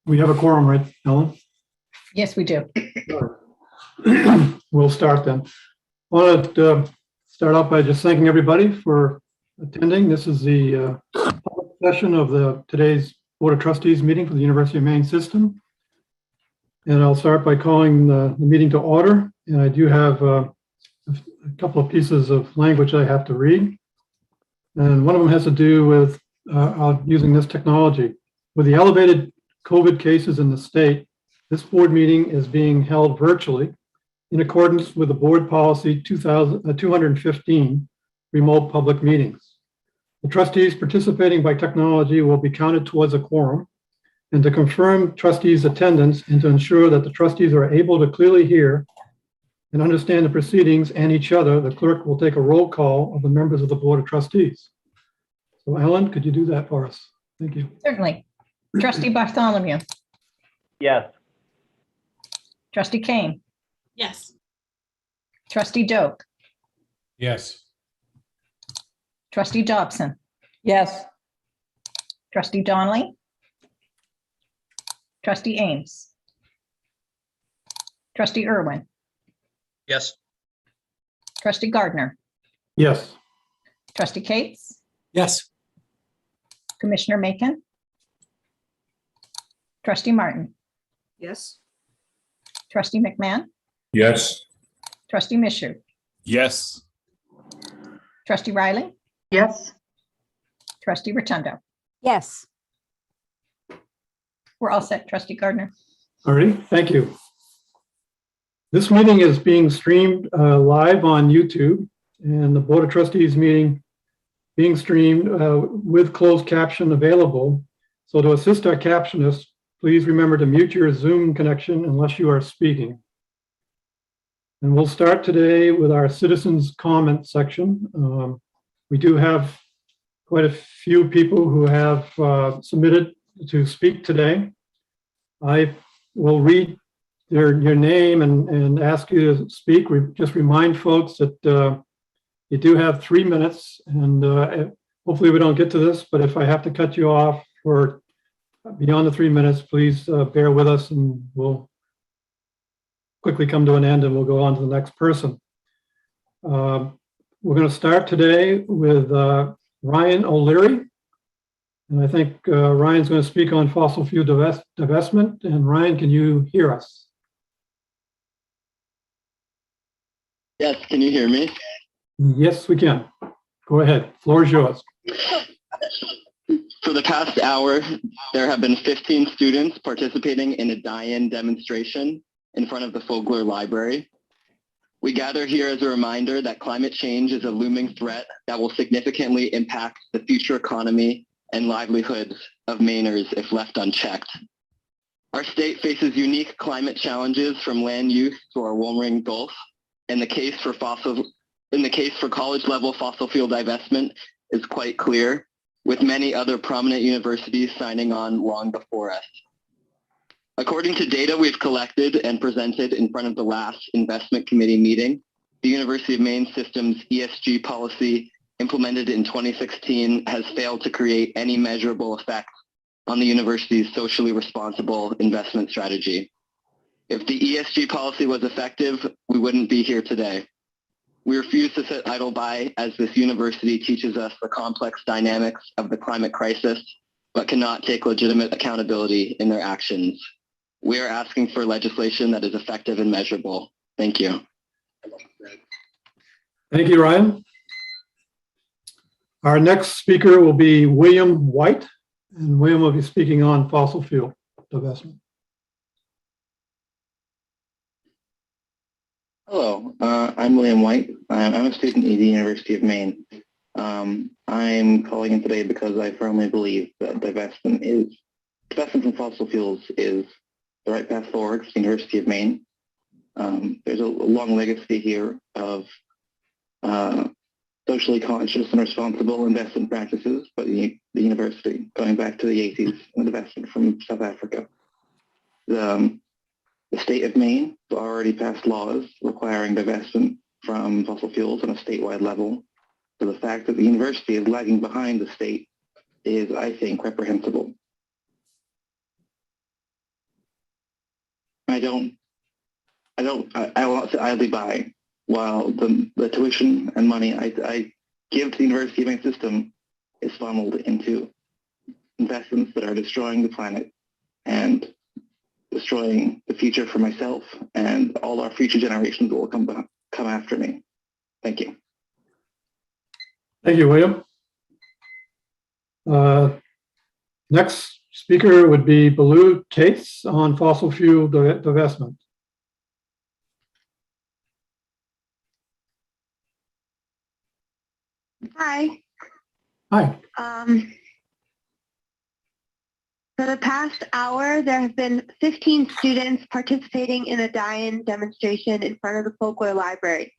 We have a quorum, right, Ellen? Yes, we do. We'll start then. I want to start off by just thanking everybody for attending. This is the public session of today's Board of Trustees meeting for the University of Maine system. And I'll start by calling the meeting to order. And I do have a couple of pieces of language I have to read. And one of them has to do with using this technology. With the elevated COVID cases in the state, this board meeting is being held virtually in accordance with the board policy 215, remote public meetings. The trustees participating by technology will be counted towards a quorum. And to confirm trustees' attendance and to ensure that the trustees are able to clearly hear and understand the proceedings and each other, the clerk will take a roll call of the members of the Board of Trustees. So Ellen, could you do that for us? Thank you. Certainly. Trustee Bartholomew. Yes. Trustee Kane. Yes. Trustee Doak. Yes. Trustee Dobson. Yes. Trustee Donnelly. Trustee Ames. Trustee Irwin. Yes. Trustee Gardner. Yes. Trustee Cates. Yes. Commissioner Macon. Trustee Martin. Yes. Trustee McMahon. Yes. Trustee Mishu. Yes. Trustee Riley. Yes. Trustee Rotundo. Yes. We're all set, Trustee Gardner. All right, thank you. This meeting is being streamed live on YouTube, and the Board of Trustees meeting being streamed with closed caption available. So to assist our captionists, please remember to mute your Zoom connection unless you are speaking. And we'll start today with our citizens comment section. We do have quite a few people who have submitted to speak today. I will read your name and ask you to speak. We just remind folks that you do have 3 minutes, and hopefully we don't get to this, but if I have to cut you off for beyond the 3 minutes, please bear with us and we'll quickly come to an end and we'll go on to the next person. We're going to start today with Ryan O'Leary. And I think Ryan's going to speak on fossil fuel divestment. And Ryan, can you hear us? Yes, can you hear me? Yes, we can. Go ahead. Floor is yours. For the past hour, there have been 15 students participating in a die-in demonstration in front of the Fogler Library. We gather here as a reminder that climate change is a looming threat that will significantly impact the future economy and livelihoods of Mainers if left unchecked. Our state faces unique climate challenges from land use to our warming Gulf, and the case for college-level fossil fuel divestment is quite clear, with many other prominent universities signing on long before us. According to data we've collected and presented in front of the last investment committee meeting, the University of Maine system's ESG policy implemented in 2016 has failed to create any measurable effect on the university's socially responsible investment strategy. If the ESG policy was effective, we wouldn't be here today. We refuse to sit idle by as this university teaches us the complex dynamics of the climate crisis, but cannot take legitimate accountability in their actions. We are asking for legislation that is effective and measurable. Thank you. Thank you, Ryan. Our next speaker will be William White, and William will be speaking on fossil fuel divestment. Hello, I'm William White. I'm a student at the University of Maine. I'm I'm calling in today because I firmly believe that divestment from fossil fuels is the right path forward for the University of Maine. There's a long legacy here of socially conscious and responsible investment practices by the university, going back to the 80s and divestment from South Africa. The state of Maine has already passed laws requiring divestment from fossil fuels on a statewide level. So the fact that the university is lagging behind the state is, I think, reprehensible. I will sit idly by while the tuition and money I give to the University of Maine system is funneled into investments that are destroying the planet and destroying the future for myself and all our future generations that will come after me. Thank you. Thank you, William. Next speaker would be Baloo Cates on fossil fuel divestment. Hi. Hi. For the past hour, there have been 15 students participating in a die-in demonstration in front of the Folklore Library.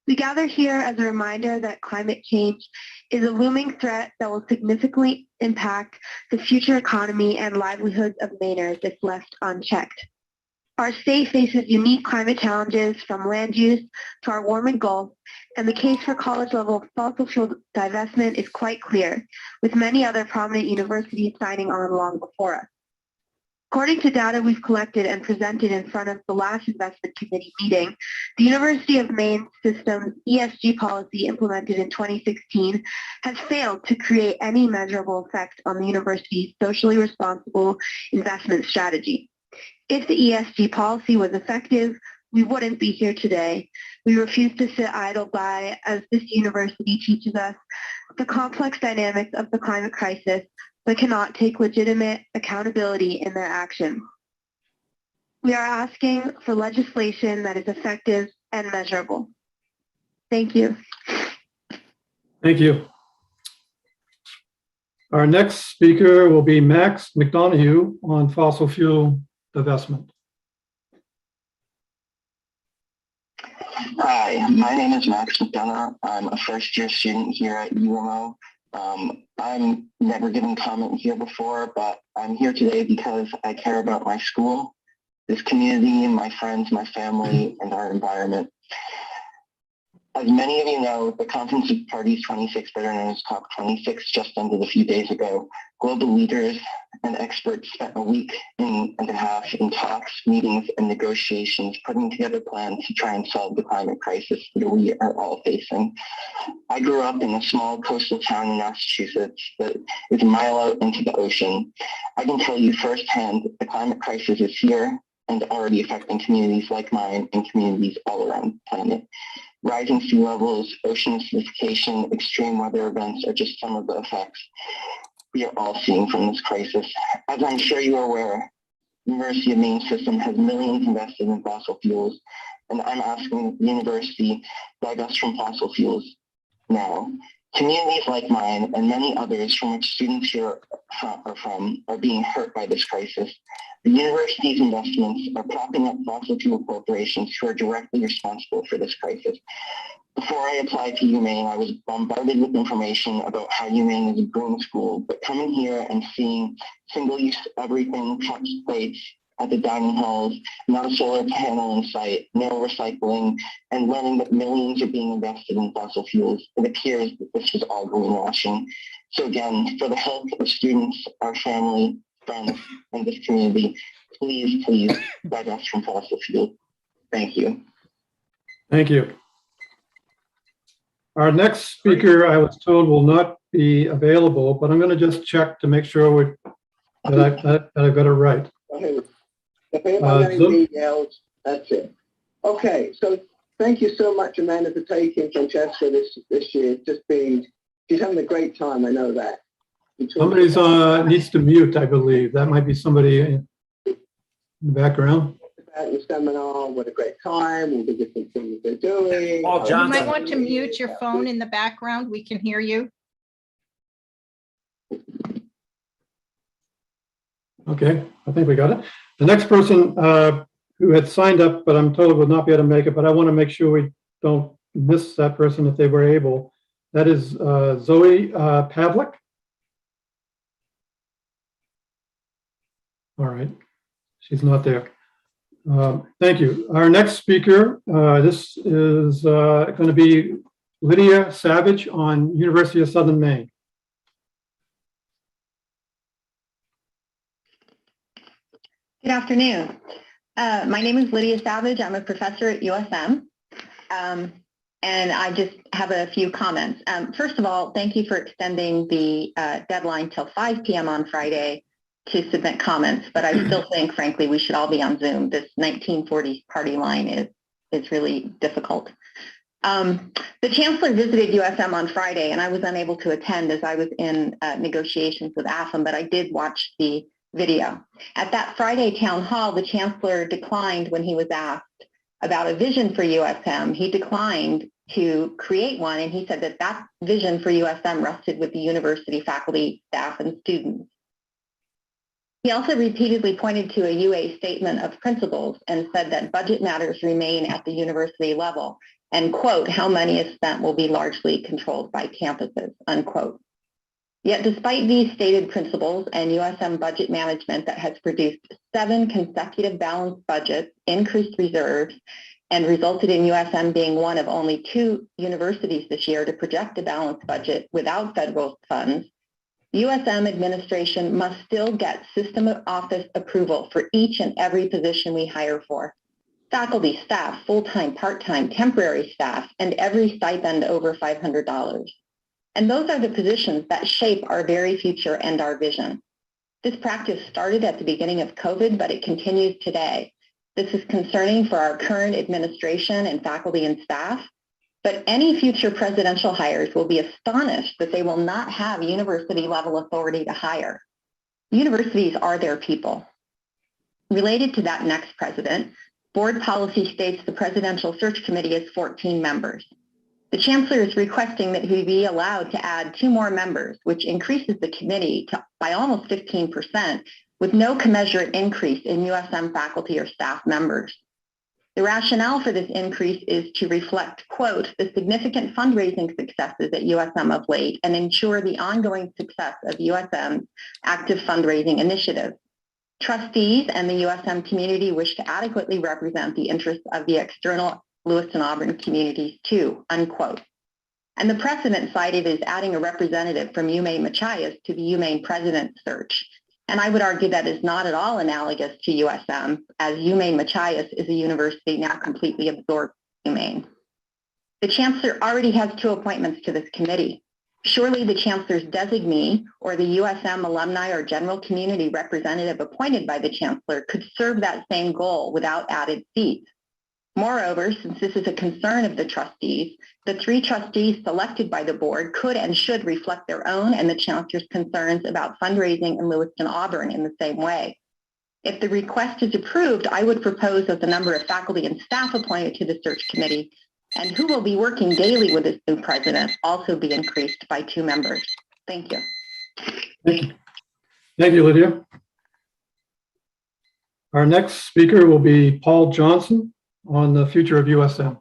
We gather here as a reminder that climate change is a looming threat that will significantly impact the future economy and livelihoods of Mainers if left unchecked. Our state faces unique climate challenges from land use to our warming Gulf, and the case for college-level fossil fuel divestment is quite clear, with many other prominent universities signing on long before us. According to data we've collected and presented in front of the last investment committee meeting, the University of Maine system's ESG policy implemented in 2016 has failed to create any measurable effect on the university's socially responsible investment strategy. If the ESG policy was effective, we wouldn't be here today. We refuse to sit idle by as this university teaches us the complex dynamics of the climate crisis, but cannot take legitimate accountability in their actions. We are asking for legislation that is effective and measurable. Thank you. Thank you. Our next speaker will be Max McDonough on fossil fuel divestment. Hi, my name is Max McDonough. I'm a first-year student here at UMO. I'm never given comment here before, but I'm here today because I care about my school, this community, my friends, my family, and our environment. As many of you know, the Conference of Parties 26, better known as COP26, just ended a few days ago. Global leaders and experts spent a week and a half in talks, meetings, and negotiations, putting together plans to try and solve the climate crisis that we are all facing. I grew up in a small coastal town in Massachusetts that is a mile out into the ocean. I can tell you firsthand the climate crisis is here and already affecting communities like mine and communities all around the planet. Rising sea levels, ocean acidification, extreme weather events are just some of the effects we are all seeing from this crisis. As I'm sure you are aware, the University of Maine system has millions invested in fossil fuels, and I'm asking the university divest from fossil fuels now. Communities like mine and many others from which students here are being hurt by this crisis. The university's investments are propping up fossil fuel corporations who are directly responsible for this crisis. Before I applied to UMaine, I was bombarded with information about how UMaine is a green school, but coming here and seeing single-use everything, cups, plates at the dining halls, not a solar panel in sight, no recycling, and learning that millions are being invested in fossil fuels, it appears that this is all greenwashing. So again, for the health of students, our family, friends, and this community, please divest from fossil fuels. Thank you. Thank you. Our next speaker, I was told, will not be available, but I'm going to just check to make sure that I've got it right. Okay. If anybody has any details, that's it. Okay, so thank you so much, Amanda, for taking Francesca this year. She's having a great time, I know that. Somebody's needs to mute, I believe. That might be somebody in the background. About the seminar, what a great time, all the different things they're doing. You might want to mute your phone in the background. We can hear you. Okay, I think we got it. The next person who had signed up, but I'm told would not be able to make it, but I want to make sure we don't miss that person if they were able. That is Zoe Pavlik. All right, she's not there. Thank you. Our next speaker, this is going to be Lydia Savage on University of Southern Maine. Good afternoon. My name is Lydia Savage. I'm a professor at USM. And I just have a few comments. First of all, thank you for extending the deadline till 5 p.m. on Friday to submit comments, but I still think, frankly, we should all be on Zoom. This 1940s party line is really difficult. The Chancellor visited USM on Friday, and I was unable to attend as I was in negotiations with AFM, but I did watch the video. At that Friday town hall, the Chancellor declined when he was asked about a vision for USM. He declined to create one, and he said that that vision for USM rested with the university faculty, staff, and students. He also repeatedly pointed to a UA statement of principles and said that budget matters remain at the university level, and, quote, how money is spent will be largely controlled by campuses, unquote. Yet despite these stated principles and USM budget management that has produced 7 consecutive balanced budgets, increased reserves, and resulted in USM being one of only 2 universities this year to project a balanced budget without federal funds, USM administration must still get system of office approval for each and every position we hire for. Faculty, staff, full-time, part-time, temporary staff, and every stipend over $500. And those are the positions that shape our very future and our vision. This practice started at the beginning of COVID, but it continues today. This is concerning for our current administration and faculty and staff, but any future presidential hires will be astonished that they will not have university-level authority to hire. Universities are their people. Related to that next president, board policy states the Presidential Search Committee has 14 members. The Chancellor is requesting that he be allowed to add 2 more members, which increases the committee by almost 15%, with no commensurate increase in USM faculty or staff members. The rationale for this increase is to reflect, quote, the significant fundraising successes at USM of late and ensure the ongoing success of USM's active fundraising initiatives. Trustees and the USM community wish to adequately represent the interests of the external Lewiston Auburn communities too, unquote. And the precedent cited is adding a representative from UMaine Machias to the UMaine president search. And I would argue that is not at all analogous to USM, as UMaine Machias is a university now completely absorbed in UMaine. The Chancellor already has 2 appointments to this committee. Surely the Chancellor's designee or the USM alumni or general community representative appointed by the Chancellor could serve that same goal without added seats. Moreover, since this is a concern of the trustees, the 3 trustees selected by the board could and should reflect their own and the Chancellor's concerns about fundraising in Lewiston Auburn in the same way. If the request is approved, I would propose that the number of faculty and staff appointed to the search committee and who will be working daily with this new president also be increased by 2 members. Thank you. Thank you. Thank you, Lydia. Our next speaker will be Paul Johnson on the future of USM.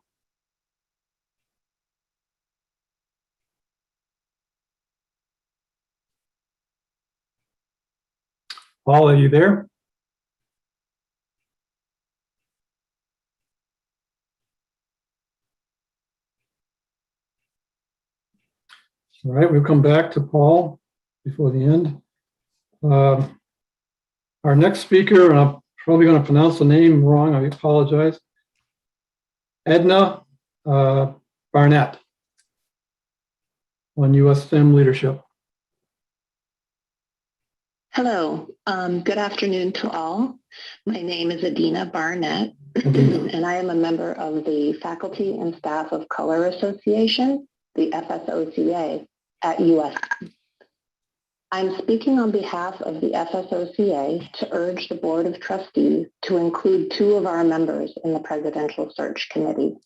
Paul, are you there? All right, we'll come back to Paul before the end. Our next speaker, and I'm probably going to pronounce the name wrong, I apologize. Edna Barnett on USM leadership. Hello, good afternoon to all. My name is Adina Barnett, and I am a member of the Faculty and Staff of Color Association, the FSOCA, at USM. I'm speaking on behalf of the FSOCA to urge the Board of Trustees to include 2 of our members in the Presidential Search Committee.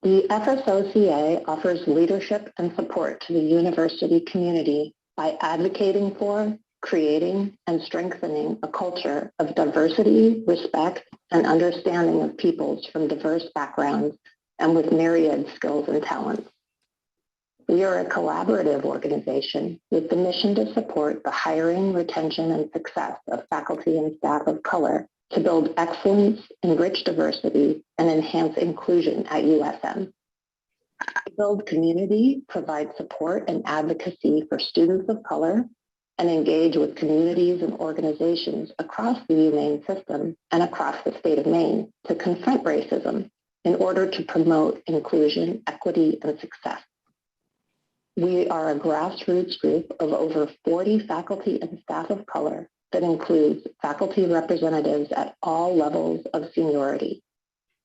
The FSOCA offers leadership and support to the university community by advocating for creating and strengthening a culture of diversity, respect, and understanding of peoples from diverse backgrounds and with myriad skills and talents. We are a collaborative organization with the mission to support the hiring, retention, and success of faculty and staff of color to build excellence, enrich diversity, and enhance inclusion at USM. To build community, provide support and advocacy for students of color, and engage with communities and organizations across the UMaine system and across the state of Maine to confront racism in order to promote inclusion, equity, and success. We are a grassroots group of over 40 faculty and staff of color that includes faculty representatives at all levels of seniority,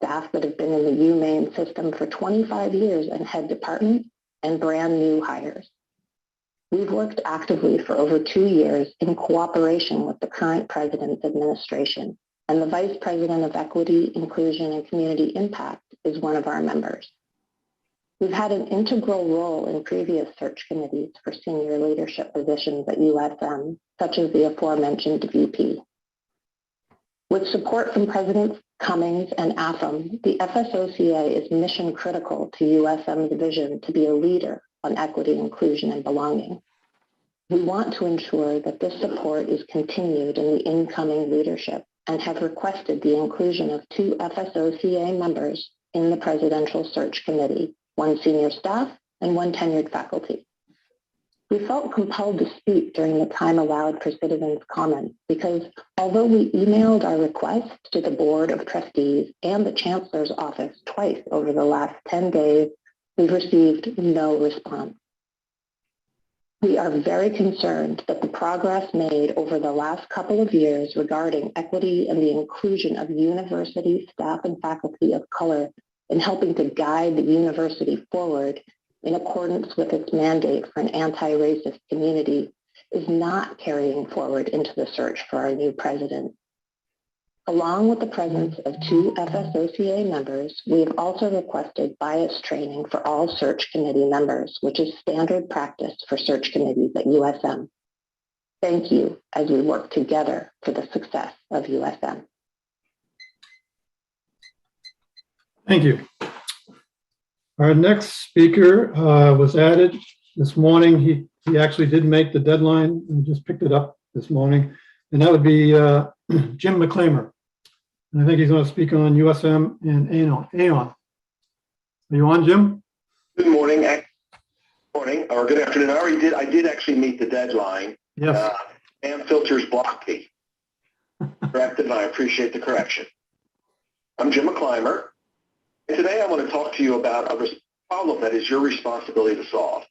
staff that have been in the UMaine system for 25 years and head departments, and brand new hires. We've worked actively for over 2 years in cooperation with the current president's administration, and the Vice President of Equity, Inclusion, and Community Impact is one of our members. We've had an integral role in previous search committees for senior leadership positions at USM, such as the aforementioned VP. With support from Presidents Cummings and AFM, the FSOCA is mission critical to USM's vision to be a leader on equity, inclusion, and belonging. We want to ensure that this support is continued in the incoming leadership and have requested the inclusion of 2 FSOCA members in the Presidential Search Committee, 1 senior staff and 1 tenured faculty. We felt compelled to speak during the time allowed for citizens' comments because although we emailed our request to the Board of Trustees and the Chancellor's office twice over the last 10 days, we've received no response. We are very concerned that the progress made over the last couple of years regarding equity and the inclusion of university staff and faculty of color in helping to guide the university forward in accordance with its mandate for an anti-racist community is not carrying forward into the search for our new president. Along with the presence of 2 FSOCA members, we have also requested bias training for all search committee members, which is standard practice for search committees at USM. Thank you as we work together for the success of USM. Thank you. Our next speaker was added this morning. He actually did make the deadline and just picked it up this morning, and that would be Jim McClamer. And I think he's going to speak on USM and Aon. Are you on, Jim? Good morning. Or good afternoon. I did actually meet the deadline. Yes. Spam filters blocked me. Corrected, and I appreciate the correction. I'm Jim McClamer, and today I want to talk to you about a problem that is your responsibility to solve.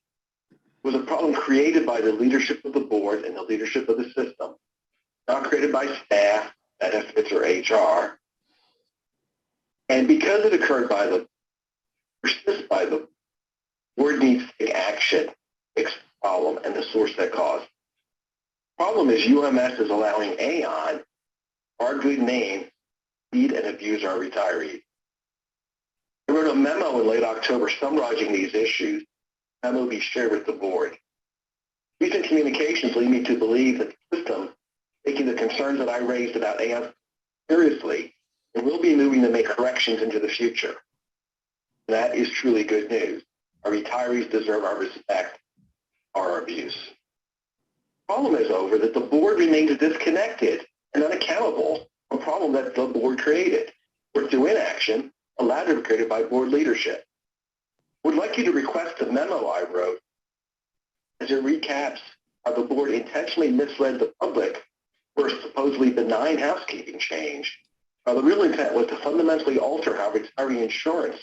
It was a problem created by the leadership of the board and the leadership of the system, not created by staff, benefits, or HR. And because it occurred persist by the board needs to take action, fix the problem, and the source that caused. The problem is UMS is allowing Aon, our good name, feed and abuse our retirees. I wrote a memo in late October summarizing these issues. The memo will be shared with the board. Recent communications lead me to believe that the system, taking the concerns that I raised about Aon seriously, and will be moving to make corrections into the future. That is truly good news. Our retirees deserve our respect, our abuse. The problem is, however, that the board remains disconnected and unaccountable for a problem that the board created, or through inaction, a ladder created by board leadership. I would like you to request the memo I wrote as it recaps how the board intentionally misled the public for a supposedly benign housekeeping change. Now, the real intent was to fundamentally alter how retiree insurance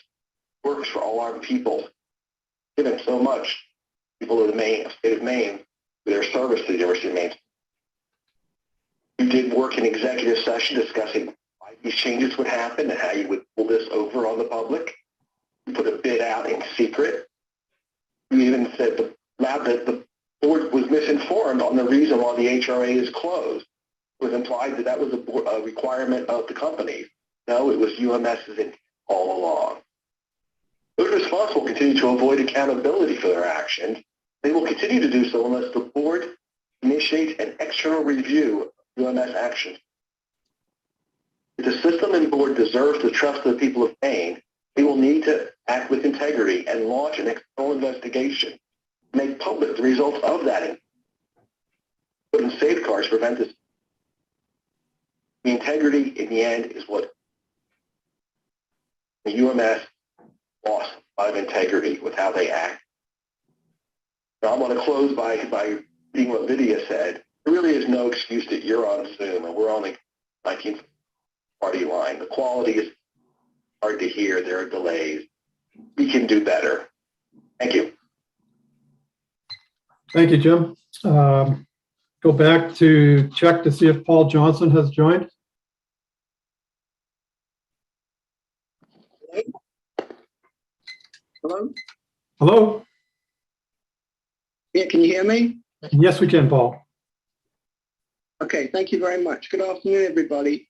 works for all our people, given so much people of the state of Maine for their service to the University of Maine. We did work in executive session discussing why these changes would happen and how you would pull this over on the public. We put a bid out in secret. We even said that the board was misinformed on the reason why the HRA is closed. It was implied that that was a requirement of the company. No, it was UMS's intent all along. Those responsible continue to avoid accountability for their actions. They will continue to do so unless the board initiates initiate an external review of UMS actions. If the system and board deserves the trust of the people of Maine, we will need to act with integrity and launch an external investigation. Make public the results of that. Put in safeguards to prevent this. The integrity in the end is what the UMS lost a lot of integrity with how they act. Now I'm going to close by reading what Vidya said. There really is no excuse that you're on Zoom and we're on the 19th party line. The quality is hard to hear. There are delays. We can do better. Thank you. Thank you, Jim. Go back to check to see if Paul Johnson has joined. Hello? Hello? Yeah, can you hear me? Yes, we can, Paul. Okay, thank you very much. Good afternoon, everybody.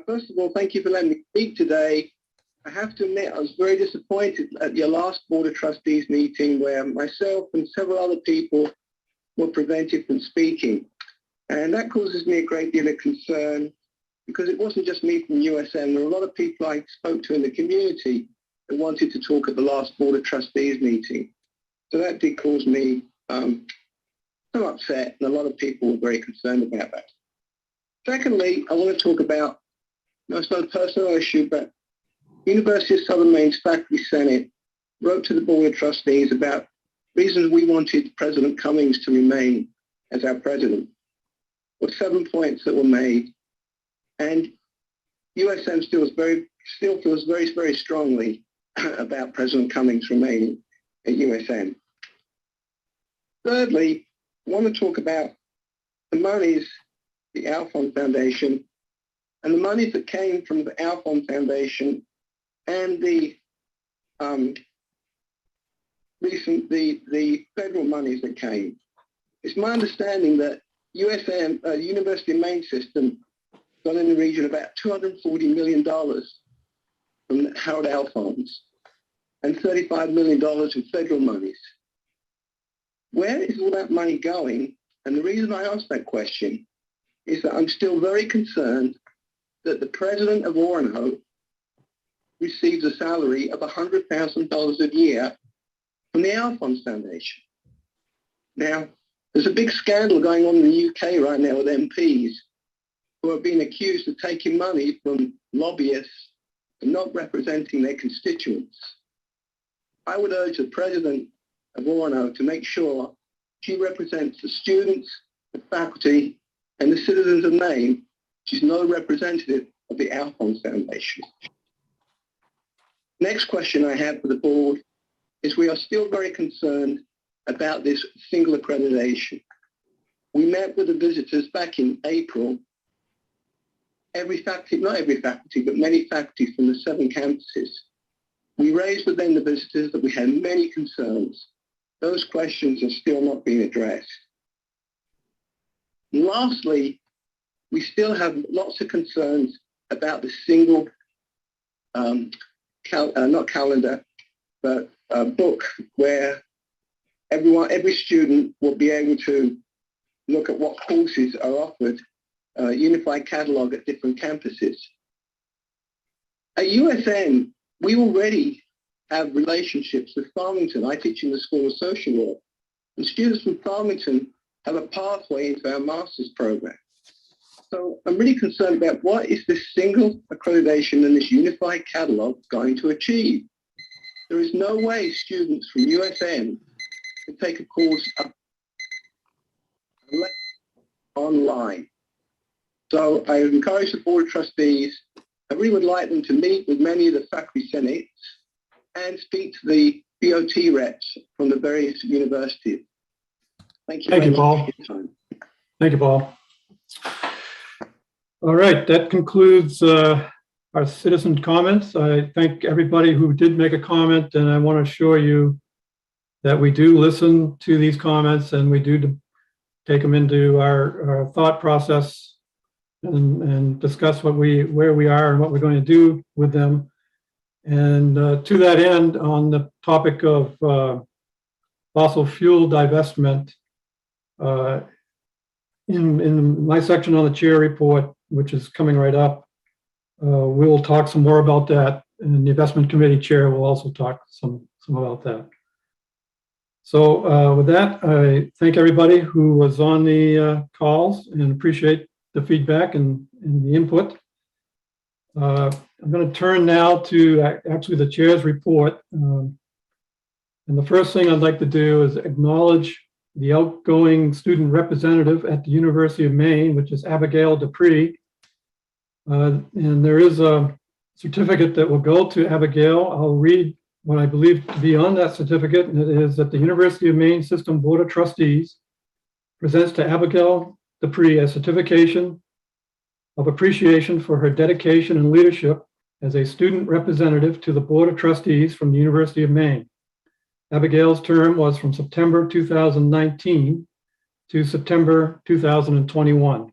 First of all, thank you for letting me speak today. I have to admit, I was very disappointed at your last Board of Trustees meeting where myself and several other people were prevented from speaking. And that causes me a great deal of concern because it wasn't just me from USM. There were a lot of people I spoke to in the community that wanted to talk at the last Board of Trustees meeting. So that did cause me some upset, and a lot of people were very concerned about that. Secondly, I want to talk about, it's not a personal issue, but University of Southern Maine's Faculty Senate wrote to the Board of Trustees about reasons we wanted President Cummings to remain as our president. There were 7 points that were made, and USM still feels very, very strongly about President Cummings remaining at USM. Thirdly, I want to talk about the monies, the Alphon Foundation, and the monies that came from the Alphon Foundation and the federal monies that came. It's my understanding that USM, University of Maine system, got in the region of about $240 million from Harold Alphons and $35 million in federal monies. Where is all that money going? And the reason I ask that question is that I'm still very concerned that the president of Orono receives a salary of $100,000 a year from the Alphons Foundation. Now, there's a big scandal going on in the UK right now with MPs who are being accused of taking money from lobbyists and not representing their constituents. I would urge the president of Orono to make sure she represents the students, the faculty, and the citizens of Maine. She's not a representative of the Alphons Foundation. Next question I have for the board is we are still very concerned about this single accreditation. We met with the visitors back in April. Every faculty, not every faculty, but many faculty from the 7 campuses. We raised with them, the visitors, that we had many concerns. Those questions are still not being addressed. And lastly, we still have lots of concerns about the single, not calendar, but book where every student will be able to look at what courses are offered, unified catalog at different campuses. At USN, we already have relationships with Farmington. I teach in the School of Social Work, and students from Farmington have a pathway into our master's program. So I'm really concerned about what is this single accreditation and this unified catalog going to achieve. There is no way students from USN can take a course online. So I encourage the Board of Trustees, I really would like them to meet with many of the faculty senates and speak to the BOT reps from the various universities. Thank you. Thank you, Paul. For your time. Thank you, Paul. All right, that concludes our citizen comments. I thank everybody who did make a comment, and I want to assure you that we do listen to these comments and we do take them into our thought process and discuss where we are and what we're going to do with them. And to that end, on the topic of fossil fuel divestment, in my section on the chair report, which is coming right up, we will talk some more about that, and the investment committee chair will also talk some about that. So with that, I thank everybody who was on the calls and appreciate the feedback and the input. I'm going to turn now to actually the chair's report. And the first thing I'd like to do is acknowledge the outgoing student representative at the University of Maine, which is Abigail Dupree. And there is a certificate that will go to Abigail. I'll read what I believe to be on that certificate, and it is that the University of Maine System Board of Trustees presents to Abigail Dupree a certification of appreciation for her dedication and leadership as a student representative to the Board of Trustees from the University of Maine. Abigail's term was from September 2019 to September 2021.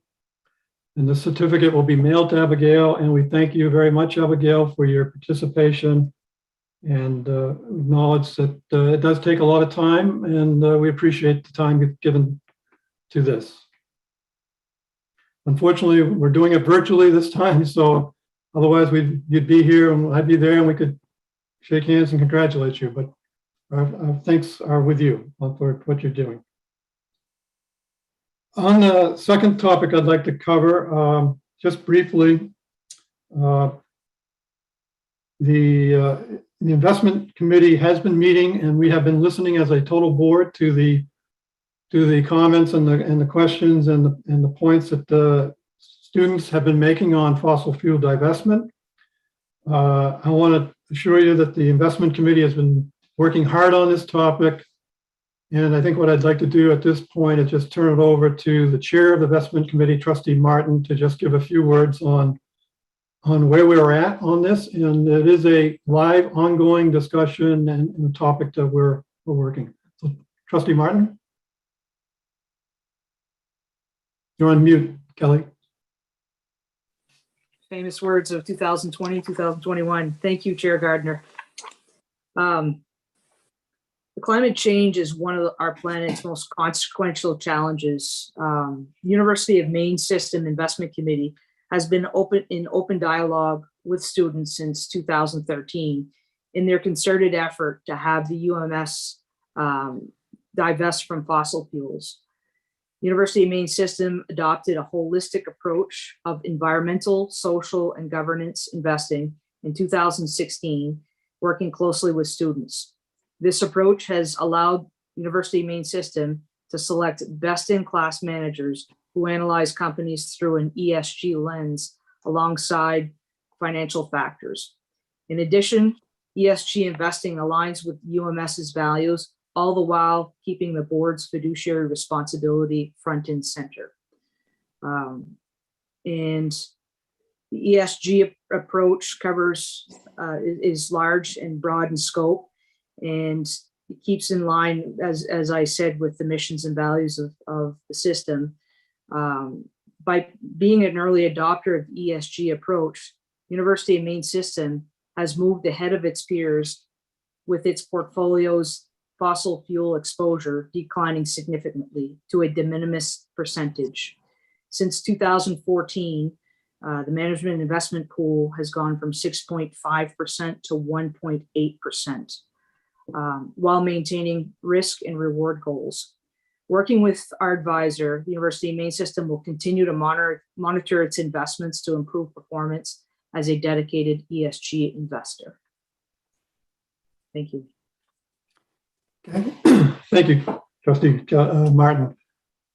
And the certificate will be mailed to Abigail, and we thank you very much, Abigail, for your participation, and acknowledge that it does take a lot of time, and we appreciate the time given to this. Unfortunately, we're doing it virtually this time, so otherwise you'd be here and I'd be there and we could shake hands and congratulate you, but our thanks are with you for what you're doing. On the second topic I'd like to cover, just briefly, the investment committee has been meeting, and we have been listening as a total board to the comments and the questions and the points that the students have been making on fossil fuel divestment. I want to assure you that the investment committee has been working hard on this topic. And I think what I'd like to do at this point is just turn it over to the chair of the investment committee, Trustee Martin, to just give a few words on where we're at on this. And it is a live, ongoing discussion and a topic that we're working. So, Trustee Martin? You're on mute, Kelly. Famous words of 2020, 2021. Thank you, Chair Gardner. Climate change is one of our planet's most consequential challenges. University of Maine System Investment Committee has been in open dialogue with students since 2013 in their concerted effort to have the UMS divest from fossil fuels. University of Maine System adopted a holistic approach of environmental, social, and governance investing in 2016, working closely with students. This approach has allowed University of Maine System to select best-in-class managers who analyze companies through an ESG lens alongside financial factors. In addition, ESG investing aligns with UMS's values, all the while keeping the board's fiduciary responsibility front and center. And the ESG approach covers, is large and broad in scope, and it keeps in line, as I said, with the missions and values of the system. By being an early adopter of the ESG approach, University of Maine System has moved ahead of its peers with its portfolio's fossil fuel exposure declining significantly to a de minimis percentage. Since 2014, the management investment pool has gone from 6.5% to 1.8%, while maintaining risk and reward goals. Working with our advisor, the University of Maine System will continue to monitor its investments to improve performance as a dedicated ESG investor. Thank you. Okay. Thank you, Trustee Martin.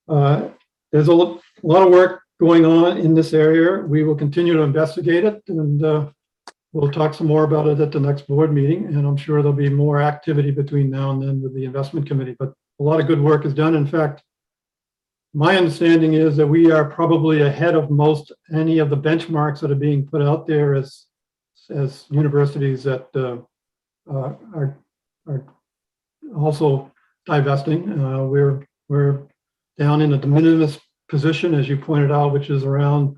There's a lot of work going on in this area. We will continue to investigate it, and we'll talk some more about it at the next board meeting. And I'm sure there'll be more activity between now and then with the investment committee, but a lot of good work is done. In fact, my understanding is that we are probably ahead of most any of the benchmarks that are being put out there as universities that are also divesting. We're down in a de minimis position, as you pointed out, which is around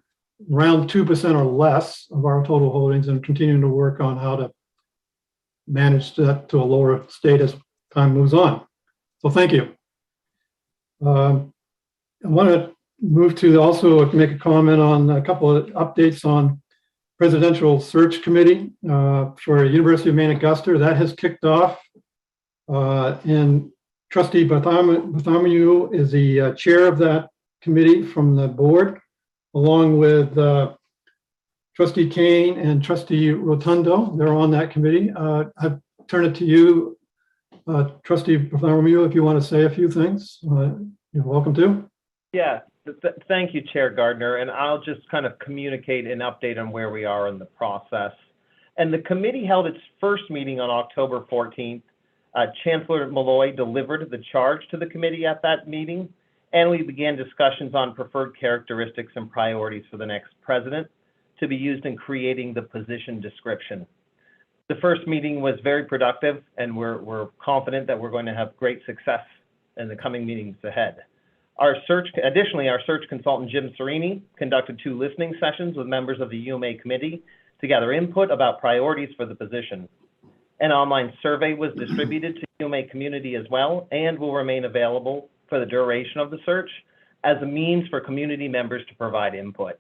2% or less of our total holdings, and continuing to work on how to manage that to a lower state as time moves on. So thank you. I want to move to also make a comment on a couple of updates on Presidential Search Committee for University of Maine Augusta. That has kicked off. And Trustee Bartholomew is the chair of that committee from the board, along with Trustee Kane and Trustee Rotundo. They're on that committee. I've turned it to you, Trustee Bartholomew, if you want to say a few things. You're welcome to. Yeah, thank you, Chair Gardner. And I'll just kind of communicate an update on where we are in the process. And the committee held its first meeting on October 14th. Chancellor Malloy delivered the charge to the committee at that meeting, and we began discussions on preferred characteristics and priorities for the next president to be used in creating the position description. The first meeting was very productive, and we're confident that we're going to have great success in the coming meetings ahead. Additionally, our search consultant, Jim Serini, conducted 2 listening sessions with members of the UMA committee to gather input about priorities for the position. An online survey was distributed to the UMA community as well and will remain available for the duration of the search as a means for community members to provide input.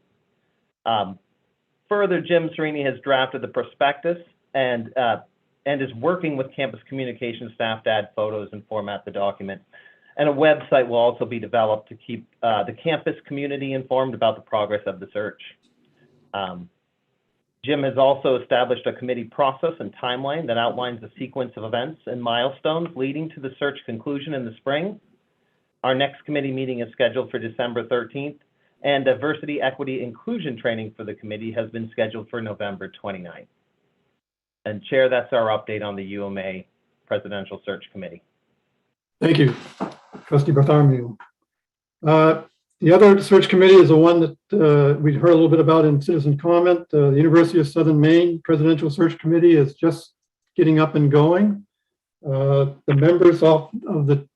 Further, Jim Serini has drafted the prospectus and is working with campus communication staff to add photos and format the document. And a website will also be developed to keep the campus community informed about the progress of the search. Jim has also established a committee process and timeline that outlines a sequence of events and milestones leading to the search conclusion in the spring. Our next committee meeting is scheduled for December 13th, and diversity, equity, inclusion training for the committee has been scheduled for November 29th. And Chair, that's our update on the UMA Presidential Search Committee. Thank you, Trustee Bartholomew. The other search committee is the one that we heard a little bit about in citizen comment. The University of Southern Maine Presidential Search Committee is just getting up and going. The members from the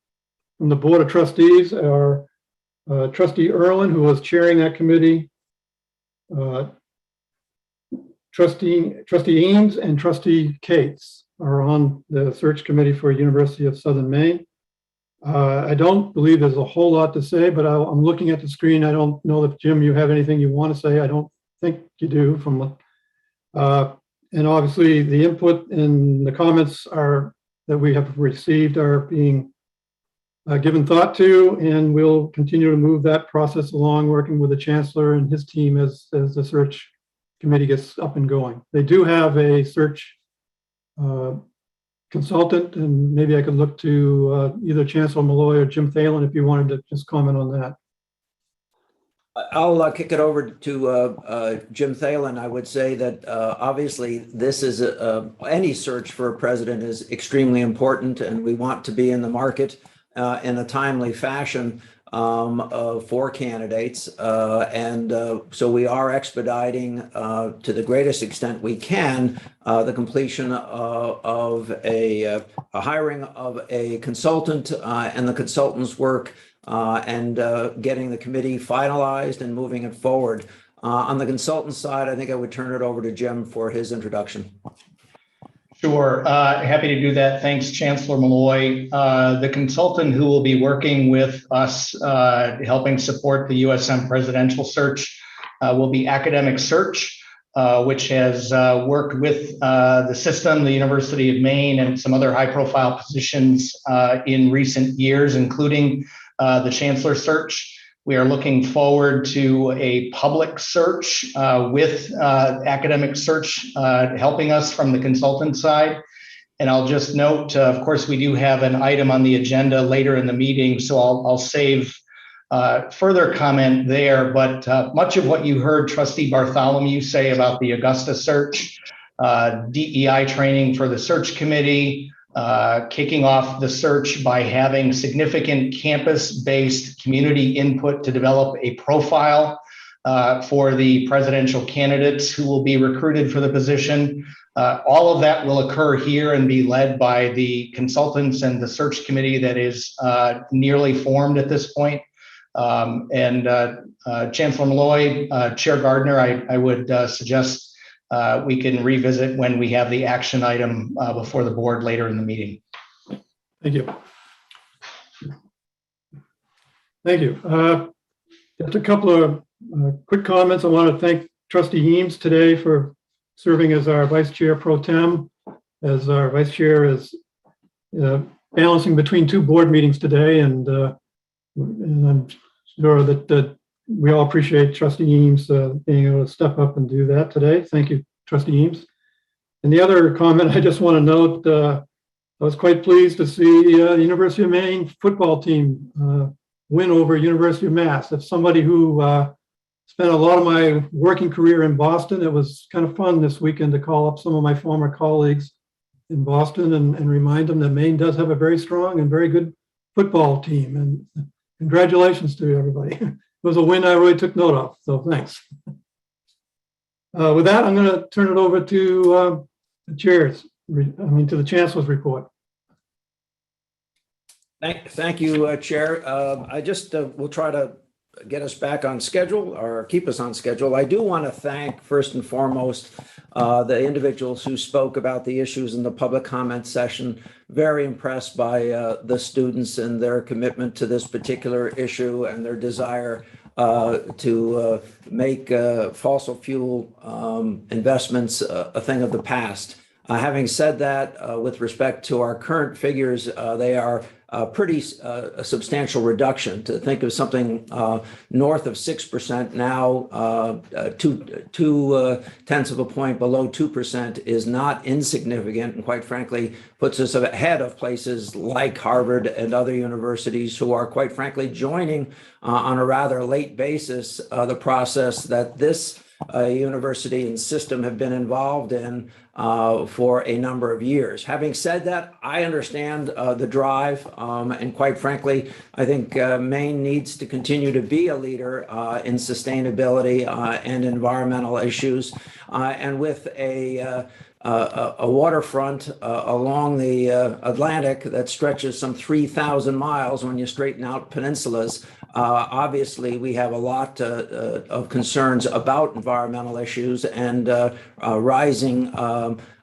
Board of Trustees are Trustee Erlin, who was chairing that committee, Trustee Eames and Trustee Cates are on the search committee for University of Southern Maine. I don't believe there's a whole lot to say, but I'm looking at the screen. I don't know if, Jim, you have anything you want to say. I don't think you do. And obviously the input and the comments that we have received are being given thought to, and we'll continue to move that process along, working with the Chancellor and his team as the search committee gets up and going. They do have a search consultant, and maybe I could look to either Chancellor Malloy or Jim Thalen if you wanted to just comment on that. I'll kick it over to Jim Thalen. I would say that obviously this is any search for a president is extremely important, and we want to be in the market in a timely fashion for candidates. So we are expediting to the greatest extent we can the completion of a hiring of a consultant and the consultant's work and getting the committee finalized and moving it forward. On the consultant side, I think I would turn it over to Jim for his introduction. Sure, happy to do that. Thanks, Chancellor Malloy. The consultant who will be working with us, helping support the USM presidential search, will be Academic Search, which has worked with the system, the University of Maine, and some other high-profile positions in recent years, including the Chancellor search. We are looking forward to a public search with Academic Search helping us from the consultant side. And I'll just note, of course, we do have an item on the agenda later in the meeting, so I'll save further comment there. But much of what you heard Trustee Bartholomew say about the Augusta search, DEI training for the search committee, kicking off the search by having significant campus-based community input to develop a profile for the presidential candidates who will be recruited for the position. All of that will occur here and be led by the consultants and the search committee that is nearly formed at this point. Chancellor Malloy, Chair Gardner, I would suggest we can revisit when we have the action item before the board later in the meeting. Thank you. Thank you. Just a couple of quick comments. I want to thank Trustee Eames today for serving as our Vice Chair Pro Tem, as our Vice Chair is balancing between two board meetings today, and I'm sure that we all appreciate Trustee Eames being able to step up and do that today. Thank you, Trustee Eames. And the other comment I just want to note, I was quite pleased to see the University of Maine football team win over University of Mass. As somebody who spent a lot of my working career in Boston, it was kind of fun this weekend to call up some of my former colleagues in Boston and remind them that Maine does have a very strong and very good football team. And congratulations to everybody. It was a win I really took note of, so thanks. With that, I'm going to turn it over to the chairs, to the Chancellor's report. Thank you, Chair. I just will try to get us back on schedule or keep us on schedule. I do want to thank first and foremost the individuals who spoke about the issues in the public comment session. Very impressed by the students and their commitment to this particular issue and their desire to make fossil fuel investments a thing of the past. Having said that, with respect to our current figures, they are pretty substantial reduction. To think of something north of 6% now, 0.2 of a point below 2% is not insignificant, and quite frankly puts us ahead of places like Harvard and other universities who are quite frankly joining on a rather late basis the process that this university and system have been involved in for a number of years. Having said that, I understand the drive, and quite frankly, I think Maine needs to continue to be a leader in sustainability and environmental issues, and with a waterfront along the Atlantic that stretches some 3,000 miles when you straighten out peninsulas. Obviously, we have a lot of concerns about environmental issues, and rising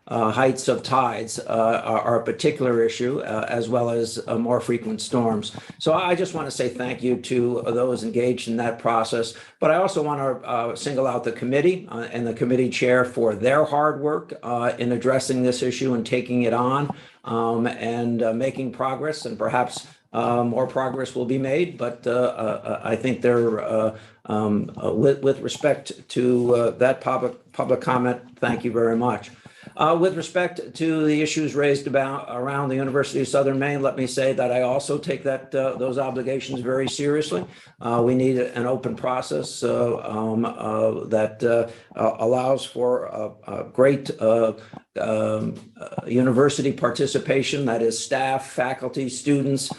heights of tides are a particular issue, as well as more frequent storms. So I just want to say thank you to those engaged in that process. But I also want to single out the committee and the committee chair for their hard work in addressing this issue and taking it on and making progress, and perhaps more progress will be made, but I think there, with respect to that public comment, thank you very much. With respect to the issues raised around the University of Southern Maine, let me say that I also take those obligations very seriously. We need an open process that allows for great university participation, that is staff, faculty, students,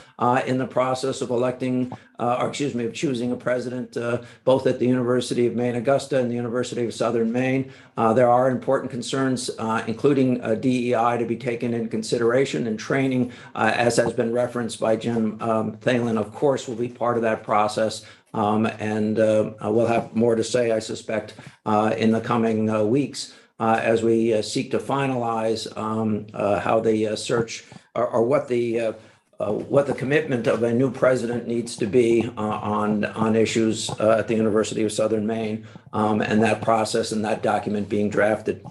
in the process of of choosing a president, both at the University of Maine Augusta and the University of Southern Maine. There are important concerns, including DEI, to be taken into consideration, and training, as has been referenced by Jim Thalen, of course, will be part of that process. And we'll have more to say, I suspect, in the coming weeks as we seek to finalize how the search or what the commitment of a new president needs to be on issues at the University of Southern Maine, and that process and that document being drafted.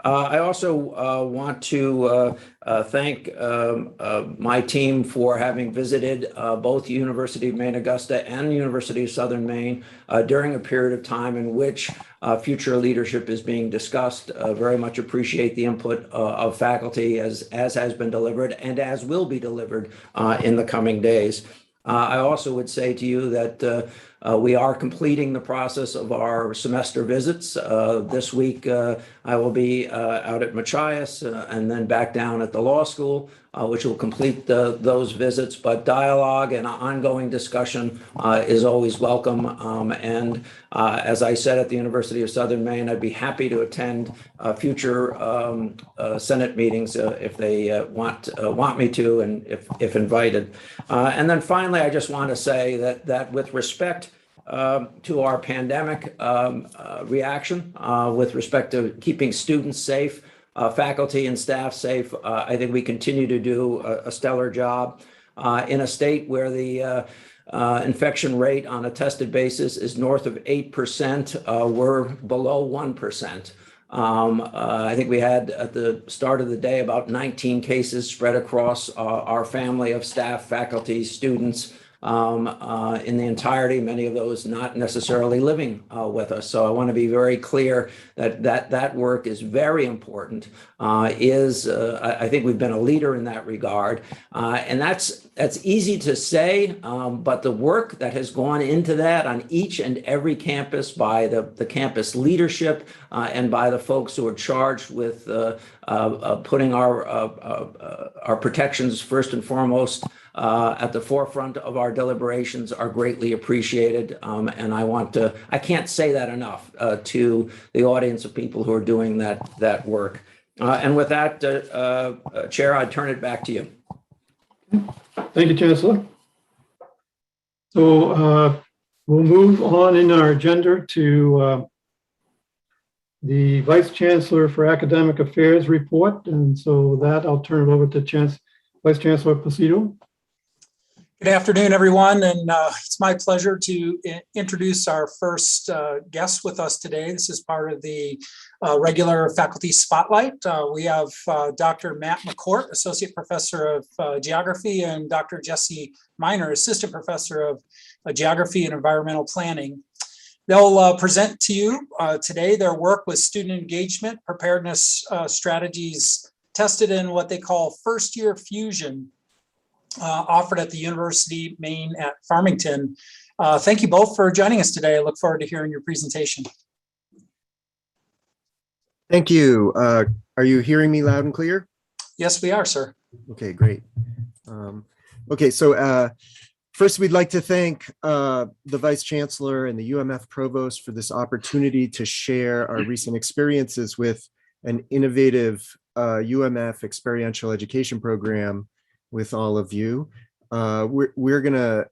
I also want to thank my team for having visited both University of Maine Augusta and University of Southern Maine during a period of time in which future leadership is being discussed. Very much appreciate the input of faculty as has been delivered and as will be delivered in the coming days. I also would say to you that we are completing the process of our semester visits. This week, I will be out at Machias and then back down at the law school, which will complete those visits. But dialogue and ongoing discussion is always welcome. And as I said at the University of Southern Maine, I'd be happy to attend future Senate meetings if they want me to, and if invited. And then finally, I just want to say that with respect to our pandemic reaction, with respect to keeping students safe, faculty and staff safe, I think we continue to do a stellar job in a state where the infection rate on a tested basis is north of 8%. We're below 1%. I think we had at the start of the day about 19 cases spread across our family of staff, faculty, students in the entirety, many of those not necessarily living with us. So I want to be very clear that work is very important. I think we've been a leader in that regard. And that's easy to say, but the work that has gone into that on each and every campus by the campus leadership and by the folks who are charged with putting our protections first and foremost at the forefront of our deliberations are greatly appreciated. And I can't say that enough to the audience of people who are doing that work. And with that, Chair, I turn it back to you. Thank you, Chancellor. So we'll move on in our agenda to the Vice Chancellor for Academic Affairs report. And so with that, I'll turn it over to Vice Chancellor Placido. Good afternoon, everyone, and it's my pleasure to introduce our first guest with us today. This is part of the regular faculty spotlight. We have Dr. Matt McCourt, Associate Professor of Geography, and Dr. Jesse Miner, Assistant Professor of Geography and Environmental Planning. They'll present to you today their work with student engagement, preparedness strategies tested in what they call first-year fusion, offered at the University of Maine at Farmington. Thank you both for joining us today. I look forward to hearing your presentation. Thank you. Are you hearing me loud and clear? Yes, we are, sir. Okay, great. Okay, so first we'd like to thank the Vice Chancellor and the UMF Provost for this opportunity to share our recent experiences with an innovative UMF experiential education program with all of you. We're going to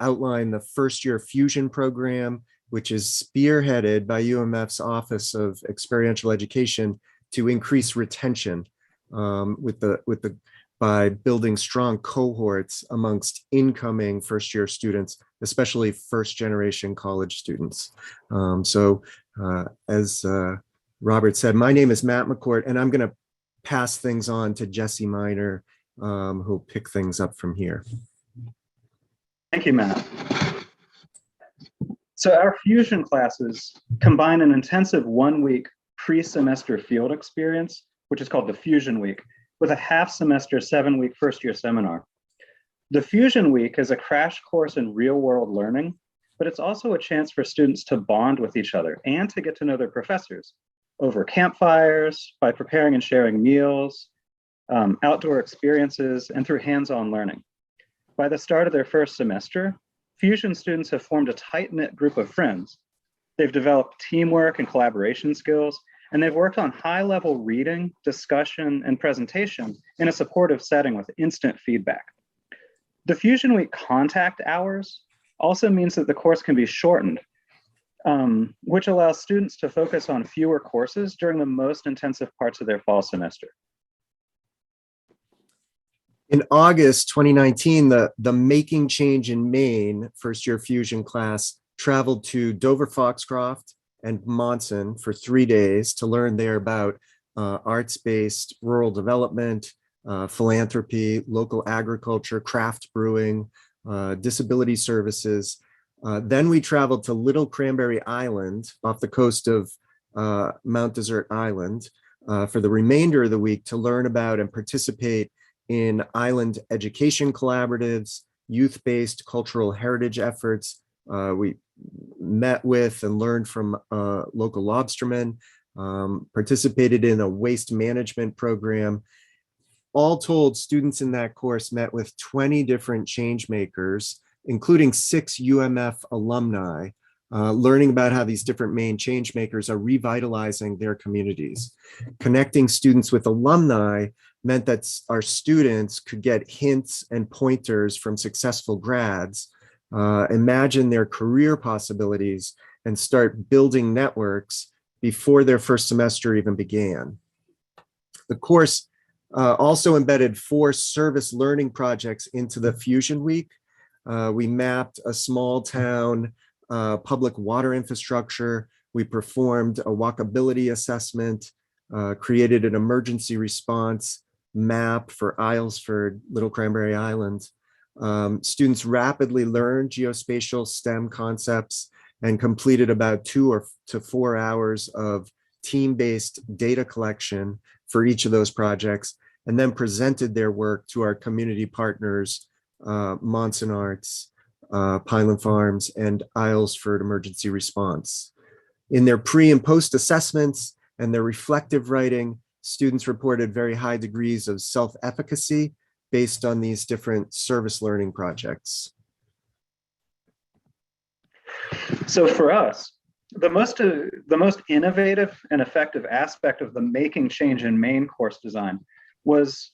outline the first year fusion program, which is spearheaded by UMF's Office of Experiential Education to increase retention by building strong cohorts amongst incoming first year students, especially first generation college students. As Robert said, my name is Matt McCourt, and I'm going to pass things on to Jesse Miner, who'll pick things up from here. Thank you, Matt. So our fusion classes combine an intensive 1-week pre-semester field experience, which is called the Fusion Week, with a half-semester 7-week first-year seminar. The Fusion Week is a crash course in real-world learning, but it's also a chance for students to bond with each other and to get to know their professors over campfires, by preparing and sharing meals, outdoor experiences, and through hands-on learning. By the start of their first semester, Fusion students have formed a tight-knit group of friends. They've developed teamwork and collaboration skills, and they've worked on high-level reading, discussion, and presentation in a supportive setting with instant feedback. The Fusion Week contact hours also means that the course can be shortened, which allows students to focus on fewer courses during the most intensive parts of their fall semester. In August 2019, the Making Change in Maine first year fusion class traveled to Dover Foxcroft and Monson for 3 days to learn there about arts-based rural development, philanthropy, local agriculture, craft brewing, disability services. Then we traveled to Little Cranberry Island off the coast of Mount Desert Island for the remainder of the week to learn about and participate in island education collaboratives, youth-based cultural heritage efforts. We met with and learned from local lobstermen, participated in a waste management program. All told, students in that course met with 20 different change makers, including 6 UMF alumni, learning about how these different Maine change makers are revitalizing their communities. Connecting students with alumni meant that our students could get hints and pointers from successful grads, imagine their career possibilities, and start building networks before their first semester even began. The course also embedded 4 service learning projects into the Fusion Week. We mapped a small town public water infrastructure. We performed a walkability assessment, created an emergency response map for Islesford, Little Cranberry Island. Students rapidly learned geospatial STEM concepts and completed about 2 to 4 hours of team-based data collection for each of those projects, and then presented their work to our community partners, Monson Arts, Pineland Farms, and Islesford Emergency Response. In their pre and post assessments and their reflective writing, students reported very high degrees of self-efficacy based on these different service learning projects. So for us, the most innovative and effective aspect of the Making Change in Maine course design was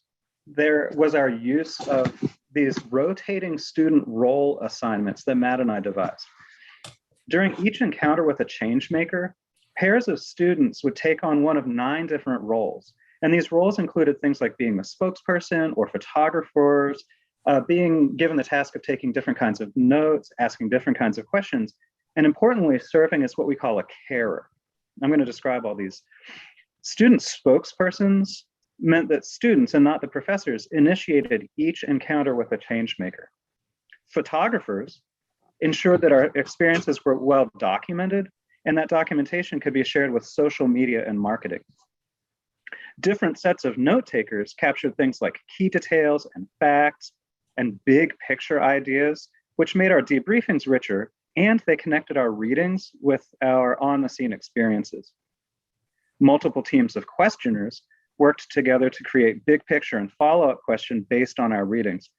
our use of these rotating student role assignments that Matt and I devised. During each encounter with a change maker, pairs of students would take on one of 9 different roles. And these roles included things like being the spokesperson or photographers, being given the task of taking different kinds of notes, asking different kinds of questions, and importantly, serving as what we call a carer. I'm going to describe all these. Student spokespersons meant that students and not the professors initiated each encounter with a change maker. Photographers ensured that our experiences were well documented and that documentation could be shared with social media and marketing. Different sets of note takers captured things like key details and facts and big picture ideas, which made our debriefings richer, and they connected our readings with our on-the-scene experiences. Multiple teams of questioners worked together to create big picture and follow-up questions based on our readings.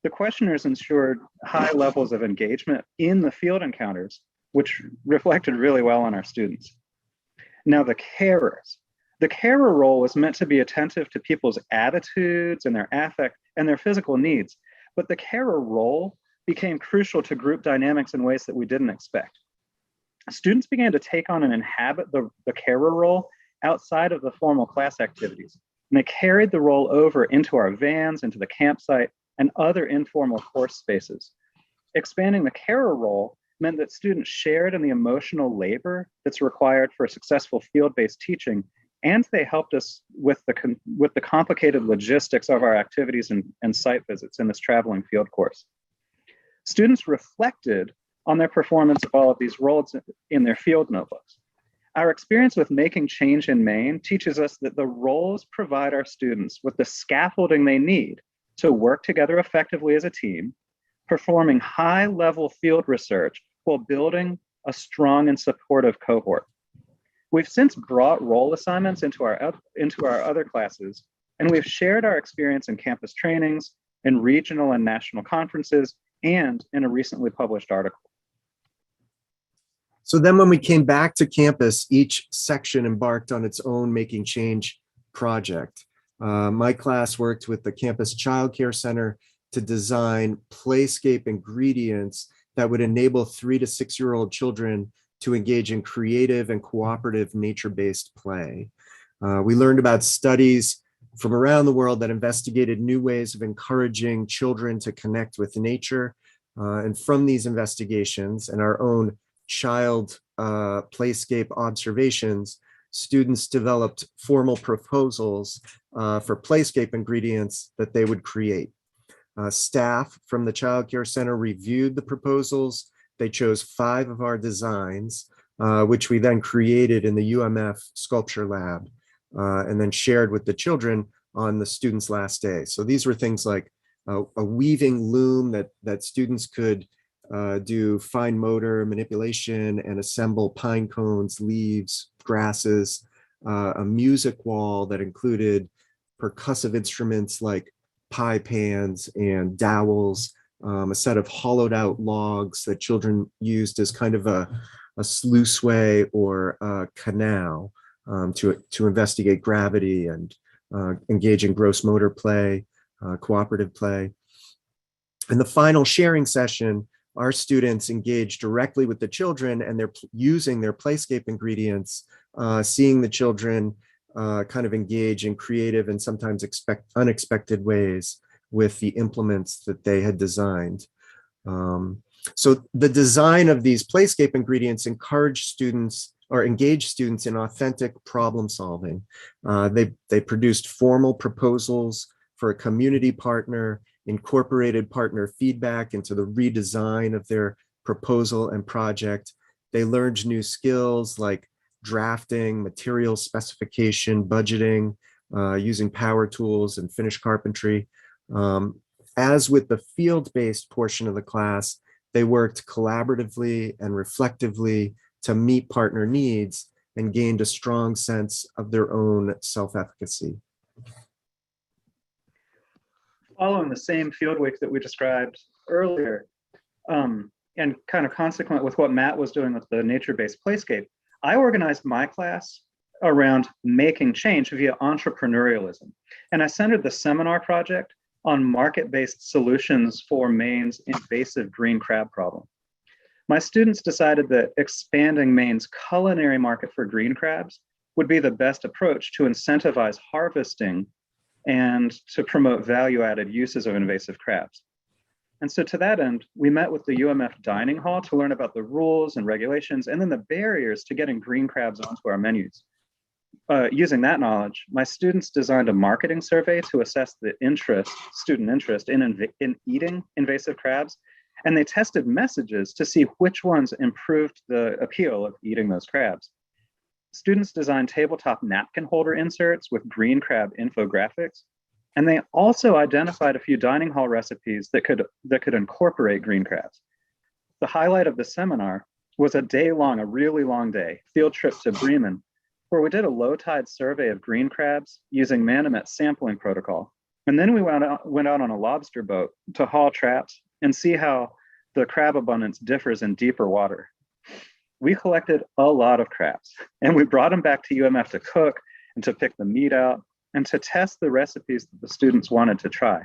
The questioners ensured high levels of engagement in the field encounters, which reflected really well on our students. Now, the carers. The carer role was meant to be attentive to people's attitudes and their affect and their physical needs, but the carer role became crucial to group dynamics in ways that we didn't expect. Students began to take on and inhabit the carer role outside of the formal class activities, and they carried the role over into our vans, into the campsite, and other informal course spaces. Expanding the carer role meant that students shared in the emotional labor that's required for successful field-based teaching, and they helped us with the complicated logistics of our activities and site visits in this traveling field course. Students reflected on their performance of all of these roles in their field notebooks. Our experience with Making Change in Maine teaches us that the roles provide our students with the scaffolding they need to work together effectively as a team, performing high-level field research while building a strong and supportive cohort. We've since brought role assignments into our other classes, and we've shared our experience in campus trainings, in regional and national conferences, and in a recently published article. So then when we came back to campus, each section embarked on its own Making Change project. My class worked with the Campus Child Care Center to design playscape ingredients that would enable 3 to 6-year-old children to engage in creative and cooperative nature-based play. We learned about studies from around the world that investigated new ways of encouraging children to connect with nature. And from these investigations and our own child playscape observations, students developed formal proposals for playscape ingredients that they would create. Staff from the Child Care Center reviewed the proposals. They chose 5 of our designs, which we then created in the UMF sculpture lab, and then shared with the children on the students' last day. So these were things like a weaving loom that students could do fine motor manipulation and assemble pine cones, leaves, grasses, a music wall that included percussive instruments like pie pans and dowels, a set of hollowed out logs that children used as kind of a sluiceway or a canal to investigate gravity and engage in gross motor play, cooperative play. In the final sharing session, our students engaged directly with the children, and they're using their playscape ingredients, seeing the children kind of engage in creative and sometimes unexpected ways with the implements that they had designed. So the design of these playscape ingredients encourage students or engage students in authentic problem solving. They produced formal proposals for a community partner, incorporated partner feedback into the redesign of their proposal and project. They learned new skills like drafting, material specification, budgeting, using power tools and finish carpentry. As with the field-based portion of the class, they worked collaboratively and reflectively to meet partner needs and gained a strong sense of their own self-efficacy. Following the same field week that we described earlier, and kind of consequent with what Matt was doing with the nature-based playscape, I organized my class around making change via entrepreneurialism. And I centered the seminar project on market-based solutions for Maine's invasive green crab problem. My students decided that expanding Maine's culinary market for green crabs would be the best approach to incentivize harvesting and to promote value-added uses of invasive crabs. And so to that end, we met with the UMF dining hall to learn about the rules and regulations and then the barriers to getting green crabs onto our menus. Using that knowledge, my students designed a marketing survey to assess the student interest in eating invasive crabs, and they tested messages to see which ones improved the appeal of eating those crabs. Students designed tabletop napkin holder inserts with green crab infographics, and they also identified a few dining hall recipes that could incorporate green crabs. The highlight of the seminar was a really long day, field trip to Bremen, where we did a low tide survey of green crabs using Manomet's sampling protocol. And then we went out on a lobster boat to haul traps and see how the crab abundance differs in deeper water. We collected a lot of crabs and we brought them back to UMF to cook and to pick the meat out and to test the recipes that the students wanted to try.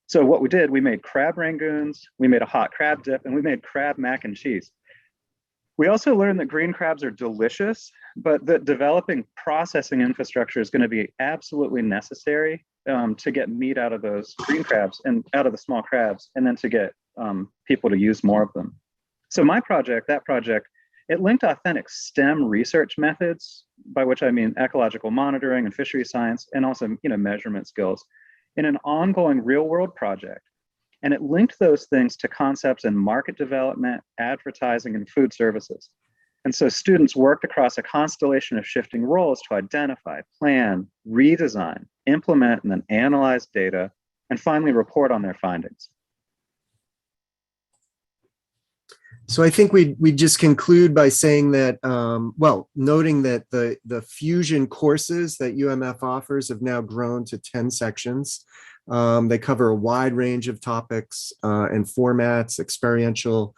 So what we did, we made crab rangoons, we made a hot crab dip, and we made crab mac and cheese. We also learned that green crabs are delicious, but that developing processing infrastructure is going to be absolutely necessary to get meat out of those green crabs and out of the small crabs, and then to get people to use more of them. So my project, it linked authentic STEM research methods, by which I mean ecological monitoring and fishery science, and also measurement skills, in an ongoing real-world project. And it linked those things to concepts in market development, advertising, and food services. And so students worked across a constellation of shifting roles to identify, plan, redesign, implement, and then analyze data, and finally report on their findings. So I think we just conclude by saying that, noting that the fusion courses that UMF offers have now grown to 10 sections. They cover a wide range of topics and formats, experiential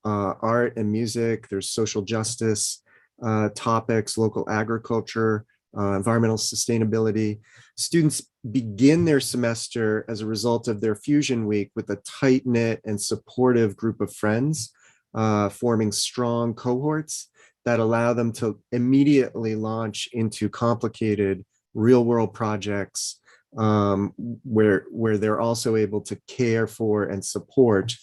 art and music. There's social justice topics, local agriculture, environmental sustainability. Students begin their semester as a result of their fusion week with a tight-knit and supportive group of friends, forming strong cohorts that allow them to immediately launch into complicated real-world projects where they're also able to care for and support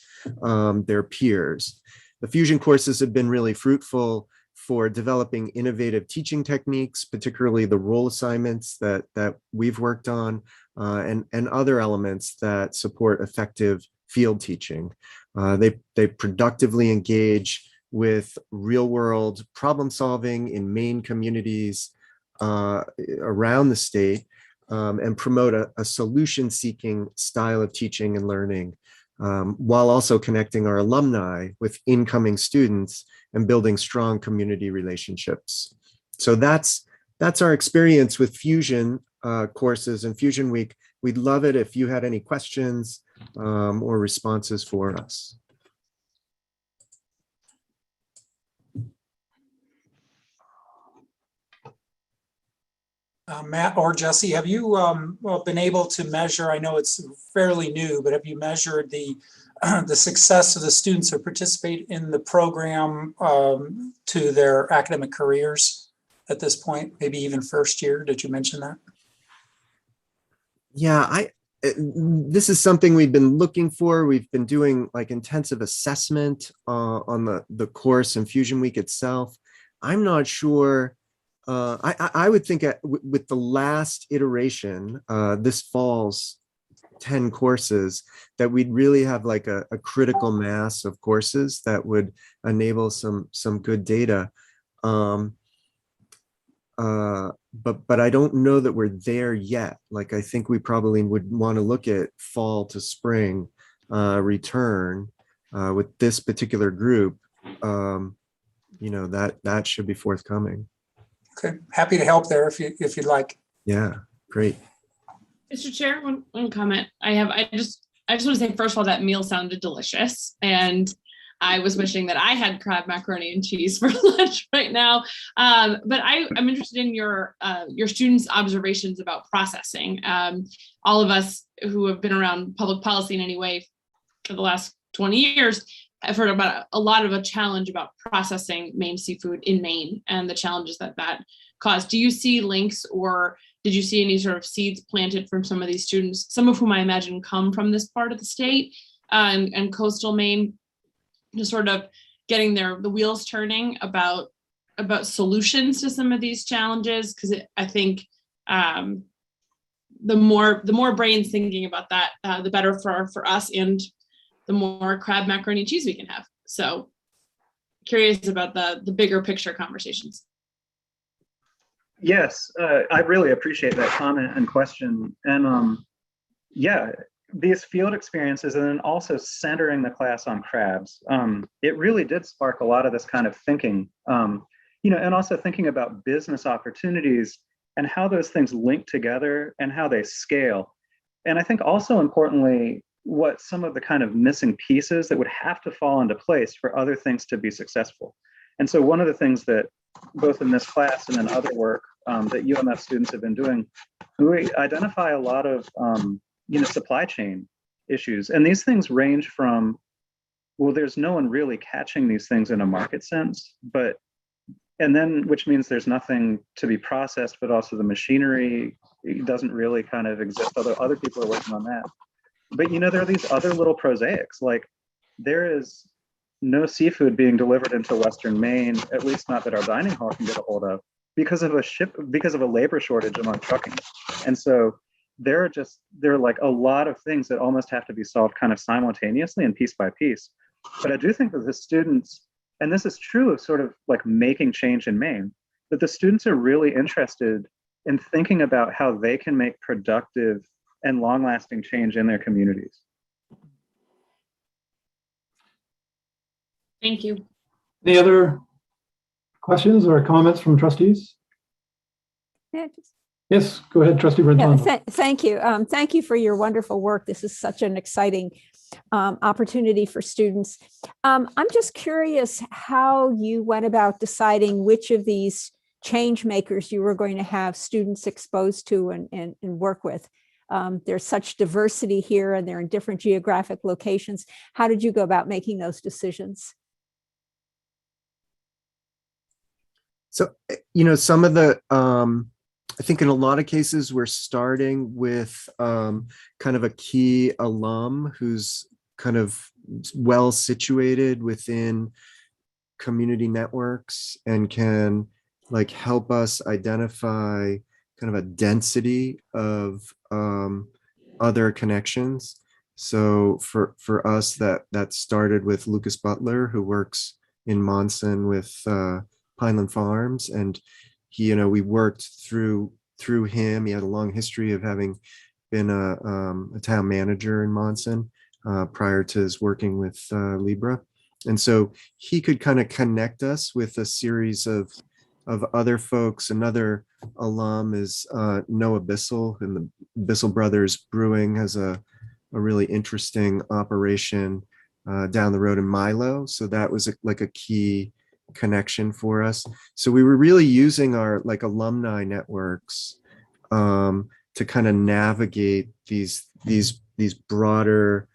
their peers. The fusion courses have been really fruitful for developing innovative teaching techniques, particularly the role assignments that we've worked on, and other elements that support effective field teaching. They productively engage with real-world problem solving in Maine communities around the state, and promote a solution-seeking style of teaching and learning, while also connecting our alumni with incoming students and building strong community relationships. So that's our experience with Fusion courses and Fusion Week. We'd love it if you had any questions or responses for us. Matt or Jesse, have you been able to measure, I know it's fairly new, but have you measured the success of the students who participate in the program to their academic careers at this point, maybe even first year? Did you mention that? Yeah, this is something we've been looking for. We've been doing like intensive assessment on the course and Fusion Week itself. I'm not sure. I would think with the last iteration, this fall's 10 courses, that we'd really have like a critical mass of courses that would enable some good data. But I don't know that we're there yet. Like, I think we probably would want to look at fall to spring return with this particular group. That should be forthcoming. Okay, happy to help there if you'd like. Yeah, great. Mr. Chair, one comment I just want to say, first of all, that meal sounded delicious, and I was wishing that I had crab macaroni and cheese for lunch right now. But I'm interested in your students' observations about processing. All of us who have been around public policy in any way for the last 20 years have heard about a lot of a challenge about processing Maine seafood in Maine and the challenges that caused. Do you see links, or did you see any sort of seeds planted from some of these students, some of whom I imagine come from this part of the state and coastal Maine, to sort of getting the wheels turning about solutions to some of these challenges? Because I think the more brains thinking about that, the better for us, and the more crab macaroni and cheese we can have. So curious about the bigger picture conversations. Yes, I really appreciate that comment and question. And yeah, these field experiences, and then also centering the class on crabs, it really did spark a lot of this kind of thinking, and also thinking about business opportunities and how those things link together and how they scale. And I think also importantly, what some of the kind of missing pieces that would have to fall into place for other things to be successful. And so one of the things that both in this class and in other work that UMS students have been doing, we identify a lot of supply chain issues. And these things range from, well, there's no one really catching these things in a market sense, and then which means there's nothing to be processed, but also the machinery doesn't really kind of exist, although other people are working on that. But there are these other little prosaics, like there is no seafood being delivered into Western Maine, at least not that our dining hall can get a hold of, because of a labor shortage among trucking. And so there are like a lot of things that almost have to be solved kind of simultaneously and piece by piece. But I do think that the students, and this is true of sort of like making change in Maine, that the students are really interested in thinking about how they can make productive and long-lasting change in their communities. Thank you. Any other questions or comments from trustees? Yes, go ahead, Trustee Brentano. Thank you. Thank you for your wonderful work. This is such an exciting opportunity for students. I'm just curious how you went about deciding which of these change makers you were going to have students exposed to and work with. There's such diversity here, and they're in different geographic locations. How did you go about making those decisions? So, some of the, I think in a lot of cases, we're starting with kind of a key alum who's kind of well situated within community networks and can like help us identify kind of a density of other connections. So for us, that started with Lucas Butler, who works in Monson with Pineland Farms, and he, we worked through him. He had a long history of having been a town manager in Monson prior to his working with Libra, and so he could kind of connect us with a series of other folks. Another alum is Noah Bissell, and the Bissell Brothers Brewing has a really interesting operation down the road in Milo. So that was like a key connection for us. So we were really using our like alumni networks to kind of navigate these broader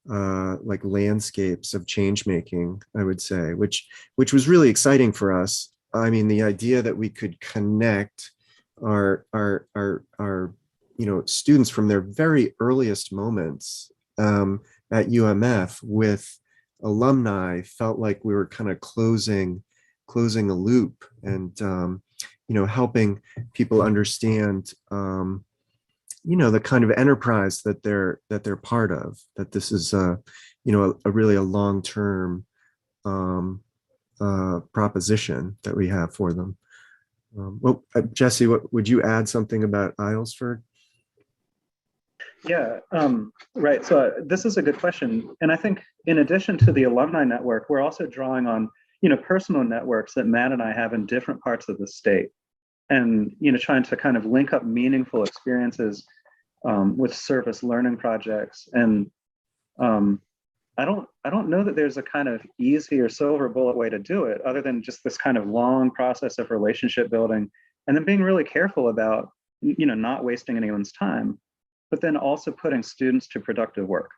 like landscapes of change making, I would say, which was really exciting for us. I mean, the idea that we could connect our students from their very earliest moments at UMF with alumni felt like we were kind of closing a loop and helping people understand the kind of enterprise that they're part of, that this is a really a long-term proposition that we have for them. Jesse, what would you add something about Islesford? Yeah, right. So this is a good question. And I think in addition to the alumni network, we're also drawing on, personal networks that Matt and I have in different parts of the state. And, trying to kind of link up meaningful experiences with service learning projects. And I don't know that there's a kind of easy or silver bullet way to do it, other than just this kind of long process of relationship building, and then being really careful about, not wasting anyone's time, but then also putting students to productive work.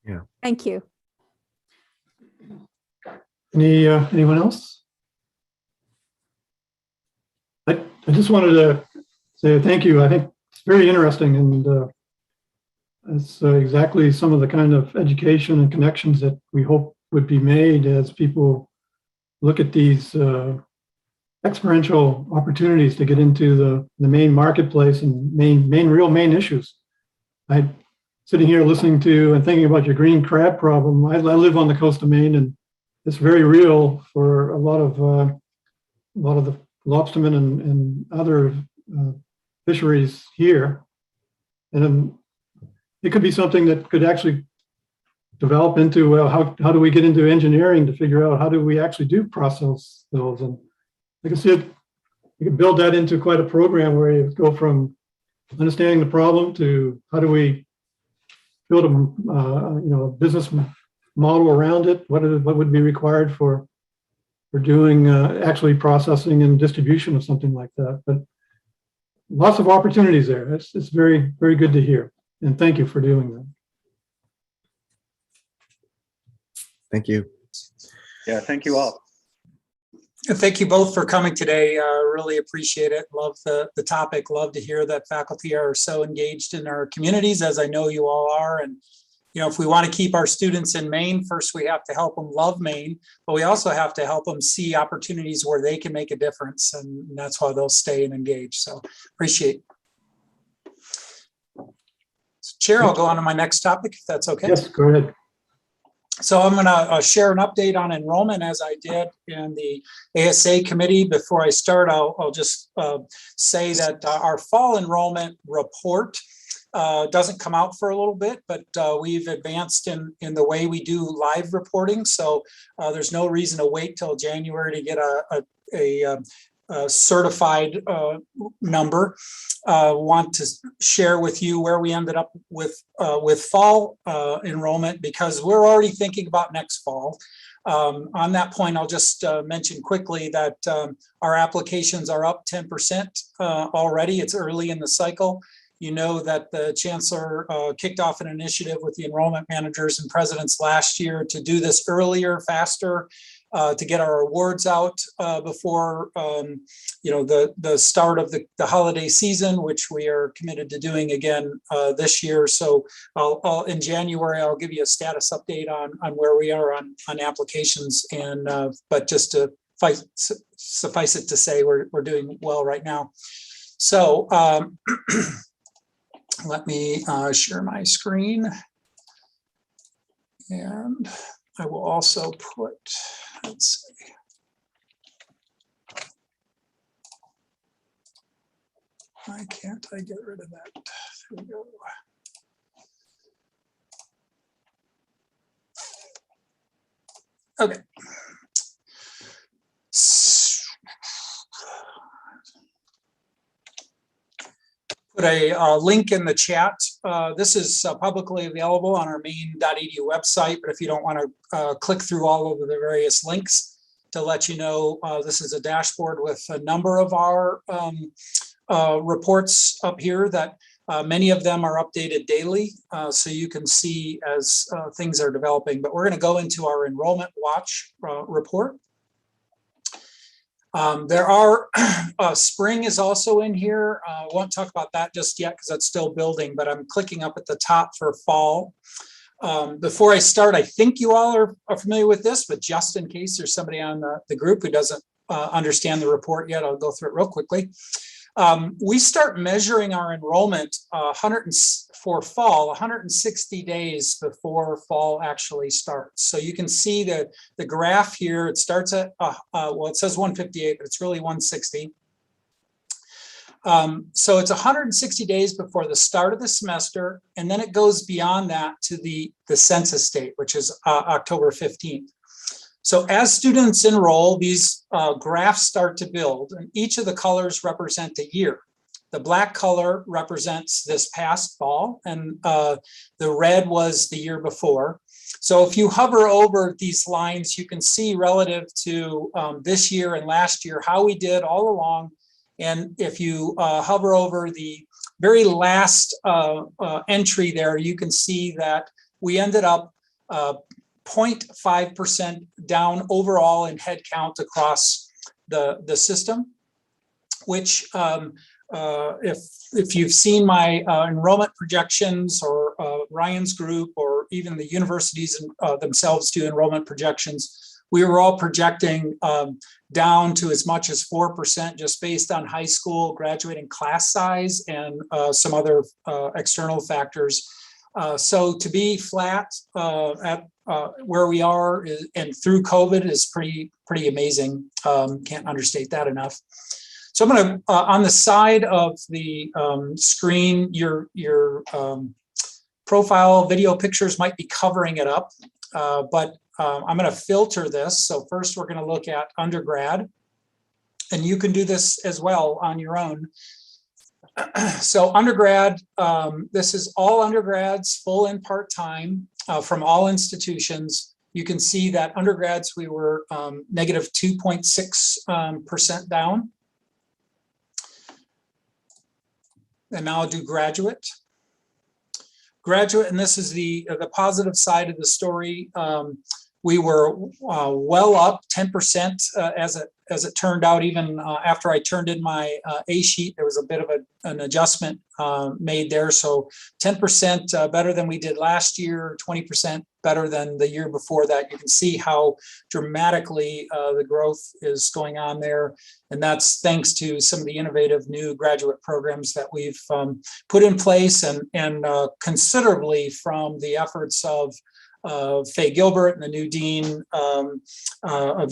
Yeah. Thank you. Anyone else? I just wanted to say thank you. I think it's very interesting, and it's exactly some of the kind of education and connections that we hope would be made as people look at these experiential opportunities to get into the main marketplace and main issues. I'm sitting here listening to and thinking about your green crab problem. I live on the coast of Maine, and it's very real for a lot of the lobstermen and other fisheries here. And it could be something that could actually develop into, well, how do we get into engineering to figure out how do we actually do process those? And I can see it, you can build that into quite a program where you go from understanding the problem to how do we build a business model around it? What would be required for doing actually processing and distribution of something like that? But lots of opportunities there. It's very, very good to hear. And thank you for doing that. Thank you. Yeah, thank you all. And thank you both for coming today. Really appreciate it. Love the topic. Love to hear that faculty are so engaged in our communities, as I know you all are. And if we want to keep our students in Maine, first we have to help them love Maine, but we also have to help them see opportunities where they can make a difference. And that's why they'll stay and engage. So appreciate. So Chair, I'll go on to my next topic, if that's okay. Yes, go ahead. So I'm going to share an update on enrollment as I did in the ASA committee. Before I start, I'll just say that our fall enrollment report doesn't come out for a little bit, but we've advanced in the way we do live reporting. So there's no reason to wait till January to get a certified number. Want to share with you where we ended up with fall enrollment, because we're already thinking about next fall. On that point, I'll just mention quickly that our applications are up 10% already. It's early in the cycle. You know that the chancellor kicked off an initiative with the enrollment managers and presidents last year to do this earlier, faster, to get our awards out before the start of the holiday season, which we are committed to doing again this year. So in January, I'll give you a status update on where we are on applications. And but just to suffice it to say, we're doing well right now. So let me share my screen, and I will also put, let's see. Why can't I get rid of that? There we go. Okay. Put a link in the chat. This is publicly available on our maine.edu website, but if you don't want to click through all of the various links, to let you know, this is a dashboard with a number of our reports up here that many of them are updated daily, so you can see as things are developing. But we're going to go into our enrollment watch report. There are, spring is also in here. I won't talk about that just yet because that's still building, but I'm clicking up at the top for fall. Before I start, I think you all are familiar with this, but just in case there's somebody on the group who doesn't understand the report yet, I'll go through it real quickly. We start measuring our enrollment for fall 160 days before fall actually starts. So you can see the graph here. It starts at, well, it says 158, but it's really 160. So it's 160 days before the start of the semester, and then it goes beyond that to the census date, which is October 15th. So as students enroll, these graphs start to build, and each of the colors represent a year. The black color represents this past fall, and the red was the year before. So if you hover over these lines, you can see relative to this year and last year how we did all along. And if you hover over the very last entry there, you can see that we ended up 0.5% down overall in head count across the system, which if you've seen my enrollment projections or Ryan's group or even the universities themselves do enrollment projections, we were all projecting down to as much as 4% just based on high school graduating class size and some other external factors. So to be flat at where we are and through COVID is pretty amazing. Can't understate that enough. So I'm going to, on the side of the screen, your profile video pictures might be covering it up, but I'm going to filter this. So first we're going to look at undergrad, and you can do this as well on your own. So undergrad, this is all undergrads, full and part-time from all institutions. You can see that undergrads, we were negative 2.6% down. And now I'll do graduate. Graduate, and this is the positive side of the story. We were well up 10% as it turned out. Even after I turned in my A sheet, there was a bit of an adjustment made there. So 10% better than we did last year, 20% better than the year before that. You can see how dramatically the growth is going on there. And that's thanks to some of the innovative new graduate programs that we've put in place and considerably from the efforts of Faye Gilbert and the new dean of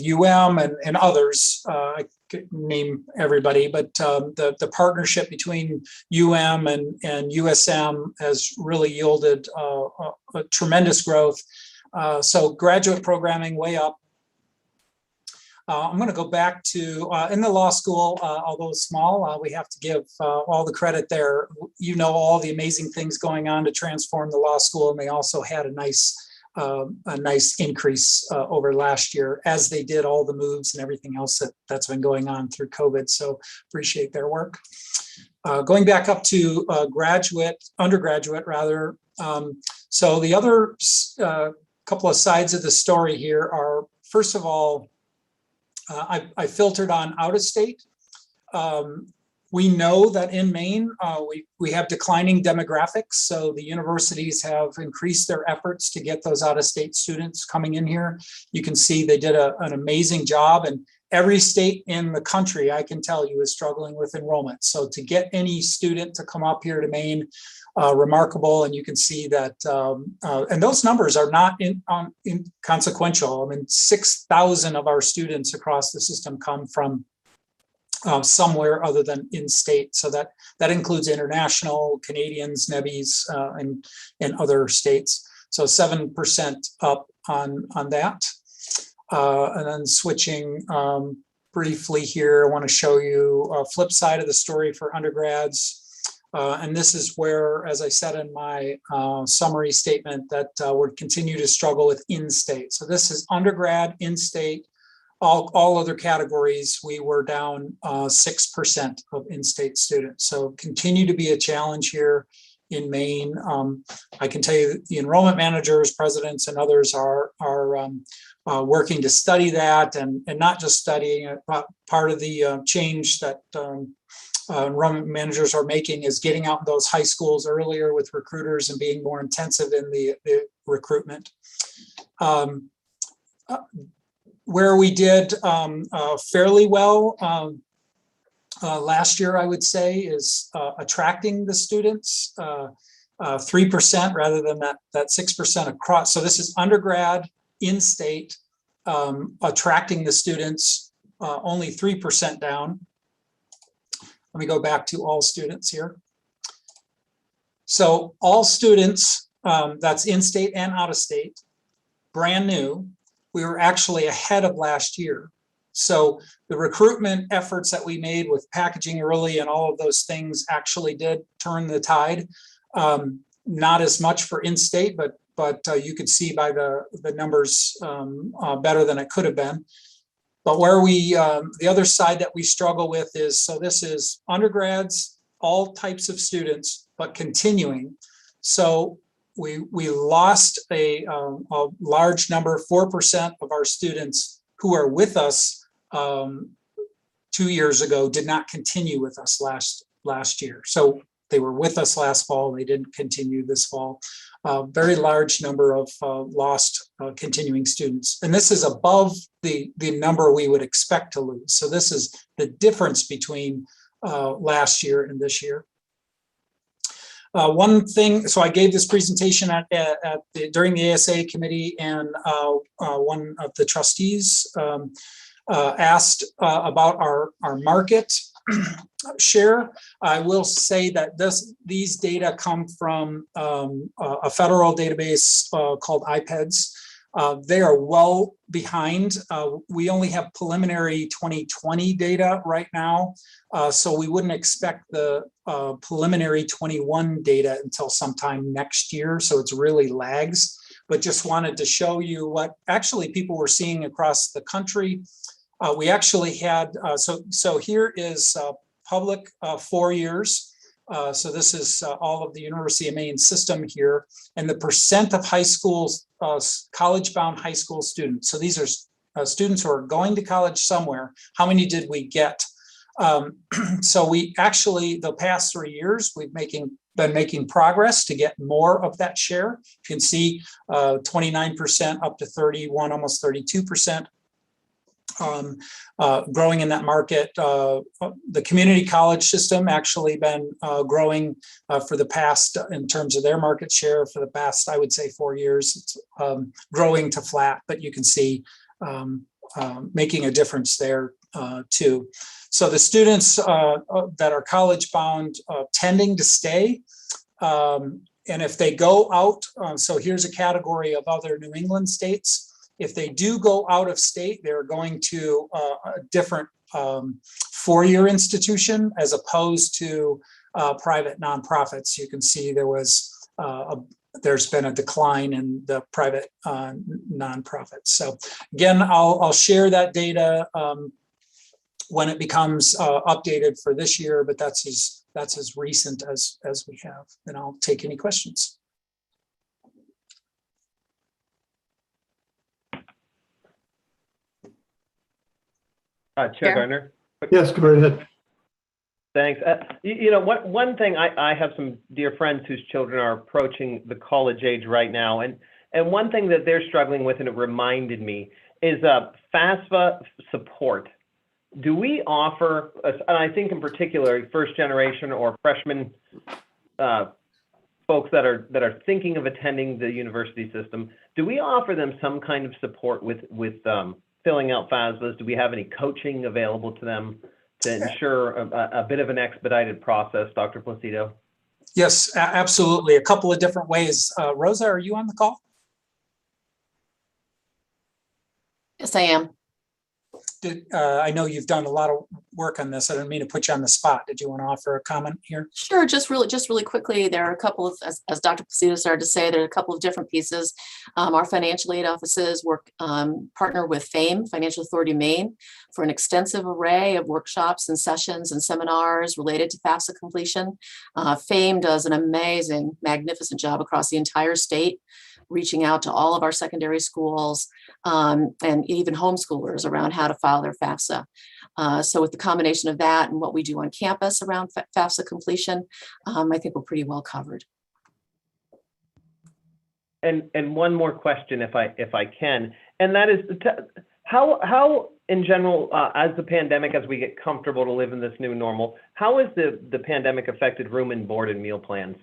and others. I could name everybody, but the partnership between and USM has really yielded a tremendous growth. So graduate programming way up. I'm going to go back to in the law school, although small, we have to give all the credit there. You know, all the amazing things going on to transform the law school, and they also had a nice increase over last year, as they did all the moves and everything else that's been going on through COVID. So appreciate their work. Going back up to undergraduate rather. So the other couple of sides of the story here are, first of all, I filtered on out of state. We know that in Maine, we have declining demographics, so the universities have increased their efforts to get those out-of-state students coming in here. You can see they did an amazing job, and every state in the country, I can tell you, is struggling with enrollment. So to get any student to come up here to Maine, remarkable, and you can see that, and those numbers are not inconsequential. I mean, 6,000 of our students across the system come from somewhere other than in-state. So that includes international, Canadians, Nebbies, and other states. So 7% up on that. And then switching briefly here, I want to show you a flip side of the story for undergrads. And this is where, as I said in my summary statement, that we'll continue to struggle with in-state. So this is undergrad, in-state. All other categories, we were down 6% of in-state students. So continue to be a challenge here in Maine. I can tell you that the enrollment managers, presidents, and others are working to study that, and not just studying it, but part of the change that enrollment managers are making is getting out in those high schools earlier with recruiters and being more intensive in the recruitment. Where we did fairly well last year, I would say, is attracting the students, 3% rather than that 6% across. So this is undergrad, in-state, attracting the students, only 3% down. Let me go back to all students here. So all students, that's in-state and out-of-state, brand new, we were actually ahead of last year. So the recruitment efforts that we made with packaging early and all of those things actually did turn the tide. Not as much for in-state, but you could see by the numbers better than it could have been. But where we, the other side that we struggle with is, so this is undergrads, all types of students, but continuing. So we lost a large number, 4% of our students who are with us 2 years ago did not continue with us last year. So they were with us last fall, they didn't continue this fall. Very large number of lost continuing students. And this is above the number we would expect to lose. So this is the difference between last year and this year. One thing, so I gave this presentation during the ASA committee, and one of the trustees asked about our market share. I will say that these data come from a federal database called IPEDS. They are well behind. We only have preliminary 2020 data right now, so we wouldn't expect the preliminary 21 data until sometime next year, so it's really lags. But just wanted to show you what actually people were seeing across the country. We actually had, so here is public 4 years. So this is all of the University of Maine system here, and the percent of high schools, college-bound high school students. So these are students who are going to college somewhere. How many did we get? So we actually, the past 3 years, we've been making progress to get more of that share. You can see 29% up to 31, almost 32%. Growing in that market. The community college system actually been growing for the past, in terms of their market share, for the past, I would say 4 years. It's growing to flat, but you can see making a difference there too. So the students that are college bound tending to stay. And if they go out, so here's a category of other New England states. If they do go out of state, they're going to a different four-year institution as opposed to private nonprofits. You can see there's been a decline in the private nonprofits. So again, I'll share that data when it becomes updated for this year, but that's as recent as we have. And I'll take any questions. Chair Gardner? Yes, go right ahead. Thanks. One thing, I have some dear friends whose children are approaching the college age right now, and one thing that they're struggling with, and it reminded me, is FAFSA support. Do we offer, and I think in particular, first generation or freshman folks that are thinking of attending the university system, do we offer them some kind of support with filling out FAFSAs? Do we have any coaching available to them to ensure a bit of an expedited process, Dr. Placido? Yes, absolutely. A couple of different ways. Rosa, are you on the call? Yes, I am. I know you've done a lot of work on this. I don't mean to put you on the spot. Did you want to offer a comment here? Sure, just really quickly, there are a couple of, as Dr. Placido started to say, there are a couple of different pieces. Our financial aid offices partner with FAME, Financial Authority Maine, for an extensive array of workshops and sessions and seminars related to FAFSA completion. FAME does an amazing, magnificent job across the entire state, reaching out to all of our secondary schools and even homeschoolers around how to file their FAFSA. So with the combination of that and what we do on campus around FAFSA completion, I think we're pretty well covered. And one more question, if I can, and that is how in general, as the pandemic, as we get comfortable to live in this new normal, how has the pandemic affected room and board and meal plans?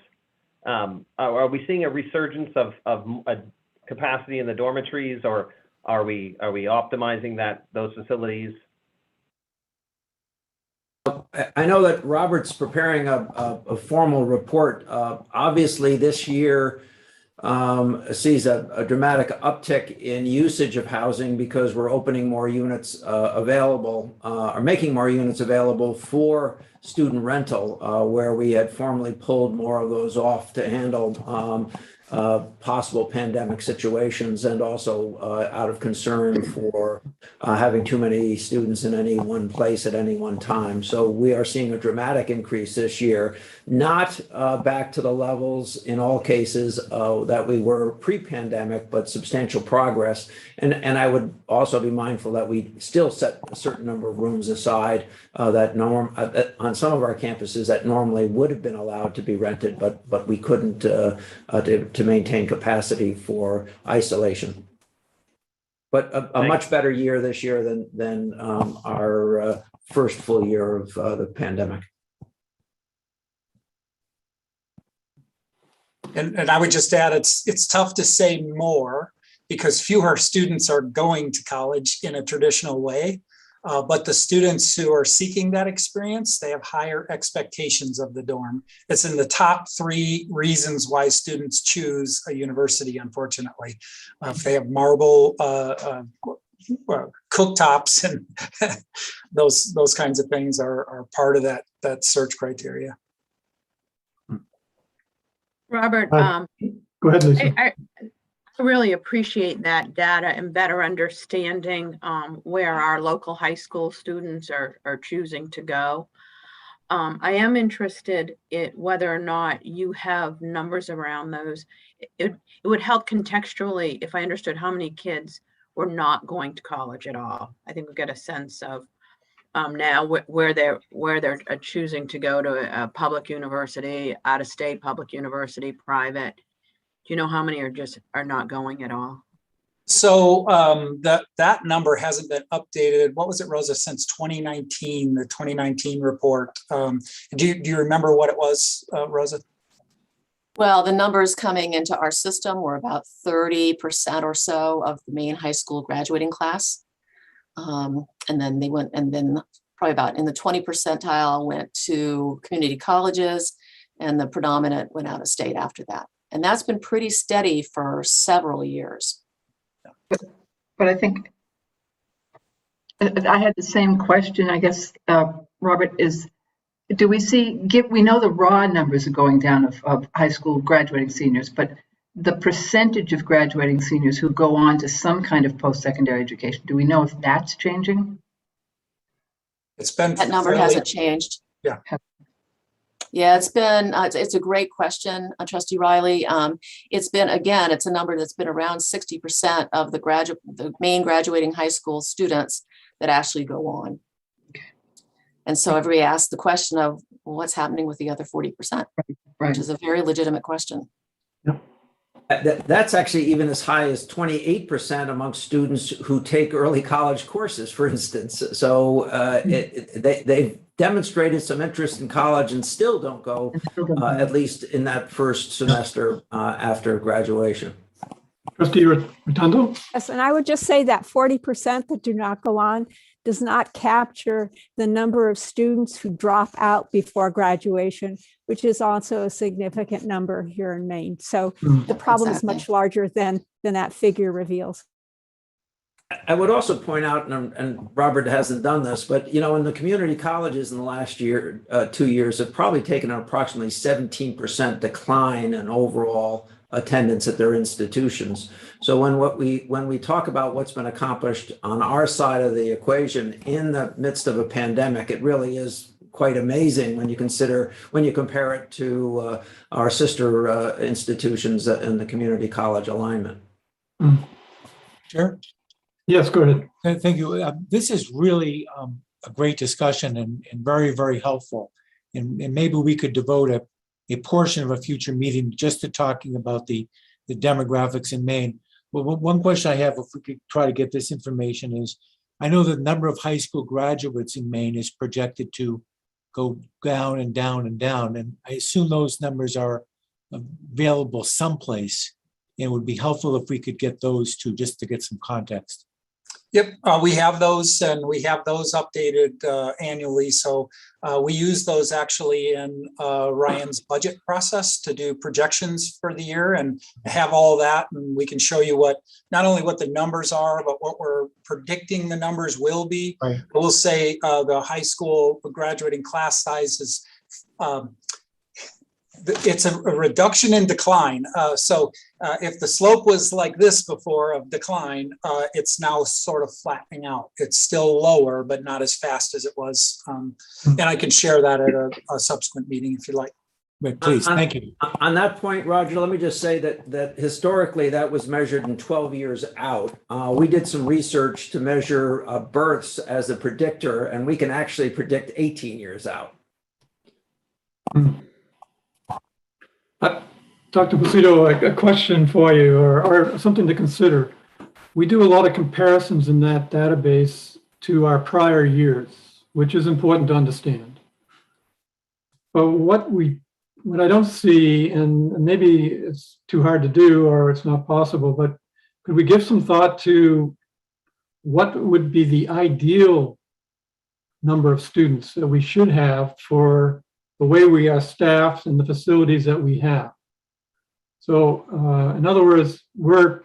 Are we seeing a resurgence of a capacity in the dormitories, or are we optimizing those facilities? I know that Robert's preparing a formal report. Obviously, this year sees a dramatic uptick in usage of housing because we're opening more units available, or making more units available for student rental, where we had formerly pulled more of those off to handle possible pandemic situations, and also out of concern for having too many students in any one place at any one time. So we are seeing a dramatic increase this year, not back to the levels in all cases that we were pre-pandemic, but substantial progress. And I would also be mindful that we still set a certain number of rooms aside that on some of our campuses that normally would have been allowed to be rented, but we couldn't to maintain capacity for isolation. But a much better year this year than our first full year of the pandemic. And I would just add, it's tough to say more because fewer students are going to college in a traditional way. But the students who are seeking that experience, they have higher expectations of the dorm. It's in the top 3 reasons why students choose a university, unfortunately. If they have marble cooktops and those kinds of things are part of that search criteria. Robert, go ahead, Lisa. I really appreciate that data and better understanding where our local high school students are choosing to go. I am interested in whether or not you have numbers around those. It would help contextually if I understood how many kids were not going to college at all. I think we get a sense of now where they're choosing to go to a public university, out of state public university, private. Do you know how many are not going at all? So that number hasn't been updated. What was it, Rosa, since 2019, the 2019 report? Do you remember what it was, Rosa? Well, the numbers coming into our system were about 30% or so of the Maine high school graduating class. And then probably about in the 20 percentile went to community colleges, and the predominant went out of state after that. And that's been pretty steady for several years. But I think I had the same question, I guess, Robert, do we we know the raw numbers are going down of high school graduating seniors, but the percentage of graduating seniors who go on to some kind of post-secondary education, do we know if that's changing? That number hasn't changed. Yeah. Yeah, it's been, it's a great question, Trustee Riley. It's a number that's been around 60% of the Maine graduating high school students that actually go on. And so everybody asks the question of what's happening with the other 40%, which is a very legitimate question. That's actually even as high as 28% amongst students who take early college courses, for instance. So they've demonstrated some interest in college and still don't go, at least in that first semester after graduation. Trustee Rotundo? Yes, and I would just say that 40% that do not go on does not capture the number of students who drop out before graduation, which is also a significant number here in Maine. So the problem is much larger than that figure reveals. I would also point out, and Robert hasn't done this, but in the community colleges in the last year, 2 years, have probably taken an approximately 17% decline in overall attendance at their institutions. So when we talk about what's been accomplished on our side of the equation in the midst of a pandemic, it really is quite amazing when you compare it to our sister institutions in the community college alignment. Sure. Yes, go ahead. Thank you. This is really a great discussion and very, very helpful. And maybe we could devote a portion of a future meeting just to talking about the demographics in Maine. Well, one question I have, if we could try to get this information, is I know the number of high school graduates in Maine is projected to go down and down and down. And I assume those numbers are available someplace. It would be helpful if we could get those too, just to get some context. Yep, we have those, and we have those updated annually. So we use those actually in Ryan's budget process to do projections for the year and have all that. And we can show you not only what the numbers are, but what we're predicting the numbers will be. Right. We'll say the high school graduating class size is it's a reduction in decline. So if the slope was like this before of decline, it's now sort of flattening out. It's still lower, but not as fast as it was. And I can share that at a subsequent meeting if you like. Please, thank you. On that point, Roger, let me just say that historically that was measured in 12 years out. We did some research to measure births as a predictor, and we can actually predict 18 years out. Dr. Placido, a question for you or something to consider. We do a lot of comparisons in that database to our prior years, which is important to understand. But what I don't see, and maybe it's too hard to do or it's not possible, but could we give some thought to what would be the ideal number of students that we should have for the way we are staffed and the facilities that we have? So in other words, we're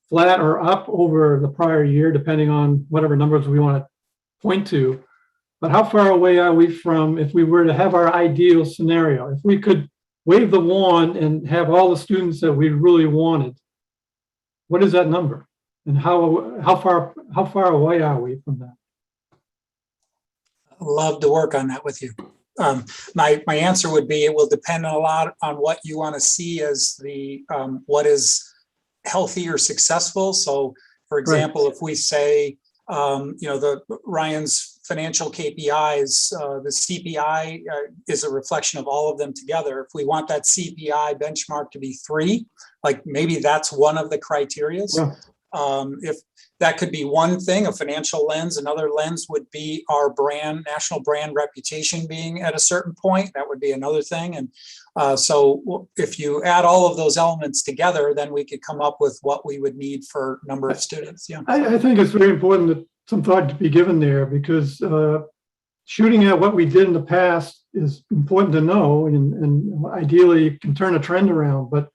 flat or up over the prior year, depending on whatever numbers we want to point to. But how far away are we from, if we were to have our ideal scenario, if we could wave the wand and have all the students that we really wanted, what is that number? And how far away are we from that? I'd love to work on that with you. My answer would be it will depend a lot on what you want to see as the what is healthy or successful. So, for example, if we say the Ryan's financial KPIs, the CPI is a reflection of all of them together. If we want that CPI benchmark to be 3, like maybe that's one of the criterias. Yeah. If that could be one thing, a financial lens. Another lens would be our brand, national brand reputation being at a certain point. That would be another thing. And so if you add all of those elements together, then we could come up with what we would need for number of students. Yeah, I think it's very important that some thought to be given there, because shooting at what we did in the past is important to know, and ideally can turn a trend around. But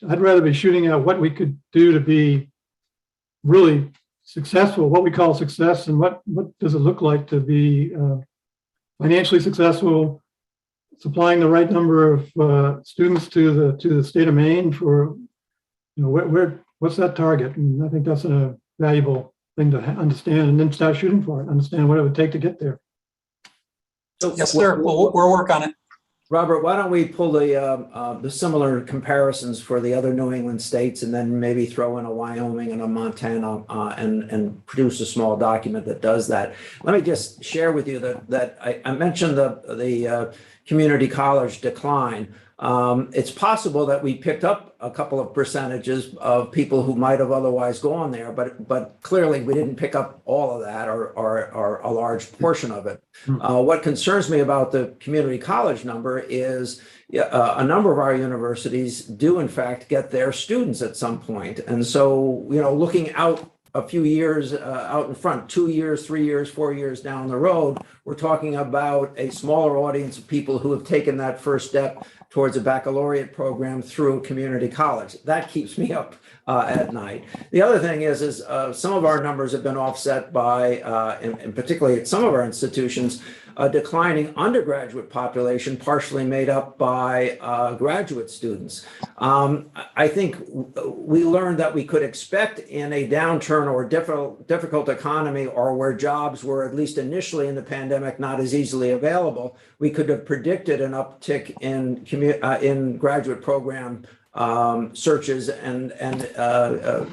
I'd rather be shooting at what we could do to be really successful, what we call success, and what does it look like to be financially successful, supplying the right number of students to the state of Maine for, what's that target? And I think that's a valuable thing to understand, and then start shooting for it, understand what it would take to get there. So yes, sir. We'll work on it. Robert, why don't we pull the similar comparisons for the other New England states, and then maybe throw in a Wyoming and a Montana and produce a small document that does that. Let me just share with you that I mentioned the community college decline. It's possible that we picked up a couple of percentages of people who might have otherwise gone there, but clearly we didn't pick up all of that or a large portion of it. What concerns me about the community college number is a number of our universities do in fact get their students at some point. And so, looking out a few years out in front, 2 years, 3 years, 4 years down the road, we're talking about a smaller audience of people who have taken that first step towards a baccalaureate program through community college. That keeps me up at night. The other thing is some of our numbers have been offset by, and particularly at some of our institutions, a declining undergraduate population, partially made up by graduate students. I think we learned that we could expect in a downturn or difficult economy, or where jobs were, at least initially in the pandemic, not as easily available, we could have predicted an uptick in graduate program searches and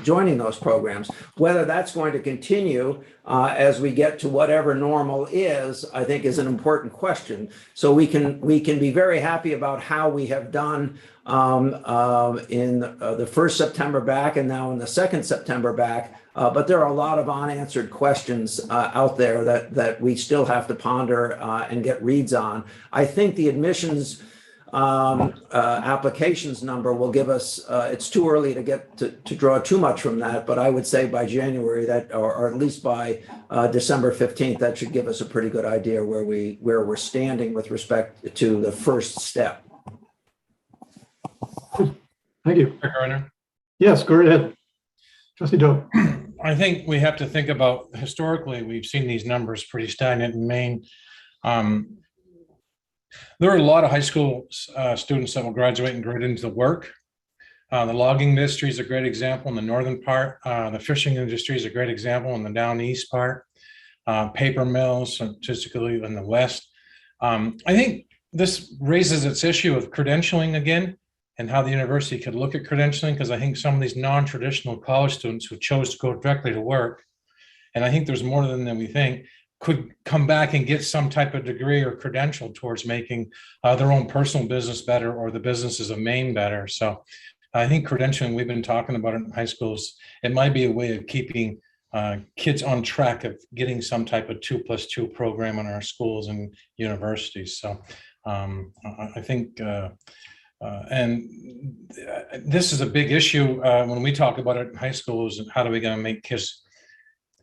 joining those programs. Whether that's going to continue as we get to whatever normal is, I think is an important question. So we can be very happy about how we have done in the first September back and now in the second September back. But there are a lot of unanswered questions out there that we still have to ponder and get reads on. I think the admissions applications number will give us, it's too early to get to draw too much from that, but I would say by January that, or at least by December 15th, that should give us a pretty good idea where we're standing with respect to the first step. Thank you. Gardner. Yes, go ahead. Trustee Doe. I think we have to think about, historically, we've seen these numbers pretty stagnant in Maine. There are a lot of high school students that will graduate and go right into the work. The logging industry is a great example in the northern part. The fishing industry is a great example in the down east part. Paper mills, statistically in the west. I think this raises its issue of credentialing again, and how the university could look at credentialing, because I think some of these non-traditional college students who chose to go directly to work, and I think there's more than we think, could come back and get some type of degree or credential towards making their own personal business better, or the businesses of Maine better. So I think credentialing, we've been talking about it in high schools, it might be a way of keeping kids on track of getting some type of 2+2 program in our schools and universities. So I think, and this is a big issue when we talk about it in high schools, and how do we going to make kids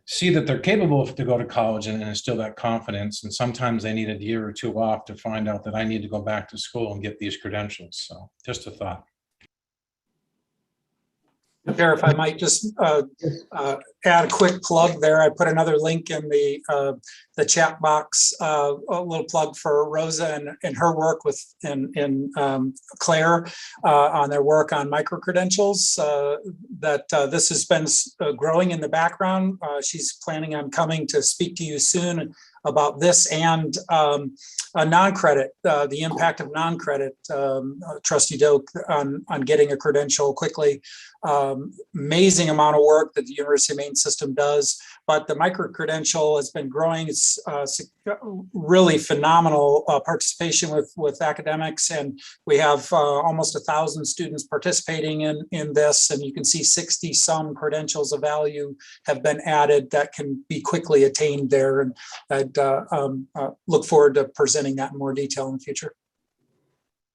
see that they're capable to go to college and instill that confidence. And sometimes they need a year or two off to find out that I need to go back to school and get these credentials. So just a thought. Chair, if I might just add a quick plug there. I put another link in the chat box, a little plug for Rosa and her work with Claire on their work on micro-credentials, that this has been growing in the background. She's planning on coming to speak to you soon about this and a non-credit, the impact of non-credit, Trustee Doak, on getting a credential quickly. Amazing amount of work that the University of Maine system does, but the micro-credential has been growing. It's really phenomenal participation with academics, and we have almost 1,000 students participating in this, and you can see 60 some credentials of value have been added that can be quickly attained there, and I'd look forward to presenting that in more detail in the future.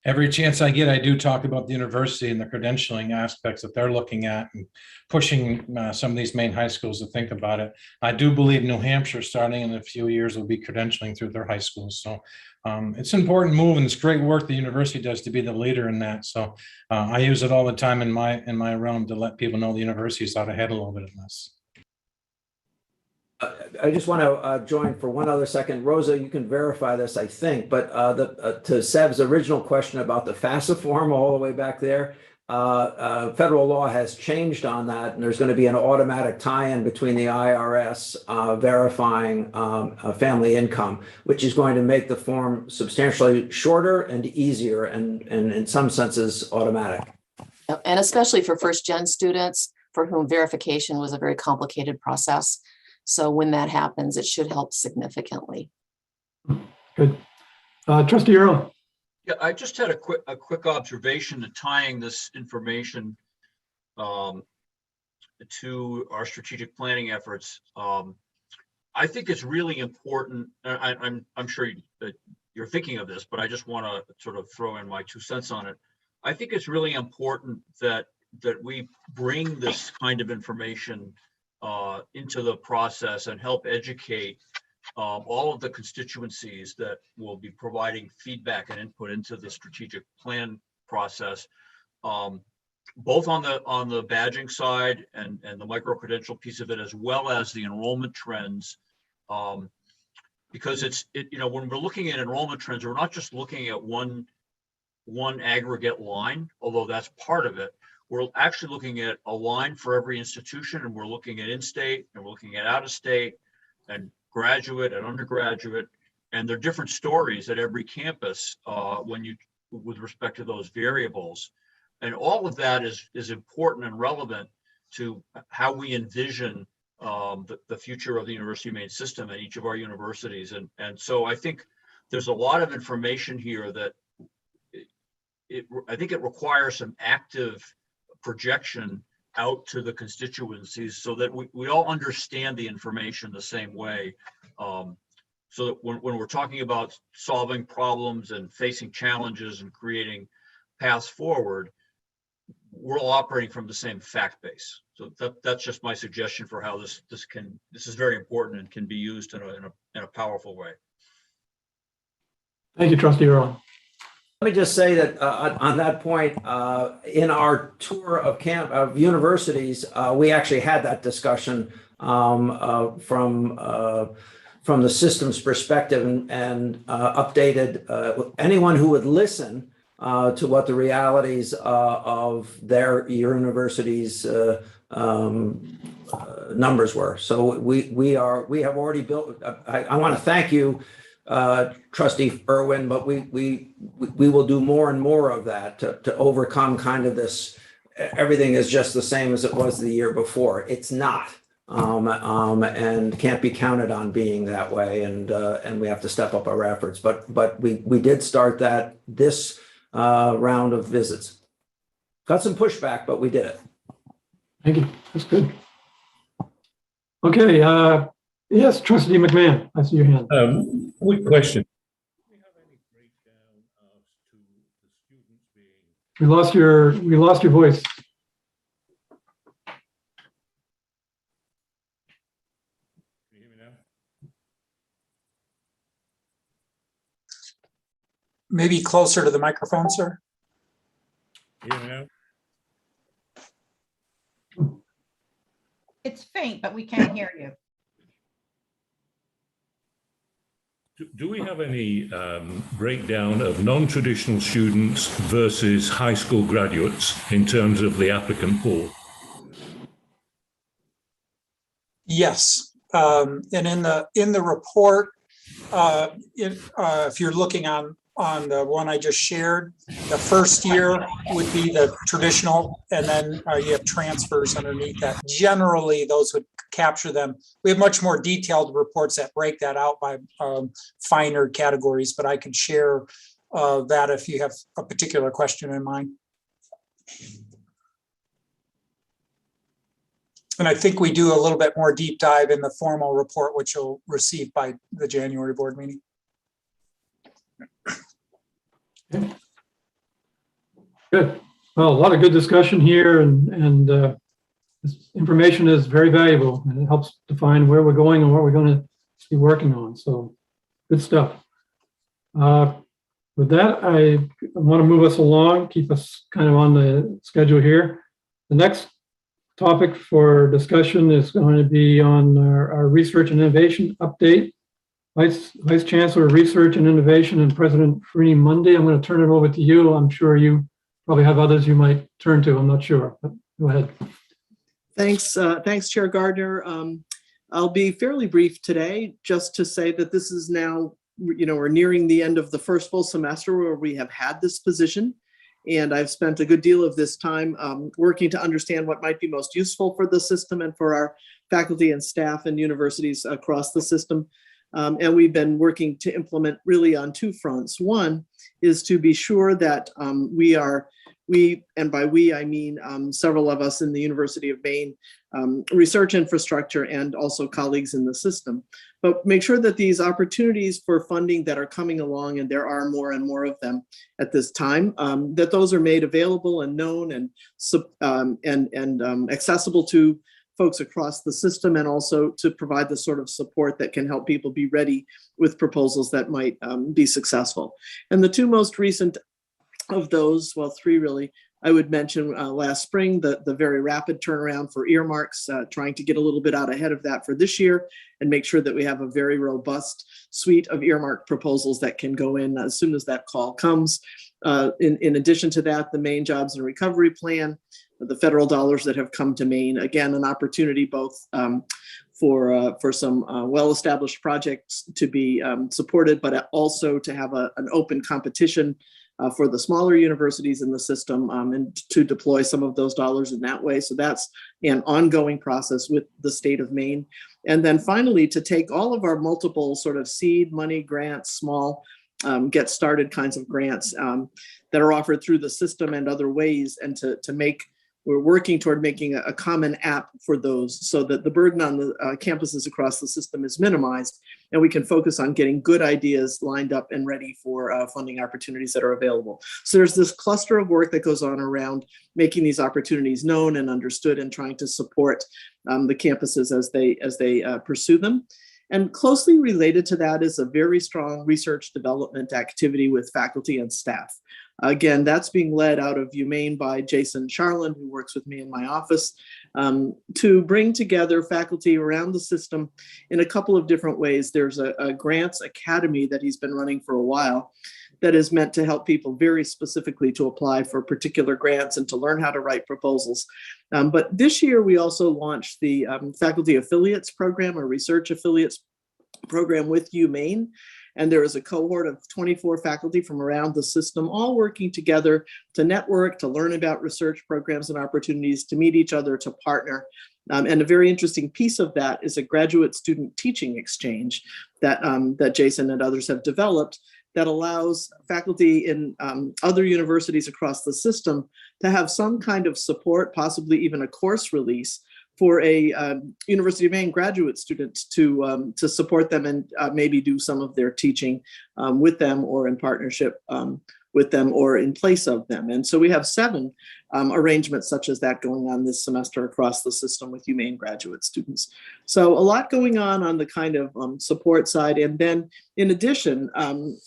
Every chance I get, I do talk about the university and the credentialing aspects that they're looking at, and pushing some of these Maine high schools to think about it. I do believe New Hampshire, starting in a few years, will be credentialing through their high schools. So it's an important move, and it's great work the university does to be the leader in that. So I use it all the time in my realm to let people know the university is out ahead a little bit in this. I just want to join for one other second. Rosa, you can verify this, I think, but to Seb's original question about the FAFSA form all the way back there, federal law has changed on that, and there's going to be an automatic tie-in between the IRS verifying family income, which is going to make the form substantially shorter and easier, and in some senses automatic. And especially for first-gen students for whom verification was a very complicated process. So when that happens, it should help significantly. Good. Trustee Earl. Yeah, I just had a quick observation to tying this information to our strategic planning efforts. I think it's really important. I'm sure you're thinking of this, but I just want to sort of throw in my 2 cents on it. I think it's really important that we bring this kind of information into the process and help educate all of the constituencies that will be providing feedback and input into the strategic plan process, both on the badging side and the micro-credential piece of it, as well as the enrollment trends. Because when we're looking at enrollment trends, we're not just looking at one aggregate line, although that's part of it. We're actually looking at a line for every institution, and we're looking at in-state, and we're looking at out-of-state, and graduate and undergraduate, and there are different stories at every campus with respect to those variables. And all of that is important and relevant to how we envision the future of the University of Maine system at each of our universities. And so I think there's a lot of information here that I think it requires some active projection out to the constituencies so that we all understand the information the same way. So that when we're talking about solving problems and facing challenges and creating paths forward, we're all operating from the same fact base. So that's just my suggestion for how this is very important and can be used in a powerful way. Thank you, Trustee Earl. Let me just say that on that point, in our tour of universities, we actually had that discussion from the systems perspective and updated anyone who would listen to what the realities of their university's numbers were. So we have already built. I want to thank you, Trustee Irwin, but we will do more and more of that to overcome kind of this. Everything is just the same as it was the year before. It's not, and can't be counted on being that way. And we have to step up our efforts. But we did start that this round of visits. Got some pushback, but we did it. Thank you. That's good. Okay. Yes, Trustee McMahon, I see your hand. Quick question. We lost your voice. Can you hear me now? Maybe closer to the microphone, sir. Can you hear me now? It's faint, but we can't hear you. Do we have any breakdown of non-traditional students versus high school graduates in terms of the applicant pool? Yes, and in the report, if you're looking on the one I just shared, the first year would be the traditional, and then you have transfers underneath that. Generally, those would capture them. We have much more detailed reports that break that out by finer categories, but I can share that if you have a particular question in mind. And I think we do a little bit more deep dive in the formal report, which you'll receive by the January board meeting. Good. Well, a lot of good discussion here, and this information is very valuable, and it helps define where we're going and what we're going to be working on. So, good stuff. With that, I want to move us along, keep us kind of on the schedule here. The next topic for discussion is going to be on our research and innovation update. Vice Chancellor of Research and Innovation and President Farini Mundy, I'm going to turn it over to you. I'm sure you probably have others you might turn to. I'm not sure, but go ahead. Thanks, Chair Gardner. I'll be fairly brief today, just to say that this is now, we're nearing the end of the first full semester where we have had this position. And I've spent a good deal of this time working to understand what might be most useful for the system and for our faculty and staff and universities across the system. And we've been working to implement really on two fronts. One is to be sure that we, and by we, I mean several of us in the University of Maine, research infrastructure and also colleagues in the system, but make sure that these opportunities for funding that are coming along, and there are more and more of them at this time, that those are made available and known and accessible to folks across the system, and also to provide the sort of support that can help people be ready with proposals that might be successful. And the two most recent of those, well, three really, I would mention last spring, the very rapid turnaround for earmarks, trying to get a little bit out ahead of that for this year and make sure that we have a very robust suite of earmark proposals that can go in as soon as that call comes. In addition to that, the Maine Jobs and Recovery Plan, the federal dollars that have come to Maine, again, an opportunity both for some well-established projects to be supported, but also to have an open competition for the smaller universities in the system and to deploy some of those dollars in that way. So that's an ongoing process with the state of Maine. And then finally, to take all of our multiple sort of seed money grants, small get started kinds of grants that are offered through the system and other ways, and to make, we're working toward making a common app for those so that the burden on the campuses across the system is minimized, and we can focus on getting good ideas lined up and ready for funding opportunities that are available. So there's this cluster of work that goes on around making these opportunities known and understood and trying to support the campuses as they pursue them. And closely related to that is a very strong research development activity with faculty and staff. Again, that's being led out of UMaine by Jason Charland, who works with me in my office, to bring together faculty around the system in a couple of different ways. There's a grants academy that he's been running for a while that is meant to help people very specifically to apply for particular grants and to learn how to write proposals. But this year, we also launched the Faculty Affiliates Program, or Research Affiliates Program with UMaine. And there is a cohort of 24 faculty from around the system, all working together to network, to learn about research programs and opportunities, to meet each other, to partner. And a very interesting piece of that is a graduate student teaching exchange that, that Jason and others have developed that allows faculty in other universities across the system to have some kind of support, possibly even a course release, for a University of Maine graduate student to support them and maybe do some of their teaching with them, or in partnership with them, or in place of them. And so we have 7 arrangements such as that going on this semester across the system with UMaine graduate students. So a lot going on the kind of support side. And then in addition,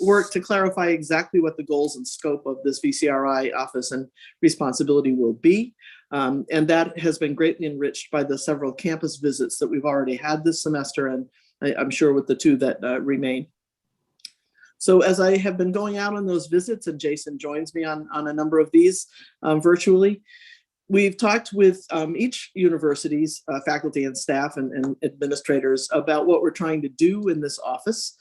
work to clarify exactly what the goals and scope of this VCRI office and responsibility will be. And that has been greatly enriched by the several campus visits that we've already had this semester, and I'm sure with the 2 that remain. So as I have been going out on those visits, and Jason joins me on a number of these virtually, we've talked with each university's faculty and staff and administrators about what we're trying to do in this office,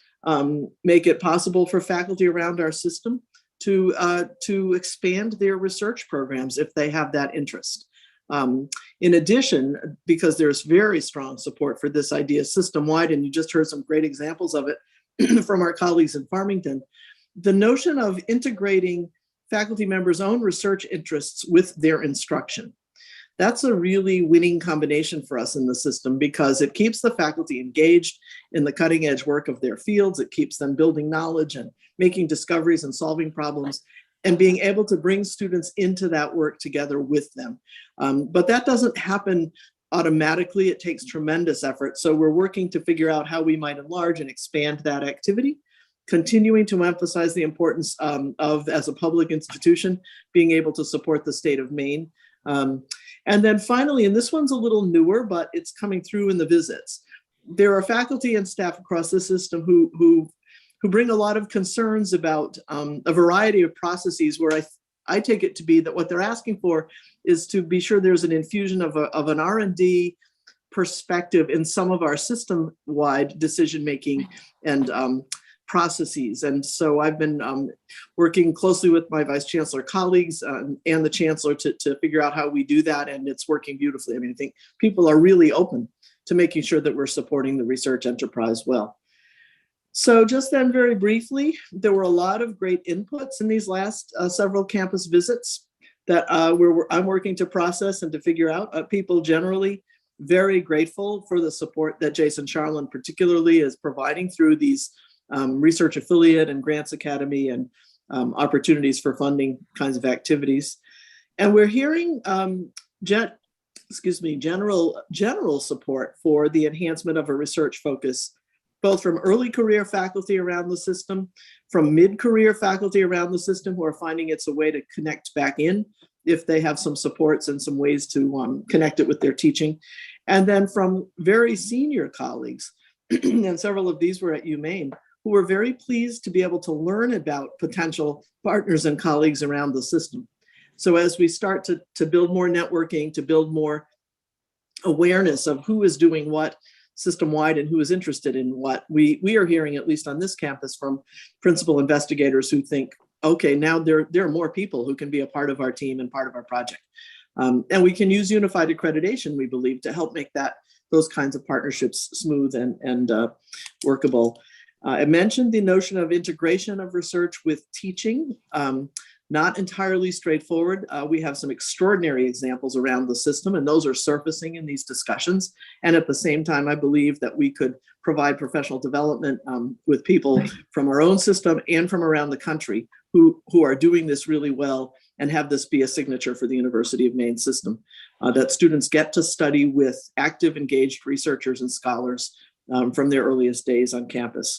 make it possible for faculty around our system to expand their research programs if they have that interest. In addition, because there's very strong support for this idea system-wide, and you just heard some great examples of it from our colleagues in Farmington, the notion of integrating faculty members' own research interests with their instruction. That's a really winning combination for us in the system, because it keeps the faculty engaged in the cutting edge work of their fields. It keeps them building knowledge and making discoveries and solving problems, and being able to bring students into that work together with them. But that doesn't happen automatically. It takes tremendous effort. So we're working to figure out how we might enlarge and expand that activity, continuing to emphasize the importance of, as a public institution, being able to support the state of Maine. And then finally, and this one's a little newer, but it's coming through in the visits, there are faculty and staff across the system who bring a lot of concerns about a variety of processes, where I take it to be that what they're asking for is to be sure there's an infusion of an R&D perspective in some of our system-wide decision-making and processes. And so I've been working closely with my Vice Chancellor colleagues and the Chancellor to figure out how we do that, and it's working beautifully. I mean, I think people are really open to making sure that we're supporting the research enterprise well. So just then, very briefly, there were a lot of great inputs in these last several campus visits that I'm working to process and to figure out. People generally very grateful for the support that Jason Charland particularly is providing through these research affiliate and grants academy and opportunities for funding kinds of activities. And we're hearing excuse me, general support for the enhancement of a research focus, both from early career faculty around the system, from mid-career faculty around the system who are finding it's a way to connect back in if they have some supports and some ways to connect it with their teaching. And then from very senior colleagues, and several of these were at UMaine, who were very pleased to be able to learn about potential partners and colleagues around the system. So as we start to build more networking, to build more awareness of who is doing what system-wide and who is interested in what, we are hearing, at least on this campus, from principal investigators who think, okay, now there are more people who can be a part of our team and part of our project. And we can use unified accreditation, we believe, to help make those kinds of partnerships smooth and workable. I mentioned the notion of integration of research with teaching. Not entirely straightforward. We have some extraordinary examples around the system, and those are surfacing in these discussions. And at the same time, I believe that we could provide professional development with people from our own system and from around the country who are doing this really well, and have this be a signature for the University of Maine system, that students get to study with active, engaged researchers and scholars from their earliest days on campus.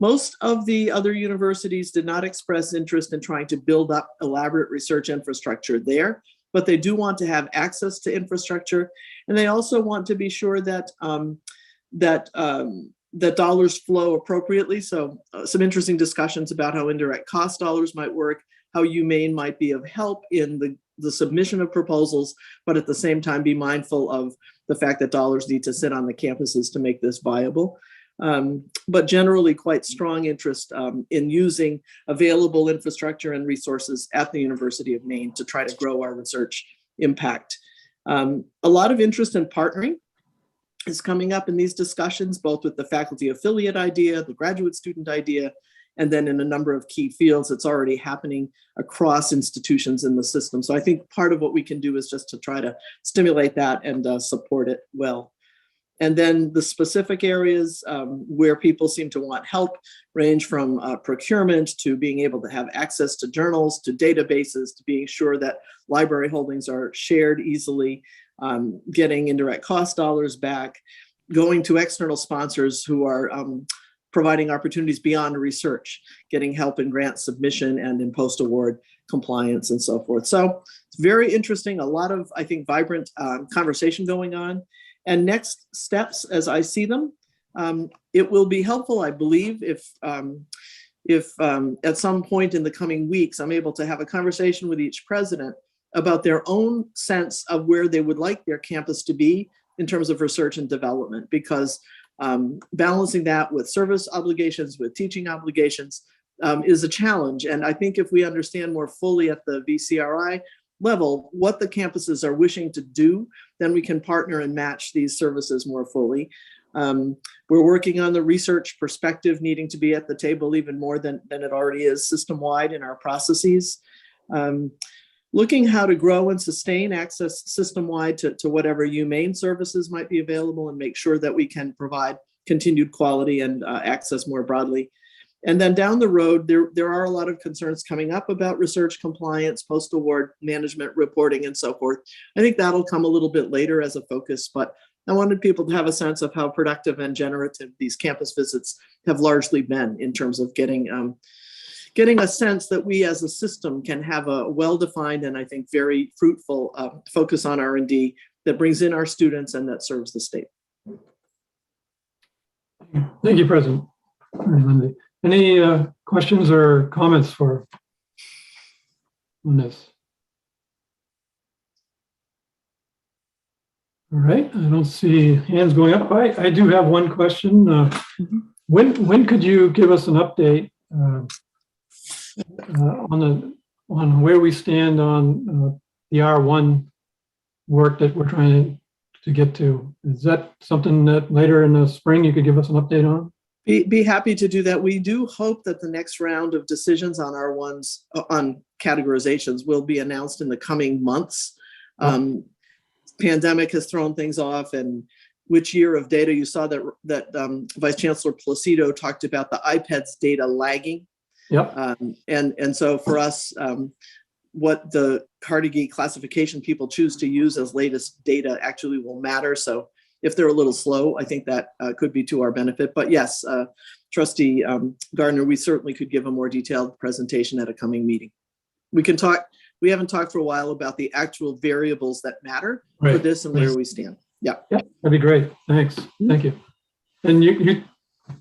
Most of the other universities did not express interest in trying to build up elaborate research infrastructure there, but they do want to have access to infrastructure. And they also want to be sure that that dollars flow appropriately. So some interesting discussions about how indirect cost dollars might work, how UMaine might be of help in the submission of proposals, but at the same time be mindful of the fact that dollars need to sit on the campuses to make this viable. But generally quite strong interest in using available infrastructure and resources at the University of Maine to try to grow our research impact. A lot of interest in partnering is coming up in these discussions, both with the faculty affiliate idea, the graduate student idea, and then in a number of key fields. It's already happening across institutions in the system. So I think part of what we can do is just to try to stimulate that and support it well. And then the specific areas where people seem to want help range from procurement to being able to have access to journals, to databases, to being sure that library holdings are shared easily, getting indirect cost dollars back, going to external sponsors who are providing opportunities beyond research, getting help in grant submission and in post-award compliance and so forth. So it's very interesting, a lot of, I think, vibrant conversation going on. And next steps, as I see them, it will be helpful, I believe, if at some point in the coming weeks, I'm able to have a conversation with each president about their own sense of where they would like their campus to be in terms of research and development, because balancing that with service obligations, with teaching obligations is a challenge. And I think if we understand more fully at the VCRI level what the campuses are wishing to do, then we can partner and match these services more fully. We're working on the research perspective needing to be at the table even more than it already is system-wide in our processes. Looking how to grow and sustain access system-wide to whatever UMaine services might be available and make sure that we can provide continued quality and access more broadly. And then down the road, there are a lot of concerns coming up about research compliance, post-award management reporting, and so forth. I think that'll come a little bit later as a focus, but I wanted people to have a sense of how productive and generative these campus visits have largely been in terms of getting a sense that we as a system can have a well-defined and I think very fruitful focus on R&D that brings in our students and that serves the state. Thank you, President. Lindsay. Any questions or comments on this? All right, I don't see hands going up. I do have one question. When could you give us an update on where we stand on the R1 work that we're trying to get to? Is that something that later in the spring you could give us an update on? Be happy to do that. We do hope that the next round of decisions on R1s on categorizations will be announced in the coming months. Pandemic has thrown things off, and which year of data you saw that Vice Chancellor Placido talked about the IPEDS data lagging. Yep. And so for us, what the Carnegie classification people choose to use as latest data actually will matter. So if they're a little slow, I think that could be to our benefit. But yes, Trustee Gardner, we certainly could give a more detailed presentation at a coming meeting. We can talk. We haven't talked for a while about the actual variables that matter for this and where we stand. Yeah. Yeah, that'd be great. Thanks. Thank you. And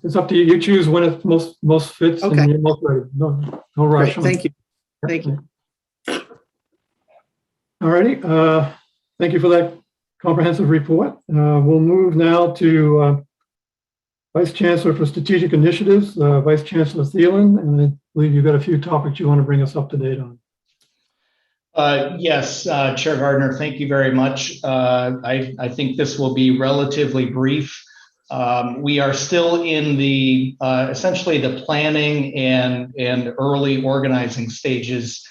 it's up to you. You choose when it most fits and you're most ready. No rush. Great. Thank you. Thank you. All righty. Thank you for that comprehensive report. We'll move now to Vice Chancellor for Strategic Initiatives, Vice Chancellor Thielen, and I believe you've got a few topics you want to bring us up to date on. Yes, Chair Gardner, thank you very much. I think this will be relatively brief. We are still in the essentially the planning and early organizing stages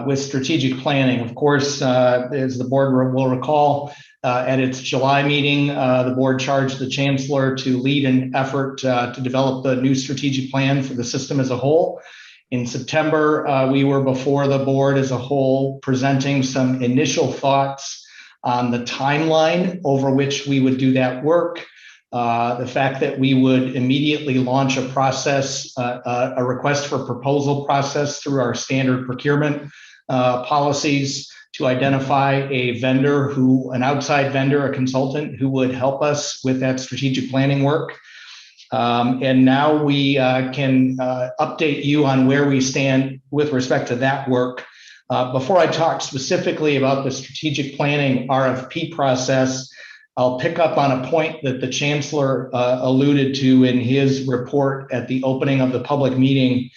with strategic planning. Of course, as the board will recall, at its July meeting, the board charged the chancellor to lead an effort to develop the new strategic plan for the system as a whole. In September, we were before the board as a whole presenting some initial thoughts on the timeline over which we would do that work. The fact that we would immediately launch a process, a request for proposal process through our standard procurement policies to identify a vendor an outside vendor, a consultant who would help us with that strategic planning work. And now we can update you on where we stand with respect to that work. Before I talk specifically about the strategic planning RFP process, I'll pick up on a point that the Chancellor alluded to in his report at the opening of the public meeting.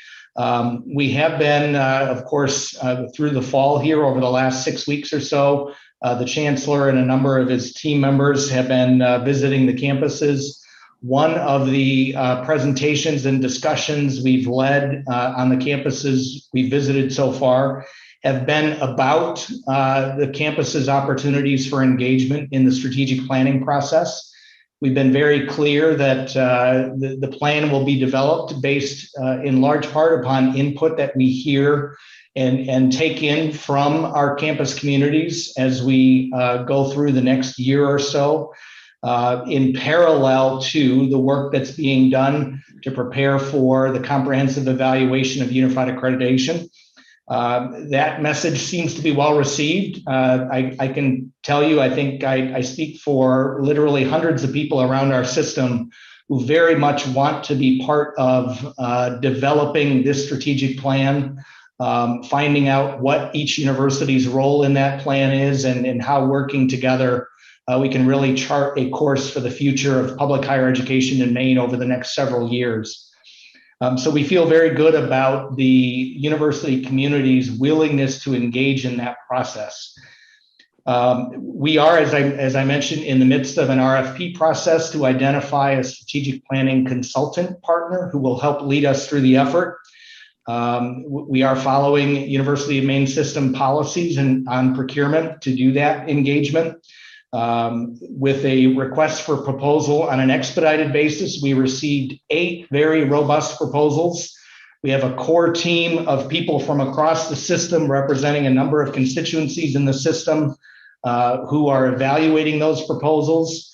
We have been, of course, through the fall here over the last 6 weeks or so, the Chancellor and a number of his team members have been visiting the campuses. One of the presentations and discussions we've led on the campuses we visited so far have been about the campus's opportunities for engagement in the strategic planning process. We've been very clear that the plan will be developed based in large part upon input that we hear and take in from our campus communities as we go through the next year or so. In parallel to the work that's being done to prepare for the comprehensive evaluation of unified accreditation. That message seems to be well received. I can tell you, I think I speak for literally hundreds of people around our system who very much want to be part of developing this strategic plan, finding out what each university's role in that plan is and how working together we can really chart a course for the future of public higher education in Maine over the next several years. So we feel very good about the university community's willingness to engage in that process. We are, as I mentioned, in the midst of an RFP process to identify a strategic planning consultant partner who will help lead us through the effort. We are following University of Maine system policies on procurement to do that engagement. With a request for proposal on an expedited basis, we received 8 very robust proposals. We have a core team of people from across the system representing a number of constituencies in the system who are evaluating those proposals.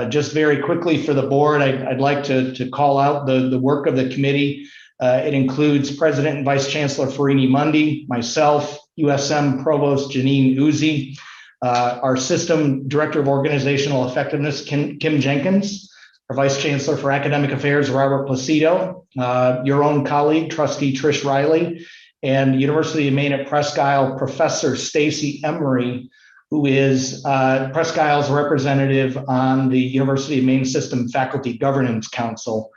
Just very quickly for the board, I'd like to call out the work of the committee. It includes President and Vice Chancellor Farini Mundy, myself, USM Provost Janine Uzi, our System Director of Organizational Effectiveness, Kim Jenkins, our Vice Chancellor for Academic Affairs, Robert Placido, your own colleague, Trustee Trish Riley, and University of Maine at Presque Isle, Professor Stacy Emery, who is Presque Isle's representative on the University of Maine System Faculty Governance Council,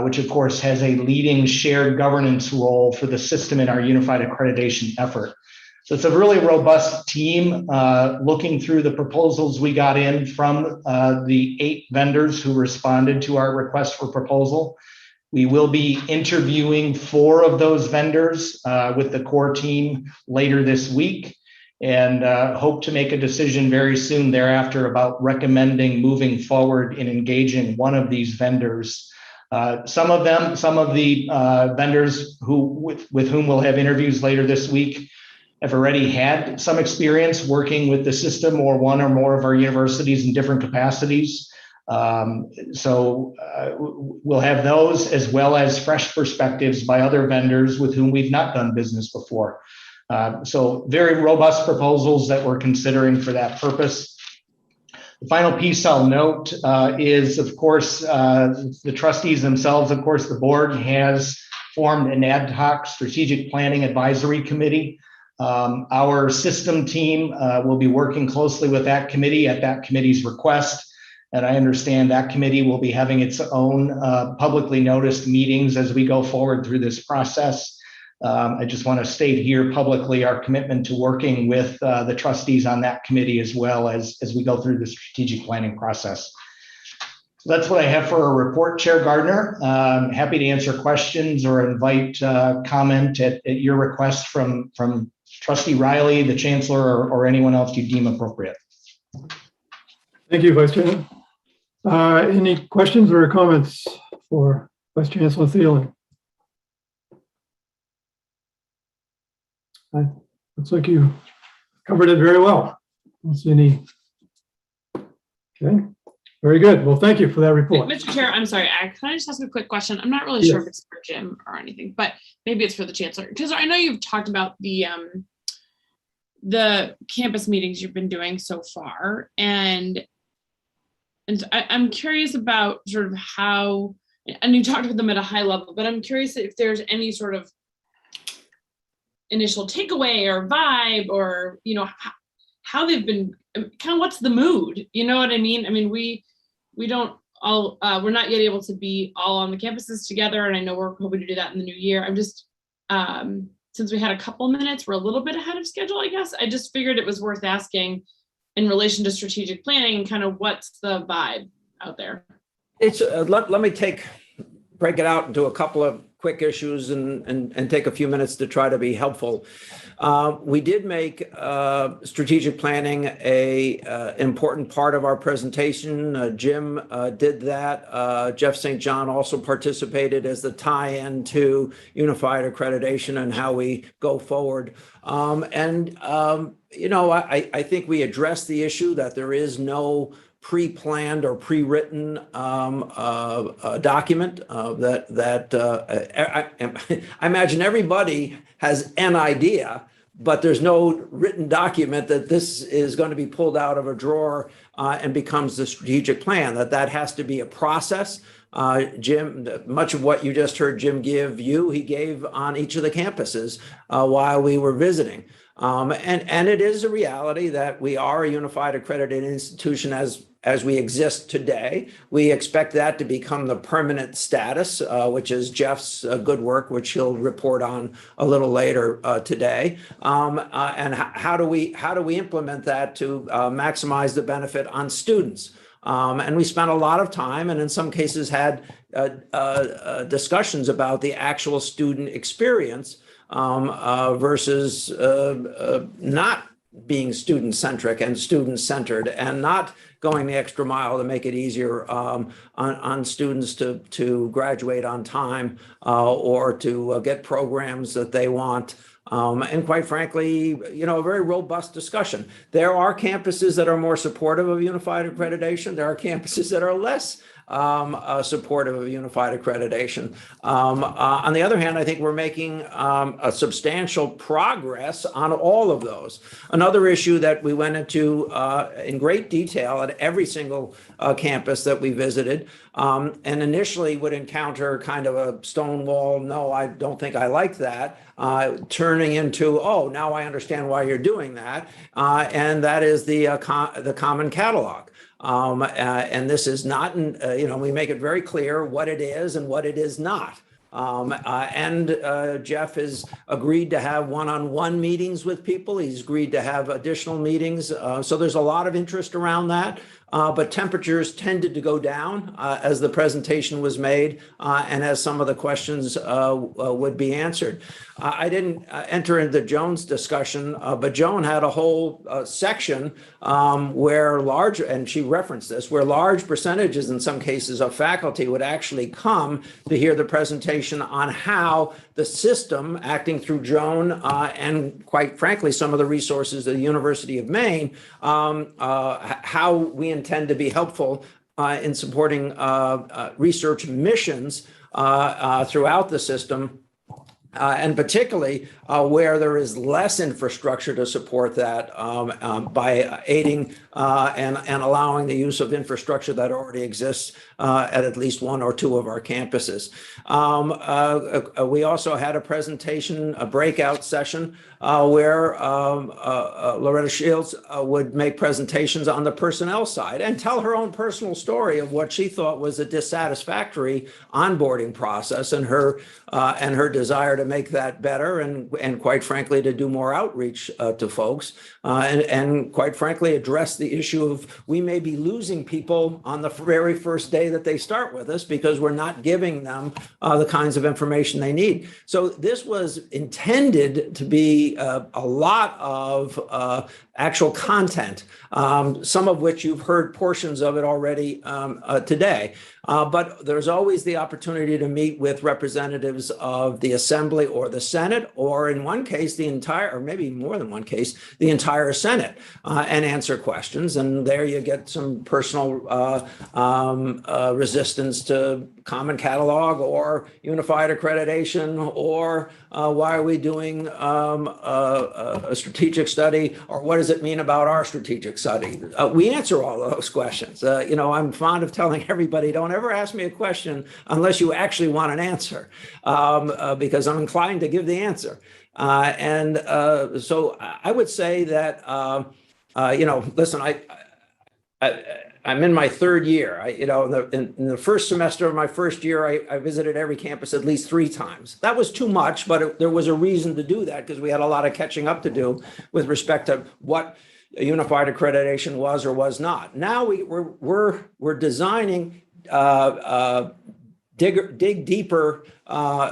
which of course has a leading shared governance role for the system in our unified accreditation effort. So it's a really robust team looking through the proposals we got in from the 8 vendors who responded to our request for proposal. We will be interviewing 4 of those vendors with the core team later this week and hope to make a decision very soon thereafter about recommending moving forward in engaging one of these vendors. Some of the vendors with whom we'll have interviews later this week have already had some experience working with the system or one or more of our universities in different capacities. We'll have those as well as fresh perspectives by other vendors with whom we've not done business before. So very robust proposals that we're considering for that purpose. The final piece I'll note is, of course, the trustees themselves. Of course, the board has formed an ad hoc strategic planning advisory committee. Our system team will be working closely with that committee at that committee's request. And I understand that committee will be having its own publicly noticed meetings as we go forward through this process. I just want to state here publicly our commitment to working with the trustees on that committee as well as we go through the strategic planning process. So that's what I have for a report, Chair Gardner. Happy to answer questions or invite comment at your request from Trustee Riley, the Chancellor, or anyone else you deem appropriate. Thank you, Vice Chair. Any questions or comments for Vice Chancellor Thielen? Looks like you covered it very well. Don't see any. Okay, very good. Well, thank you for that report. Mr. Chair, I'm sorry. Can I just ask a quick question? I'm not really sure if it's for Jim or anything, but maybe it's for the Chancellor. Because I know you've talked about the campus meetings you've been doing so far, and I'm curious about sort of how, and you talked about them at a high level, but I'm curious if there's any sort of initial takeaway or vibe, or how they've been, kind of what's the mood, you know what I mean? I mean, we don't all, we're not yet able to be all on the campuses together, and I know we're hoping to do that in the new year. I'm just, since we had a couple minutes, we're a little bit ahead of schedule, I guess. I just figured it was worth asking in relation to strategic planning, kind of what's the vibe out there? It's let me break it out into a couple of quick issues and take a few minutes to try to be helpful. We did make strategic planning a important part of our presentation. Jim did that. Jeff St. John also participated as the tie-in to unified accreditation and how we go forward. I think we addressed the issue that there is no pre-planned or pre-written document I imagine everybody has an idea, but there's no written document that this is going to be pulled out of a drawer and becomes the strategic plan. That has to be a process. Jim, much of what you just heard Jim give you, he gave on each of the campuses while we were visiting. And it is a reality that we are a unified accredited institution as we exist today. We expect that to become the permanent status, which is Jeff's good work, which he'll report on a little later today. And how do we implement that to maximize the benefit on students? And we spent a lot of time, and in some cases had discussions about the actual student experience versus not being student-centric and student-centered, and not going the extra mile to make it easier on students to graduate on time or to get programs that they want. And quite frankly, a very robust discussion. There are campuses that are more supportive of unified accreditation. There are campuses that are less supportive of unified accreditation. On the other hand, I think we're making a substantial progress on all of those. Another issue that we went into in great detail at every single campus that we visited, and initially would encounter kind of a stonewall, no, I don't think I like that, turning into, oh, now I understand why you're doing that, and that is the common catalog. And this is not, we make it very clear what it is and what it is not. Jeff has agreed to have one-on-one meetings with people. He's agreed to have additional meetings. So there's a lot of interest around that. but temperatures tended to go down as the presentation was made and as some of the questions would be answered. I didn't enter into Joan's discussion, but Joan had a whole section where large, and she referenced this, where large percentages in some cases of faculty would actually come to hear the presentation on how the system, acting through Joan and quite frankly, some of the resources of the University of Maine, how we intend to be helpful in supporting research missions throughout the system. And particularly where there is less infrastructure to support that by aiding and allowing the use of infrastructure that already exists at least one or two of our campuses. We also had a presentation, a breakout session where Loretta Shields would make presentations on the personnel side and tell her own personal story of what she thought was a dissatisfactory onboarding process and her desire to make that better and quite frankly to do more outreach to folks and quite frankly address the issue of we may be losing people on the very first day that they start with us because we're not giving them the kinds of information they need. So this was intended to be a lot of actual content, some of which you've heard portions of it already today. But there's always the opportunity to meet with representatives of the Assembly or the Senate, or in one case, the entire, or maybe more than one case, the entire Senate, and answer questions. And there you get some personal resistance to Common Catalog or Unified Accreditation, or why are we doing a strategic study, or what does it mean about our strategic study? We answer all those questions. I'm fond of telling everybody, don't ever ask me a question unless you actually want an answer, because I'm inclined to give the answer. So I would say that, listen, I'm in my third year. In the first semester of my first year, I visited every campus at least 3 times. That was too much, but there was a reason to do that because we had a lot of catching up to do with respect to what unified accreditation was or was not. Now we're designing dig deeper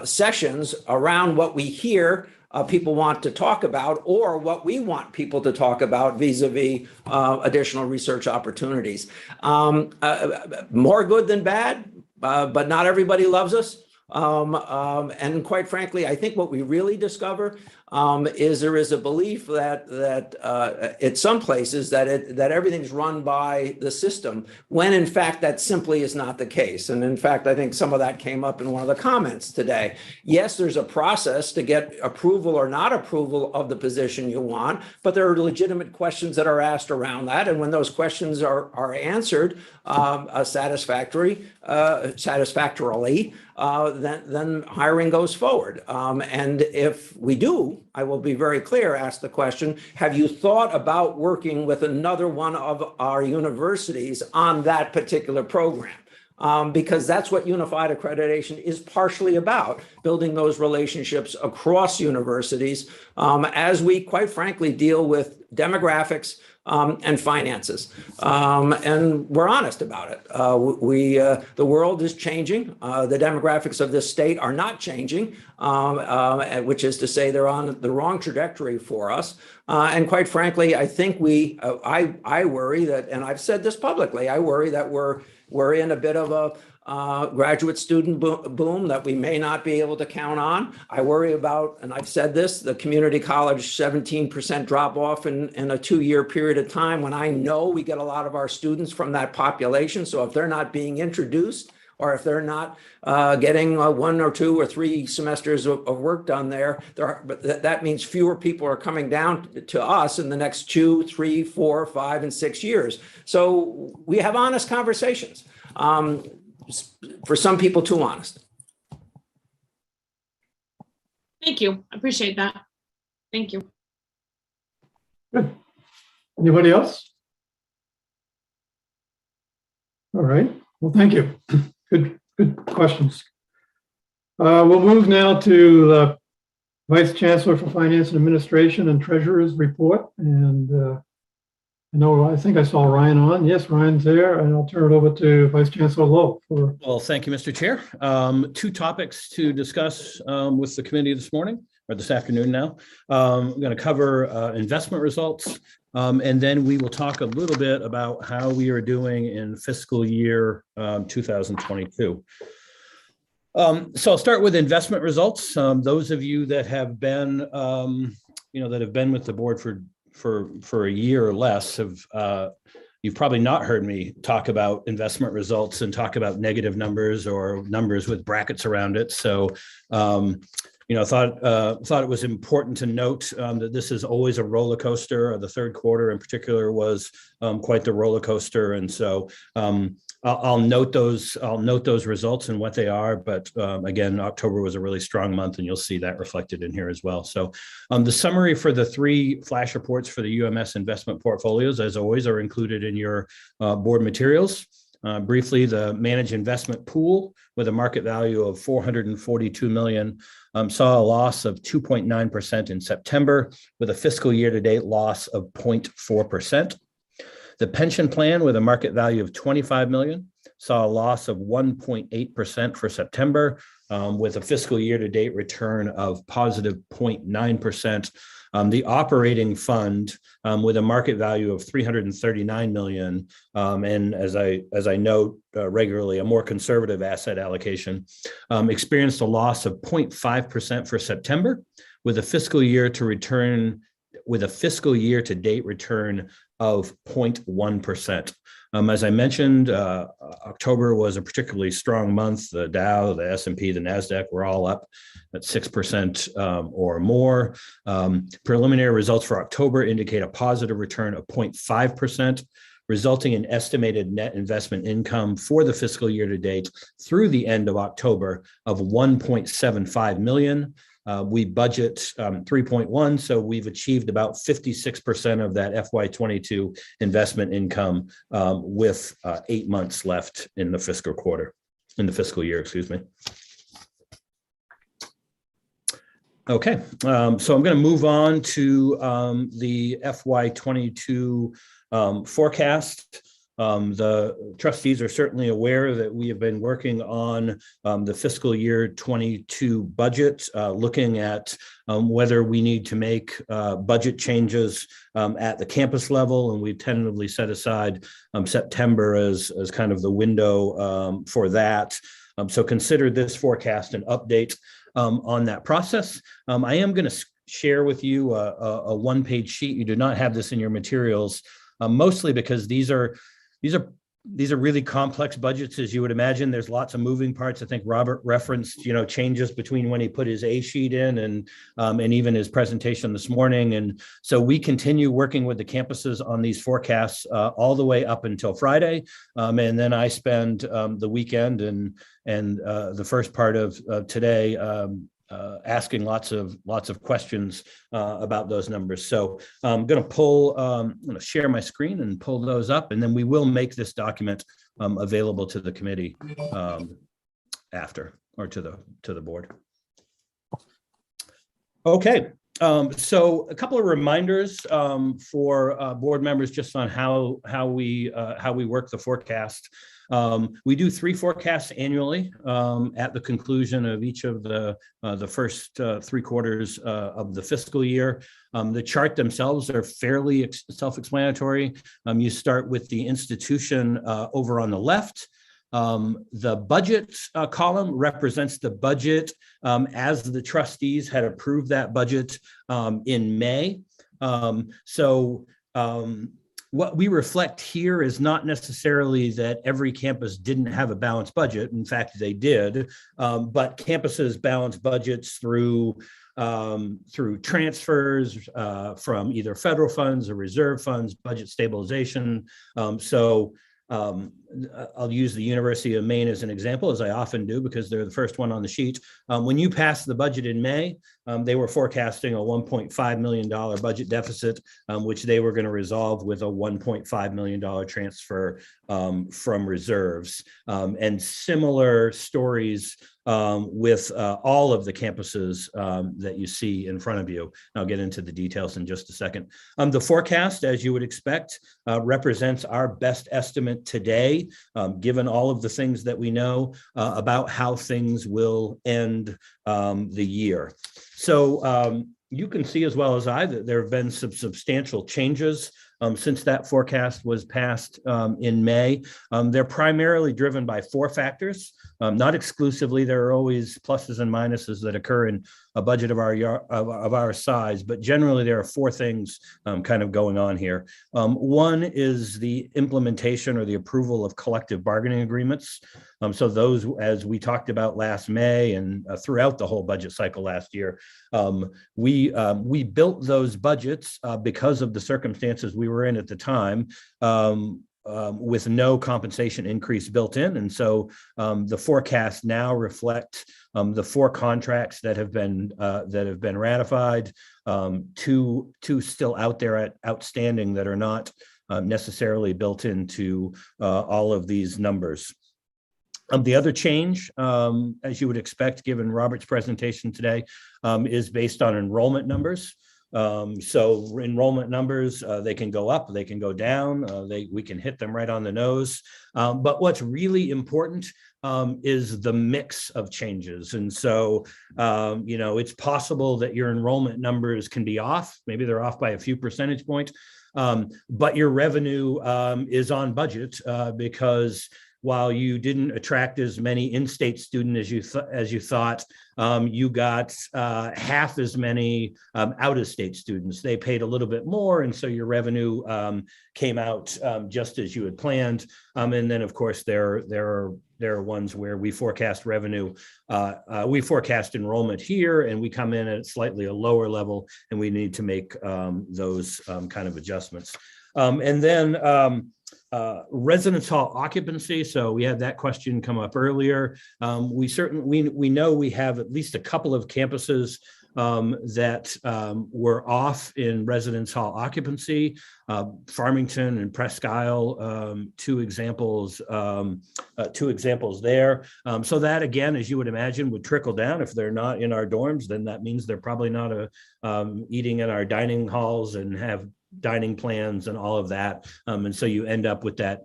sessions around what we hear people want to talk about or what we want people to talk about vis-a-vis additional research opportunities. More good than bad, but not everybody loves us. And quite frankly, I think what we really discover is there is a belief that at some places that everything's run by the system, when in fact that simply is not the case. And in fact, I think some of that came up in one of the comments today. Yes, there's a process to get approval or not approval of the position you want, but there are legitimate questions that are asked around that. And when those questions are answered satisfactorily, then hiring goes forward. And if we do, I will be very clear, ask the question, have you thought about working with another one of our universities on that particular program? Because that's what unified accreditation is partially about, building those relationships across universities as we, quite frankly, deal with demographics and finances. And we're honest about it. The world is changing. The demographics of this state are not changing, which is to say they're on the wrong trajectory for us. And quite frankly, I think I worry that, and I've said this publicly, I worry that we're in a bit of a graduate student boom that we may not be able to count on. I worry about, and I've said this, the community college 17% drop off in a 2-year period of time when I know we get a lot of our students from that population. So if they're not being introduced, or if they're not getting 1 or 2 or 3 semesters of work done there, that means fewer people are coming down to us in the next 2, 3, 4, 5, and 6 years. So we have honest conversations. For some people, too honest. Thank you. I appreciate that. Thank you. Good. Anybody else? All right. Well, thank you. Good questions. We'll move now to the Vice Chancellor for Finance and Administration and Treasurer's report. And I think I saw Ryan on. Yes, Ryan's there, and I'll turn it over to Vice Chancellor Lowe for. Well, thank you, Mr. Chair. Two topics to discuss with the committee this morning, or this afternoon now. I'm going to cover investment results, and then we will talk a little bit about how we are doing in fiscal year 2022. So I'll start with investment results. Those of you that have been, that have been with the board for a year or less have, you've probably not heard me talk about investment results and talk about negative numbers or numbers with brackets around it. So, thought it was important to note that this is always a roller coaster. The third quarter in particular was quite the roller coaster, and so I'll note those results and what they are. But again, October was a really strong month, and you'll see that reflected in here as well. So the summary for the three flash reports for the UMS investment portfolios, as always, are included in your board materials. Briefly, the managed investment pool with a market value of $442 million saw a loss of 2.9% in September, with a fiscal year-to-date loss of 0.4%. The pension plan with a market value of $25 million saw a loss of 1.8% for September, with a fiscal year-to-date return of positive 0.9%. The operating fund with a market value of $339 million, and as I note regularly, a more conservative asset allocation, experienced a loss of 0.5% for September, with a fiscal year-to-date return of 0.1%. As I mentioned, October was a particularly strong month. The Dow, the S&P, the NASDAQ were all up at 6% or more. Preliminary results for October indicate a positive return of 0.5%, resulting in estimated net investment income for the fiscal year to date through the end of October of $1.75 million. We budget 3.1, so we've achieved about 56% of that FY22 investment income with 8 months left in the fiscal year, excuse me. Okay, so I'm going to move on to the FY22 forecast. The trustees are certainly aware that we have been working on the fiscal year 22 budget, looking at whether we need to make budget changes at the campus level, and we've tentatively set aside September as kind of the window for that. So consider this forecast an update on that process. I am going to share with you a one-page sheet. You do not have this in your materials, mostly because these are really complex budgets, as you would imagine. There's lots of moving parts. I think Robert referenced, changes between when he put his A sheet in and even his presentation this morning. And so we continue working with the campuses on these forecasts all the way up until Friday. And then I spend the weekend and the first part of today asking lots of questions about those numbers. So I'm going to share my screen and pull those up, and then we will make this document available to the committee after, or to the board. Okay. So a couple of reminders for board members just on how we work the forecast. We do 3 forecasts annually at the conclusion of each of the first 3 quarters of the fiscal year. The chart themselves are fairly self-explanatory. You start with the institution over on the left. The budget column represents the budget as the trustees had approved that budget in May. What we reflect here is not necessarily that every campus didn't have a balanced budget. In fact, they did, but campuses balance budgets through transfers from either federal funds or reserve funds, budget stabilization. I'll use the University of Maine as an example, as I often do, because they're the first one on the sheet. When you pass the budget in May, they were forecasting a $1.5 million budget deficit, which they were going to resolve with a $1.5 million transfer from reserves. And similar stories with all of the campuses that you see in front of you. And I'll get into the details in just a second. The forecast, as you would expect, represents our best estimate today, given all of the things that we know about how things will end the year. So you can see as well as I that there have been some substantial changes since that forecast was passed in May. They're primarily driven by four factors, not exclusively. There are always pluses and minuses that occur in a budget of our size, but generally there are four things kind of going on here. One is the implementation or the approval of collective bargaining agreements. So those, as we talked about last May and throughout the whole budget cycle last year, we built those budgets because of the circumstances we were in at the time, with no compensation increase built in. And so the forecast now reflect the four contracts that have been ratified, two still out there outstanding that are not necessarily built into all of these numbers. The other change, as you would expect, given Robert's presentation today, is based on enrollment numbers. So enrollment numbers, they can go up, they can go down, we can hit them right on the nose. But what's really important is the mix of changes. And so, it's possible that your enrollment numbers can be off. Maybe they're off by a few percentage points, but your revenue is on budget because while you didn't attract as many in-state students as you thought, you got half as many out-of-state students. They paid a little bit more, and so your revenue came out just as you had planned. And then, of course, there are ones where we forecast revenue, we forecast enrollment here, and we come in at slightly a lower level, and we need to make those kind of adjustments. And then residence hall occupancy. So we had that question come up earlier. We know we have at least a couple of campuses that were off in residence hall occupancy. Farmington and Presque Isle, two examples there. So that, again, as you would imagine, would trickle down. If they're not in our dorms, then that means they're probably not eating in our dining halls and have dining plans and all of that. And so you end up with that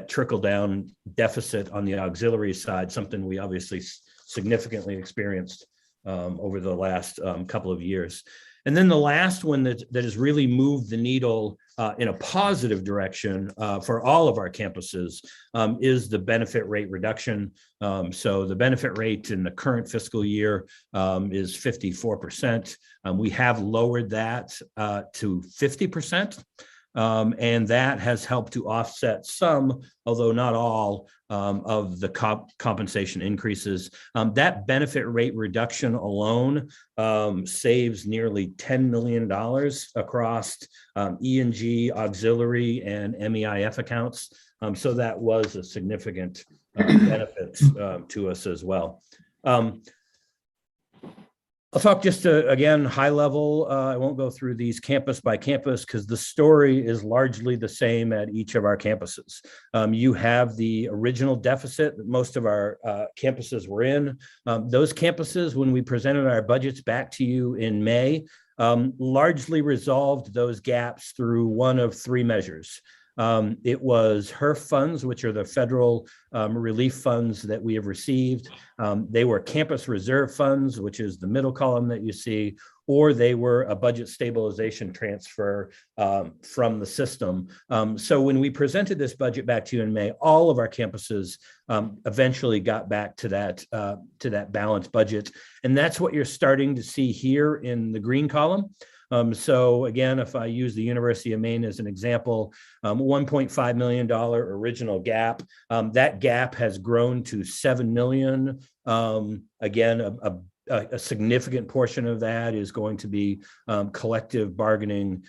trickle down deficit on the auxiliary side, something we obviously significantly experienced over the last couple of years. And then the last one that has really moved the needle in a positive direction for all of our campuses is the benefit rate reduction. So the benefit rate in the current fiscal year is 54%. We have lowered that to 50%. And that has helped to offset some, although not all, of the compensation increases. That benefit rate reduction alone saves nearly $10 million across E&G, auxiliary, and MEIF accounts. So that was a significant benefit to us as well. I'll talk just again, high level. I won't go through these campus by campus because the story is largely the same at each of our campuses. You have the original deficit that most of our campuses were in. Those campuses, when we presented our budgets back to you in May, largely resolved those gaps through one of three measures. It was HERF funds, which are the federal relief funds that we have received. They were campus reserve funds, which is the middle column that you see, or they were a budget stabilization transfer from the system. So when we presented this budget back to you in May, all of our campuses eventually got back to that balanced budget. And that's what you're starting to see here in the green column. So again, if I use the University of Maine as an example, $1.5 million original gap, that gap has grown to $7 million. Again, a significant portion of that is going to be collective bargaining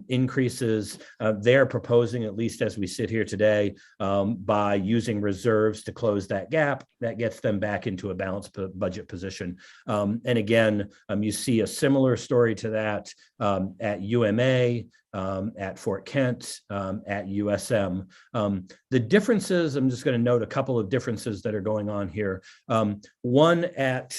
increases. They're proposing, at least as we sit here today, by using reserves to close that gap, that gets them back into a balanced budget position. And again, you see a similar story to that at UMA, at Fort Kent, at USM. The differences, I'm just going to note a couple of differences that are going on here. One at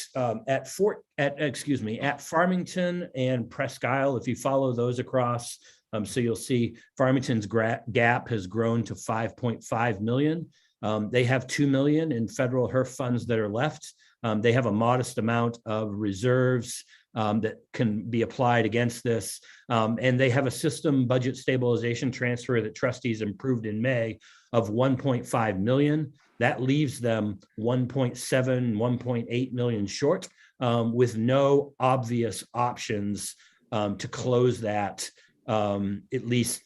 Farmington and Presque Isle, if you follow those across, so you'll see Farmington's gap has grown to 5.5 million. They have 2 million in federal HERF funds that are left. They have a modest amount of reserves that can be applied against this. And they have a system budget stabilization transfer that trustees approved in May of 1.5 million. That leaves them 1.7, 1.8 million short, with no obvious options to close that, at least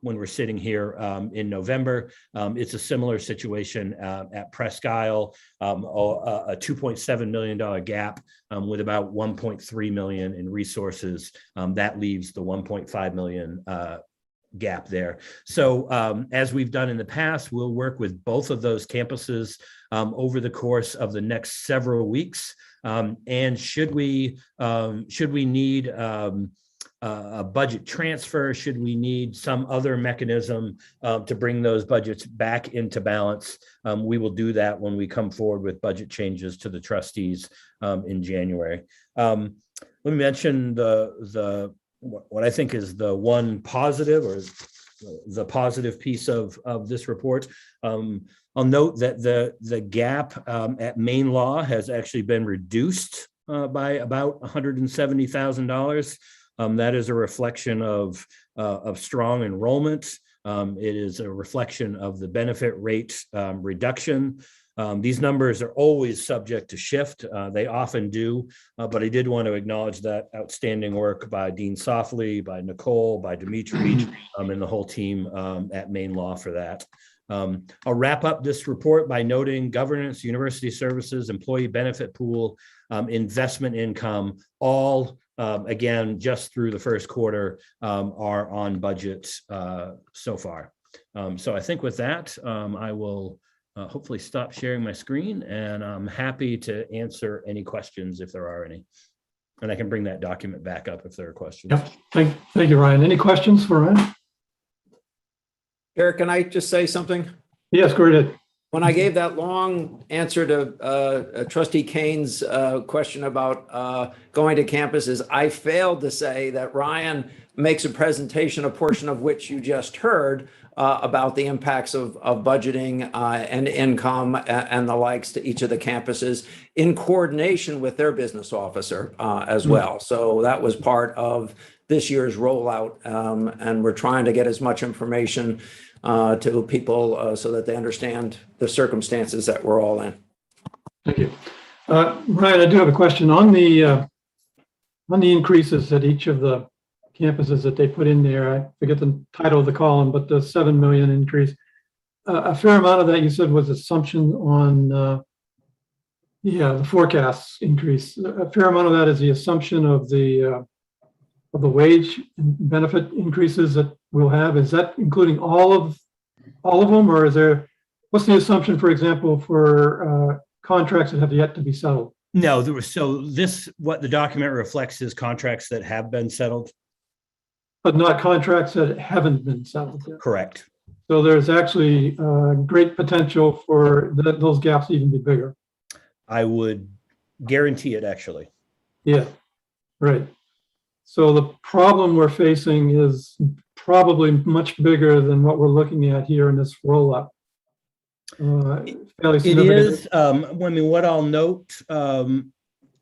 when we're sitting here in November. It's a similar situation at Presque Isle, a $2.7 million gap with about 1.3 million in resources. That leaves the 1.5 million gap there. So as we've done in the past, we'll work with both of those campuses over the course of the next several weeks. And should we need a budget transfer, should we need some other mechanism to bring those budgets back into balance, we will do that when we come forward with budget changes to the trustees in January. Let me mention what I think is the one positive, or the positive piece of this report. I'll note that the gap at Maine Law has actually been reduced by about $170,000. That is a reflection of strong enrollment. It is a reflection of the benefit rate reduction. These numbers are always subject to shift. They often do, but I did want to acknowledge that outstanding work by Dean Softly, by Nicole, by Dimitri, and the whole team at Maine Law for that. I'll wrap up this report by noting governance, university services, employee benefit pool, investment income, all again, just through the first quarter, are on budget so far. So I think with that, I will hopefully stop sharing my screen, and I'm happy to answer any questions if there are any. And I can bring that document back up if there are questions. Yep. Thank you, Ryan. Any questions for Ryan? Eric, can I just say something? Yes, go ahead. When I gave that long answer to Trustee Kane's question about going to campuses, I failed to say that Ryan makes a presentation, a portion of which you just heard, about the impacts of budgeting and income and the likes to each of the campuses in coordination with their business officer as well. So that was part of this year's rollout, and we're trying to get as much information to people so that they understand the circumstances that we're all in. Thank you. Ryan, I do have a question on the increases at each of the campuses that they put in there. I forget the title of the column, but the 7 million increase. A fair amount of that you said was assumption on the forecasts increase. A fair amount of that is the assumption of the wage and benefit increases that we'll have. Is that including all of them, or is there, what's the assumption, for example, for contracts that have yet to be settled? No, what the document reflects is contracts that have been settled. But not contracts that haven't been settled yet. Correct. So there's actually great potential for those gaps even be bigger. I would guarantee it, actually. Yeah, right. So the problem we're facing is probably much bigger than what we're looking at here in this roll-up. It is. I mean, what I'll note,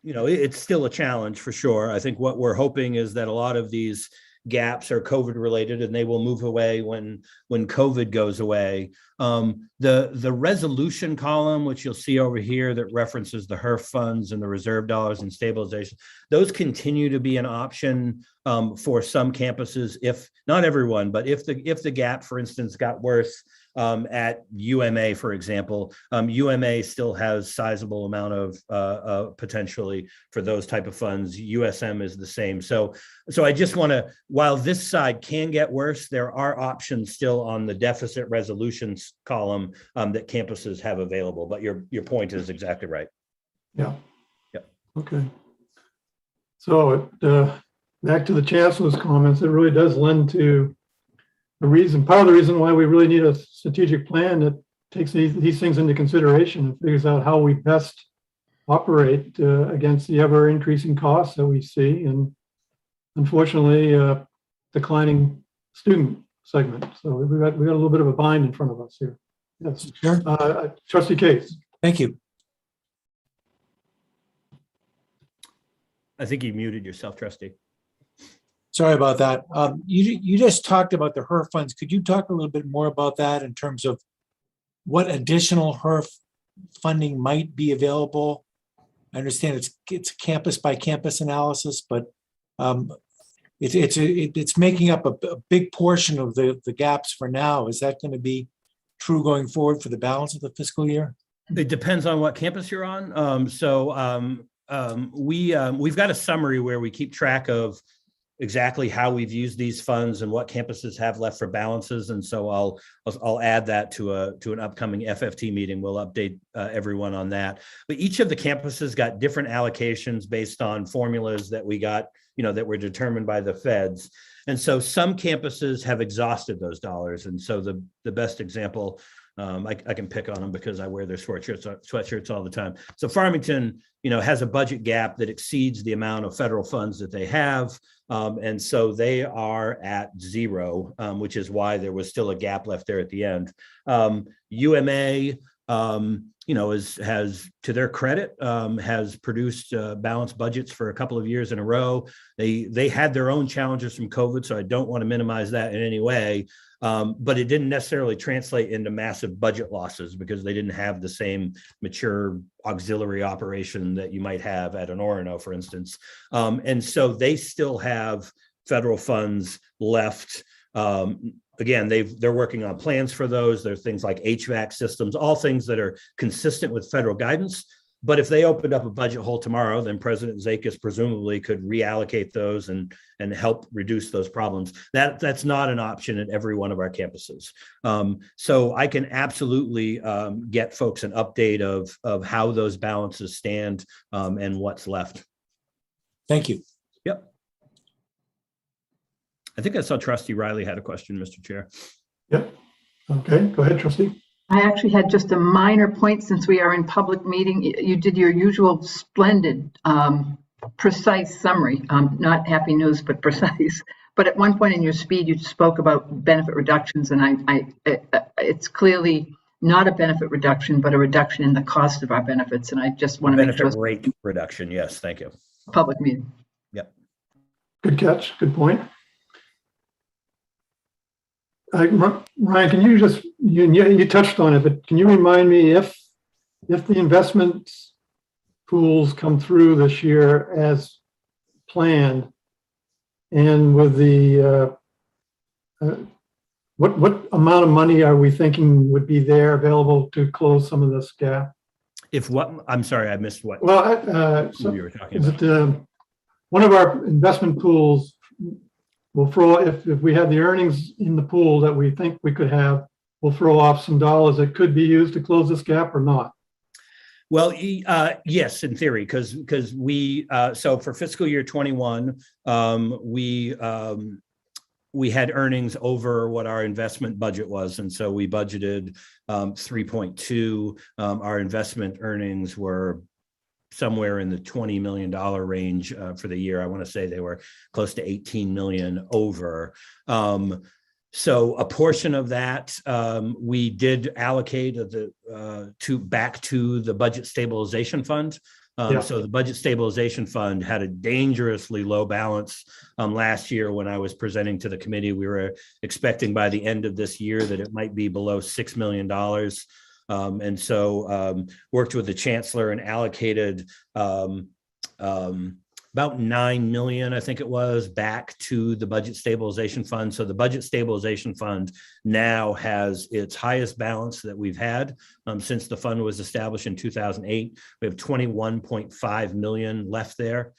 it's still a challenge for sure. I think what we're hoping is that a lot of these gaps are COVID related, and they will move away when COVID goes away. The resolution column, which you'll see over here, that references the HERF funds and the reserve dollars and stabilization, those continue to be an option for some campuses, if not everyone, but if the gap, for instance, got worse At UMA, for example, UMA still has sizable amount of potentially for those type of funds. USM is the same. So I just want to, while this side can get worse, there are options still on the deficit resolutions column that campuses have available. But your point is exactly right. Yeah. Yep. Okay. So back to the chancellor's comments, it really does lend to the reason, part of the reason why we really need a strategic plan that takes these things into consideration and figures out how we best operate against the ever increasing costs that we see, and unfortunately declining student segment. So we got a little bit of a bind in front of us here. Yes. Sure. Trustee Case. Thank you. I think you muted yourself, Trustee. Sorry about that. You just talked about the HERF funds. Could you talk a little bit more about that in terms of what additional HERF funding might be available? I understand it's campus by campus analysis, but it's making up a big portion of the gaps for now. Is that going to be true going forward for the balance of the fiscal year? It depends on what campus you're on. We've got a summary where we keep track of exactly how we've used these funds and what campuses have left for balances. And so I'll add that to an upcoming FFT meeting. We'll update everyone on that. But each of the campuses got different allocations based on formulas that we got, that were determined by the feds. And so some campuses have exhausted those dollars. And so the best example, I can pick on them because I wear their sweatshirts all the time. So Farmington, has a budget gap that exceeds the amount of federal funds that they have. And so they are at zero, which is why there was still a gap left there at the end. UMA, has, to their credit, has produced balanced budgets for a couple of years in a row. They had their own challenges from COVID, so I don't want to minimize that in any way. But it didn't necessarily translate into massive budget losses because they didn't have the same mature auxiliary operation that you might have at an Orono, for instance. And so they still have federal funds left. Again, they're working on plans for those. There's things like HVAC systems, all things that are consistent with federal guidance. But if they opened up a budget hole tomorrow, then President Zakis presumably could reallocate those and help reduce those problems. That's not an option at every one of our campuses. So I can absolutely get folks an update of how those balances stand and what's left. Thank you. Yep. I think I saw Trustee Riley had a question, Mr. Chair. Yep. Okay, go ahead, Trustee. I actually had just a minor point since we are in public meeting. You did your usual splendid, precise summary. Not happy news, but precise. But at one point in your speech, you spoke about benefit reductions, and it's clearly not a benefit reduction, but a reduction in the cost of our benefits. And I just want to make sure. Benefit rate reduction. Yes, thank you. Public meeting. Yep. Good catch. Good point. Ryan, can you just, you touched on it, but can you remind me if the investment pools come through this year as planned, and with the, what amount of money are we thinking would be there available to close some of this gap? If what? I'm sorry, I missed what. Well, so you were talking is about. it one of our investment pools will throw, if we have the earnings in the pool that we think we could have, we'll throw off some dollars that could be used to close this gap or not? Well, yes, in theory, because we, so for fiscal year 21, we had earnings over what our investment budget was. And so we budgeted 3.2. Our investment earnings were somewhere in the $20 million range for the year. I want to say they were close to 18 million over. So a portion of that we did allocate back to the budget stabilization fund. So the budget stabilization fund had a dangerously low balance last year. When I was presenting to the committee, we were expecting by the end of this year that it might be below $6 million. And so worked with the chancellor and allocated about 9 million, I think it was, back to the budget stabilization fund. So the budget stabilization fund now has its highest balance that we've had since the fund was established in 2008. We have 21.5 million left there.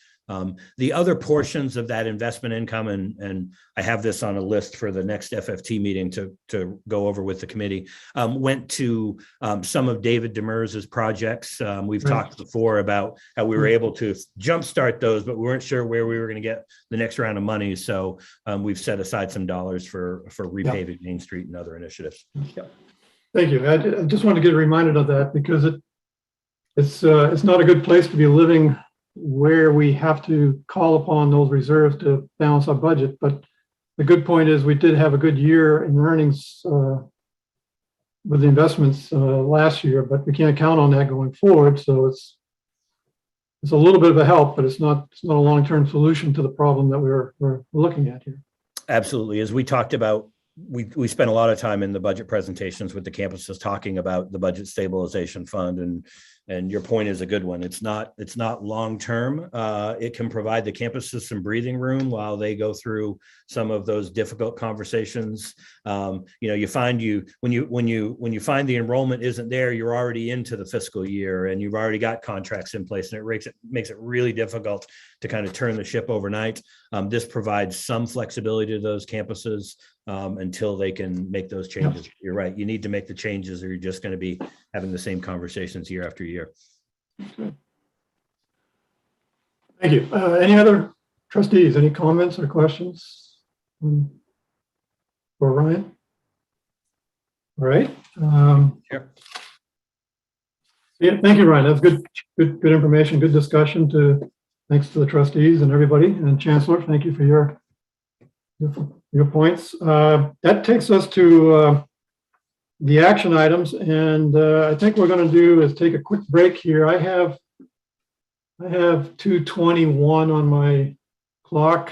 The other portions of that investment income, and I have this on a list for the next FFT meeting to go over with the committee, went to some of David Demers's projects. We've talked before about how we were able to jumpstart those, but we weren't sure where we were going to get the next round of money. So we've set aside some dollars for repaving Main Street and other initiatives. Thank you. I just want to get reminded of that because it's not a good place to be living where we have to call upon those reserves to balance our budget. But the good point is we did have a good year in earnings with the investments last year, but we can't count on that going forward. So it's a little bit of a help, but it's not a long-term solution to the problem that we're looking at here. Absolutely. As we talked about, we spent a lot of time in the budget presentations with the campuses talking about the budget stabilization fund, and your point is a good one. It's not long term. It can provide the campuses some breathing room while they go through some of those difficult conversations. You find when you find the enrollment isn't there, you're already into the fiscal year and you've already got contracts in place, and it makes it really difficult to kind of turn the ship overnight. This provides some flexibility to those campuses until they can make those changes. Yeah. You're right. You need to make the changes or you're just going to be having the same conversations year after year. Okay. Thank you. Any other trustees, any comments or questions for Ryan? All right. Sure. Yeah, thank you, Ryan. That's good information, good discussion. Thanks to the trustees and everybody, and Chancellor, thank you for your points. That takes us to the action items, and I think what we're going to do is take a quick break here. I have 2:21 on my clock.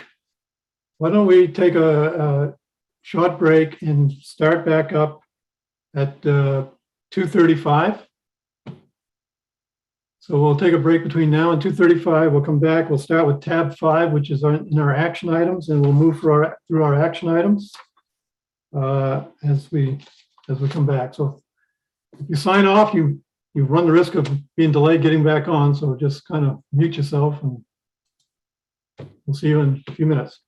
Why don't we take a short break and start back up at 2:35? So we'll take a break between now and 2:35. We'll come back. We'll start with tab 5, which is in our action items, and we'll move through our action items as we come back. So if you sign off, you run the risk of being delayed getting back on. So just kind of mute yourself, and we'll see you in a few minutes.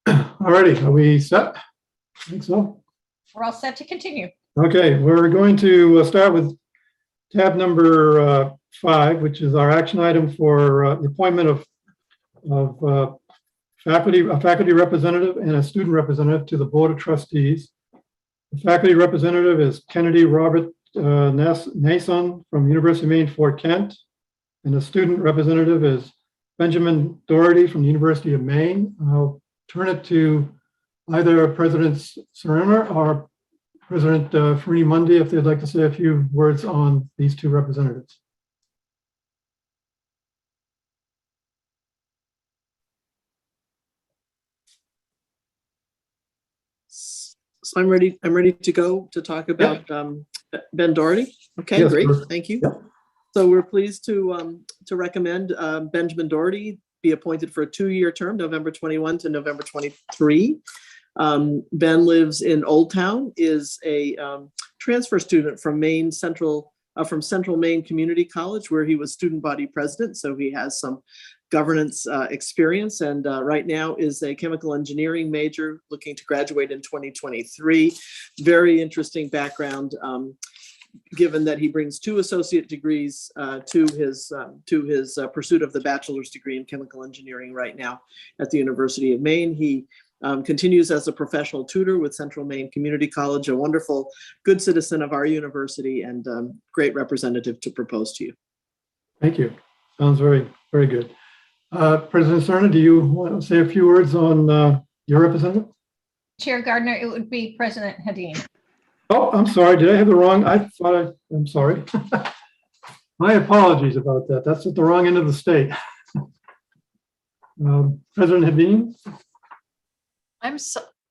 All righty, are we set? I think so. We're all set to continue. Okay, we're going to start with tab number 5, which is our action item for the appointment of a faculty representative and a student representative to the Board of Trustees. The faculty representative is Kennedy Robert Nason from University of Maine, Fort Kent. And the student representative is Benjamin Doherty from the University of Maine. I'll turn it to either President Serena or President Farini Mundy if they'd like to say a few words on these two representatives. So I'm ready to go to talk about Ben Doherty. Okay, Yes, great, perfect. thank you. Yep. So we're pleased to recommend Benjamin Doherty be appointed for a 2-year term, November 21 to November 23. Ben lives in Old Town, is a transfer student from Central Maine Community College, where he was student body president. So he has some governance experience, and right now is a chemical engineering major looking to graduate in 2023. Very interesting background, given that he brings 2 associate degrees to his pursuit of the bachelor's degree in chemical engineering right now at the University of Maine. He continues as a professional tutor with Central Maine Community College, a wonderful, good citizen of our university, and great representative to propose to you. Thank you. Sounds very, very good. President Serna, do you want to say a few words on your representative? Chair Gardner, it would be President Hadeen. Oh, I'm sorry. Did I have the wrong? I'm sorry. My apologies about that. That's at the wrong end of the state. President Hadeen?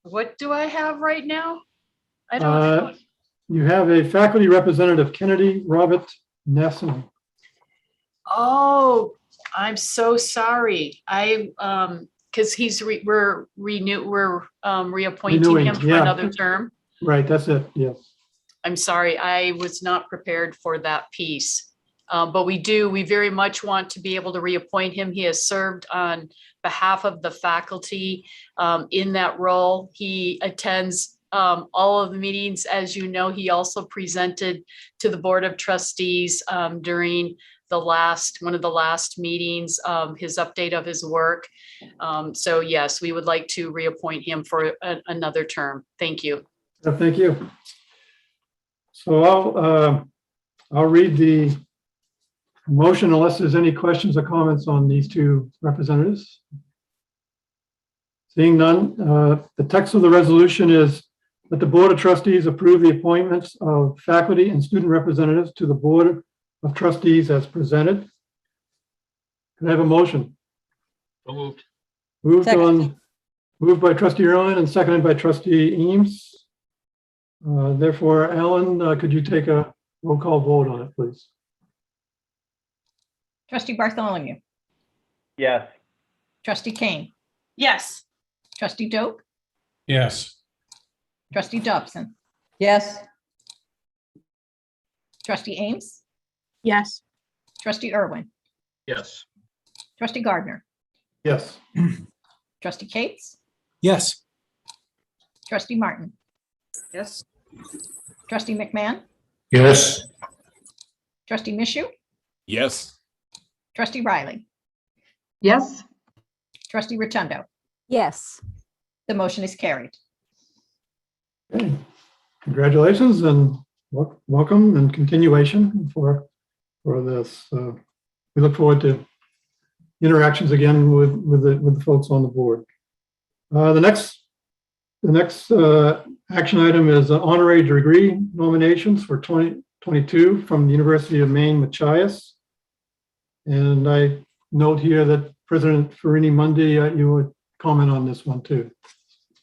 What do I have right now? I don't know. You have a faculty representative, Kennedy Robert Nason. Oh, I'm so sorry. Because we're reappointing Renewing, him for yeah. another term. Right, that's it, yes. I'm sorry, I was not prepared for that piece. But we very much want to be able to reappoint him. He has served on behalf of the faculty in that role. He attends all of the meetings. As you know, he also presented to the Board of Trustees during one of the last meetings, his update of his work. So yes, we would like to reappoint him for another term. Thank you. Thank you. So I'll read the motion unless there's any questions or comments on these two representatives. Seeing none, the text of the resolution is that the Board of Trustees approve the appointments of faculty and student representatives to the Board of Trustees as presented. Can I have a motion? So moved. Moved by Trustee Erlin and seconded by Trustee Eames. Therefore, Alan, could you take a roll call vote on it, please? Trustee Bartholomew. Yes. Trustee Kane. Yes. Trustee Doak. Yes. Trustee Dobson. Yes. Trustee Ames. Yes. Trustee Irwin. Yes. Trustee Gardner. Yes. Trustee Cates. Yes. Trustee Martin. Yes. Trustee McMahon. Yes. Trustee Mishu. Yes. Trustee Riley. Yes. Trustee Rotundo. Yes. The motion is carried. Okay. Congratulations and welcome and continuation for this. We look forward to interactions again with the folks on the board. The next action item is honorary degree nominations for 2022 from the University of Maine, Machias. And I note here that President Farini Mundy, you would comment on this one too.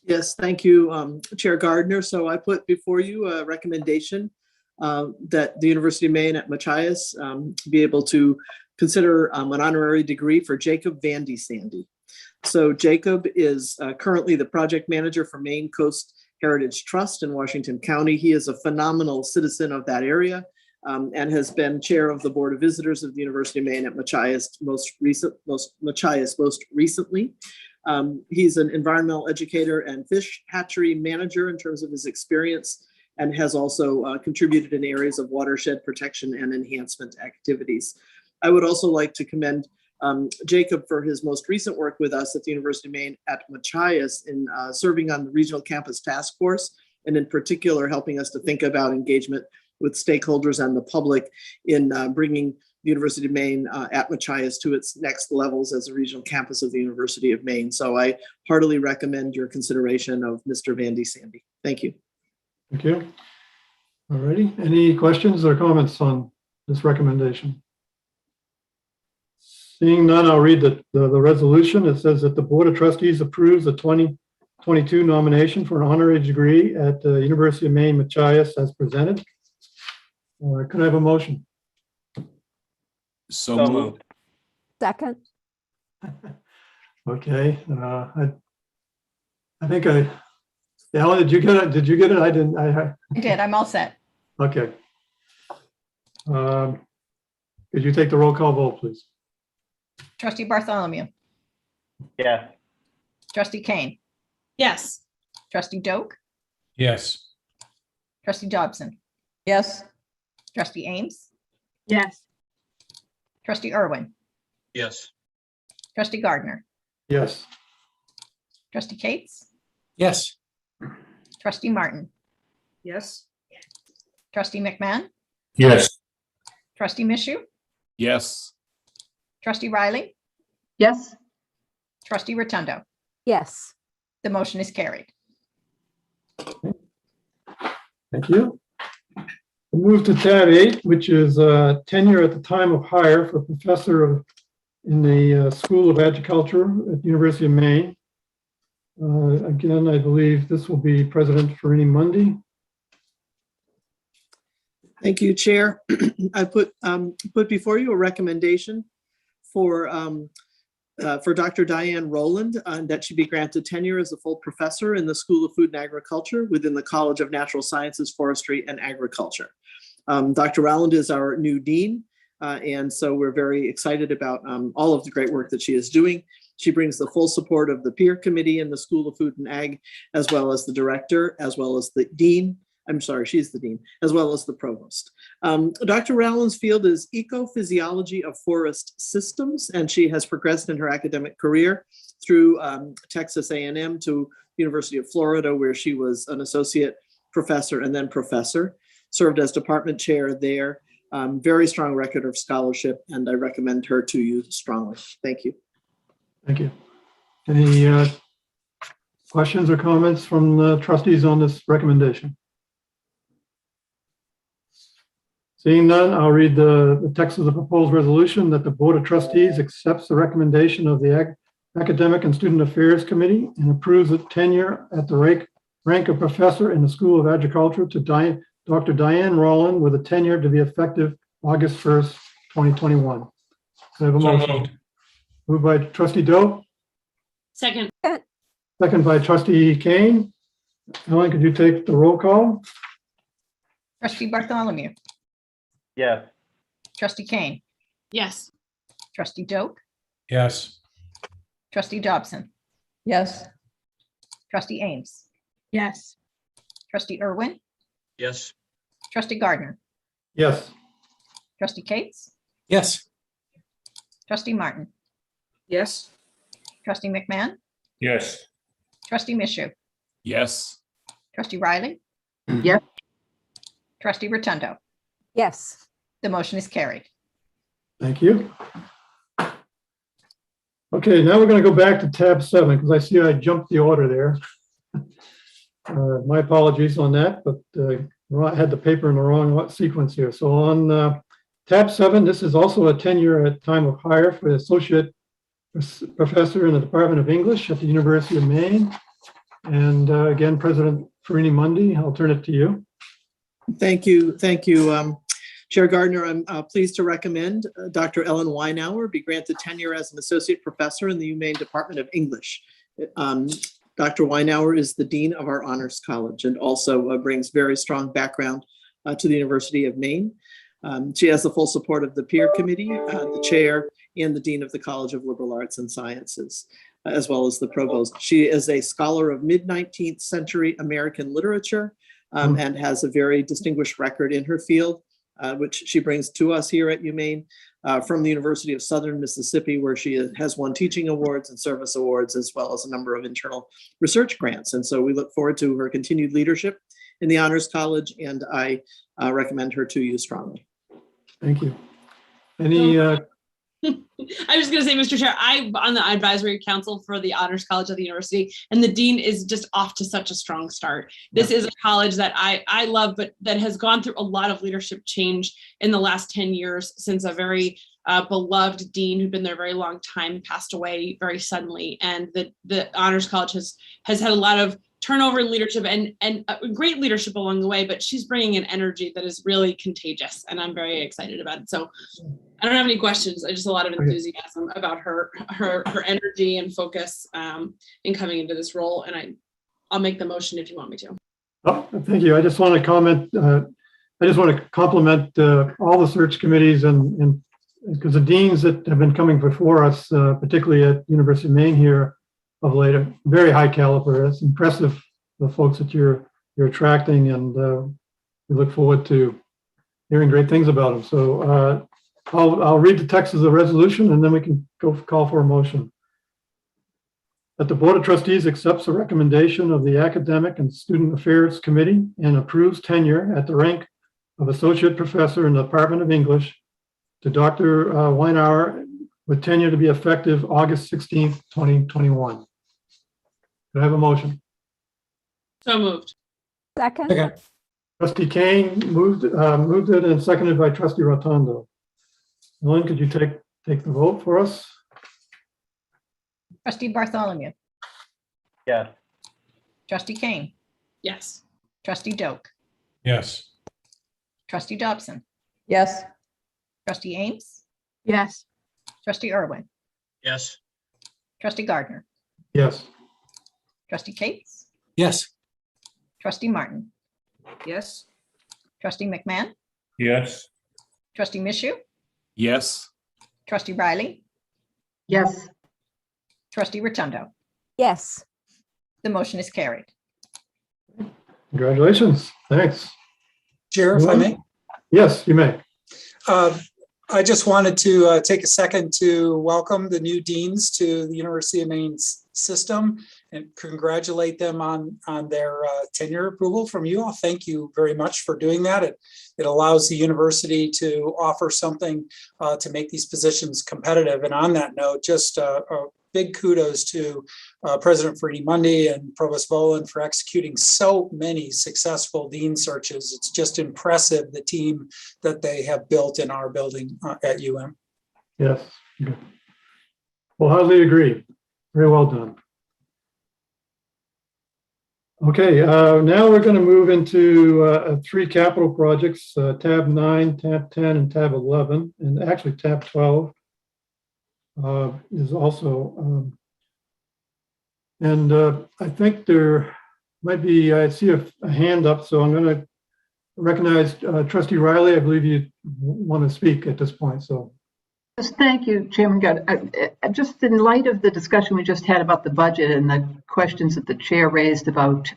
Yes, thank you, Chair Gardner. So I put before you a recommendation that the University of Maine at Machias be able to consider an honorary degree for Jacob Vandy Sandy. So Jacob is currently the project manager for Maine Coast Heritage Trust in Washington County. He is a phenomenal citizen of that area and has been chair of the Board of Visitors of the University of Maine at Machias most recently. He's an environmental educator and fish hatchery manager in terms of his experience, and has also contributed in areas of watershed protection and enhancement activities. I would also like to commend Jacob for his most recent work with us at the University of Maine at Machias in serving on the Regional Campus Task Force, and in particular helping us to think about engagement with stakeholders and the public in bringing the University of Maine at Machias to its next levels as a regional campus of the University of Maine. So I heartily recommend your consideration of Mr. Van D. Sandy. Thank you. Thank you. All righty. Any questions or comments on this recommendation? Seeing none, I'll read the resolution. It says that the Board of Trustees approves the 2022 nomination for an honorary degree at the University of Maine, Machias as presented. Could I have a motion? So moved. Second. Okay. I think Alan, did you get it? Did you get it? I didn't. I did. I'm all set. Okay. Could you take the roll call vote, please? Trustee Bartholomew. Yes. Trustee Kane. Yes. Trustee Doak. Yes. Trustee Dobson. Yes. Trustee Ames. Yes. Trustee Irwin. Yes. Trustee Gardner. Yes. Trustee Cates. Yes. Trustee Martin. Yes. Trustee McMahon. Yes. Trustee Mishu. Yes. Trustee Riley. Yes. Trustee Rotundo. Yes. The motion is carried. Thank you. We'll move to tab 8, which is tenure at the time of hire for professor in the School of Agriculture at the University of Maine. Again, I believe this will be President Farini Mundy. Thank you, Chair. I put before you a recommendation for Dr. Diane Rowland that she be granted tenure as a full professor in the School of Food and Agriculture within the College of Natural Sciences, Forestry, and Agriculture. Dr. Rowland is our new dean, and so we're very excited about all of the great work that she is doing. She brings the full support of the peer committee in the School of Food and Ag, as well as the director, as well as the dean. I'm sorry, she's the dean, as well as the provost. Dr. Rowland's field is ecophysiology of forest systems, and she has progressed in her academic career through Texas A&M to University of Florida, where she was an associate professor and then professor, served as department chair there. Very strong record of scholarship, and I recommend her to you strongly. Thank you. Thank you. Any questions or comments from the trustees on this recommendation? Seeing none, I'll read the text of the proposed resolution that the Board of Trustees accepts the recommendation of the Academic and Student Affairs Committee and approves the tenure at the rank of professor in the School of Agriculture to Dr. Diane Rowland with a tenure to be effective August 1st, 2021. Can I have a motion? Moved by Trustee Doe. Second. Second by Trustee Kane. Ellen, could you take the roll call? Trustee Bartholomew. Yes. Trustee Kane. Yes. Trustee Doak. Yes. Trustee Dobson. Yes. Trustee Ames. Yes. Trustee Irwin. Yes. Trustee Gardner. Yes. Trustee Cates. Yes. Trustee Martin. Yes. Trustee McMahon. Yes. Trustee Mishu. Yes. Trustee Riley. Yes. Trustee Rotundo. Yes. The motion is carried. Thank you. Okay, now we're going to go back to tab 7 because I see I jumped the order there. My apologies on that, but I had the paper in the wrong sequence here. So on tab 7, this is also a tenure at time of hire for the associate professor in the Department of English at the University of Maine. And again, President Farini Mundy, I'll turn it to you. Thank you. Thank you. Chair Gardner, I'm pleased to recommend Dr. Ellen Weinauer be granted tenure as an associate professor in the UMaine Department of English. Dr. Weinauer is the dean of our honors college and also brings very strong background to the University of Maine. She has the full support of the peer committee, the chair, and the dean of the College of Liberal Arts and Sciences, as well as the provost. She is a scholar of mid-19th century American literature and has a very distinguished record in her field, which she brings to us here at UMaine from the University of Southern Mississippi, where she has won teaching awards and service awards, as well as a number of internal research grants. And so we look forward to her continued leadership in the Honors College, and I recommend her to you strongly. Thank you. Any I was going to say, Mr. Chair, I'm on the advisory council for the Honors College of the university, and the dean is just off to such a strong start. This is a college that I love, but that has gone through a lot of leadership change in the last 10 years since a very beloved dean who'd been there a very long time passed away very suddenly. And the Honors College has had a lot of turnover in leadership and great leadership along the way, but she's bringing an energy that is really contagious, and I'm very excited about it. So I don't have any questions. I just a lot of enthusiasm about her energy and focus in coming into this role. And I'll make the motion if you want me to. Oh, thank you. I just want to comment. I just want to compliment all the search committees and because the deans that have been coming before us, particularly at University of Maine here of late, are very high caliber. It's impressive, the folks that you're attracting, and we look forward to hearing great things about them. So I'll read the text of the resolution, and then we can go call for a motion. That the Board of Trustees accepts the recommendation of the Academic and Student Affairs Committee and approves tenure at the rank of Associate Professor in the Department of English to Dr. Weinauer, with tenure to be effective August 16th, 2021. Do I have a motion? So moved. Second. Trustee Kane moved it and seconded by Trustee Rotondo. Ellen, could you take the vote for us? Trustee Bartholomew, Yes. trustee Kane, Yes. trustee Doak, Yes. trustee Dobson, Yes. trustee Ames, Yes. trustee Irwin, Yes. trustee Gardner, Yes. trustee Cates, Yes. trustee Martin, Yes. trustee McMahon, Yes. trustee Mishu, Yes. trustee Riley, Yes. trustee Rotundo. Yes. The motion is carried. Congratulations. Thanks. Chair, if I may. Yes, you may. I just wanted to take a second to welcome the new deans to the University of Maine system and congratulate them on their tenure approval from you all. Thank you very much for doing that. It allows the university to offer something to make these positions competitive. And on that note, just a big kudos to President Freddie Mundy and Provost Volan for executing so many successful dean searches. It's just impressive, the team that they have built in our building at UM. Yes. Well, highly agree. Very well done. Okay, now we're going to move into 3 capital projects, tab 9, tab 10, and tab 11, and actually tab 12 is also, I think there might be, I see a hand up, so I'm going to recognize Trustee Riley. I believe you want to speak at this point, so. Yes, thank you, Chairman Gard. Just in light of the discussion we just had about the budget and the questions that the chair raised about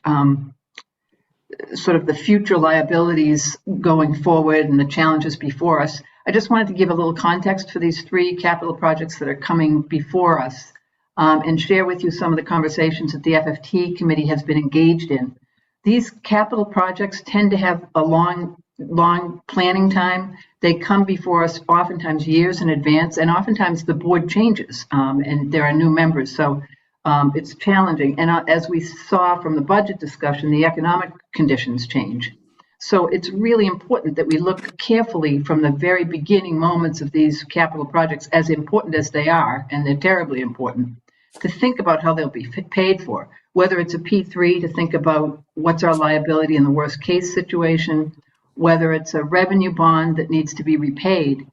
sort of the future liabilities going forward and the challenges before us, I just wanted to give a little context for these 3 capital projects that are coming before us and share with you some of the conversations that the FFT committee has been engaged in. These capital projects tend to have a long planning time. They come before us oftentimes years in advance, and oftentimes the board changes and there are new members. So it's challenging. And as we saw from the budget discussion, the economic conditions change. So it's really important that we look carefully from the very beginning moments of these capital projects, as important as they are, and they're terribly important, to think about how they'll be paid for. Whether it's a P3, to think about what's our liability in the worst case situation, whether it's a revenue bond that needs to be repaid.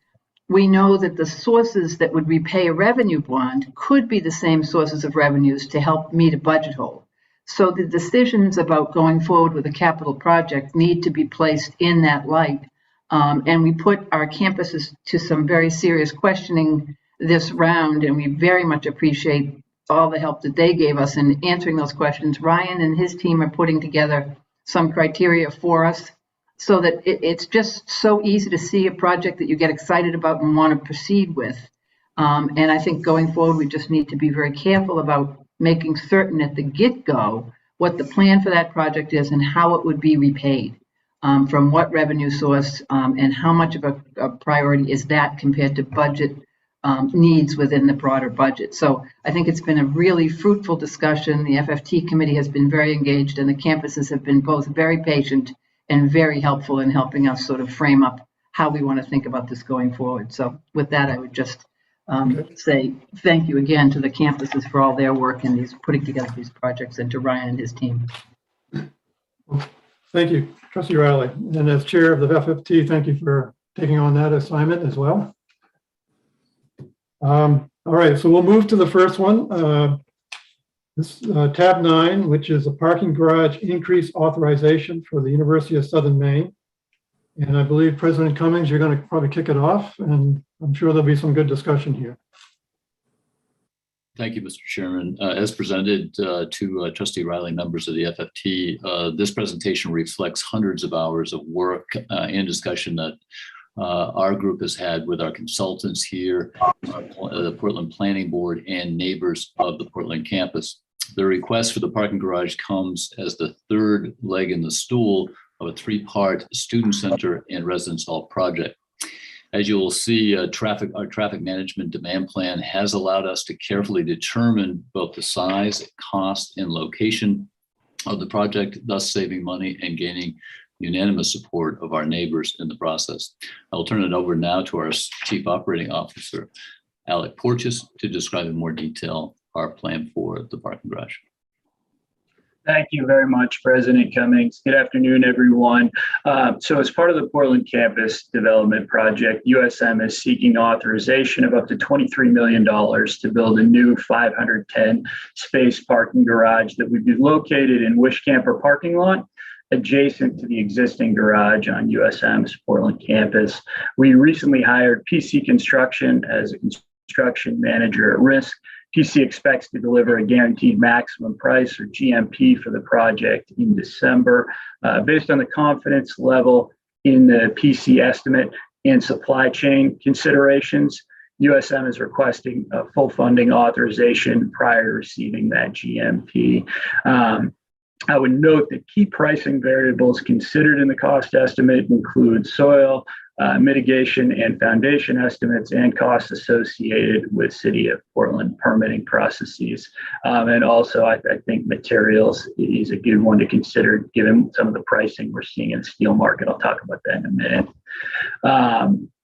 We know that the sources that would repay a revenue bond could be the same sources of revenues to help meet a budget hole. So the decisions about going forward with a capital project need to be placed in that light. And we put our campuses to some very serious questioning this round, and we very much appreciate all the help that they gave us in answering those questions. Ryan and his team are putting together some criteria for us so that it's just so easy to see a project that you get excited about and want to proceed with. And I think going forward, we just need to be very careful about making certain at the get-go what the plan for that project is and how it would be repaid, from what revenue source, and how much of a priority is that compared to budget needs within the broader budget. So I think it's been a really fruitful discussion. The FFT committee has been very engaged, and the campuses have been both very patient and very helpful in helping us sort of frame up how we want to think about this going forward. So with that, I would just say thank you again to the campuses for all their work in these putting together these projects, and to Ryan and his team. Thank you, Trustee Riley. And as chair of the FFT, thank you for taking on that assignment as well. All right, so we'll move to the first one. This tab 9, which is a parking garage increase authorization for the University of Southern Maine. And I believe President Cummings, you're going to probably kick it off, and I'm sure there'll be some good discussion here. Thank you, Mr. Chairman. As presented to Trustee Riley, members of the FFT, this presentation reflects hundreds of hours of work and discussion that our group has had with our consultants here, the Portland Planning Board, and neighbors of the Portland campus. The request for the parking garage comes as the third leg in the stool of a three-part student center and residence hall project. As you will see, our traffic management demand plan has allowed us to carefully determine both the size, cost, and location of the project, thus saving money and gaining unanimous support of our neighbors in the process. I'll turn it over now to our Chief Operating Officer, Alec Porteous, to describe in more detail our plan for the parking garage. Thank you very much, President Cummings. Good afternoon, everyone. So as part of the Portland Campus Development Project, USM is seeking authorization of up to $23 million to build a new 510 space parking garage that would be located in Wish Camper parking lot, adjacent to the existing garage on USM's Portland campus. We recently hired PC Construction as a construction manager at risk. PC expects to deliver a guaranteed maximum price, or GMP, for the project in December. Based on the confidence level in the PC estimate and supply chain considerations, USM is requesting a full funding authorization prior to receiving that GMP. I would note that key pricing variables considered in the cost estimate include soil, mitigation and foundation estimates, and costs associated with City of Portland permitting processes. And also, I think materials is a good one to consider given some of the pricing we're seeing in the steel market. I'll talk about that in a minute.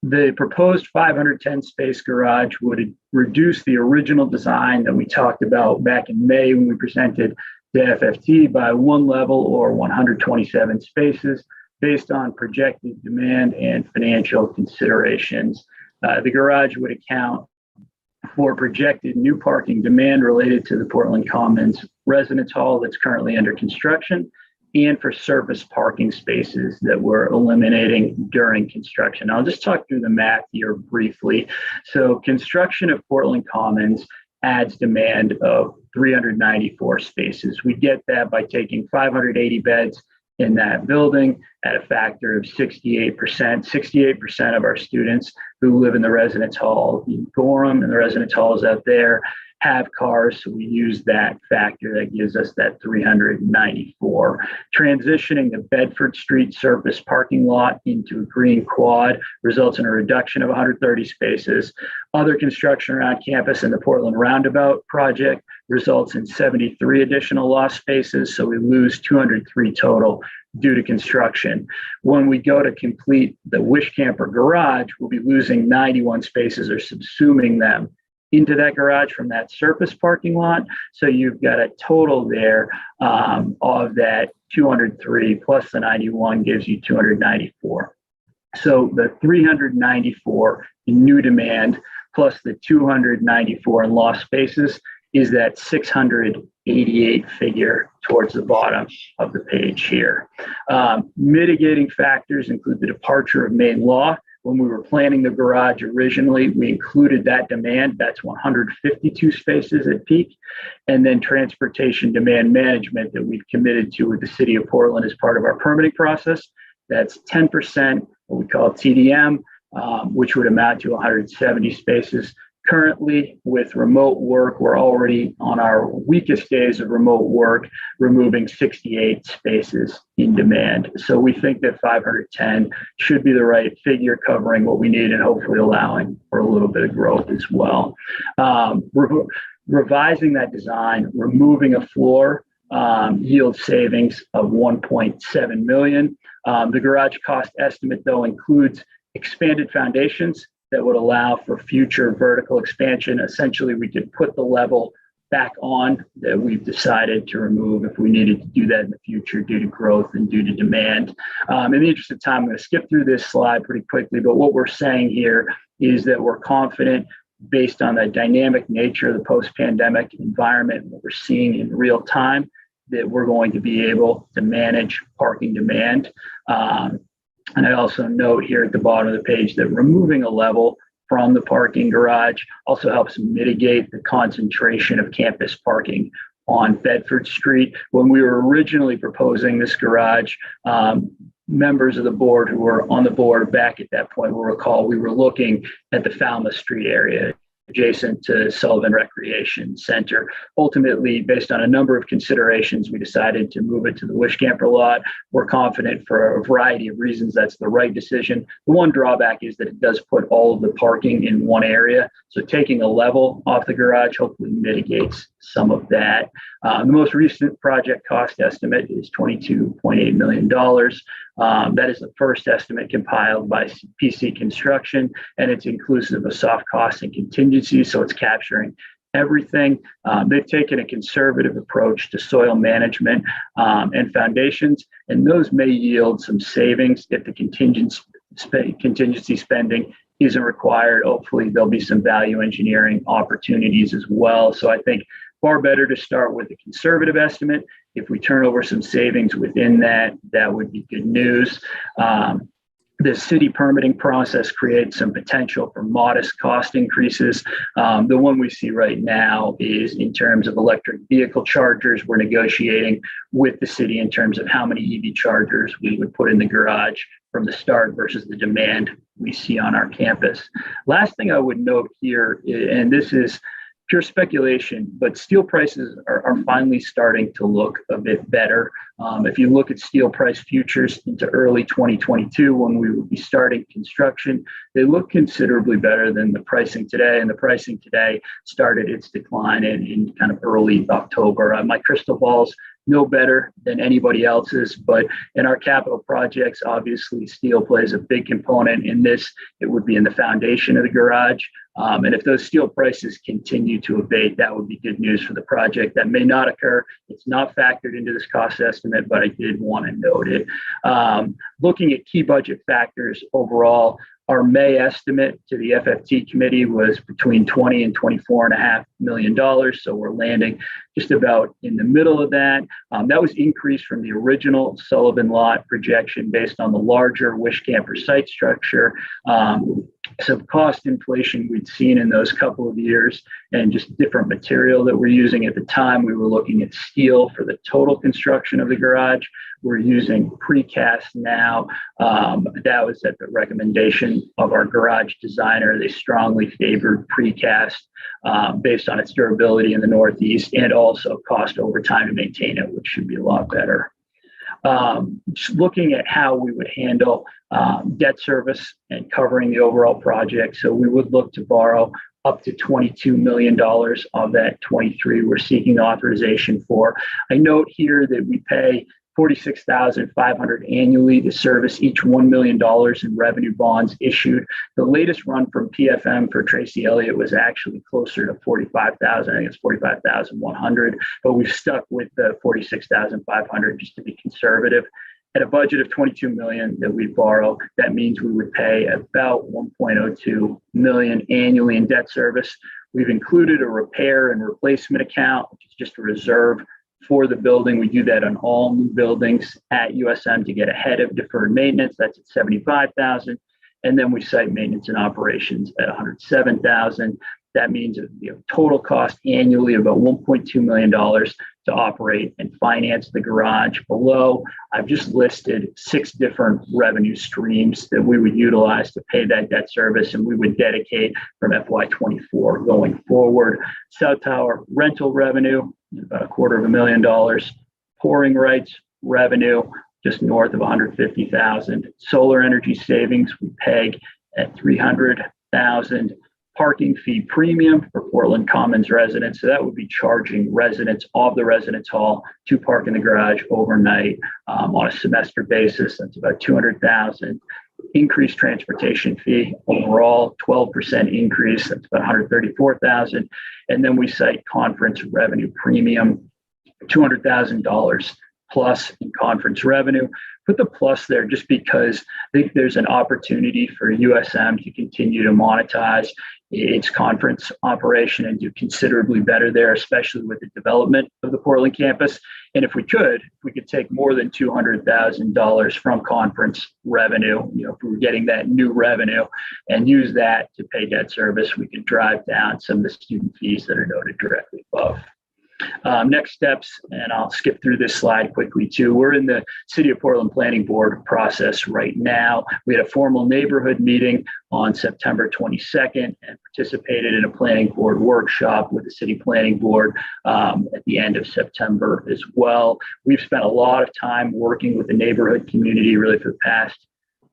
The proposed 510 space garage would reduce the original design that we talked about back in May when we presented the FFT by one level, or 127 spaces, based on projected demand and financial considerations. The garage would account for projected new parking demand related to the Portland Commons Residence Hall that's currently under construction, and for surface parking spaces that we're eliminating during construction. I'll just talk through the math here briefly. So construction of Portland Commons adds demand of 394 spaces. We get that by taking 580 beds in that building at a factor of 68%. 68% of our students who live in the residence hall in Gorham and the residence halls out there have cars, so we use that factor. That gives us that 394. Transitioning the Bedford Street surface parking lot into a green quad results in a reduction of 130 spaces. Other construction around campus and the Portland Roundabout project results in 73 additional lost spaces, so we lose 203 total due to construction. When we go to complete the Wish Camper garage, we'll be losing 91 spaces, or subsuming them into that garage from that surface parking lot. So you've got a total there of that 203 plus the 91 gives you 294. So the 394 in new demand plus the 294 in lost spaces is that 688 figure towards the bottom of the page here. Mitigating factors include the departure of Maine law. When we were planning the garage originally, we included that demand. That's 152 spaces at peak. And then transportation demand management that we've committed to with the city of Portland as part of our permitting process. That's 10%, what we call TDM, which would amount to 170 spaces. Currently, with remote work, we're already on our weakest days of remote work, removing 68 spaces in demand. So we think that 510 should be the right figure covering what we need and hopefully allowing for a little bit of growth as well. Revising that design, removing a floor, yields savings of 1.7 million. The garage cost estimate, though, includes expanded foundations that would allow for future vertical expansion. Essentially, we could put the level back on that we've decided to remove if we needed to do that in the future due to growth and due to demand. In the interest of time, I'm going to skip through this slide pretty quickly, but what we're saying here is that we're confident based on the dynamic nature of the post-pandemic environment, what we're seeing in real time, that we're going to be able to manage parking demand. And I also note here at the bottom of the page that removing a level from the parking garage also helps mitigate the concentration of campus parking on Bedford Street. When we were originally proposing this garage, members of the board who were on the board back at that point will recall we were looking at the Falmouth Street area adjacent to Sullivan Recreation Center. Ultimately, based on a number of considerations, we decided to move it to the Wishcamper lot. We're confident for a variety of reasons that's the right decision. The one drawback is that it does put all of the parking in one area. So taking a level off the garage hopefully mitigates some of that. The most recent project cost estimate is $22.8 million. That is the first estimate compiled by PC Construction, and it's inclusive of soft costs and contingencies, so it's capturing everything. They've taken a conservative approach to soil management and foundations, and those may yield some savings if the contingency spending isn't required. Hopefully, there'll be some value engineering opportunities as well. So I think far better to start with a conservative estimate. If we turn over some savings within that, that would be good news. The city permitting process creates some potential for modest cost increases. The one we see right now is in terms of electric vehicle chargers. We're negotiating with the city in terms of how many EV chargers we would put in the garage from the start versus the demand we see on our campus. Last thing I would note here, and this is pure speculation, but steel prices are finally starting to look a bit better. If you look at steel price futures into early 2022, when we will be starting construction, they look considerably better than the pricing today. And the pricing today started its decline in kind of early October. My crystal ball's no better than anybody else's, but in our capital projects, obviously steel plays a big component in this. It would be in the foundation of the garage. And if those steel prices continue to abate, that would be good news for the project. That may not occur. It's not factored into this cost estimate, but I did want to note it. Looking at key budget factors overall, our May estimate to the FFT committee was between $20 and $24.5 million. So we're landing just about in the middle of that. That was increased from the original Sullivan lot projection based on the larger Wishcamper site structure. Some cost inflation we'd seen in those couple of years and just different material that we're using at the time. We were looking at steel for the total construction of the garage. We're using precast now. That was at the recommendation of our garage designer. They strongly favored precast based on its durability in the Northeast and also cost over time to maintain it, which should be a lot better. Just looking at how we would handle debt service and covering the overall project. So we would look to borrow up to $22 million of that 23 we're seeking authorization for. I note here that we pay $46,500 annually to service each $1 million in revenue bonds issued. The latest run from PFM for Tracy Elliott was actually closer to $45,000. I think it's $45,100, but we've stuck with the $46,500 just to be conservative. At a budget of $22 million that we borrow, that means we would pay about $1.02 million annually in debt service. We've included a repair and replacement account, which is just a reserve for the building. We do that on all new buildings at USM to get ahead of deferred maintenance. That's at $75,000. And then we cite maintenance and operations at $107,000. That means total cost annually about $1.2 million to operate and finance the garage. Below, I've just listed 6 different revenue streams that we would utilize to pay that debt service, and we would dedicate from FY24 going forward. South Tower rental revenue, about $250,000. Pouring rights revenue, just north of $150,000. Solar energy savings, we peg at $300,000. Parking fee premium for Portland Commons residents. So that would be charging residents of the residence hall to park in the garage overnight on a semester basis. That's about $200,000. Increased transportation fee, overall 12% increase. That's about $134,000. And then we cite conference revenue premium, $200,000 plus in conference revenue. Put the plus there just because I think there's an opportunity for USM to continue to monetize its conference operation and do considerably better there, especially with the development of the Portland campus. And if we could take more than $200,000 from conference revenue, if we were getting that new revenue and use that to pay debt service, we could drive down some of the student fees that are noted directly above. Next steps, and I'll skip through this slide quickly too. We're in the City of Portland Planning Board process right now. We had a formal neighborhood meeting on September 22nd and participated in a planning board workshop with the City Planning Board at the end of September as well. We've spent a lot of time working with the neighborhood community really for the past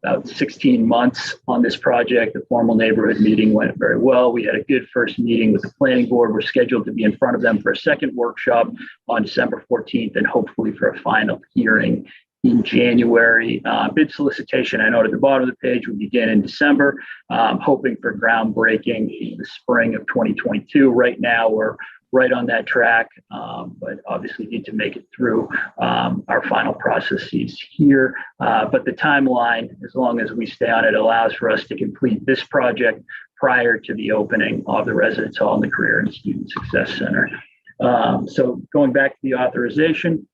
about 16 months on this project. The formal neighborhood meeting went very well. We had a good first meeting with the planning board. We're scheduled to be in front of them for a second workshop on December 14th and hopefully for a final hearing in January. Bid solicitation, I know at the bottom of the page, will begin in December, hoping for groundbreaking in the spring of 2022. Right now, we're right on that track, but obviously need to make it through our final processes here. But the timeline, as long as we stay on it, allows for us to complete this project prior to the opening of the Residence Hall and the Career and Student Success Center. So going back to the authorization,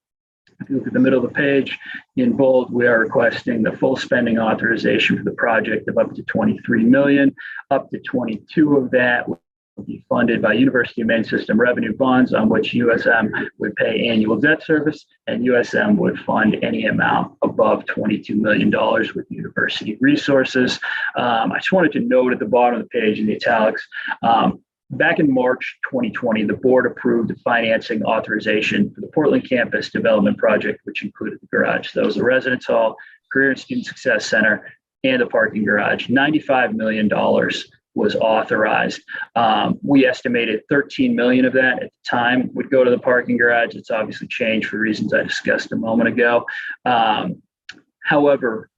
if you look at the middle of the page, in bold, we are requesting the full spending authorization for the project of up to $23 million. Up to 22 of that will be funded by University of Maine System revenue bonds, on which USM would pay annual debt service, and USM would fund any amount above $22 million with university resources. I just wanted to note at the bottom of the page in the italics, back in March 2020, the board approved the financing authorization for the Portland campus development project, which included the garage. So that was the Residence Hall, Career and Student Success Center, and the parking garage. $95 million was authorized. We estimated 13 million of that at the time would go to the parking garage. It's obviously changed for reasons I discussed a moment ago. However,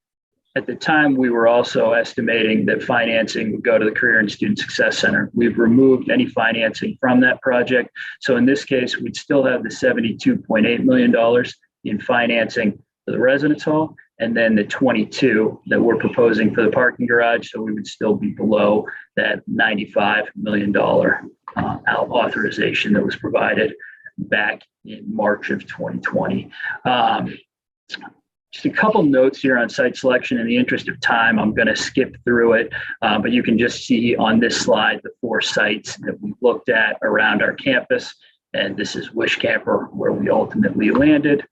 at the time, we were also estimating that financing would go to the Career and Student Success Center. We've removed any financing from that project. So in this case, we'd still have the $72.8 million in financing for the Residence Hall, and then the 22 that we're proposing for the parking garage. So we would still be below that $95 million authorization that was provided back in March of 2020. Just a couple notes here on site selection. In the interest of time, I'm going to skip through it, but you can just see on this slide the 4 sites that we looked at around our campus. And this is Wish Camper, where we ultimately landed.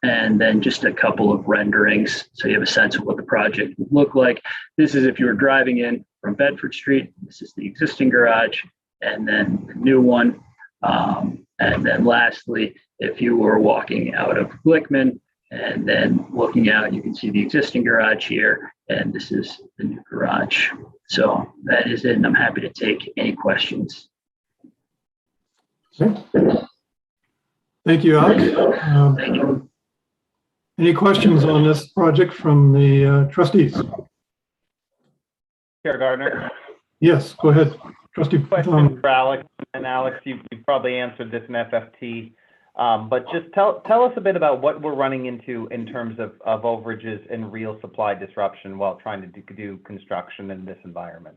And then just a couple of renderings so you have a sense of what the project would look like. This is if you were driving in from Bedford Street. This is the existing garage, and then the new one. And then lastly, if you were walking out of Glickman and then looking out, you can see the existing garage here, and this is the new garage. So that is it, and I'm happy to take any questions. Okay. Thank you, Alex. Thank you. Any questions on this project from the trustees? Chair Gardner. Yes, go ahead. Trustee. Question for Alex. And Alex, you've probably answered this in FFT, but just tell us a bit about what we're running into in terms of overages and real supply disruption while trying to do construction in this environment.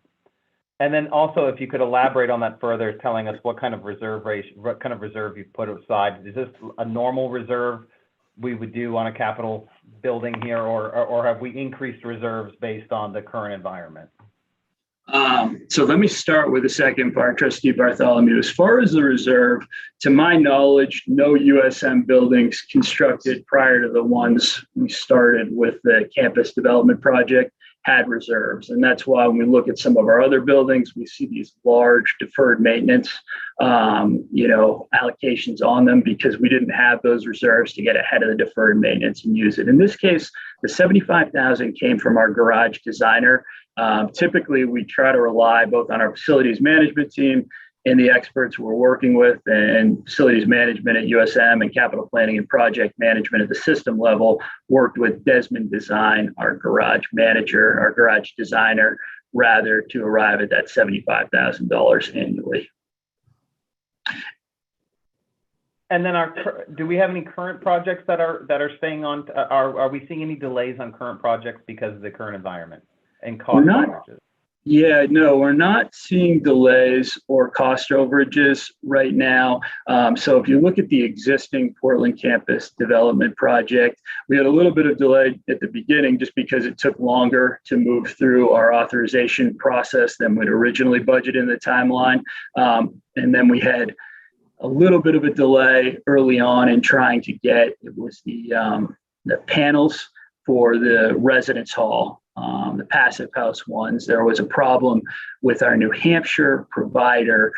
And then also, if you could elaborate on that further, telling us what kind of reserve you put aside. Is this a normal reserve we would do on a capital building here, or have we increased reserves based on the current environment? So let me start with the second part, Trustee Bartholomew. As far as the reserve, to my knowledge, no USM buildings constructed prior to the ones we started with the campus development project had reserves. And that's why when we look at some of our other buildings, we see these large deferred maintenance, allocations on them because we didn't have those reserves to get ahead of the deferred maintenance and use it. In this case, the $75,000 came from our garage designer. Typically, we try to rely both on our facilities management team and the experts we're working with, and facilities management at USM and capital planning and project management at the system level worked with Desmond Design, our garage manager, our garage designer, rather to arrive at that $75,000 annually. And then do we have any current projects that are staying on? Are we seeing any delays on current projects because of the current environment and cost overages? Yeah, no, we're not seeing delays or cost overages right now. So if you look at the existing Portland campus development project, we had a little bit of delay at the beginning just because it took longer to move through our authorization process than we'd originally budgeted in the timeline. And then we had a little bit of a delay early on in trying to get, it was the panels for the residence hall. The passive house ones, there was a problem with our New Hampshire provider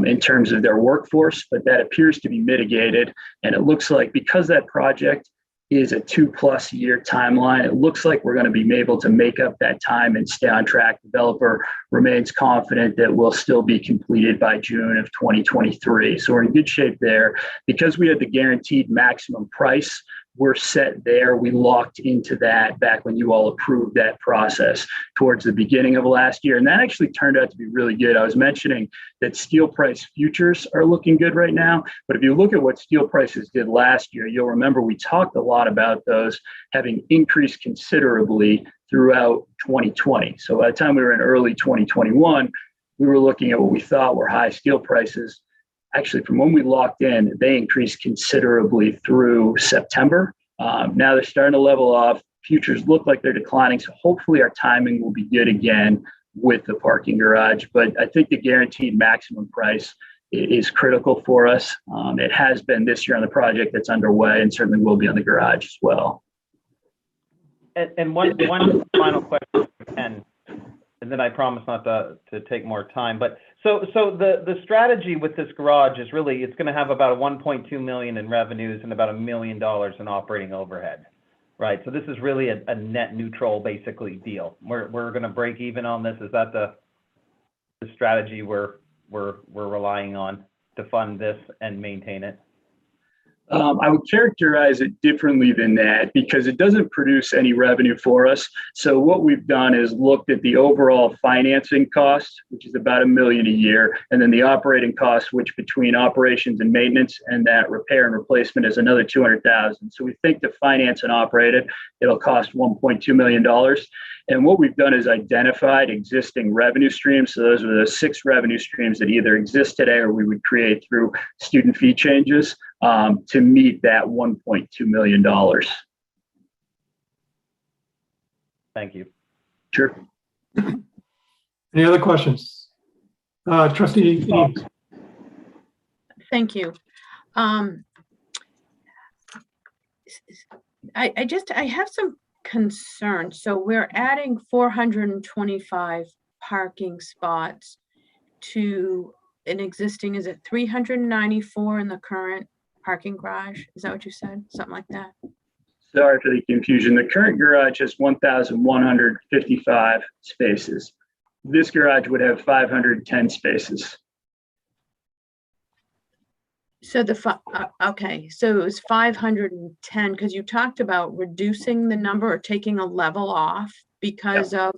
in terms of their workforce, but that appears to be mitigated. And it looks like because that project is a 2+ year timeline, it looks like we're going to be able to make up that time and stay on track. Developer remains confident that we'll still be completed by June of 2023. So we're in good shape there. Because we had the guaranteed maximum price, we're set there. We locked into that back when you all approved that process towards the beginning of last year. And that actually turned out to be really good. I was mentioning that steel price futures are looking good right now. But if you look at what steel prices did last year, you'll remember we talked a lot about those having increased considerably throughout 2020. So by the time we were in early 2021, we were looking at what we thought were high steel prices. Actually, from when we locked in, they increased considerably through September. Now they're starting to level off. Futures look like they're declining. So hopefully our timing will be good again with the parking garage. But I think the guaranteed maximum price is critical for us. It has been this year on the project that's underway and certainly will be on the garage as well. And one final question, and then I promise not to take more time. But so the strategy with this garage is really, it's going to have about $1.2 million in revenues and about $1 million in operating overhead, right? So this is really a net neutral, basically, deal. We're going to break even on this. Is that the strategy we're relying on to fund this and maintain it? I would characterize it differently than that because it doesn't produce any revenue for us. So what we've done is looked at the overall financing cost, which is about $1 million a year, and then the operating cost, which between operations and maintenance and that repair and replacement is another $200,000. So we think to finance and operate it, it'll cost $1.2 million. And what we've done is identified existing revenue streams. So those are the 6 revenue streams that either exist today or we would create through student fee changes to meet that $1.2 million. Thank you. Sure. Any other questions? Trustee Eames. Thank you. I have some concerns. So we're adding 425 parking spots to an existing, is it 394 in the current parking garage? Is that what you said? Something like that? Sorry for the confusion. The current garage has 1,155 spaces. This garage would have 510 spaces. So okay, so it was 510 because you talked about reducing the number or taking a level off because of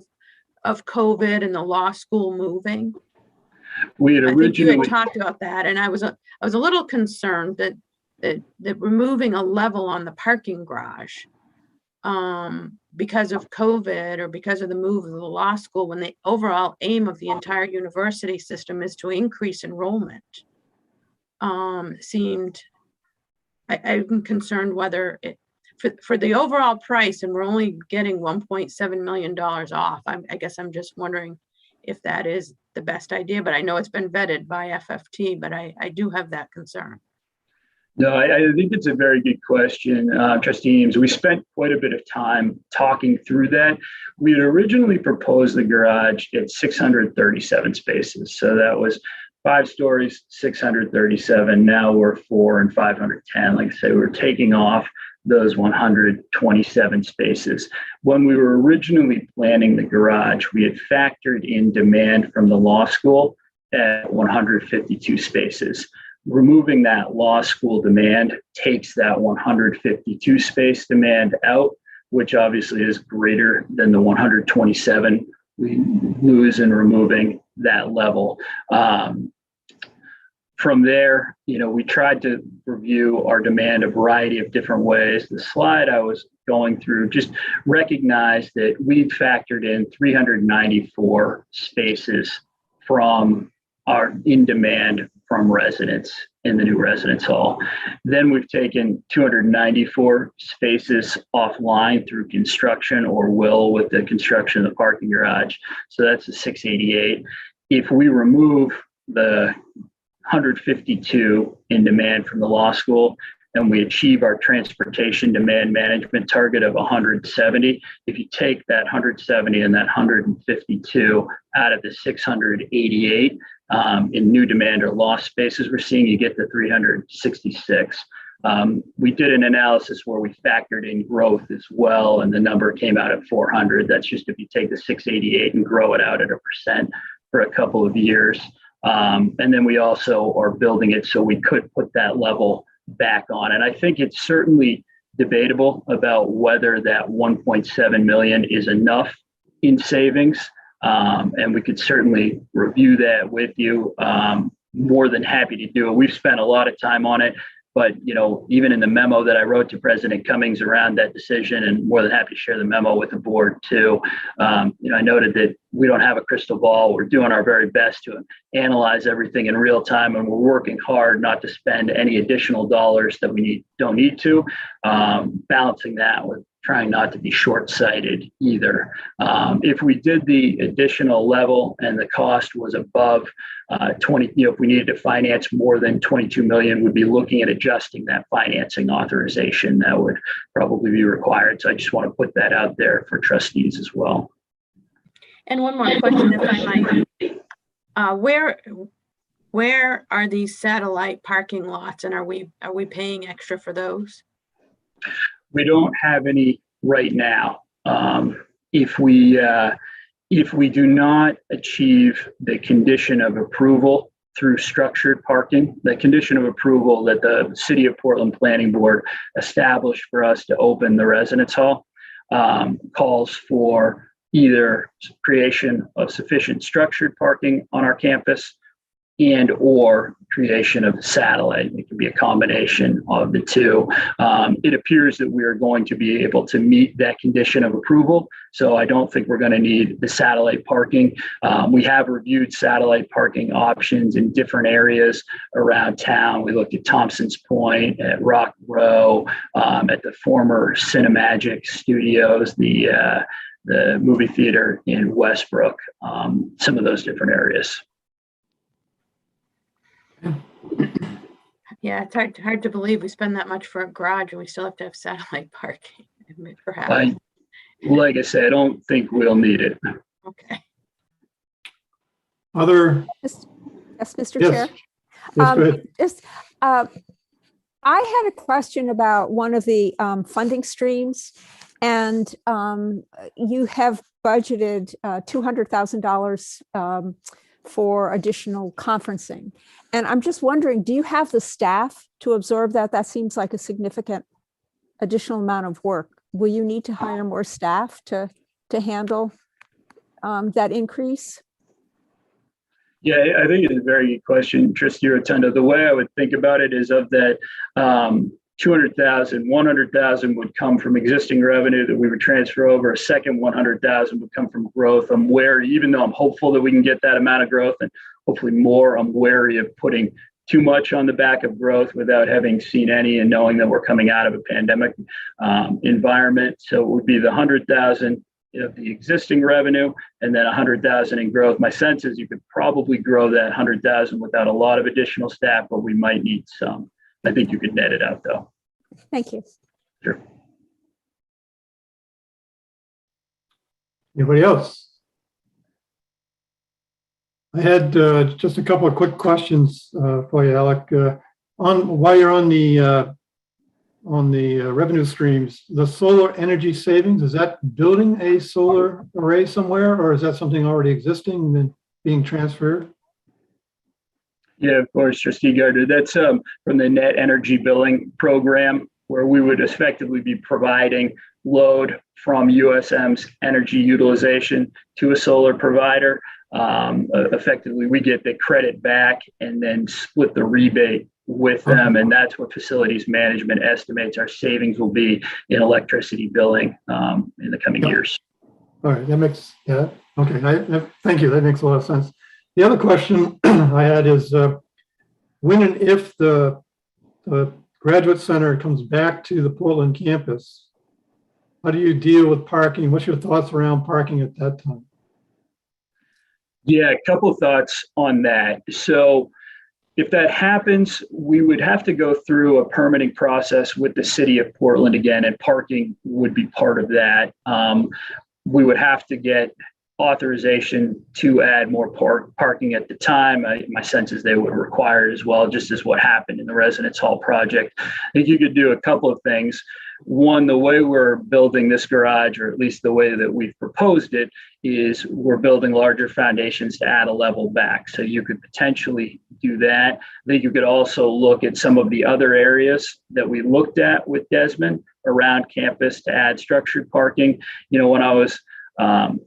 COVID and the law school moving. I think you had talked about that, and I was a little concerned that removing a level on the parking garage because of COVID or because of the move of the law school, when the overall aim of the entire university system is to increase enrollment, seemed, I'm concerned whether it, for the overall price, and we're only getting $1.7 million off. I guess I'm just wondering if that is the best idea, but I know it's been vetted by FFT, but I do have that concern. No, I think it's a very good question, Trustee Eames. We spent quite a bit of time talking through that. We had originally proposed the garage at 637 spaces. So that was 5 stories, 637. Now we're 4 and 510. Like I say, we're taking off those 127 spaces. When we were originally planning the garage, we had factored in demand from the law school at 152 spaces. Removing that law school demand takes that 152 space demand out, which obviously is greater than the 127 we lose in removing that level. From there, we tried to review our demand a variety of different ways. The slide I was going through just recognized that we'd factored in 394 spaces from our in demand from residents in the new residence hall. Then we've taken 294 spaces offline through construction or will with the construction of the parking garage. So that's a 688. If we remove the 152 in demand from the law school and we achieve our transportation demand management target of 170, if you take that 170 and that 152 out of the 688 in new demand or lost spaces we're seeing, you get to 366. We did an analysis where we factored in growth as well, and the number came out at 400. That's just if you take the 688 and grow it out at 1% for a couple of years. And then we also are building it so we could put that level back on. And I think it's certainly debatable about whether that 1.7 million is enough in savings. And we could certainly review that with you. More than happy to do it. We've spent a lot of time on it, but even in the memo that I wrote to President Cummings around that decision, and more than happy to share the memo with the board too. I noted that we don't have a crystal ball. We're doing our very best to analyze everything in real time, and we're working hard not to spend any additional dollars that we don't need to, balancing that with trying not to be short-sighted either. If we did the additional level and the cost was above 20, if we needed to finance more than 22 million, we'd be looking at adjusting that financing authorization. That would probably be required. So I just want to put that out there for trustees as well. And one more question, if I might. Where are these satellite parking lots, and are we paying extra for those? We don't have any right now. If we do not achieve the condition of approval through structured parking, the condition of approval that the City of Portland Planning Board established for us to open the residence hall calls for either creation of sufficient structured parking on our campus and or creation of satellite. It can be a combination of the two. It appears that we are going to be able to meet that condition of approval. So I don't think we're going to need the satellite parking. We have reviewed satellite parking options in different areas around town. We looked at Thompson's Point, at Rock Row, at the former Cinemagic Studios, the movie theater in Westbrook, some of those different areas. Yeah, it's hard to believe we spend that much for a garage and we still have to have satellite parking. Perhaps. Like I said, I don't think we'll need it. Okay. Other? Yes, Mr. Yes. Chair. Yes, go ahead. I had a question about one of the funding streams, and you have budgeted $200,000 for additional conferencing. And I'm just wondering, do you have the staff to absorb that? That seems like a significant additional amount of work. Will you need to hire more staff to handle that increase? Yeah, I think it's a very good question, Trustee Rotundo. The way I would think about it is of that 200,000, 100,000 would come from existing revenue that we would transfer over. A second 100,000 would come from growth. I'm wary, even though I'm hopeful that we can get that amount of growth and hopefully more, I'm wary of putting too much on the back of growth without having seen any and knowing that we're coming out of a pandemic environment. So it would be the 100,000 of the existing revenue and then 100,000 in growth. My sense is you could probably grow that 100,000 without a lot of additional staff, but we might need some. I think you could net it out though. Thank you. Sure. Anybody else? I had just a couple of quick questions for you, Alec. While you're on the revenue streams, the solar energy savings, is that building a solar array somewhere, or is that something already existing and being transferred? Yeah, of course, Trustee Gardner. That's from the net energy billing program, where we would effectively be providing load from USM's energy utilization to a solar provider. Effectively, we get the credit back and then split the rebate with them. And that's what facilities management estimates our savings will be in electricity billing in the coming years. All right, that makes, yeah, okay. Thank you. That makes a lot of sense. The other question I had is when and if the Graduate Center comes back to the Portland campus, how do you deal with parking? What's your thoughts around parking at that time? Yeah, a couple of thoughts on that. So if that happens, we would have to go through a permitting process with the city of Portland again, and parking would be part of that. We would have to get authorization to add more parking at the time. My sense is they would require it as well, just as what happened in the Residence Hall project. I think you could do a couple of things. One, the way we're building this garage, or at least the way that we've proposed it, is we're building larger foundations to add a level back. So you could potentially do that. I think you could also look at some of the other areas that we looked at with Desmond around campus to add structured parking. You know, when I was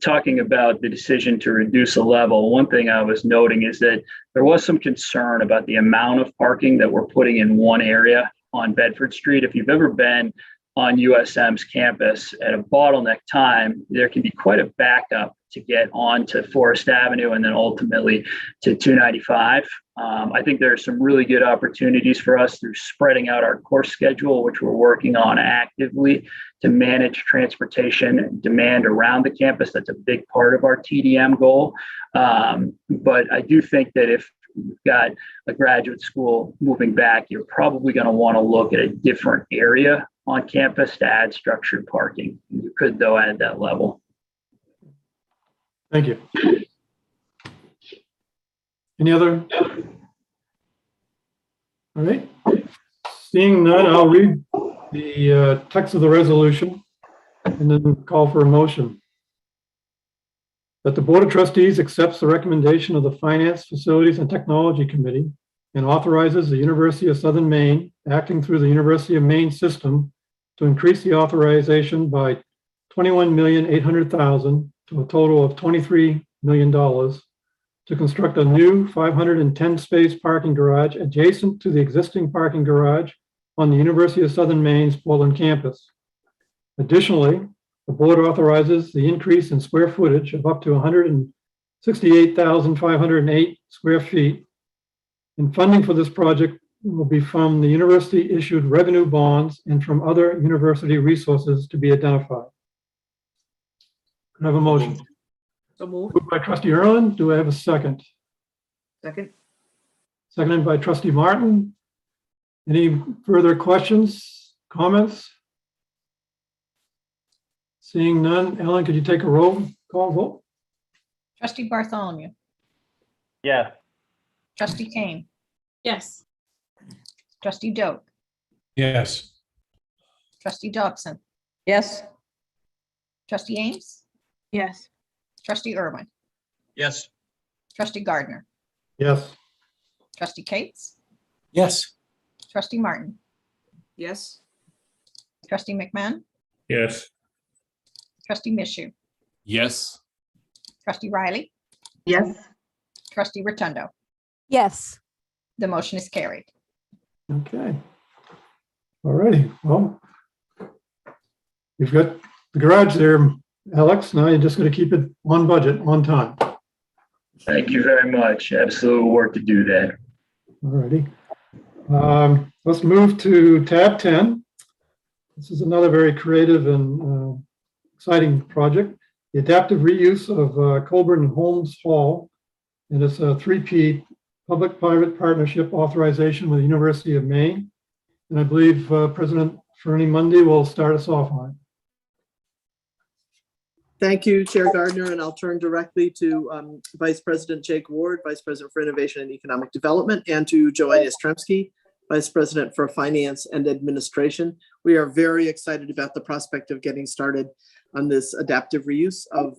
talking about the decision to reduce a level, one thing I was noting is that there was some concern about the amount of parking that we're putting in one area on Bedford Street. If you've ever been on USM's campus at a bottleneck time, there can be quite a backup to get onto Forest Avenue and then ultimately to 295. I think there are some really good opportunities for us through spreading out our course schedule, which we're working on actively to manage transportation and demand around the campus. That's a big part of our TDM goal. But I do think that if you've got a graduate school moving back, you're probably going to want to look at a different area on campus to add structured parking. You could, though, add that level. Thank you. Any other? All right. Seeing none, I'll read the text of the resolution and then call for a motion. That the Board of Trustees accepts the recommendation of the Finance, Facilities, and Technology Committee and authorizes the University of Southern Maine, acting through the University of Maine system, to increase the authorization by $21,800,000 to a total of $23 million to construct a new 510 space parking garage adjacent to the existing parking garage on the University of Southern Maine's Portland campus. Additionally, the board authorizes the increase in square footage of up to 168,508 square feet. And funding for this project will be from the university issued revenue bonds and from other university resources to be identified. Can I have a motion? So moved. Moved by Trustee Erlin. Do I have a second? Second. Seconded by Trustee Martin. Any further questions, comments? Seeing none, Ellen, could you take a roll call vote? Trustee Bartholomew, Yes. Trustee Kane, Yes. Trustee Doak, Yes. Trustee Dobson, Yes. Trustee Ames, Yes. Trustee Irwin, Yes. Trustee Gardner, Yes. Trustee Cates, Yes. Trustee Martin, Yes. Trustee McMahon, Yes. Trustee Mishu, Yes. Trustee Riley, Yes. Trustee Rotundo. Yes. The motion is carried. Okay. All righty, well, you've got the garage there, Alex. Now you're just going to keep it on budget, on time. Thank you very much. Absolute work to do that. All righty. Let's move to tab 10. This is another very creative and exciting project. The adaptive reuse of Colburn and Holmes Hall. And it's a 3P public-private partnership authorization with the University of Maine. And I believe President Fernie Mundy will start us off on it. Thank you, Chair Gardner, and I'll turn directly to Vice President Jake Ward, Vice President for Innovation and Economic Development, and to Joanne Yastremski, Vice President for Finance and Administration. We are very excited about the prospect of getting started on this adaptive reuse of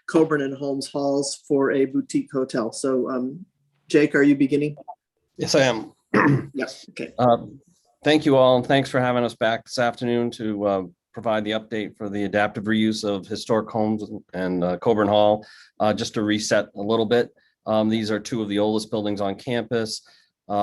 Colburn and Holmes halls for a boutique hotel. So Jake, are you beginning? Yes, I am. Yes, okay. Thank you all, and thanks for having us back this afternoon to provide the update for the adaptive reuse of historic homes and Colburn Hall. Just to reset a little bit, these are two of the oldest buildings on campus,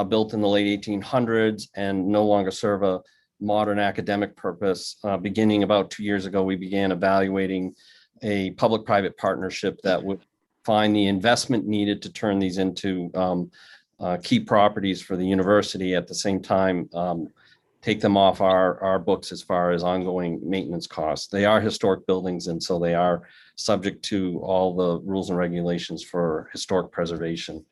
built in the late 1800s and no longer serve a modern academic purpose. Beginning about 2 years ago, we began evaluating a public-private partnership that would find the investment needed to turn these into key properties for the university, at the same time take them off our books as far as ongoing maintenance costs. They are historic buildings, and so they are subject to all the rules and regulations for historic preservation.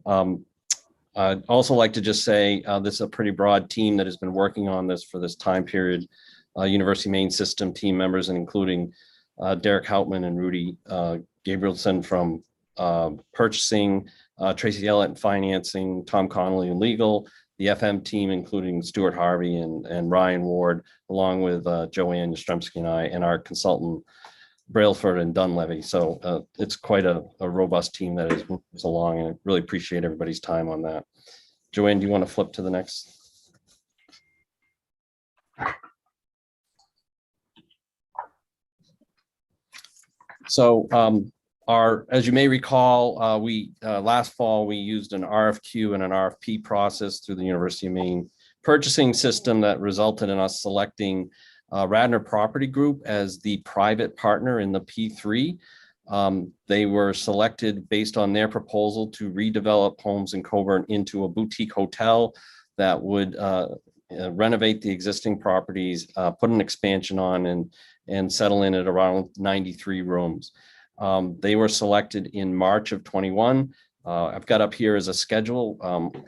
I'd also like to just say this is a pretty broad team that has been working on this for this time period. University of Maine system team members, and including Derek Houtman and Rudy Gabrielson from purchasing, Tracy Ellett in financing, Tom Connolly in legal, the FM team, including Stuart Harvey and Ryan Ward, along with Joanne Yastremski and I, and our consultant Brailford and Dunleavy. So it's quite a robust team that is moving us along, and I really appreciate everybody's time on that. Joanne, do you want to flip to the next? So as you may recall, last fall, we used an RFQ and an RFP process through the University of Maine purchasing system that resulted in us selecting Radnor Property Group as the private partner in the P3. They were selected based on their proposal to redevelop homes in Colburn into a boutique hotel that would renovate the existing properties, put an expansion on, and settle in at around 93 rooms. They were selected in March of 21. I've got up here as a schedule.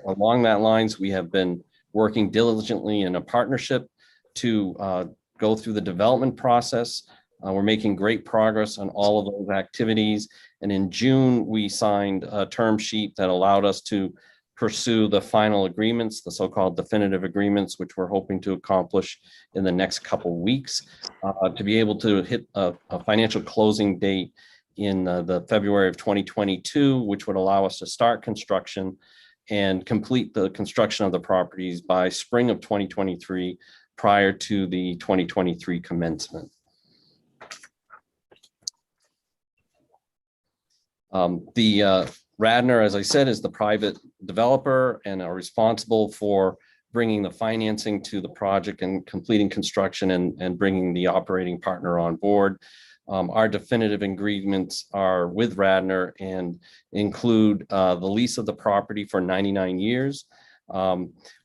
Along that lines, we have been working diligently in a partnership to go through the development process. We're making great progress on all of those activities. And in June, we signed a term sheet that allowed us to pursue the final agreements, the so-called definitive agreements, which we're hoping to accomplish in the next couple of weeks, to be able to hit a financial closing date in the February of 2022, which would allow us to start construction and complete the construction of the properties by spring of 2023, prior to the 2023 commencement. Radnor, as I said, is the private developer and are responsible for bringing the financing to the project and completing construction and bringing the operating partner on board. Our definitive agreements are with Radnor and include the lease of the property for 99 years.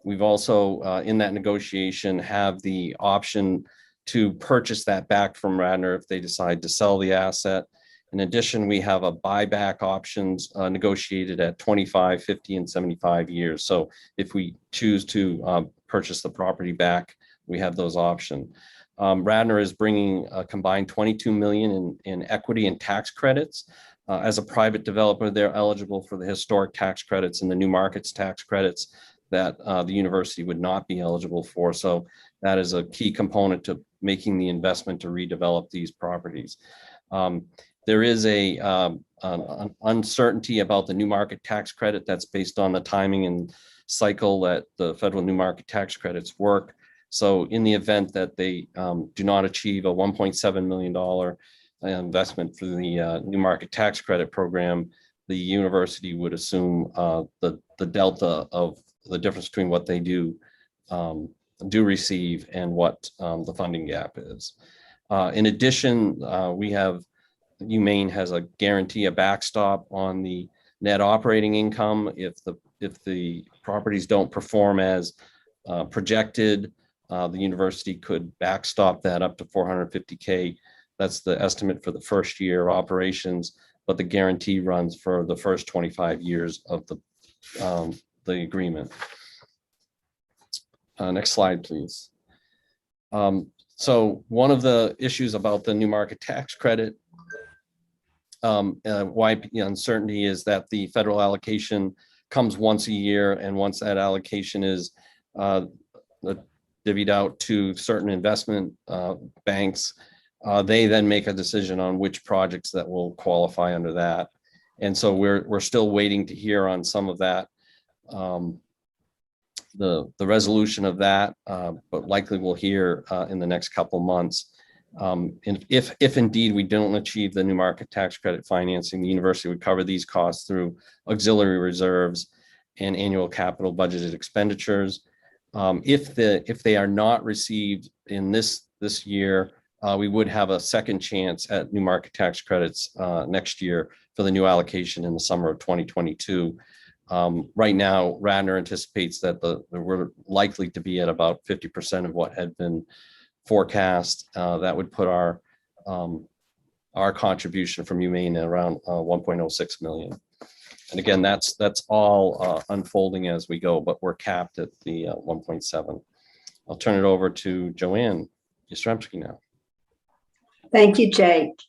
We've also, in that negotiation, have the option to purchase that back from Radnor if they decide to sell the asset. In addition, we have a buyback options negotiated at 25, 50, and 75 years. So if we choose to purchase the property back, we have those options. Radnor is bringing a combined $22 million in equity and tax credits. As a private developer, they're eligible for the historic tax credits and the new markets tax credits that the university would not be eligible for. So that is a key component to making the investment to redevelop these properties. There is an uncertainty about the new market tax credit that's based on the timing and cycle that the federal new market tax credits work. So in the event that they do not achieve a $1.7 million investment through the new market tax credit program, the university would assume the delta of the difference between what they do do receive and what the funding gap is. In addition, we have UMaine has a guarantee, a backstop on the net operating income. If the properties don't perform as projected, the university could backstop that up to $450K. That's the estimate for the first year operations, but the guarantee runs for the first 25 years of the agreement. Next slide, please. So one of the issues about the new market tax credit, why the uncertainty is that the federal allocation comes once a year, and once that allocation is divvied out to certain investment banks, they then make a decision on which projects that will qualify under that. And so we're still waiting to hear on some of that, the resolution of that, but likely we'll hear in the next couple months. And if indeed we don't achieve the new market tax credit financing, the university would cover these costs through auxiliary reserves and annual capital budgeted expenditures. If they are not received in this year, we would have a second chance at new market tax credits next year for the new allocation in the summer of 2022. Right now, Radnor anticipates that we're likely to be at about 50% of what had been forecast. That would put our contribution from UMaine at around 1.06 million. And again, that's all unfolding as we go, but we're capped at the 1.7. I'll turn it over to Joanne Yastrzemski now. Thank you, Jake.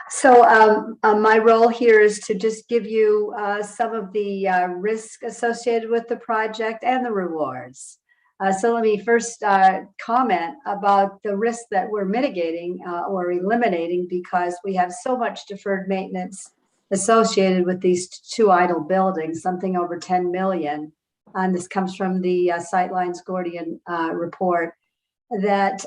So my role here is to just give you some of the risk associated with the project and the rewards. So let me first comment about the risk that we're mitigating or eliminating, because we have so much deferred maintenance associated with these two idle buildings, something over 10 million. And this comes from the Sightlines Gordian report, that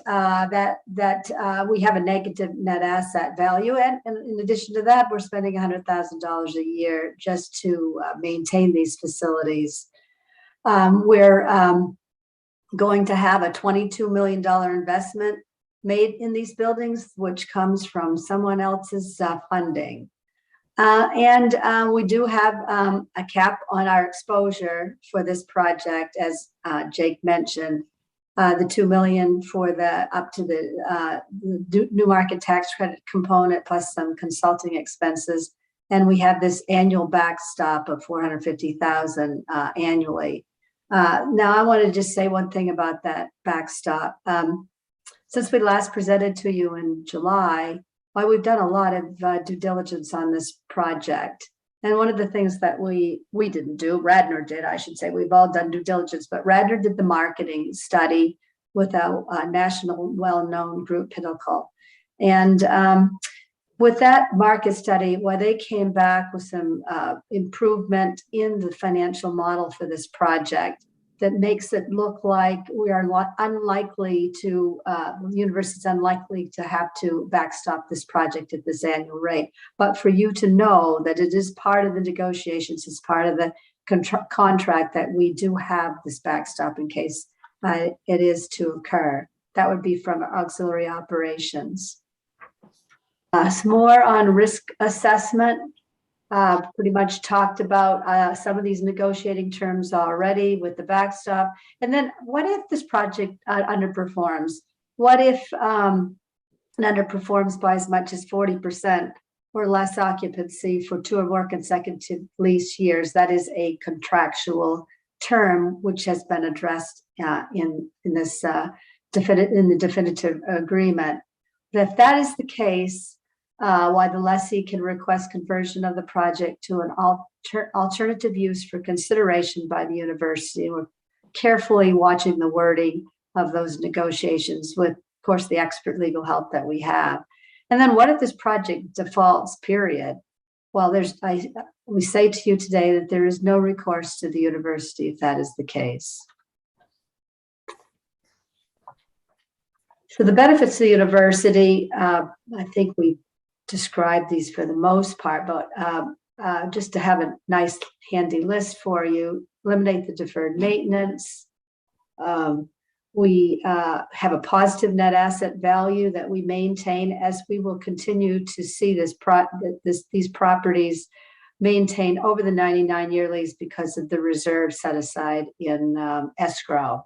we have a negative net asset value. And in addition to that, we're spending $100,000 a year just to maintain these facilities. We're going to have a $22 million investment made in these buildings, which comes from someone else's funding. And we do have a cap on our exposure for this project, as Jake mentioned. The $2 million for up to the new market tax credit component, plus some consulting expenses. And we have this annual backstop of $450,000 annually. Now, I want to just say one thing about that backstop. Since we last presented to you in July, we've done a lot of due diligence on this project. And one of the things that we didn't do, Radnor did, I should say, we've all done due diligence, but Radnor did the marketing study with a national well-known group, Pinnacle. And with that market study, they came back with some improvement in the financial model for this project that makes it look like we are unlikely to, the university is unlikely to have to backstop this project at this annual rate. But for you to know that it is part of the negotiations, it's part of the contract that we do have this backstop in case it is to occur. That would be from auxiliary operations. Some more on risk assessment. Pretty much talked about some of these negotiating terms already with the backstop. And then what if this project underperforms? What if it underperforms by as much as 40% or less occupancy for 2 or more consecutive lease years? That is a contractual term which has been addressed in the definitive agreement. But if that is the case, why the lessee can request conversion of the project to an alternative use for consideration by the university. We're carefully watching the wording of those negotiations with, of course, the expert legal help that we have. And then what if this project defaults, period? Well, we say to you today that there is no recourse to the university if that is the case. So the benefits of the university, I think we describe these for the most part, but just to have a nice handy list for you: eliminate the deferred maintenance. We have a positive net asset value that we maintain as we will continue to see these properties maintained over the 99-year lease because of the reserve set aside in escrow.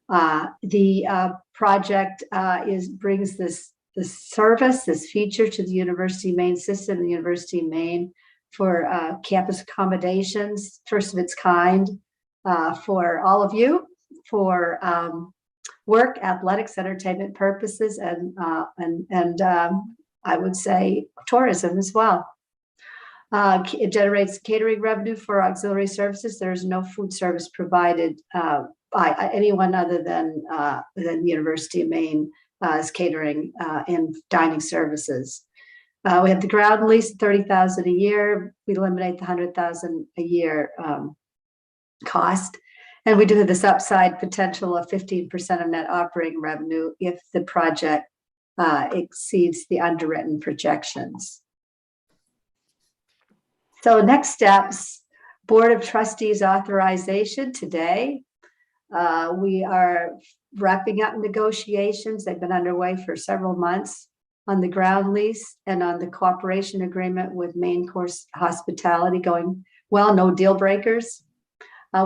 The project brings this service, this feature to the University Main system, the University Main, for campus accommodations, first of its kind, for all of you, for work, athletics, entertainment purposes, and I would say tourism as well. It generates catering revenue for auxiliary services. There is no food service provided by anyone other than the University of Maine as catering and dining services. We have the ground lease, $30,000 a year. We eliminate the $100,000 a year cost. And we do have this upside potential of 15% of net operating revenue if the project exceeds the underwritten projections. So next steps, Board of Trustees authorization today. We are wrapping up negotiations. They've been underway for several months on the ground lease and on the cooperation agreement with Main Course Hospitality going well, no deal breakers.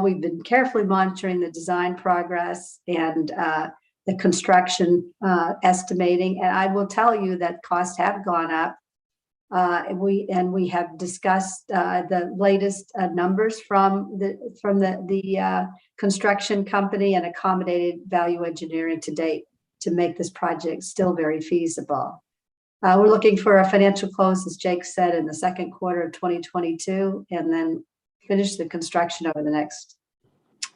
We've been carefully monitoring the design progress and the construction estimating. And I will tell you that costs have gone up. We have discussed the latest numbers from the construction company and accommodated value engineering to date to make this project still very feasible. We're looking for a financial close, as Jake said, in the second quarter of 2022, and then finish the construction over the next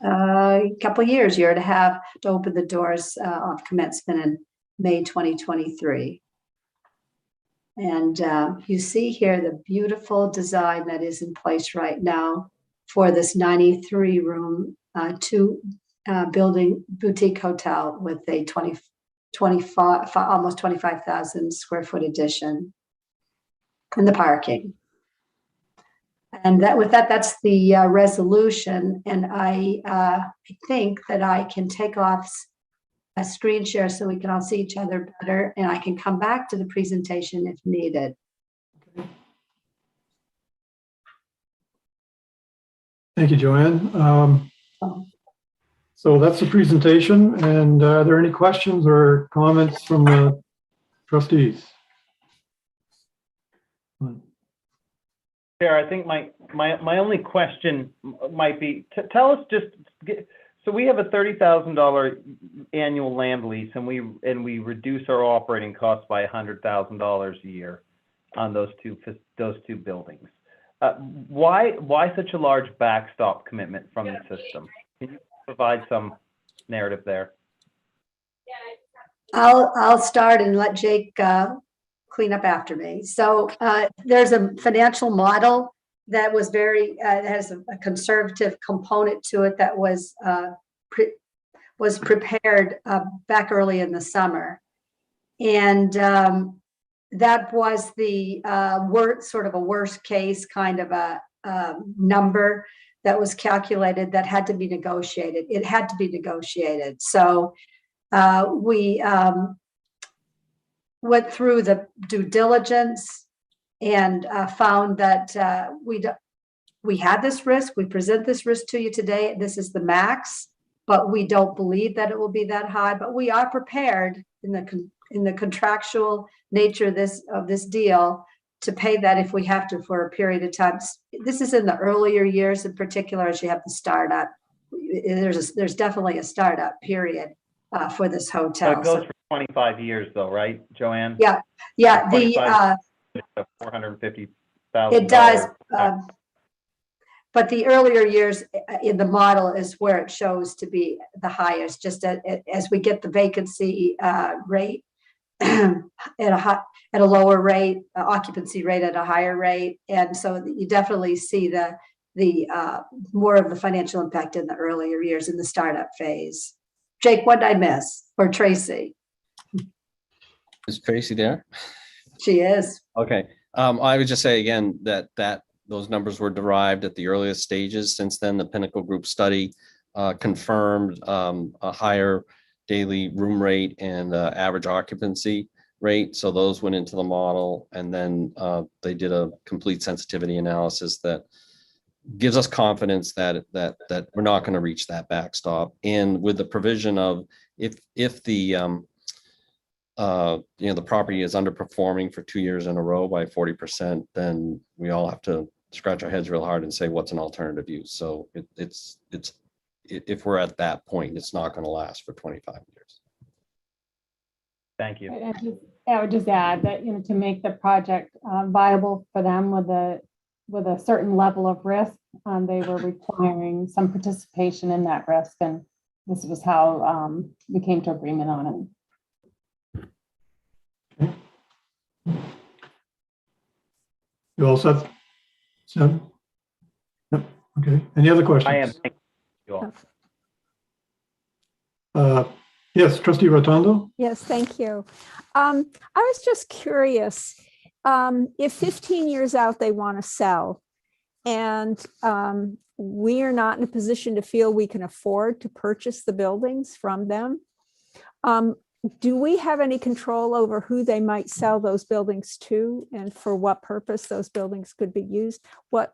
couple of years, year and a half, to open the doors of commencement in May 2023. And you see here the beautiful design that is in place right now for this 93-room, two-building boutique hotel with a almost 25,000 square foot addition and the parking. And that's the resolution. And I think that I can take off a screen share so we can all see each other better, and I can come back to the presentation if needed. Thank you, Joanne. So that's the presentation. And are there any questions or comments from the trustees? Chair, I think my only question might be, tell us so we have a $30,000 annual land lease, and we reduce our operating costs by $100,000 a year on those two buildings. Why such a large backstop commitment from the system? Can you provide some narrative there? I'll start and let Jake clean up after me. So there's a financial model that was has a conservative component to it that was prepared back early in the summer. And that was the sort of a worst case kind of a number that was calculated that had to be negotiated. It had to be negotiated. So we went through the due diligence and found that we had this risk. We present this risk to you today. This is the max, but we don't believe that it will be that high. But we are prepared in the contractual nature of this deal to pay that if we have to for a period of time. This is in the earlier years, in particular, as you have the startup. There's definitely a startup period for this hotel. So it goes for 25 years, though, right, Joanne? Yeah. The $450,000. it does. But the earlier years in the model is where it shows to be the highest, just as we get the vacancy rate at a lower rate, occupancy rate at a higher rate. And so you definitely see the more of the financial impact in the earlier years in the startup phase. Jake, what did I miss? Or Tracy? Is Tracy there? She is. Okay. I would just say again that those numbers were derived at the earliest stages. Since then, the Pinnacle Group study confirmed a higher daily room rate and average occupancy rate. So those went into the model, and then they did a complete sensitivity analysis that gives us confidence that we're not going to reach that backstop. And with the provision of if the the property is underperforming for 2 years in a row by 40%, then we all have to scratch our heads real hard and say, what's an alternative use? So it's if we're at that point, it's not going to last for 25 years. Thank you. I would just add that, to make the project viable for them with a certain level of risk, they were requiring some participation in that risk, and this was how we came to agreement on it. You all set? Yep. Okay. Any other questions? I am. Thank you all. Yes, Trustee Rotondo. Yes, thank you. I was just curious, if 15 years out they want to sell, and we are not in a position to feel we can afford to purchase the buildings from them, do we have any control over who they might sell those buildings to and for what purpose those buildings could be used? What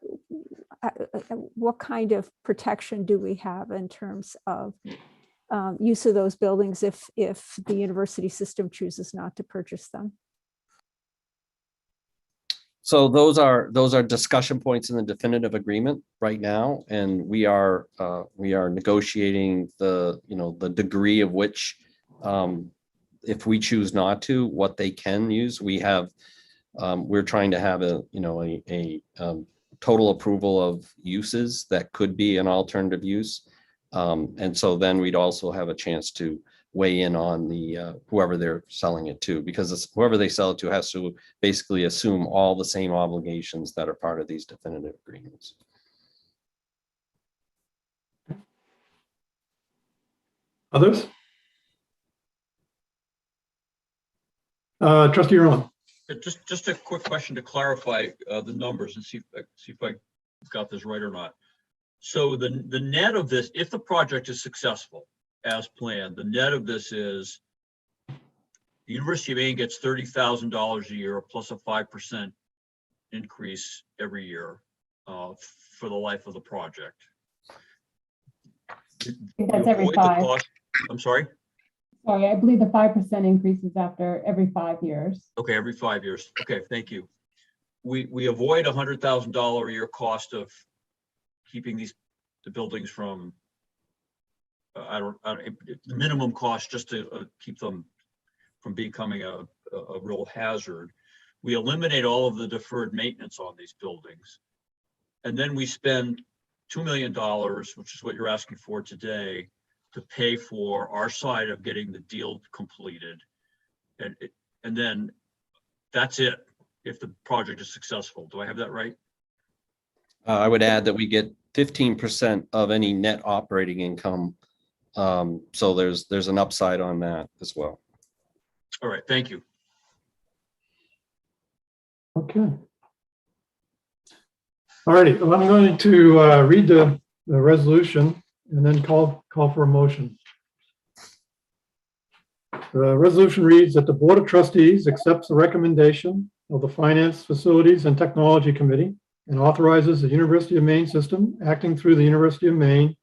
kind of protection do we have in terms of use of those buildings if the university system chooses not to purchase them? So those are discussion points in the definitive agreement right now, and we are negotiating the degree of which, if we choose not to, what they can use. We're trying to have a total approval of uses that could be an alternative use. And so then we'd also have a chance to weigh in on the whoever they're selling it to, because whoever they sell it to has to basically assume all the same obligations that are part of these definitive agreements. Others? Trustee Irwin. Just a quick question to clarify the numbers and see if I got this right or not. So the net of this, if the project is successful as planned, the net of this is the University of Maine gets $30,000 a year plus a 5% increase every year for the life of the project. That's every 5. I'm sorry? Sorry, I believe the 5% increases after every 5 years. Okay, every 5 years. Okay, thank you. We avoid $100,000 a year cost of keeping the buildings from the minimum cost just to keep them from becoming a real hazard. We eliminate all of the deferred maintenance on these buildings, and then we spend $2 million, which is what you're asking for today, to pay for our side of getting the deal completed, and then that's it if the project is successful. Do I have that right? I would add that we get 15% of any net operating income. So there's an upside on that as well. All right, thank you. Okay. All righty, well, I'm going to read the resolution and then call for a motion. The resolution reads that the Board of Trustees accepts the recommendation of the Finance, Facilities, and Technology Committee and authorizes the University of Maine system, acting through the University of Maine,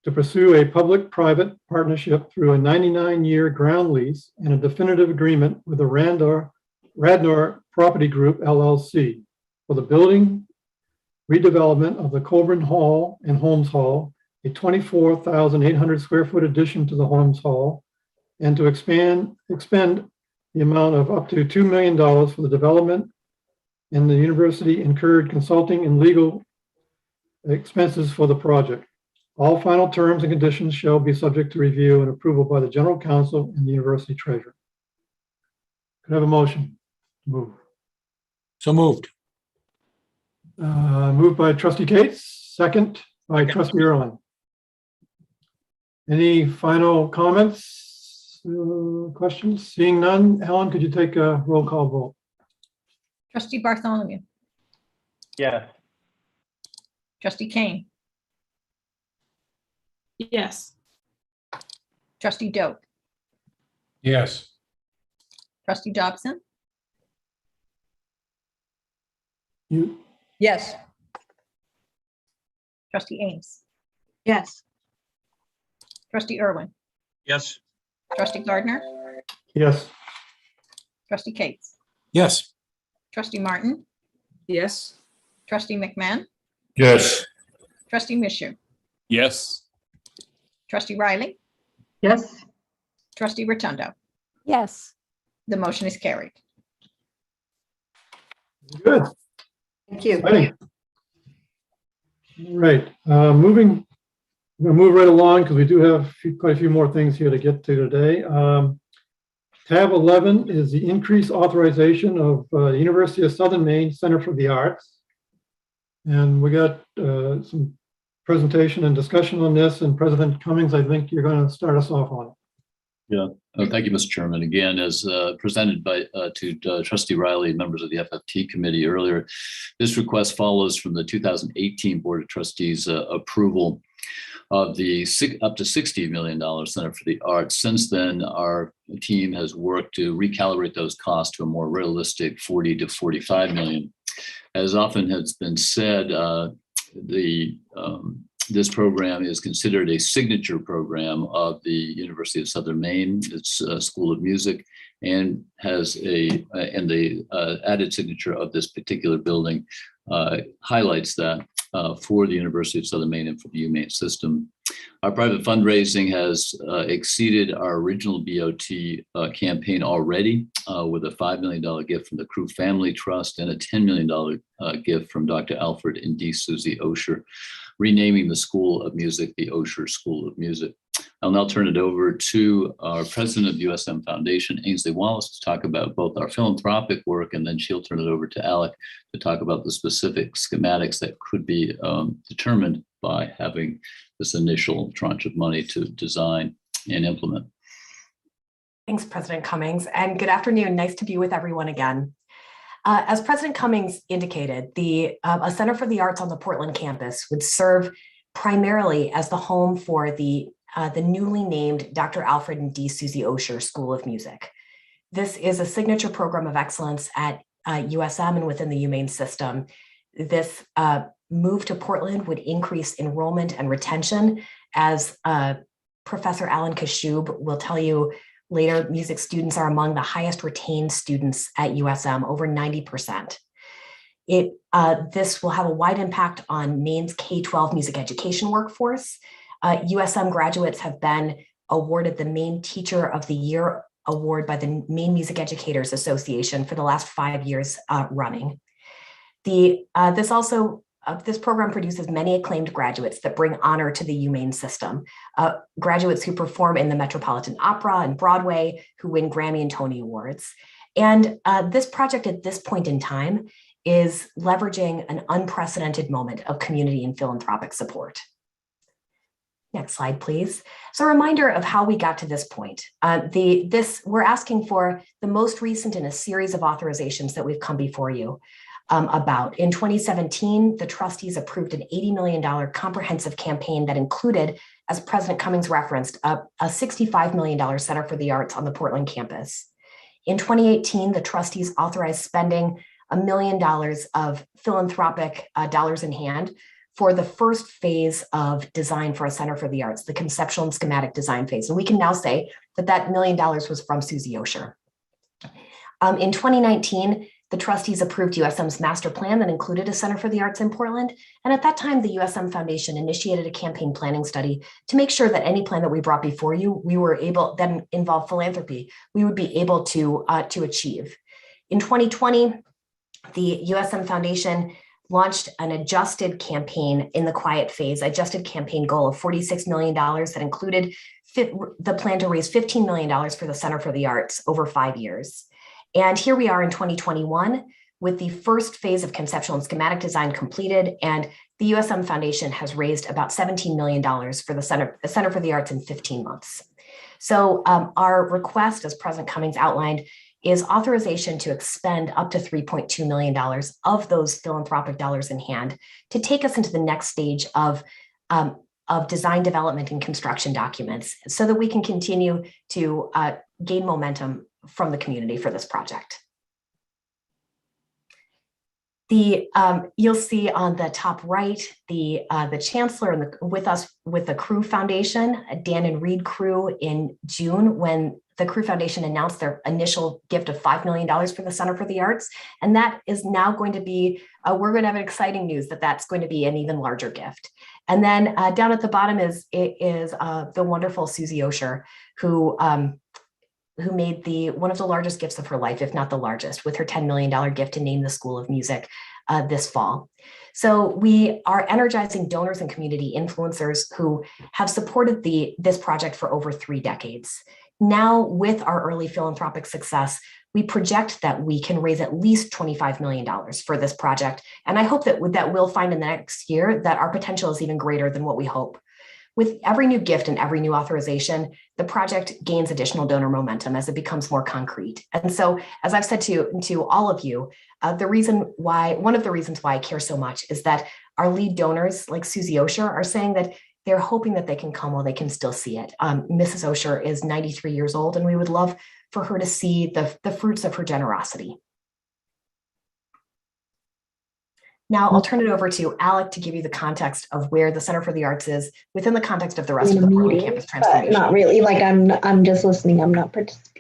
to pursue a public-private partnership through a 99-year ground lease and a definitive agreement with the Radnor Property Group, LLC, for the building redevelopment of the Coburn Hall and Holmes Hall, a 24,800 square foot addition to the Holmes Hall, and to expend the amount of up to $2 million for the development and the university incurred consulting and legal expenses for the project. All final terms and conditions shall be subject to review and approval by the General Counsel and the University Treasurer. Could I have a motion? Move. So moved. Moved by Trustee Cates, second by Trustee Irwin. Any final comments, questions? Seeing none, Helen, could you take a roll call vote? Trustee Bartholomew, Yes. Trustee Kane, Yes. Trustee Doe, Yes. trustee Dobson, You, yes. Trustee Ames, Yes. trustee Irwin, Yes. trustee Gardner, yes. trustee Cates, Yes. trustee Martin, Yes. trustee McMahon, Yes. trustee Mishu, Yes. trustee Riley, Yes. trustee Rotundo. Yes. The motion is carried. Good. Thank you. Exciting. All right, moving, we're gonna move right along because we do have quite a few more things here to get to today. Tab 11 is the increased authorization of the University of Southern Maine Center for the Arts. And we got some presentation and discussion on this, and President Cummings, I think you're going to start us off on it. Yeah, thank you, Mr. Chairman. Again, as presented by to Trustee Riley, members of the FFT committee earlier, this request follows from the 2018 Board of Trustees approval of the up to $60 million Center for the Arts. Since then, our team has worked to recalibrate those costs to a more realistic 40 to 45 million. As often has been said, this program is considered a signature program of the University of Southern Maine. It's a School of Music, and has the added signature of this particular building highlights that for the University of Southern Maine and for the UMS system. Our private fundraising has exceeded our original BOT campaign already with a $5 million gift from the Crew Family Trust and a $10 million gift from Dr. Alfred and D. Susie Osher, renaming the School of Music the Osher School of Music. I'll now turn it over to our president of USM Foundation, Ainsley Wallace, to talk about both our philanthropic work, and then she'll turn it over to Alec to talk about the specific schematics that could be determined by having this initial tranche of money to design and implement. Thanks, President Cummings, and good afternoon. Nice to be with everyone again. As President Cummings indicated, a Center for the Arts on the Portland campus would serve primarily as the home for the newly named Dr. Alfred and D. Susie Osher School of Music. This is a signature program of excellence at USM and within the UMaine system. This move to Portland would increase enrollment and retention. As Professor Alan Kashub will tell you later, music students are among the highest retained students at USM, over 90%. This will have a wide impact on Maine's K-12 music education workforce. USM graduates have been awarded the Maine Teacher of the Year award by the Maine Music Educators Association for the last 5 years running. This program produces many acclaimed graduates that bring honor to the UMaine system. Graduates who perform in the Metropolitan Opera and Broadway, who win Grammy and Tony Awards. And this project at this point in time is leveraging an unprecedented moment of community and philanthropic support. Next slide, please. So a reminder of how we got to this point. We're asking for the most recent in a series of authorizations that we've come before you about. In 2017, the trustees approved an $80 million comprehensive campaign that included, as President Cummings referenced, a $65 million Center for the Arts on the Portland campus. In 2018, the trustees authorized spending $1 million of philanthropic dollars in hand for the first phase of design for a Center for the Arts, the conceptual and schematic design phase. And we can now say that that $1 million was from Susie Osher. In 2019, the trustees approved USM's master plan that included a Center for the Arts in Portland. And at that time, the USM Foundation initiated a campaign planning study to make sure that any plan that we brought before you, we were able, that involved philanthropy, we would be able to achieve. In 2020, the USM Foundation launched an adjusted campaign in the quiet phase, adjusted campaign goal of $46 million that included the plan to raise $15 million for the Center for the Arts over 5 years. And here we are in 2021 with the first phase of conceptual and schematic design completed, and the USM Foundation has raised about $17 million for the Center for the Arts in 15 months. So our request, as President Cummings outlined, is authorization to expend up to $3.2 million of those philanthropic dollars in hand to take us into the next stage of of design development and construction documents so that we can continue to gain momentum from the community for this project. You'll see on the top right, the chancellor and with the Crew Foundation, Dan and Reed Crew in June, when the Crew Foundation announced their initial gift of $5 million for the Center for the Arts. And that is now going to be, we're going to have exciting news that that's going to be an even larger gift. And then down at the bottom is the wonderful Susie Osher, who made one of the largest gifts of her life, if not the largest, with her $10 million gift to name the School of Music this fall. So we are energizing donors and community influencers who have supported this project for over 3 decades. Now, with our early philanthropic success, we project that we can raise at least $25 million for this project. And I hope that we'll find in the next year that our potential is even greater than what we hope. With every new gift and every new authorization, the project gains additional donor momentum as it becomes more concrete. And so, as I've said to all of you, one of the reasons why I care so much is that our lead donors, like Susie Osher, are saying that they're hoping that they can come while they can still see it. Mrs. Osher is 93 years old, and we would love for her to see the fruits of her generosity. Now I'll turn it over to Alec to give you the context of where the Center for the Arts is within the context of the rest of the Portland campus transformation. Not really, like I'm just listening, I'm not participating.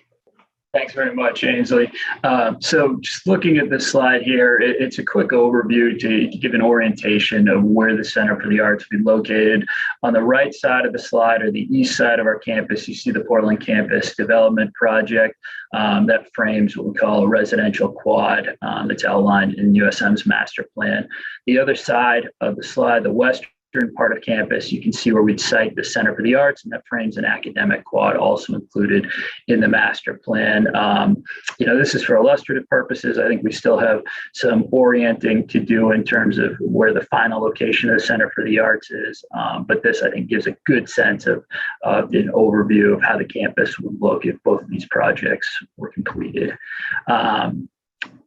Thanks very much, Ainsley. So just looking at this slide here, it's a quick overview to give an orientation of where the Center for the Arts will be located. On the right side of the slide, or the east side of our campus, you see the Portland Campus Development Project that frames what we call a residential quad that's outlined in USM's master plan. The other side of the slide, the western part of campus, you can see where we'd cite the Center for the Arts, and that frames an academic quad also included in the master plan. This is for illustrative purposes. I think we still have some orienting to do in terms of where the final location of the Center for the Arts is. But this, I think, gives a good sense of an overview of how the campus would look if both of these projects were completed.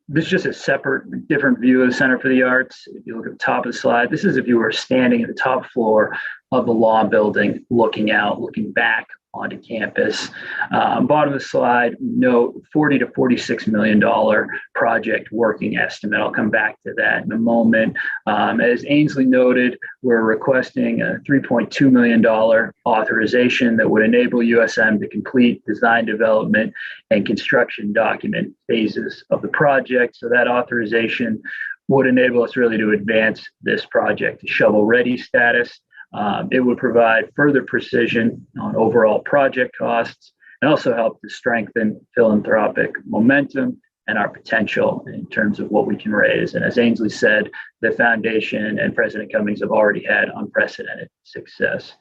This is just a separate, different view of the Center for the Arts. If you look at the top of the slide, this is if you were standing at the top floor of the law building, looking back onto campus. Bottom of the slide, note $40 to $46 million project working estimate. I'll come back to that in a moment. As Ainsley noted, we're requesting a $3.2 million authorization that would enable USM to complete design development and construction document phases of the project. So that authorization would enable us really to advance this project to shovel-ready status. It would provide further precision on overall project costs and also help to strengthen philanthropic momentum and our potential in terms of what we can raise. And as Ainsley said, the foundation and President Cummings have already had unprecedented success.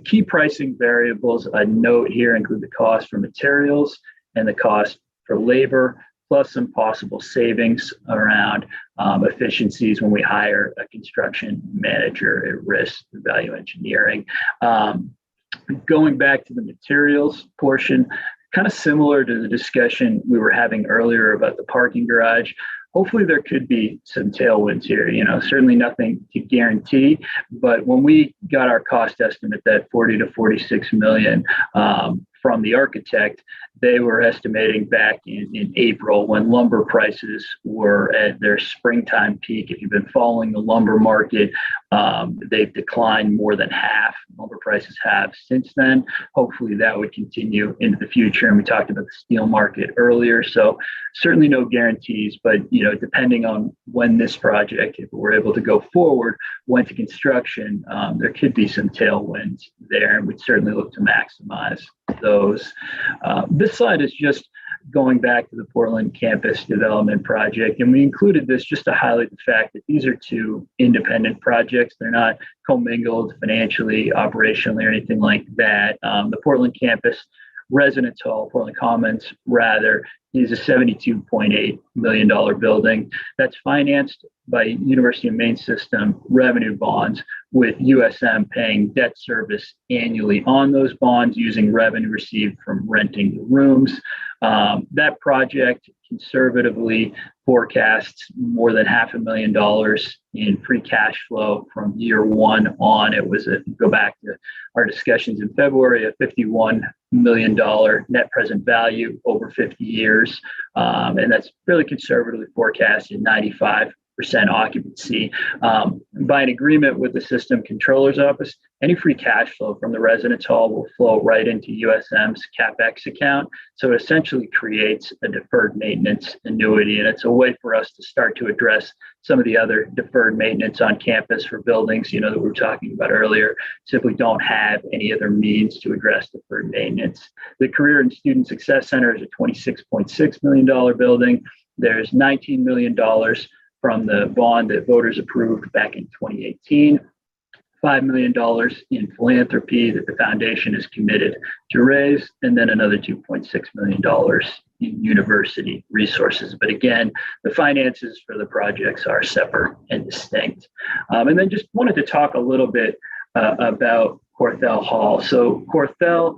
Key pricing variables I note here include the cost for materials and the cost for labor, plus some possible savings around efficiencies when we hire a construction manager at risk value engineering. Going back to the materials portion, kind of similar to the discussion we were having earlier about the parking garage. Hopefully there could be some tailwinds here, certainly nothing to guarantee, but when we got our cost estimate, that 40 to 46 million from the architect, they were estimating back in April when lumber prices were at their springtime peak. If you've been following the lumber market, they've declined more than half. Lumber prices have since then. Hopefully that would continue into the future. And we talked about the steel market earlier. So certainly no guarantees, but depending on when this project, if we're able to go forward, went to construction, there could be some tailwinds there, and we'd certainly look to maximize those. This slide is just going back to the Portland Campus Development Project, and we included this just to highlight the fact that these are two independent projects. They're not commingled financially, operationally, or anything like that. The Portland Campus Residence Hall, Portland Commons rather, is a $72.8 million building that's financed by University of Maine system revenue bonds with USM paying debt service annually on those bonds using revenue received from renting the rooms. That project conservatively forecasts more than $500,000 in free cash flow from year one on. It was, if you go back to our discussions in February, a $51 million net present value over 50 years. And that's really conservatively forecasted 95% occupancy. By an agreement with the system controller's office, any free cash flow from the residence hall will flow right into USM's CapEx account. So it essentially creates a deferred maintenance annuity. And it's a way for us to start to address some of the other deferred maintenance on campus for buildings, that we were talking about earlier, simply don't have any other means to address deferred maintenance. The Career and Student Success Center is a $26.6 million building. There's $19 million from the bond that voters approved back in 2018, $5 million in philanthropy that the foundation is committed to raise, and then another $2.6 million in university resources. But again, the finances for the projects are separate and distinct. And then just wanted to talk a little bit about Corthell Hall. So Corthell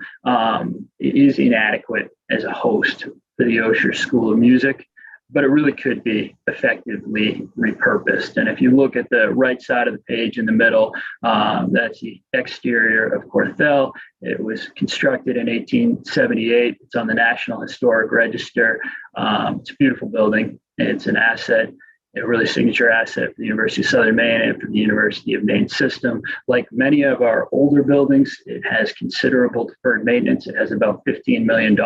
is inadequate as a host for the Osher School of Music, but it really could be effectively repurposed. And if you look at the right side of the page in the middle, that's the exterior of Corthell. It was constructed in 1878. It's on the National Historic Register. It's a beautiful building. It's an asset, a really signature asset for the University of Southern Maine and for the University of Maine system. Like many of our older buildings, it has considerable deferred maintenance. It has about $15 million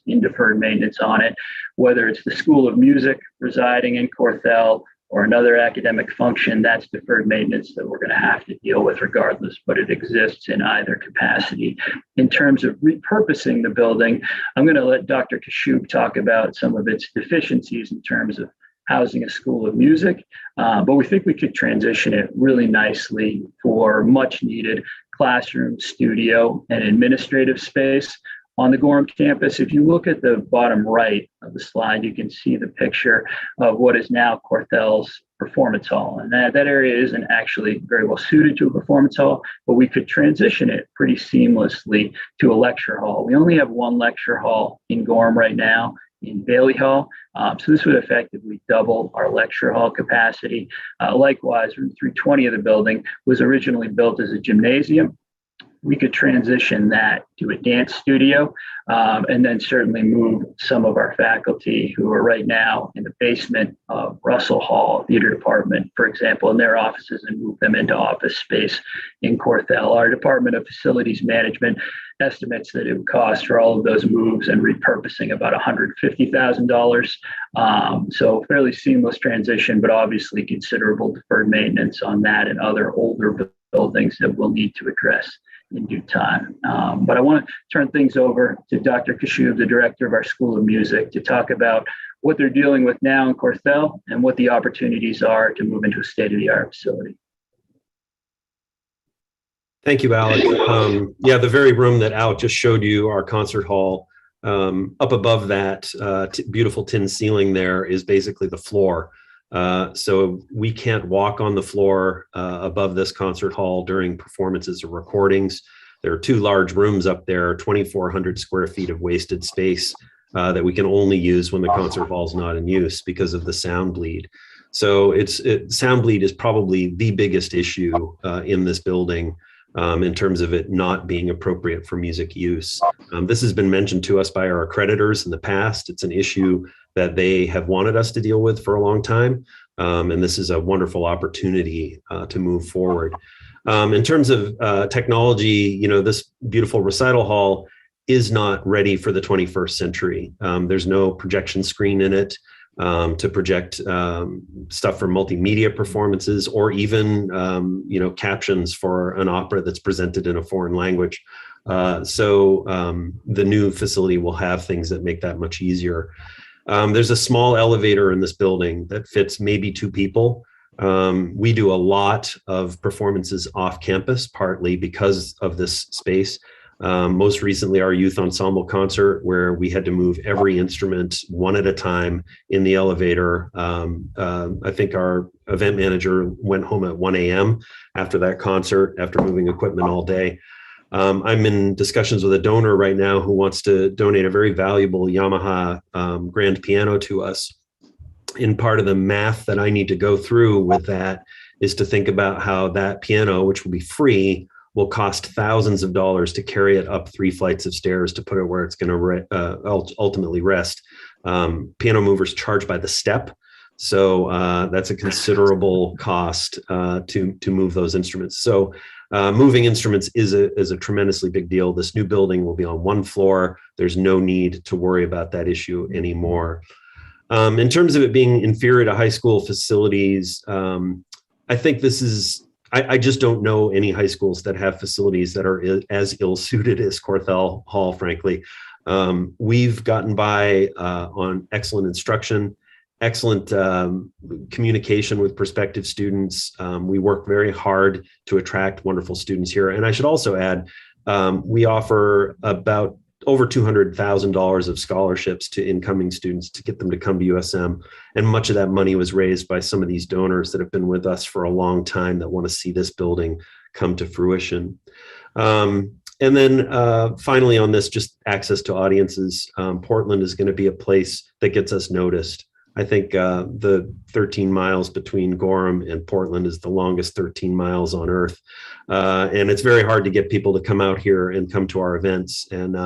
in deferred maintenance on it, whether it's the School of Music residing in Corthell or another academic function. That's deferred maintenance that we're going to have to deal with regardless, but it exists in either capacity. In terms of repurposing the building, I'm going to let Dr. Kashub talk about some of its deficiencies in terms of housing a school of music, but we think we could transition it really nicely for much needed classroom, studio, and administrative space on the Gorham campus. If you look at the bottom right of the slide, you can see the picture of what is now Corthell's performance hall. And that area isn't actually very well suited to a performance hall, but we could transition it pretty seamlessly to a lecture hall. We only have one lecture hall in Gorham right now, in Bailey Hall. So this would effectively double our lecture hall capacity. Likewise, room 320 of the building was originally built as a gymnasium. We could transition that to a dance studio, and then certainly move some of our faculty who are right now in the basement of Russell Hall Theater Department, for example, in their offices, and move them into office space in Corthell. Our Department of Facilities Management estimates that it would cost for all of those moves and repurposing about $150,000. So fairly seamless transition, but obviously considerable deferred maintenance on that and other older buildings that we'll need to address in due time. But I want to turn things over to Dr. Kashub, the director of our School of Music, to talk about what they're dealing with now in Corthell and what the opportunities are to move into a state-of-the-art facility. Thank you, Alec. Yeah, the very room that Alec just showed you, our concert hall, up above that beautiful tin ceiling there is basically the floor. So we can't walk on the floor above this concert hall during performances or recordings. There are two large rooms up there, 2,400 square feet of wasted space that we can only use when the concert hall is not in use because of the sound bleed. So sound bleed is probably the biggest issue in this building in terms of it not being appropriate for music use. This has been mentioned to us by our accreditors in the past. It's an issue that they have wanted us to deal with for a long time. And this is a wonderful opportunity to move forward. In terms of technology, this beautiful recital hall is not ready for the 21st century. There's no projection screen in it to project stuff for multimedia performances or even, captions for an opera that's presented in a foreign language. So the new facility will have things that make that much easier. There's a small elevator in this building that fits maybe 2 people. We do a lot of performances off campus, partly because of this space. Most recently, our youth ensemble concert, where we had to move every instrument one at a time in the elevator. I think our event manager went home at 1 a.m. after that concert, after moving equipment all day. I'm in discussions with a donor right now who wants to donate a very valuable Yamaha grand piano to us. In part of the math that I need to go through with that is to think about how that piano, which will be free, will cost thousands of dollars to carry it up 3 flights of stairs to put it where it's going to ultimately rest. Piano movers charge by the step. So that's a considerable cost to move those instruments. So moving instruments is a tremendously big deal. This new building will be on 1 floor. There's no need to worry about that issue anymore. In terms of it being inferior to high school facilities, I think this is, I just don't know any high schools that have facilities that are as ill-suited as Corthell Hall, frankly. We've gotten by on excellent instruction, excellent communication with prospective students. We work very hard to attract wonderful students here. And I should also add, we offer about over $200,000 of scholarships to incoming students to get them to come to USM. And much of that money was raised by some of these donors that have been with us for a long time that want to see this building come to fruition. And then finally on this, just access to audiences. Portland is going to be a place that gets us noticed. I think the 13 miles between Gorham and Portland is the longest 13 miles on earth. And it's very hard to get people to come out here and come to our events. And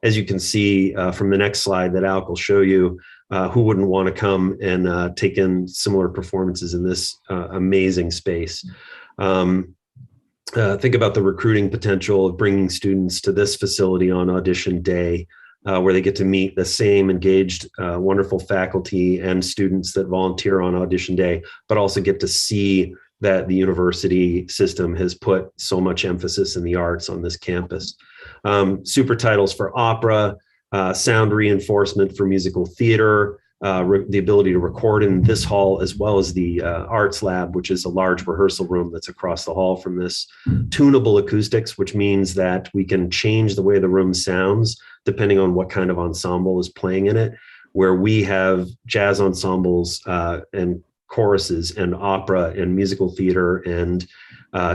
as you can see from the next slide that Alec will show you, who wouldn't want to come and take in similar performances in this amazing space. Think about the recruiting potential of bringing students to this facility on audition day, where they get to meet the same engaged, wonderful faculty and students that volunteer on audition day, but also get to see that the university system has put so much emphasis in the arts on this campus. Super titles for opera, sound reinforcement for musical theater, the ability to record in this hall, as well as the arts lab, which is a large rehearsal room that's across the hall from this. Tunable acoustics, which means that we can change the way the room sounds depending on what kind of ensemble is playing in it, where we have jazz ensembles and choruses and opera and musical theater and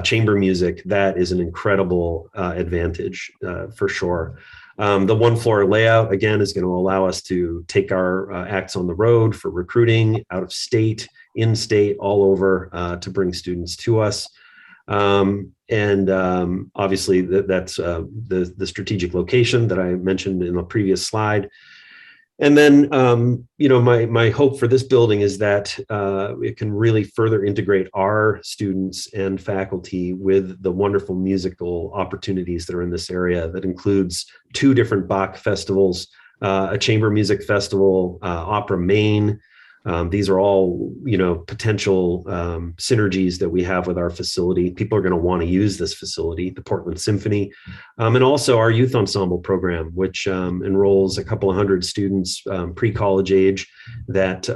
chamber music. That is an incredible advantage for sure. The 1 floor layout, again, is going to allow us to take our acts on the road for recruiting, out of state, in state, all over to bring students to us. Obviously that's the strategic location that I mentioned in the previous slide. And then, my hope for this building is that it can really further integrate our students and faculty with the wonderful musical opportunities that are in this area. That includes 2 different Bach festivals, a chamber music festival, Opera Maine. These are all, potential synergies that we have with our facility. People are going to want to use this facility, the Portland Symphony, and also our youth ensemble program, which enrolls a couple of hundred students pre-college age that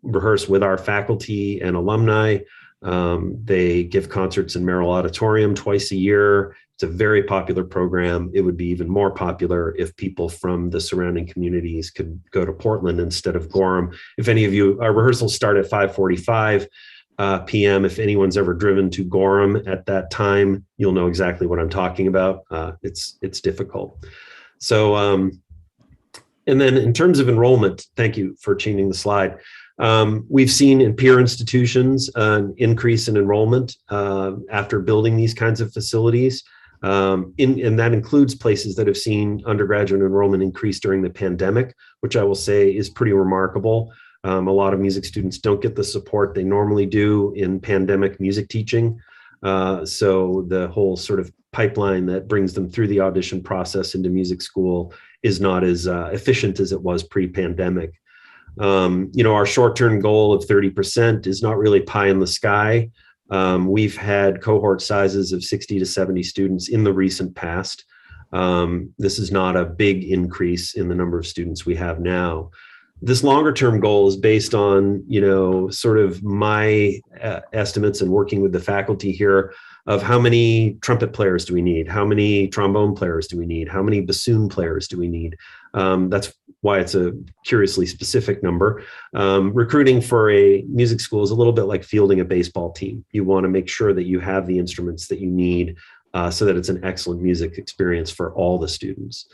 rehearse with our faculty and alumni. They give concerts in Merrill Auditorium twice a year. It's a very popular program. It would be even more popular if people from the surrounding communities could go to Portland instead of Gorham. If any of you, our rehearsals start at 5:45 p.m. If anyone's ever driven to Gorham at that time, you'll know exactly what I'm talking about. It's difficult. So, and then in terms of enrollment, thank you for changing the slide. We've seen in peer institutions an increase in enrollment after building these kinds of facilities. And that includes places that have seen undergraduate enrollment increase during the pandemic, which I will say is pretty remarkable. A lot of music students don't get the support they normally do in pandemic music teaching. So the whole sort of pipeline that brings them through the audition process into music school is not as efficient as it was pre-pandemic. Our short-term goal of 30% is not really pie in the sky. We've had cohort sizes of 60 to 70 students in the recent past. This is not a big increase in the number of students we have now. This longer-term goal is based on, sort of my estimates and working with the faculty here of how many trumpet players do we need? How many trombone players do we need? How many bassoon players do we need? That's why it's a curiously specific number. Recruiting for a music school is a little bit like fielding a baseball team. You want to make sure that you have the instruments that you need so that it's an excellent music experience for all the students.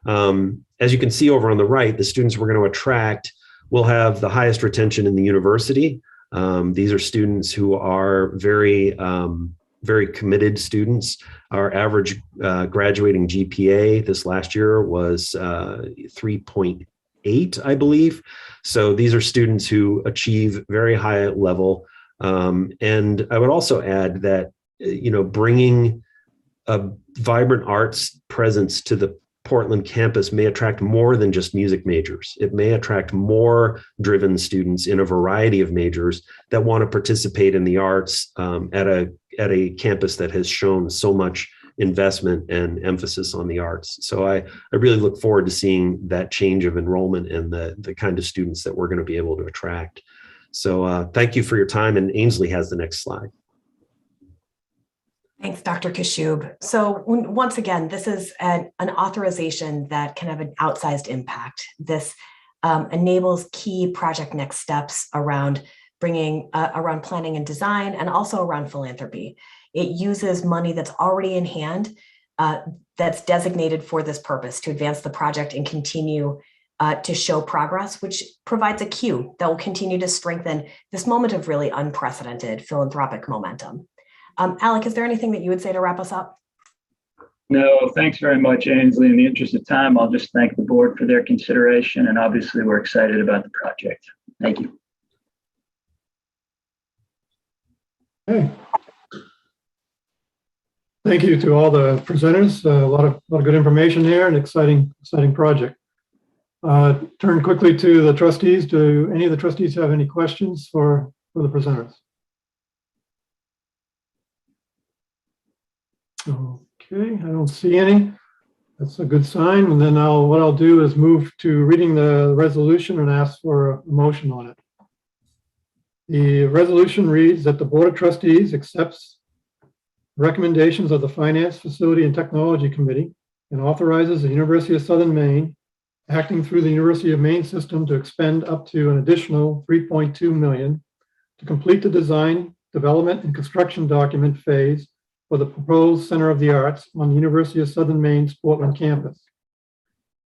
As you can see over on the right, the students we're going to attract will have the highest retention in the university. These are students who are very committed students. Our average graduating GPA this last year was 3.8, I believe. So these are students who achieve very high level. And I would also add that, bringing a vibrant arts presence to the Portland campus may attract more than just music majors. It may attract more driven students in a variety of majors that want to participate in the arts at a campus that has shown so much investment and emphasis on the arts. So I really look forward to seeing that change of enrollment and the kind of students that we're going to be able to attract. So thank you for your time, and Ainsley has the next slide. Thanks, Dr. Kashub. So once again, this is an authorization that can have an outsized impact. This enables key project next steps around around planning and design, and also around philanthropy. It uses money that's already in hand that's designated for this purpose to advance the project and continue to show progress, which provides a cue that will continue to strengthen this moment of really unprecedented philanthropic momentum. Alec, is there anything that you would say to wrap us up? No, thanks very much, Ainsley. In the interest of time, I'll just thank the board for their consideration, and obviously we're excited about the project. Thank you. Okay. Thank you to all the presenters. A lot of good information here, and exciting project. Turn quickly to the trustees. Do any of the trustees have any questions for the presenters? Okay, I don't see any. That's a good sign. And then what I'll do is move to reading the resolution and ask for a motion on it. The resolution reads that the Board of Trustees accepts recommendations of the Finance, Facility, and Technology Committee and authorizes the University of Southern Maine, acting through the University of Maine system, to expend up to an additional $3.2 million to complete the design, development, and construction document phase for the proposed Center of the Arts on the University of Southern Maine's Portland campus.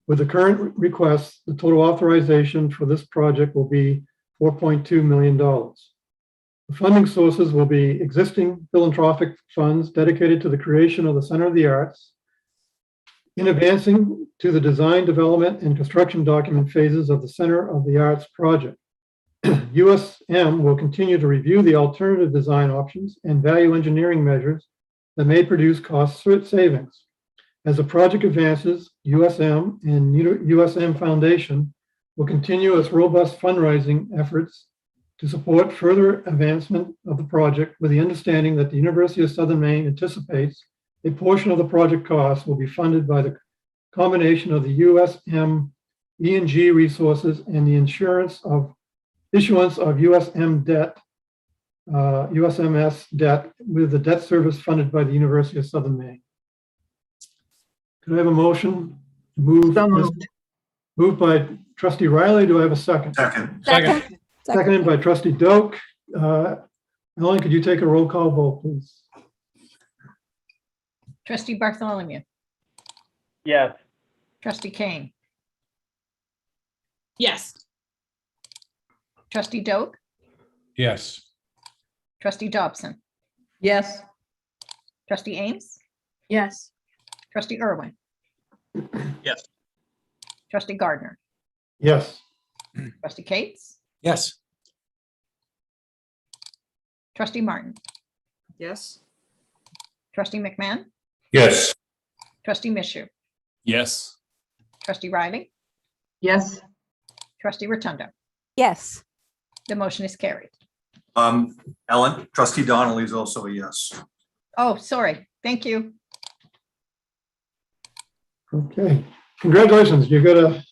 With the current request, the total authorization for this project will be $4.2 million. The funding sources will be existing philanthropic funds dedicated to the creation of the Center of the Arts, in advancing to the design, development, and construction document phases of the Center of the Arts project. USM will continue to review the alternative design options and value engineering measures that may produce cost savings. As the project advances, USM and USM Foundation will continue its robust fundraising efforts to support further advancement of the project, with the understanding that the University of Southern Maine anticipates a portion of the project costs will be funded by the combination of the USM E&G resources and the issuance of USM debt, USMS debt, with the debt service funded by the University of Southern Maine. Could I have a motion? Moved by Trustee Riley. Do I have a second? Second. Seconded by Trustee Doak. Ellen, could you take a roll call vote, please? Trustee Bartholomew, Yes. Trustee Kane, Yes. Trustee Doak, Yes. Trustee Dobson, Yes. Trustee Ames, Yes. Trustee Irwin, Yes. Trustee Gardner, Yes. Trustee Cates, Yes. Trustee Martin, Yes. Trustee McMahon, Yes. Trustee Mishu, Yes. Trustee Riley, Yes. Trustee Rotundo. Yes. The motion is carried. Ellen, Trustee Donnelly is also a yes. Oh, sorry. Thank you. Okay. Congratulations. You got a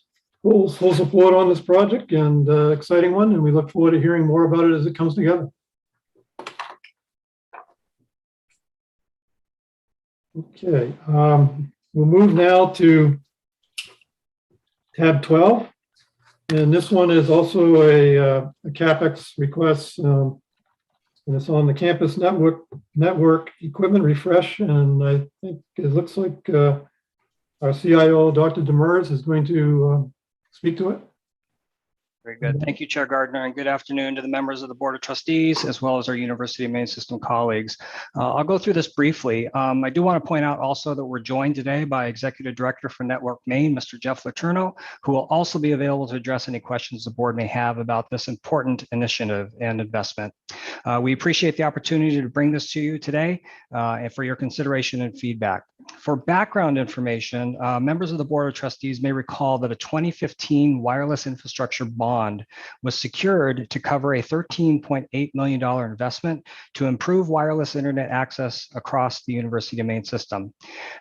full support on this project, and exciting one, and we look forward to hearing more about it as it comes together. Okay, we'll move now to tab 12. And this one is also a CapEx request. And it's on the campus network equipment refresh. And I think it looks like our CIO, Dr. Demers, is going to speak to it. Very good. Thank you, Chair Gardner, and good afternoon to the members of the Board of Trustees, as well as our University of Maine System colleagues. I'll go through this briefly. I do want to point out also that we're joined today by Executive Director for Network Maine, Mr. Jeff Letourneau, who will also be available to address any questions the board may have about this important initiative and investment. We appreciate the opportunity to bring this to you today and for your consideration and feedback. For background information, members of the Board of Trustees may recall that a 2015 wireless infrastructure bond was secured to cover a $13.8 million investment to improve wireless internet access across the University of Maine system.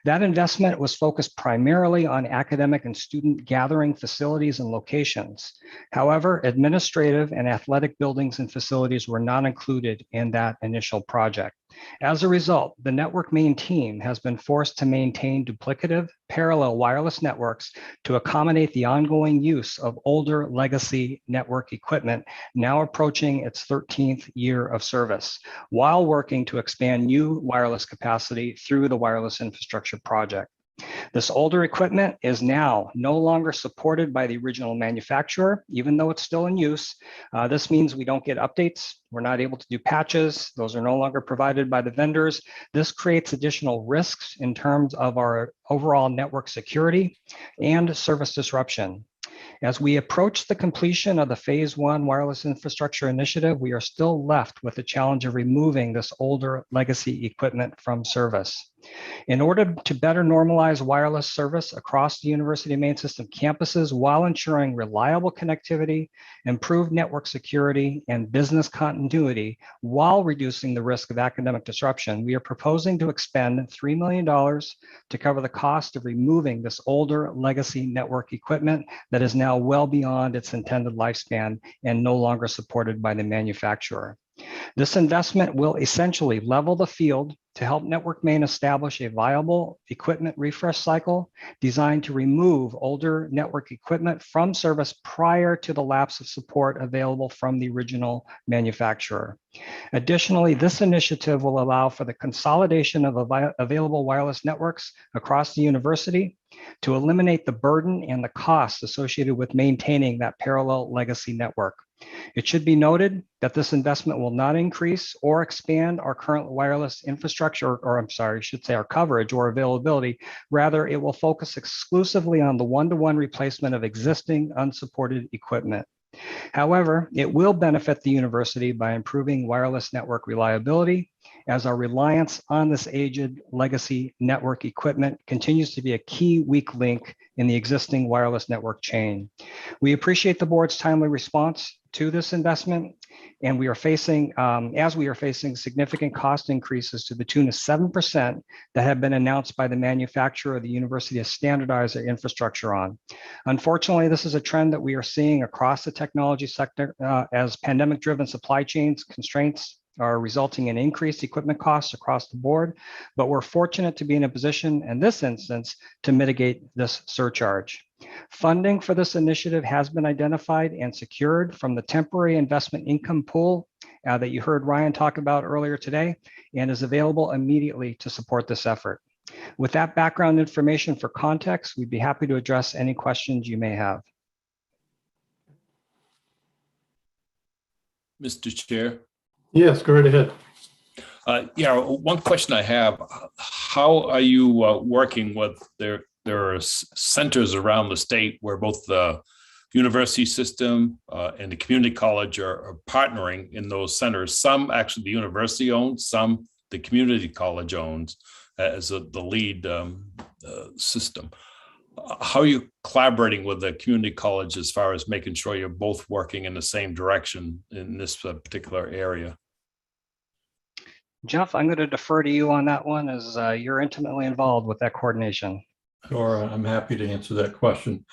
That investment was focused primarily on academic and student gathering facilities and locations. However, administrative and athletic buildings and facilities were not included in that initial project. As a result, the Network Maine team has been forced to maintain duplicative parallel wireless networks to accommodate the ongoing use of older legacy network equipment now approaching its 13th year of service, while working to expand new wireless capacity through the wireless infrastructure project. This older equipment is now no longer supported by the original manufacturer, even though it's still in use. This means we don't get updates. We're not able to do patches. Those are no longer provided by the vendors. This creates additional risks in terms of our overall network security and service disruption. As we approach the completion of the Phase 1 wireless infrastructure initiative, we are still left with the challenge of removing this older legacy equipment from service. In order to better normalize wireless service across the University of Maine System campuses while ensuring reliable connectivity, improved network security, and business continuity while reducing the risk of academic disruption, we are proposing to expend $3 million to cover the cost of removing this older legacy network equipment that is now well beyond its intended lifespan and no longer supported by the manufacturer. This investment will essentially level the field to help Network Maine establish a viable equipment refresh cycle designed to remove older network equipment from service prior to the lapse of support available from the original manufacturer. Additionally, this initiative will allow for the consolidation of available wireless networks across the university to eliminate the burden and the costs associated with maintaining that parallel legacy network. It should be noted that this investment will not increase or expand our current wireless infrastructure, or I'm sorry, I should say our coverage or availability. Rather, it will focus exclusively on the one-to-one replacement of existing unsupported equipment. However, it will benefit the university by improving wireless network reliability, as our reliance on this aged legacy network equipment continues to be a key weak link in the existing wireless network chain. We appreciate the board's timely response to this investment, and we are facing, as we are facing significant cost increases to the tune of 7% that have been announced by the manufacturer the university has standardized their infrastructure on. Unfortunately, this is a trend that we are seeing across the technology sector as pandemic-driven supply chains constraints are resulting in increased equipment costs across the board, but we're fortunate to be in a position in this instance to mitigate this surcharge. Funding for this initiative has been identified and secured from the temporary investment income pool that you heard Ryan talk about earlier today, and is available immediately to support this effort. With that background information for context, we'd be happy to address any questions you may have. Mr. Chair. Yes, go right ahead. Yeah, one question I have, how are you working with there are centers around the state where both the university system and the community college are partnering in those centers. Some actually the university owns, some the community college owns as the lead system. How are you collaborating with the community college as far as making sure you're both working in the same direction in this particular area? Jeff, I'm going to defer to you on that one, as you're intimately involved with that coordination. Sure, I'm happy to answer that question.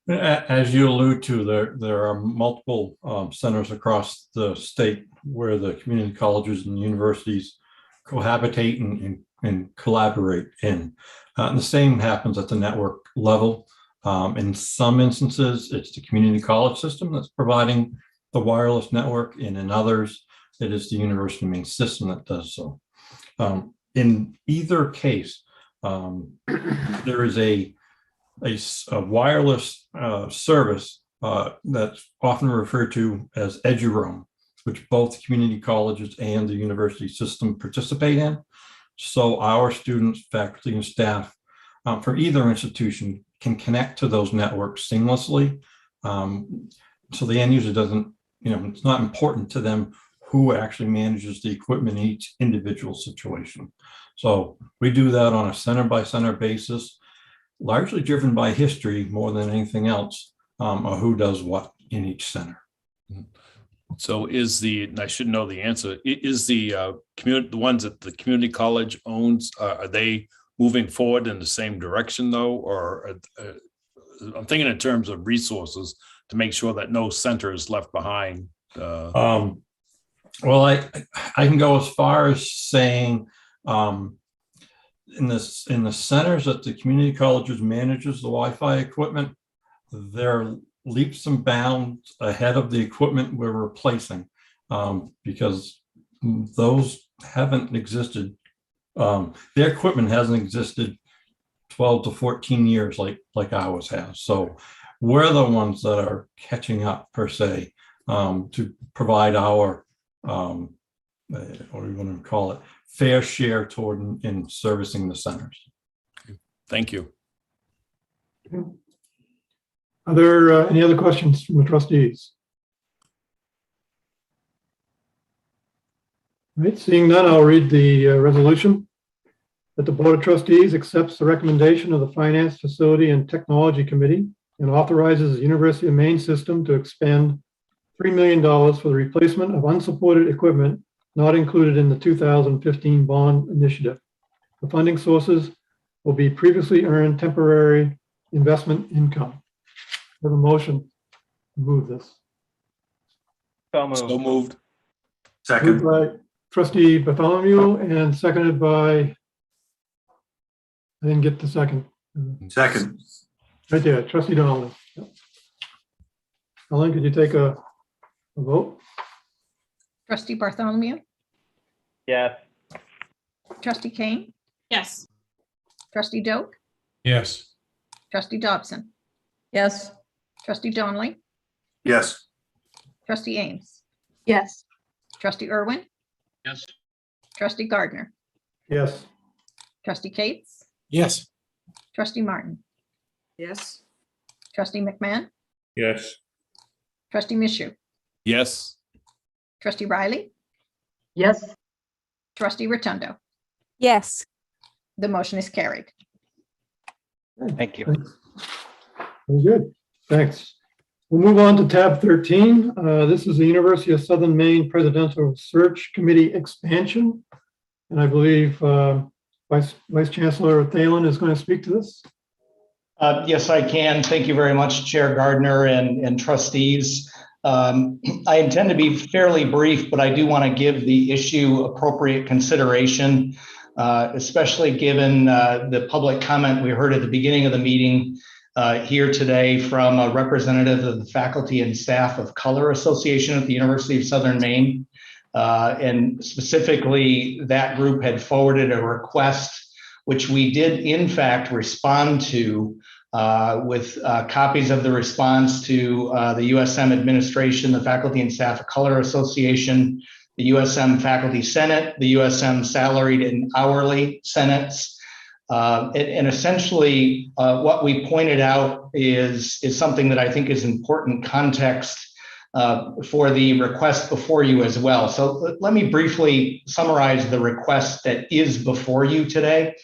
As you allude to, there are multiple centers across the state where the community colleges and universities cohabitate and and collaborate in. And the same happens at the network level. In some instances, it's the community college system that's providing the wireless network, and in others, it is the university main system that does so. In either case, there is a wireless service that's often referred to as EduRoam, which both community colleges and the university system participate in. So our students, faculty, and staff from either institution can connect to those networks seamlessly. So the end user doesn't, it's not important to them who actually manages the equipment in each individual situation. So we do that on a center by center basis, largely driven by history more than anything else, or who does what in each center. So and I should know the answer, is the ones that the community college owns, are they moving forward in the same direction though? Or I'm thinking in terms of resources to make sure that no center is left behind. Well, I can go as far as saying in the centers that the community colleges manages the Wi-Fi equipment, they're leaps and bounds ahead of the equipment we're replacing, because those haven't existed. Their equipment hasn't existed 12 to 14 years like ours has. So we're the ones that are catching up per se, to provide our what do you want to call it, fair share toward in servicing the centers. Thank you. Are there any other questions from the trustees? All right, seeing none, I'll read the resolution that the Board of Trustees accepts the recommendation of the Finance, Facility, and Technology Committee and authorizes the University of Maine system to expend $3 million for the replacement of unsupported equipment not included in the 2015 bond initiative. The funding sources will be previously earned temporary investment income. I have a motion to move this. So moved. So moved. Second. Moved by Trustee Bartholomew and seconded by, I didn't get the second. Second. Right there, Trustee Donnelly. Ellen, could you take a vote? Trustee Bartholomew, Yes. Trustee Kane, Yes. Trustee Doak, Yes. Trustee Dobson, Yes. Trustee Donnelly, Yes. Trustee Ames, Yes. Trustee Irwin, Yes. Trustee Gardner, Yes. Trustee Cates, Yes. Trustee Martin, Yes. Trustee McMahon, Yes. Trustee Mishu, Yes. Trustee Riley, Yes. Trustee Rotundo. Yes. The motion is carried. Thank you. Thanks. Very good. Thanks. We'll move on to tab 13. This is the University of Southern Maine Presidential Search Committee expansion. And I believe Vice Chancellor Thalen is going to speak to this. Yes, I can. Thank you very much, Chair Gardner and trustees. I intend to be fairly brief, but I do want to give the issue appropriate consideration, especially given the public comment we heard at the beginning of the meeting here today from a representative of the Faculty and Staff of Color Association at the University of Southern Maine. And specifically, that group had forwarded a request, which we did in fact respond to with copies of the response to the USM administration, the Faculty and Staff of Color Association, the USM Faculty Senate, the USM Salaried and Hourly Senates. And essentially what we pointed out is something that I think is important context for the request before you as well. So let me briefly summarize the request that is before you today.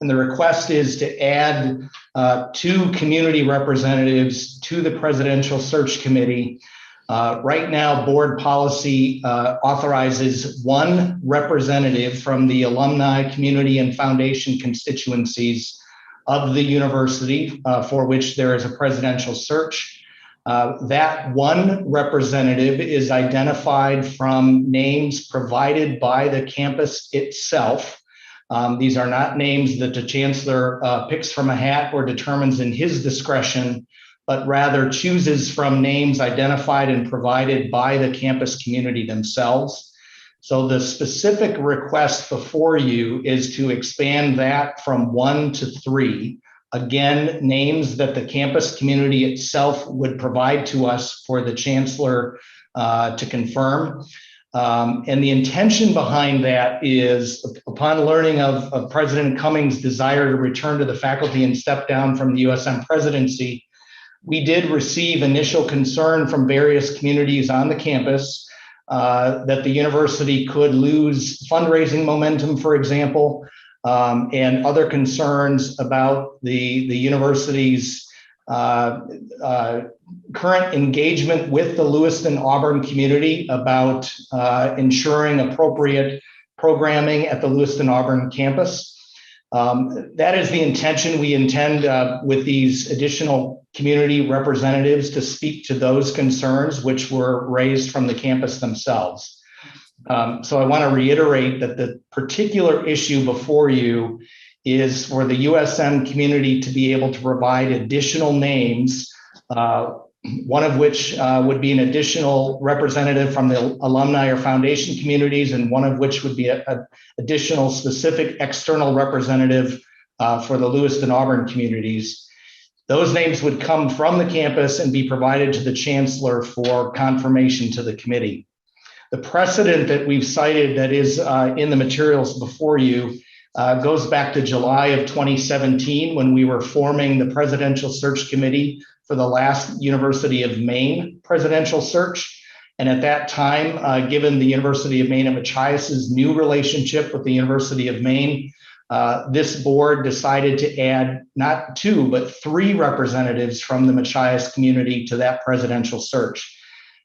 And the request is to add 2 community representatives to the Presidential Search Committee. Right now, board policy authorizes 1 representative from the alumni, community, and foundation constituencies of the university for which there is a presidential search. That 1 representative is identified from names provided by the campus itself. These are not names that the chancellor picks from a hat or determines in his discretion, but rather chooses from names identified and provided by the campus community themselves. So the specific request before you is to expand that from 1 to 3. Again, names that the campus community itself would provide to us for the chancellor to confirm. And the intention behind that is, upon learning of President Cummings' desire to return to the faculty and step down from the USM presidency, we did receive initial concern from various communities on the campus that the university could lose fundraising momentum, for example, and other concerns about the university's current engagement with the Lewiston-Auburn community about ensuring appropriate programming at the Lewiston-Auburn campus. That is the intention. We intend with these additional community representatives to speak to those concerns which were raised from the campus themselves. So I want to reiterate that the particular issue before you is for the USM community to be able to provide additional names, one of which would be an additional representative from the alumni or foundation communities, and one of which would be an additional specific external representative for the Lewiston-Auburn communities. Those names would come from the campus and be provided to the chancellor for confirmation to the committee. The precedent that we've cited that is in the materials before you goes back to July of 2017 when we were forming the presidential search committee for the last University of Maine presidential search. And at that time, given the University of Maine at Machias's new relationship with the University of Maine, this board decided to add not 2, but 3 representatives from the Machias community to that presidential search.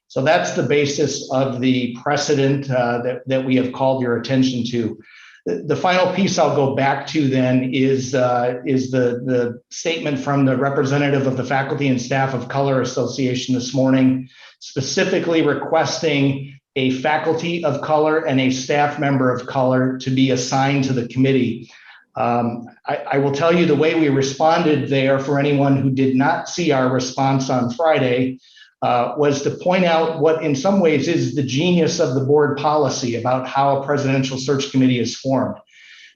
So that's the basis of the precedent that we have called your attention to. The final piece I'll go back to then is the statement from the representative of the Faculty and Staff of Color Association this morning, specifically requesting a faculty of color and a staff member of color to be assigned to the committee. I will tell you the way we responded there, for anyone who did not see our response on Friday, was to point out what in some ways is the genius of the board policy about how a presidential search committee is formed.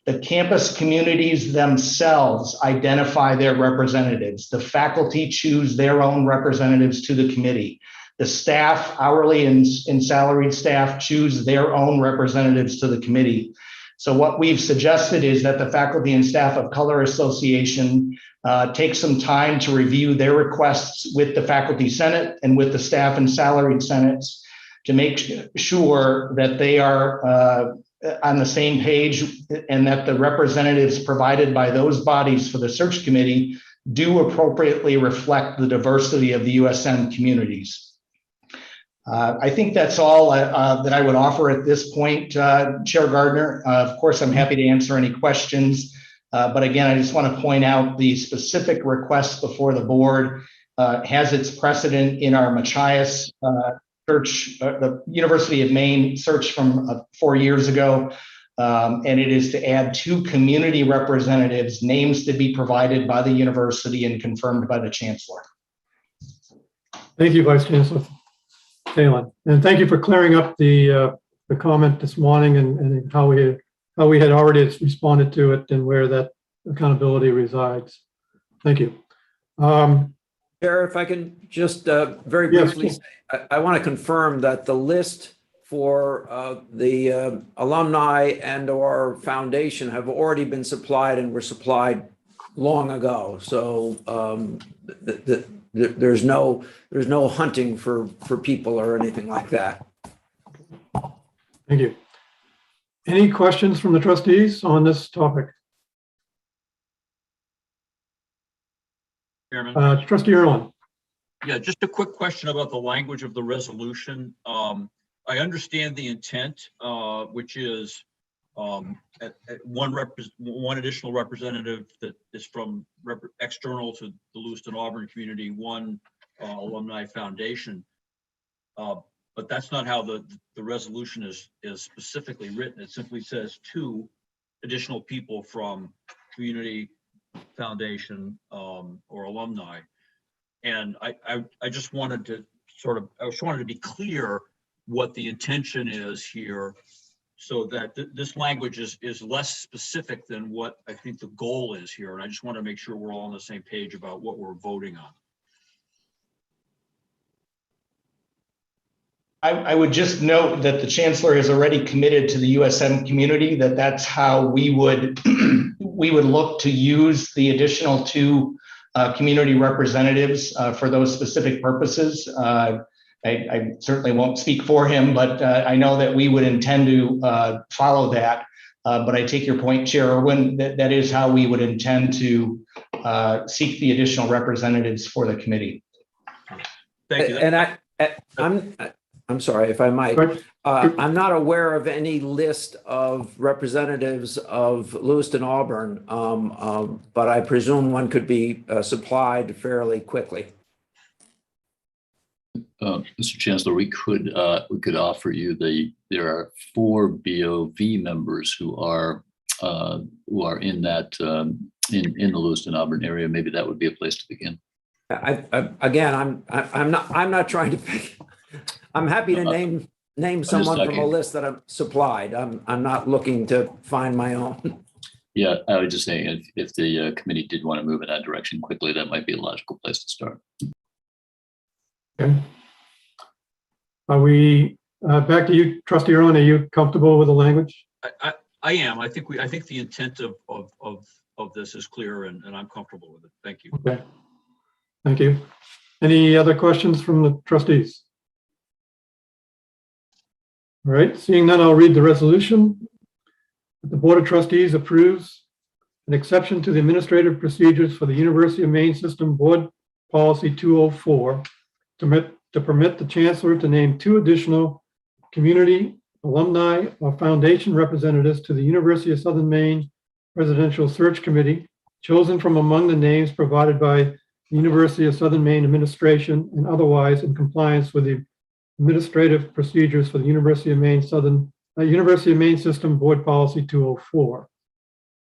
The campus communities themselves identify their representatives. The faculty choose their own representatives to the committee. The staff, hourly and salaried staff, choose their own representatives to the committee. So what we've suggested is that the Faculty and Staff of Color Association take some time to review their requests with the Faculty Senate and with the Staff and Salaried Senates to make sure that they are on the same page and that the representatives provided by those bodies for the search committee do appropriately reflect the diversity of the USM communities. I think that's all that I would offer at this point, Chair Gardner. Of course, I'm happy to answer any questions. But again, I just want to point out the specific request before the board has its precedent in our Machias search, the University of Maine search from 4 years ago. And it is to add 2 community representatives, names to be provided by the university and confirmed by the chancellor. Thank you, Vice Chancellor Thalen. And thank you for clearing up the comment this morning and how we had already responded to it and where that accountability resides. Thank you. Chair, if I can just very briefly, say, I want to confirm that the list for the alumni and or foundation have already been supplied and were supplied long ago. So there's no hunting for people or anything like that. Thank you. Any questions from the trustees on this topic? Chairman. Trustee Erlin. Yeah, just a quick question about the language of the resolution. I understand the intent, which is at one additional representative that is from external to the Lewiston-Auburn community, 1 alumni foundation. But that's not how the resolution is specifically written. It simply says 2 additional people from community foundation or alumni. And I just wanted to wanted to be clear what the intention is here, so that this language is less specific than what I think the goal is here. And I just want to make sure we're all on the same page about what we're voting on. I would just note that the chancellor has already committed to the USM community that that's how we would we would look to use the additional 2 community representatives for those specific purposes. I certainly won't speak for him, but I know that we would intend to follow that. But I take your point, Chair Irwin, that is how we would intend to seek the additional representatives for the committee. Thank you. And I'm sorry, if I might, I'm not aware of any list of representatives of Lewiston Auburn, but I presume one could be supplied fairly quickly. Mr. Chancellor, we could offer you there are 4 BOV members who are in that in the Lewiston Auburn area. Maybe that would be a place to begin. Again, I'm not trying to pick. I'm happy to name someone from a list that I'm supplied. I'm not looking to find my own. Yeah, I was just saying if the committee did want to move in that direction quickly, that might be a logical place to start. Okay. Are we back to you, Trustee Irwin? Are you comfortable with the language? I am. I think the intent of this is clear, and I'm comfortable with it. Thank you. Okay. Thank you. Any other questions from the trustees? All right, seeing none, I'll read the resolution. The Board of Trustees approves an exception to the administrative procedures for the University of Maine System Board Policy 204 to permit the Chancellor to name 2 additional community, alumni, or foundation representatives to the University of Southern Maine Presidential Search Committee, chosen from among the names provided by the University of Southern Maine administration and otherwise in compliance with the administrative procedures for the University of Maine System Board Policy 204.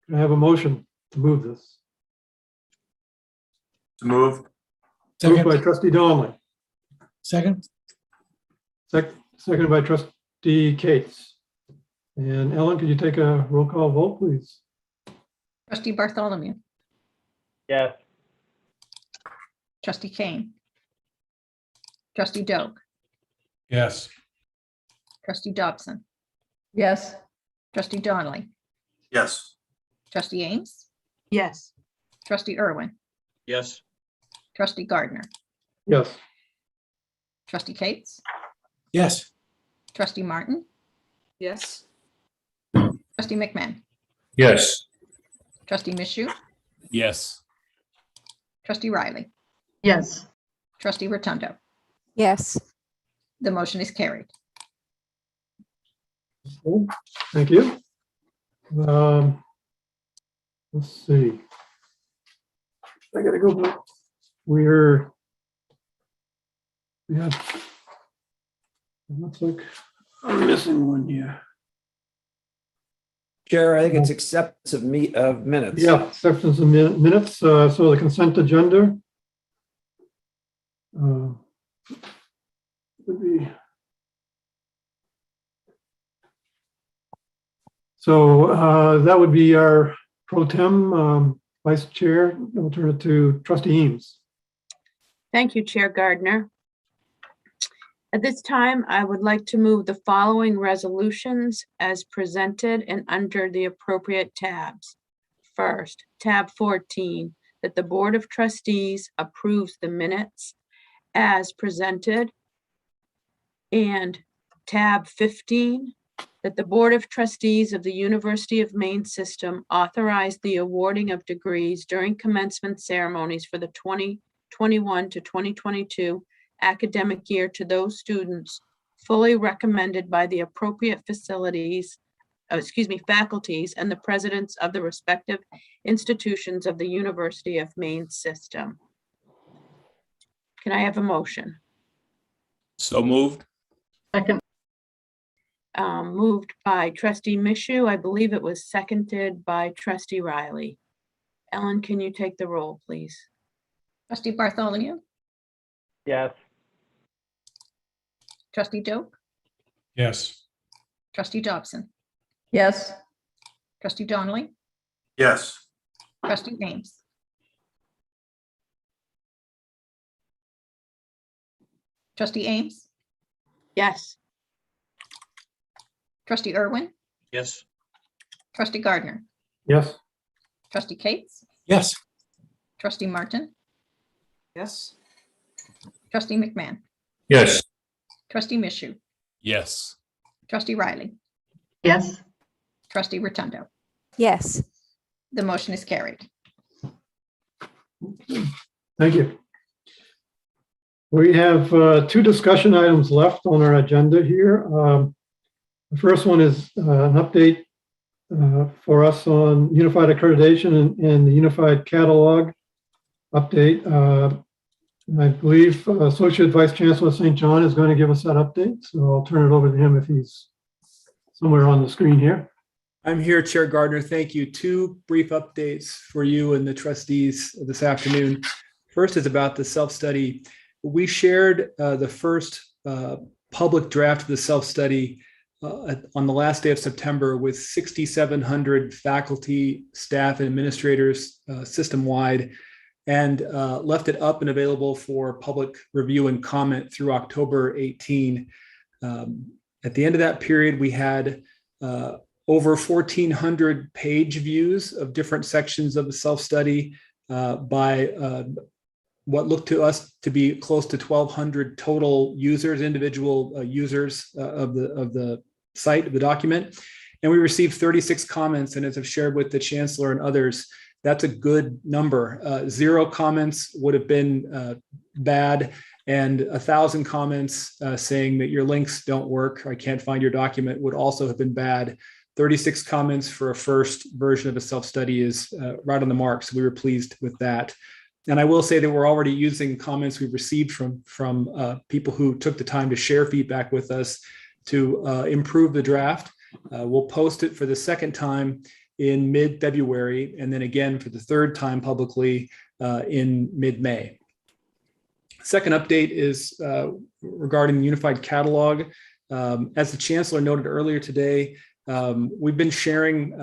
Can I have a motion to move this? To move. Moved by Trustee Donnelly. Second. Seconded by Trustee Cates. And Ellen, could you take a roll call vote, please? Trustee Bartholomew, Yes. Trustee Kane, Trustee Doak, Yes. Trustee Dobson, Yes. Trustee Donnelly, Yes. Trustee Ames, Yes. Trustee Irwin, Yes. Trustee Gardner, Yes. Trustee Cates, Yes. Trustee Martin, Yes. Trustee McMahon, Yes. Trustee Mishu, Yes. Trustee Riley, Yes. Trustee Rotundo. Yes. The motion is carried. Okay, thank you. Let's see. I gotta go back. We have, it looks like I'm missing one here. Chair, I think it's acceptance of minutes. Yeah, acceptance of minutes. So the consent agenda would be. So that would be our pro tem vice chair. I'll turn it to Trustee Eames. Thank you, Chair Gardner. At this time, I would like to move the following resolutions as presented and under the appropriate tabs. First, tab 14, that the Board of Trustees approves the minutes as presented. And tab 15, that the Board of Trustees of the University of Maine System authorize the awarding of degrees during commencement ceremonies for the 2021 to 2022 academic year to those students fully recommended by the appropriate faculties and the presidents of the respective institutions of the University of Maine System. Can I have a motion? So moved. Second. moved by trustee Mishu. I believe it was seconded by trustee Riley. Ellen, can you take the roll, please? Trustee Bartholomew, Yes. trustee Doak, Yes. trustee Dobson, Yes. trustee Donnelly, Yes. trustee Ames, trustee Ames, Yes. trustee Irwin, Yes. trustee Gardner, Yes. trustee Cates, Yes. trustee Martin, Yes. trustee McMahon, Yes. trustee Mishu, Yes. trustee Riley, Yes. trustee Rotundo. Yes. The motion is carried. Thank you. We have two discussion items left on our agenda here. The first one is an update for us on unified accreditation and the unified catalog update. I believe Associate Vice Chancellor St. John is going to give us that update, so I'll turn it over to him if he's somewhere on the screen here. I'm here, Chair Gardner. Thank you. Two brief updates for you and the trustees this afternoon. First is about the self-study. We shared the first public draft of the self-study on the last day of September with 6,700 faculty, staff, and administrators system-wide, and left it up and available for public review and comment through October 18. At the end of that period, we had over 1,400 page views of different sections of the self-study by what looked to us to be close to 1,200 total users, individual users of the site, of the document. And we received 36 comments, and as I've shared with the Chancellor and others, that's a good number. 0 comments would have been bad, and 1,000 comments saying that your links don't work, or I can't find your document would also have been bad. 36 comments for a first version of a self-study is right on the mark, so we were pleased with that. And I will say that we're already using comments we've received from people who took the time to share feedback with us to improve the draft. We'll post it for the second time in mid-February, and then again for the third time publicly in mid-May. Second update is regarding the unified catalog. As the Chancellor noted earlier today, we've been sharing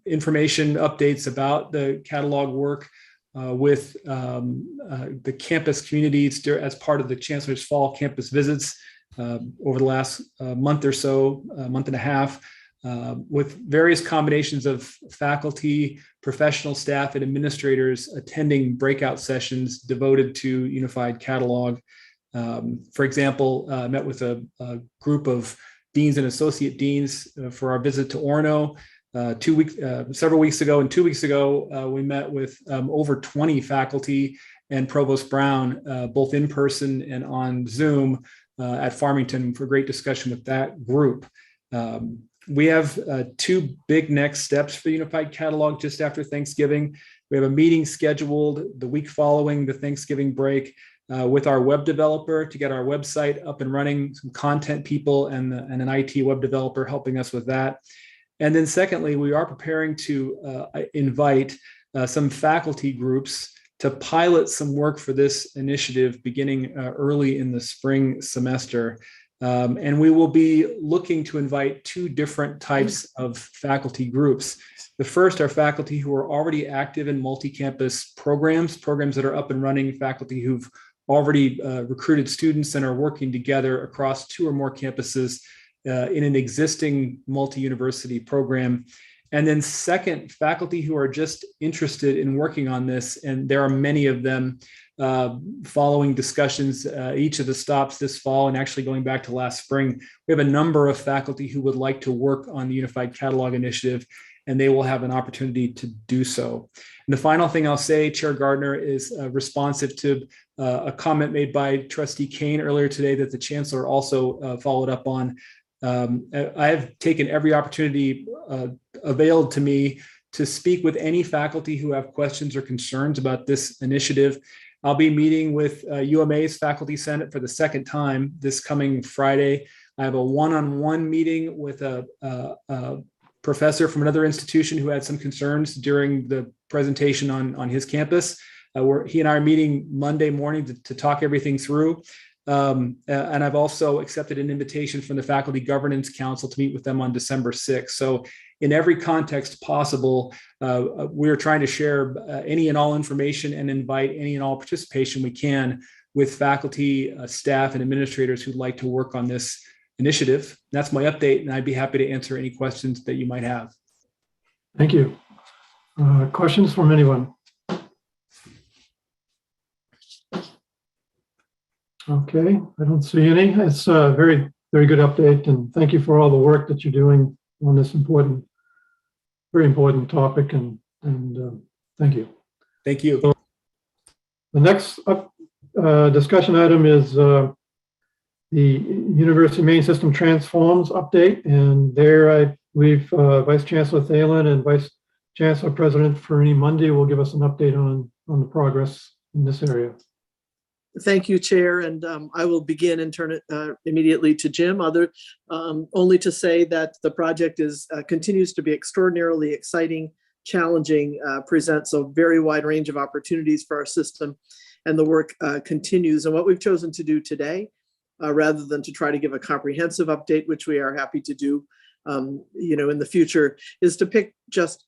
information updates about the catalog work with the campus communities as part of the Chancellor's Fall campus visits over the last month or so, month and a half, with various combinations of faculty, professional staff, and administrators attending breakout sessions devoted to unified catalog. For example, I met with a group of deans and associate deans for our visit to Orono several weeks ago, and 2 weeks ago, we met with over 20 faculty and Provost Brown, both in person and on Zoom at Farmington for great discussion with that group. We have 2 big next steps for the Unified Catalog just after Thanksgiving. We have a meeting scheduled the week following the Thanksgiving break with our web developer to get our website up and running, some content people and an IT web developer helping us with that. And then secondly, we are preparing to invite some faculty groups to pilot some work for this initiative beginning early in the spring semester. And we will be looking to invite 2 different types of faculty groups. The first are faculty who are already active in multi-campus programs that are up and running, faculty who've already recruited students and are working together across 2 or more campuses in an existing multi-university program. And then second, faculty who are just interested in working on this, and there are many of them following discussions, each of the stops this fall and actually going back to last spring. We have a number of faculty who would like to work on the Unified Catalog Initiative, and they will have an opportunity to do so. And the final thing I'll say, Chair Gardner, is responsive to a comment made by Trustee Kane earlier today that the Chancellor also followed up on. I have taken every opportunity available to me to speak with any faculty who have questions or concerns about this initiative. I'll be meeting with UMA's Faculty Senate for the second time this coming Friday. I have a one-on-one meeting with a professor from another institution who had some concerns during the presentation on his campus. Where he and I are meeting Monday morning to talk everything through. And I've also accepted an invitation from the Faculty Governance Council to meet with them on December 6th. So in every context possible, we're trying to share any and all information and invite any and all participation we can with faculty, staff, and administrators who'd like to work on this initiative. That's my update, and I'd be happy to answer any questions that you might have. Thank you. Questions from anyone? Okay, I don't see any. It's a very, very good update, and thank you for all the work that you're doing on this important, very important topic, and thank you. Thank you. So the next discussion item is the University Main System Transforms update, and there I believe Vice Chancellor Thalen and Vice Chancellor President Fernie Mundy will give us an update on the progress in this area. Thank you, Chair, and I will begin and turn it immediately to Jim. Only to say that the project continues to be extraordinarily exciting, challenging, presents a very wide range of opportunities for our system, and the work continues. And what we've chosen to do today, rather than to try to give a comprehensive update, which we are happy to do, in the future, is to pick just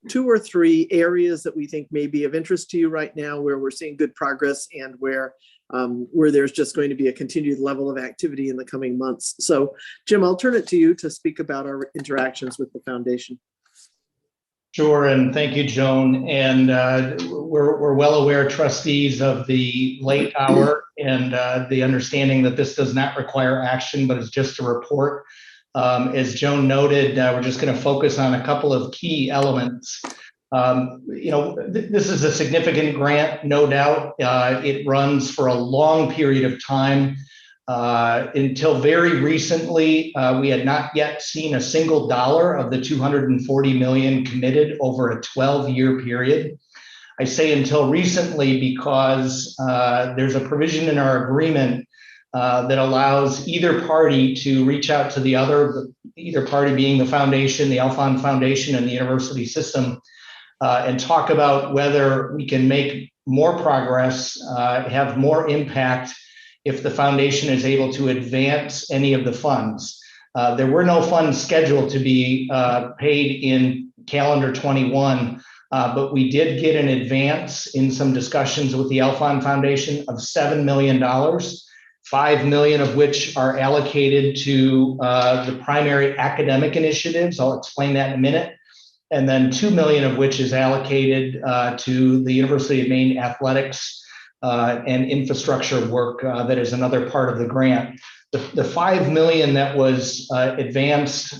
2 or 3 areas that we think may be of interest to you right now, where we're seeing good progress and where there's just going to be a continued level of activity in the coming months. So, Jim, I'll turn it to you to speak about our interactions with the foundation. Sure, and thank you, Joan. And we're well aware, trustees, of the late hour and the understanding that this does not require action, but is just a report. As Joan noted, we're just going to focus on a couple of key elements. This is a significant grant, no doubt. It runs for a long period of time. Until very recently, we had not yet seen a single dollar of the $240 million committed over a 12-year period. I say until recently because there's a provision in our agreement that allows either party to reach out to the other, either party being the foundation, the Alfond Foundation, and the university system, and talk about whether we can make more progress, have more impact if the foundation is able to advance any of the funds. There were no funds scheduled to be paid in calendar 21, but we did get an advance in some discussions with the Alfond Foundation of $7 million. $5 million of which are allocated to the primary academic initiatives. I'll explain that in a minute. And then $2 million of which is allocated to the University of Maine athletics and infrastructure work that is another part of the grant. The $5 million that was advanced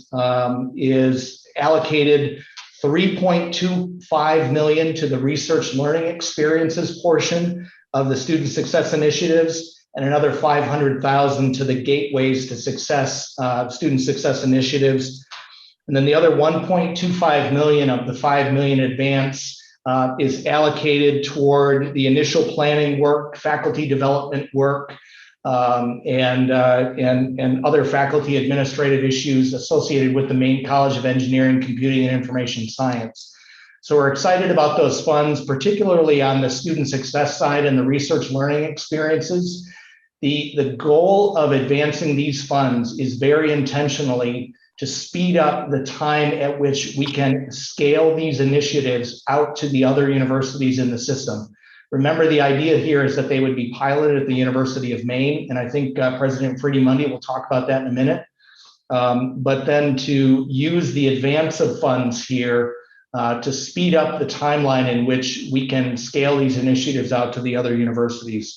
is allocated $3.25 million to the research learning experiences portion of the student success initiatives, and another $500,000 to the Gateways to Success student success initiatives. And then the other $1.25 million of the $5 million advance is allocated toward the initial planning work, faculty development work, and other faculty administrative issues associated with the Maine College of Engineering, Computing, and Information Science. So we're excited about those funds, particularly on the student success side and the research learning experiences. The goal of advancing these funds is very intentionally to speed up the time at which we can scale these initiatives out to the other universities in the system. Remember, the idea here is that they would be piloted at the University of Maine, and I think President Fernie Mundy will talk about that in a minute. But then to use the advance of funds here to speed up the timeline in which we can scale these initiatives out to the other universities.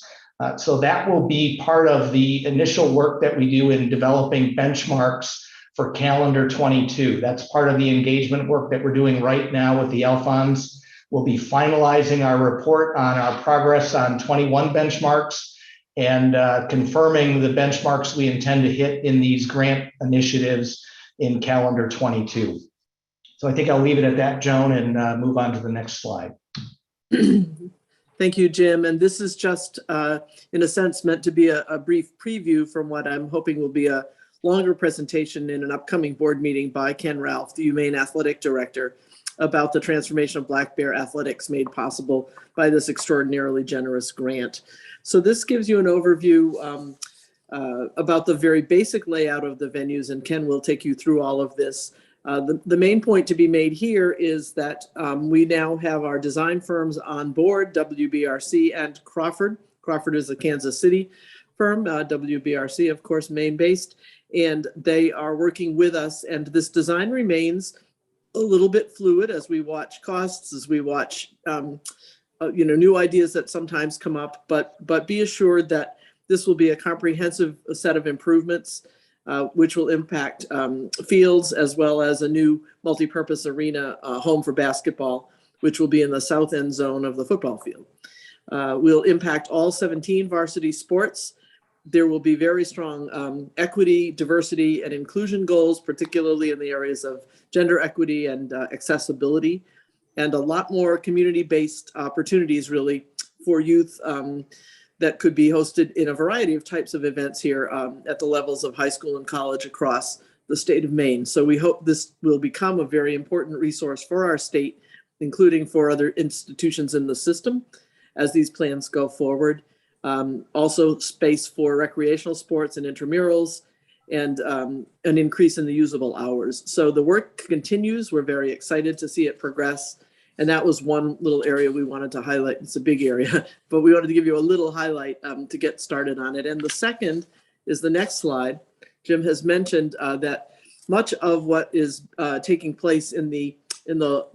So that will be part of the initial work that we do in developing benchmarks for calendar 22. That's part of the engagement work that we're doing right now with the Alfonds. We'll be finalizing our report on our progress on 21 benchmarks and confirming the benchmarks we intend to hit in these grant initiatives in calendar 22. So I think I'll leave it at that, Joan, and move on to the next slide. Thank you, Jim. And this is just, in a sense, meant to be a brief preview from what I'm hoping will be a longer presentation in an upcoming board meeting by Ken Ralph, the UMaine Athletic Director, about the transformation of Black Bear athletics made possible by this extraordinarily generous grant. So this gives you an overview about the very basic layout of the venues, and Ken will take you through all of this. The main point to be made here is that we now have our design firms on board, WBRC and Crawford. Crawford is a Kansas City firm, WBRC, of course, Maine-based, and they are working with us. And this design remains a little bit fluid as we watch costs, as we watch new ideas that sometimes come up. But be assured that this will be a comprehensive set of improvements, which will impact fields as well as a new multi-purpose arena home for basketball, which will be in the south end zone of the football field. Will impact all 17 varsity sports. There will be very strong equity, diversity, and inclusion goals, particularly in the areas of gender equity and accessibility, and a lot more community-based opportunities really for youth that could be hosted in a variety of types of events here at the levels of high school and college across the state of Maine. So we hope this will become a very important resource for our state, including for other institutions in the system as these plans go forward. Also space for recreational sports and intramurals, and an increase in the usable hours. So the work continues. We're very excited to see it progress. And that was one little area we wanted to highlight. It's a big area, but we wanted to give you a little highlight to get started on it. And the second is the next slide. Jim has mentioned that much of what is taking place in the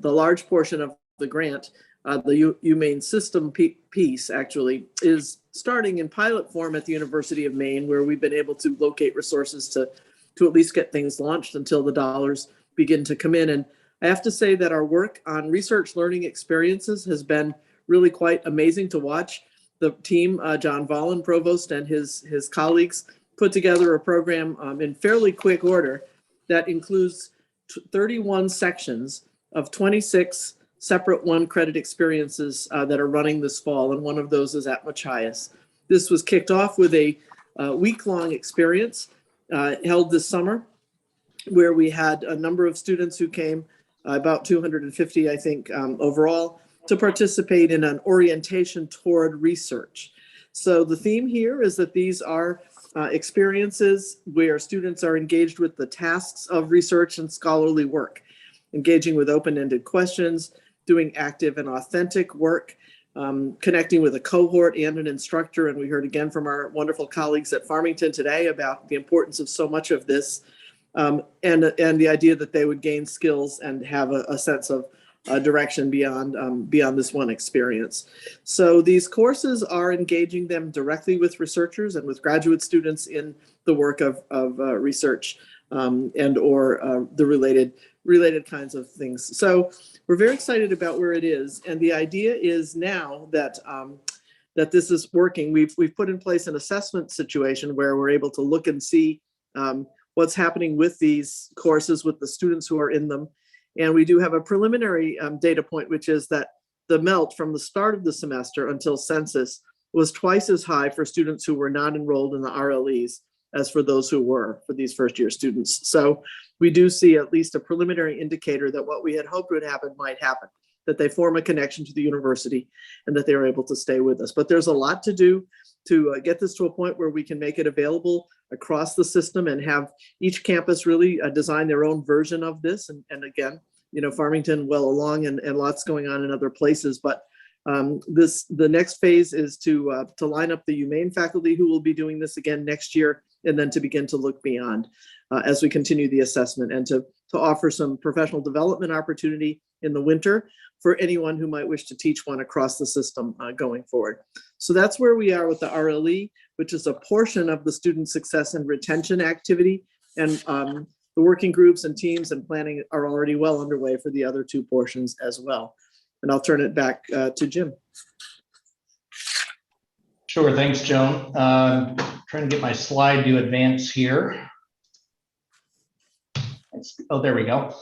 large portion of the grant, the UMaine system piece actually is starting in pilot form at the University of Maine, where we've been able to locate resources to at least get things launched until the dollars begin to come in. And I have to say that our work on research learning experiences has been really quite amazing to watch. The team, John Vollen, Provost, and his colleagues put together a program in fairly quick order that includes 31 sections of 26 separate one-credit experiences that are running this fall, and one of those is at Machias. This was kicked off with a week-long experience held this summer, where we had a number of students who came, about 250, I think, overall, to participate in an orientation toward research. So the theme here is that these are experiences where students are engaged with the tasks of research and scholarly work, engaging with open-ended questions, doing active and authentic work, connecting with a cohort and an instructor. And we heard again from our wonderful colleagues at Farmington today about the importance of so much of this, and the idea that they would gain skills and have a sense of direction beyond this one experience. So these courses are engaging them directly with researchers and with graduate students in the work of research and or the related kinds of things. So we're very excited about where it is. And the idea is now that that this is working. We've put in place an assessment situation where we're able to look and see what's happening with these courses, with the students who are in them. And we do have a preliminary data point, which is that the MELT from the start of the semester until census was twice as high for students who were not enrolled in the RLEs as for those who were, for these first year students. So we do see at least a preliminary indicator that what we had hoped would happen might happen, that they form a connection to the university and that they're able to stay with us. But there's a lot to do to get this to a point where we can make it available across the system and have each campus really design their own version of this. And again, you know, Farmington well along and lots going on in other places. But the next phase is to line up the UMaine faculty who will be doing this again next year, and then to begin to look beyond as we continue the assessment, and to offer some professional development opportunity in the winter for anyone who might wish to teach one across the system going forward. So that's where we are with the RLE, which is a portion of the student success and retention activity. And the working groups and teams and planning are already well underway for the other two portions as well. And I'll turn it back to Jim. Sure, thanks, Joan. Trying to get my slide to advance here. Oh, there we go.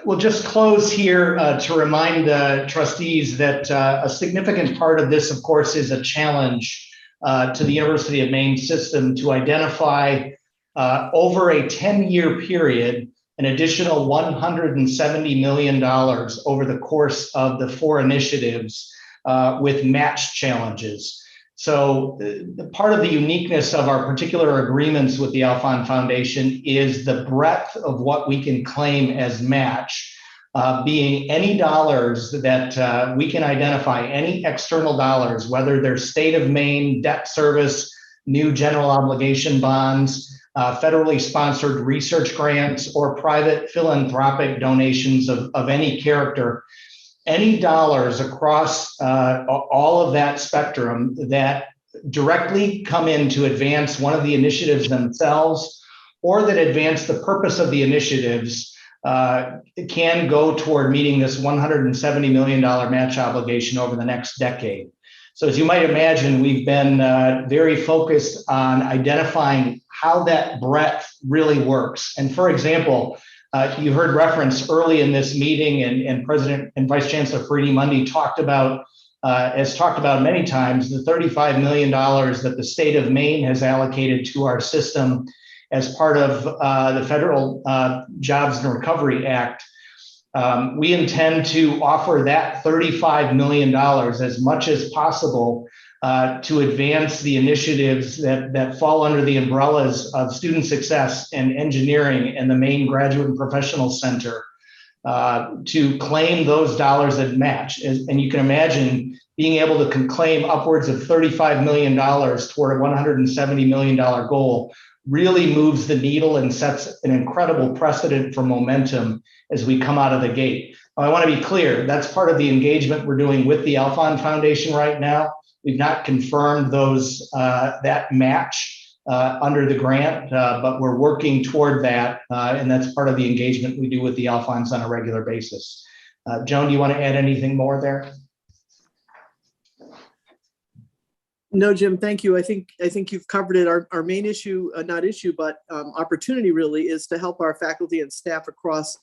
We'll just close here to remind trustees that a significant part of this, of course, is a challenge to the University of Maine system to identify over a 10-year period, an additional $170 million over the course of the 4 initiatives with match challenges. So part of the uniqueness of our particular agreements with the Alfond Foundation is the breadth of what we can claim as match, being any dollars that we can identify, any external dollars, whether they're state of Maine debt service, new general obligation bonds, federally sponsored research grants, or private philanthropic donations of any character. Any dollars across all of that spectrum that directly come in to advance one of the initiatives themselves, or that advance the purpose of the initiatives, can go toward meeting this $170 million match obligation over the next decade. So as you might imagine, we've been very focused on identifying how that breadth really works. And for example, you heard reference early in this meeting, and President and Vice Chancellor Faridi Mundy talked about many times, the $35 million that the state of Maine has allocated to our system as part of the Federal Jobs and Recovery Act. We intend to offer that $35 million as much as possible to advance the initiatives that fall under the umbrellas of student success and engineering and the Maine Graduate and Professional Center, to claim those dollars at match. And you can imagine being able to claim upwards of $35 million toward a $170 million goal really moves the needle and sets an incredible precedent for momentum as we come out of the gate. Now, I want to be clear, that's part of the engagement we're doing with the Alfond Foundation right now. We've not confirmed that match under the grant, but we're working toward that, and that's part of the engagement we do with the Alfonds on a regular basis. Joan, do you want to add anything more there? No, Jim, thank you. I think you've covered it. Our main issue, not issue, but opportunity really is to help our faculty and staff across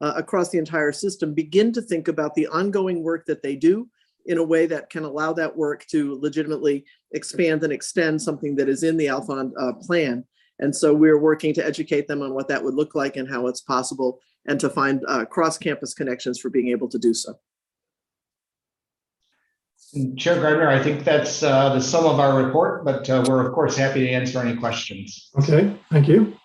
the entire system begin to think about the ongoing work that they do in a way that can allow that work to legitimately expand and extend something that is in the Alfond plan. And so we're working to educate them on what that would look like and how it's possible, and to find cross-campus connections for being able to do so. Chair Gardner, I think that's the sum of our report, but we're of course happy to answer any questions. Okay, thank you.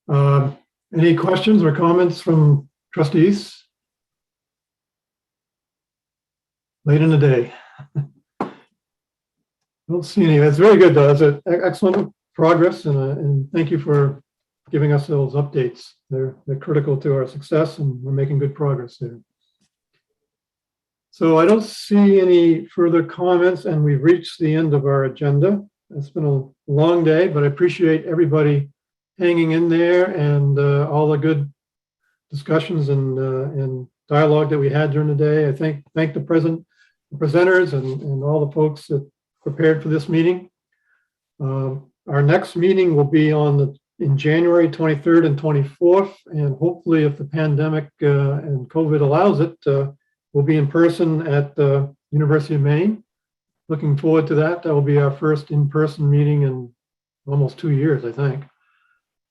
Any questions or comments from trustees? Late in the day. Don't see any. That's very good, though. That's an excellent progress, and thank you for giving us those updates. They're critical to our success, and we're making good progress there. So I don't see any further comments, and we've reached the end of our agenda. It's been a long day, but I appreciate everybody hanging in there and all the good discussions and dialogue that we had during the day. I thank the presenters and all the folks that prepared for this meeting. Our next meeting will be in January 23rd and 24th, and hopefully, if the pandemic and COVID allows it, we'll be in person at the University of Maine. Looking forward to that. That will be our first in-person meeting in almost 2 years, I think.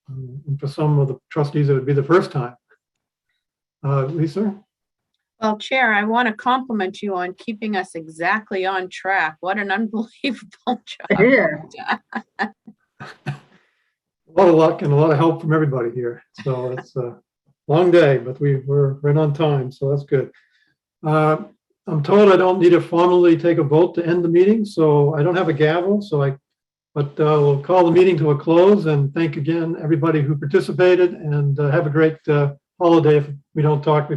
And for some of the trustees, it would be the first time. Lisa? Well, Chair, I want to compliment you on keeping us exactly on track. What an unbelievable job. Yeah. A lot of luck and a lot of help from everybody here. So it's a long day, but we're right on time, so that's good. I'm told I don't need to formally take a vote to end the meeting, so I don't have a gavel, but we'll call the meeting to a close, and thank again everybody who participated, and have a great holiday if we don't talk before.